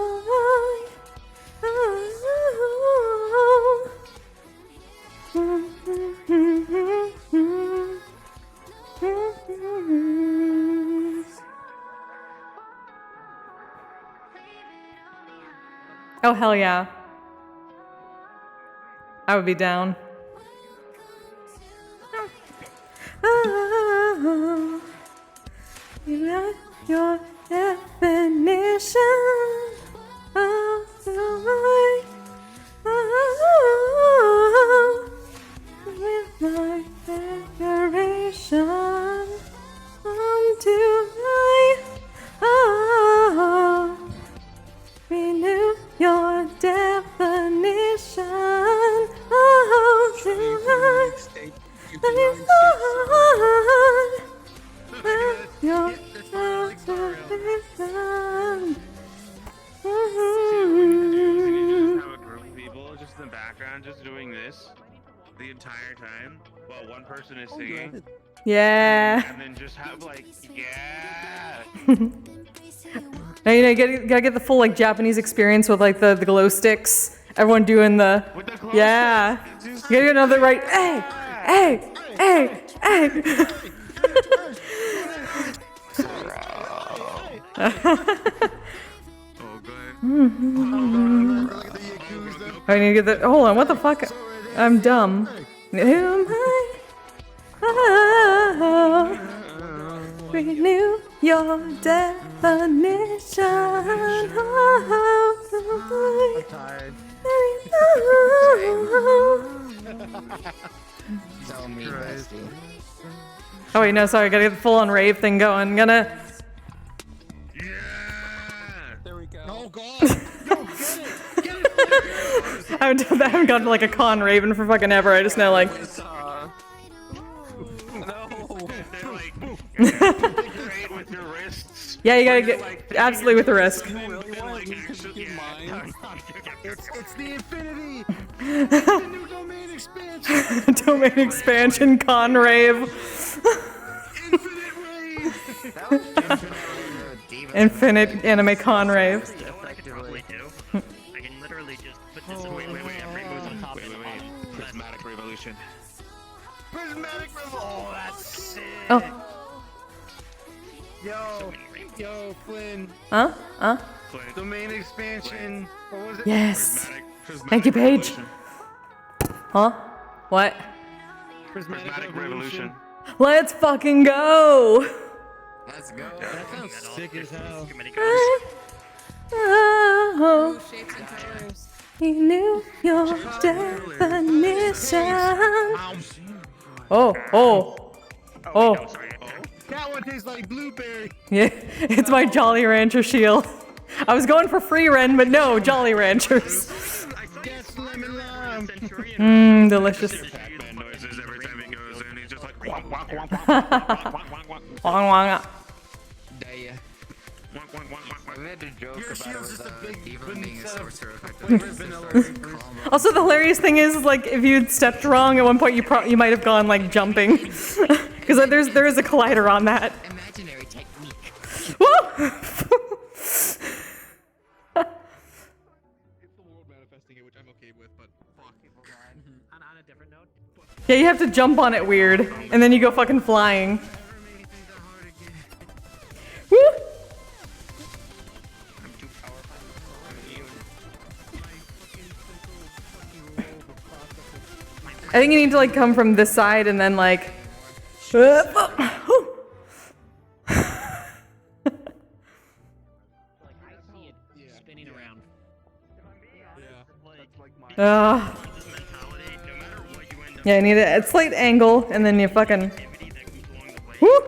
Oh, hell yeah. I would be down. Oh, you know your definition of the light. Oh, with my decoration unto light. Oh, renew your definition of the light. Your definition. Have a group of people just in the background just doing this the entire time while one person is singing. Yeah. And then just have like, yeah. Now, you know, you gotta get the full like Japanese experience with like the glow sticks. Everyone doing the yeah. You gotta get another right. Hey, hey, hey, hey. I need to get the. Hold on, what the fuck? I'm dumb. Who am I? Oh, renew your definition of the light. Tell me, bestie. Oh wait, no, sorry, gotta get the full-on rave thing going. Gonna. There we go. Oh god! Yo, get it! I haven't gotten like a con raven for fucking ever. I just know like. With your wrists. Yeah, you gotta get absolutely with the wrist. It's the infinity! The new domain expansion! Domain expansion con rave. Infinite anime con rave. I could probably do. I can literally just put this away and remove on top of it. Prismatic revolution. Prismatic revolution! Oh, that's sick! Oh. Yo, Flynn. Huh? Domain expansion. What was it? Yes. Thank you, Paige. Huh? What? Prismatic revolution. Let's fucking go. Let's go. That sounds sick as hell. Oh, renew your definition. Oh. That one tastes like blueberry. Yeah, it's my Jolly Rancher shield. I was going for free Ren, but no, Jolly Ranchers. Yes, lemon lime. Mmm, delicious. Pac-Man noises every time he goes in. He's just like Wong wong. We had to joke about even being a sorcerer Also, the hilarious thing is, like, if you'd stepped wrong at one point, you might have gone like jumping, because there is a collider on that. Imaginary technique. Woo! On a different note. Yeah, you have to jump on it weird, and then you go fucking flying. Woo! I think you need to like come from this side and then like. Spinning around. Yeah, I need a slight angle, and then you fucking. Woo!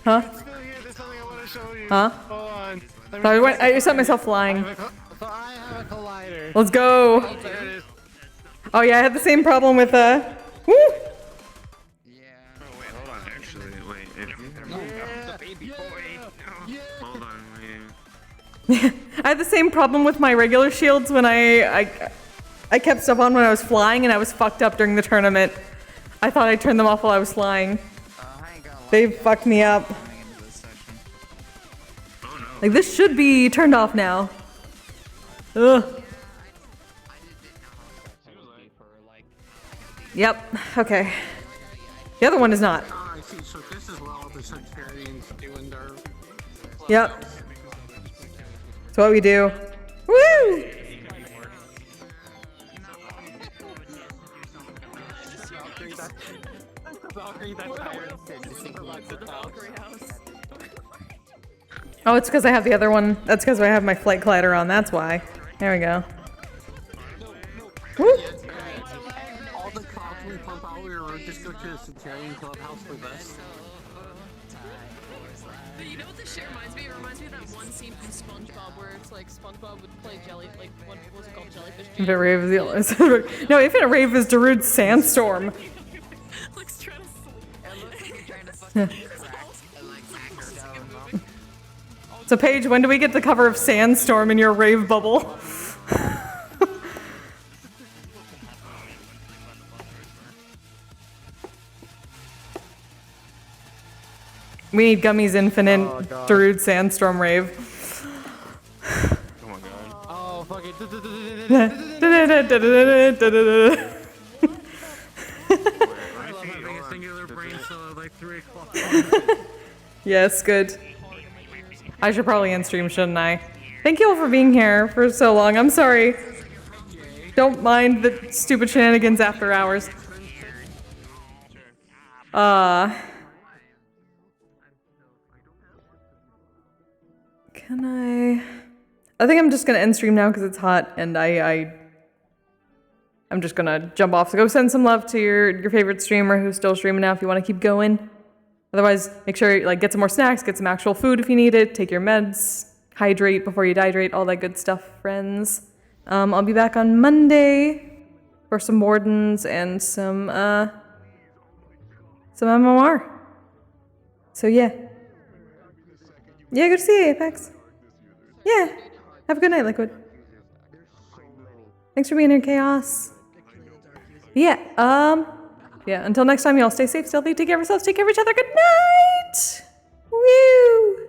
Huh? There's something I want to show you. Huh? Hold on. So I set myself flying. So I have a collider. Let's go. There it is. Oh yeah, I had the same problem with woo! Hold on, actually, wait. If you the baby boy. Hold on, wait. I had the same problem with my regular shields when I kept stuff on when I was flying and I was fucked up during the tournament. I thought I turned them off while I was flying. They fucked me up. Like this should be turned off now. Ugh. Yep. Okay. The other one is not. Oh, I see. So this is what all the Sectarians do in their... Yep. That's what we do. Woo! Oh, it's because I have the other one. That's because I have my flight collider on. That's why. There we go. Woo! All the clouds we pump out, we were just go to the Sectarian clubhouse for this. But you know what this shit reminds me? It reminds me of that one scene from SpongeBob where it's like SpongeBob would play what was it called? Jellyfish Jam? Infinite Rave is the no, Infinite Rave is Darude's Sandstorm. Looks trying to So Paige, when do we get the cover of Sandstorm in your rave bubble? We need Gummy's Infinite Darude Sandstorm rave. Oh my god. Oh, fuck it. I love having a singular brain cell at like 3 o'clock. Yes, good. I should probably end stream, shouldn't I? Thank you all for being here for so long. I'm sorry. Don't mind the stupid shenanigans after hours. Can I think I'm just gonna end stream now because it's hot and I'm just gonna jump off. So go send some love to your favorite streamer who's still streaming now if you want to keep going. Otherwise, make sure like get some more snacks, get some actual food if you need it, take your meds, hydrate before you dehydrate, all that good stuff, friends. I'll be back on Monday for some Wardens and some MMR. So yeah. Yeah, good to see you, Apex. Yeah. Have a good night, Liquid. Thanks for being here, Chaos. Yeah, until next time, y'all stay safe, stealthy, take care of yourselves, take care of each other. Good night! Woo!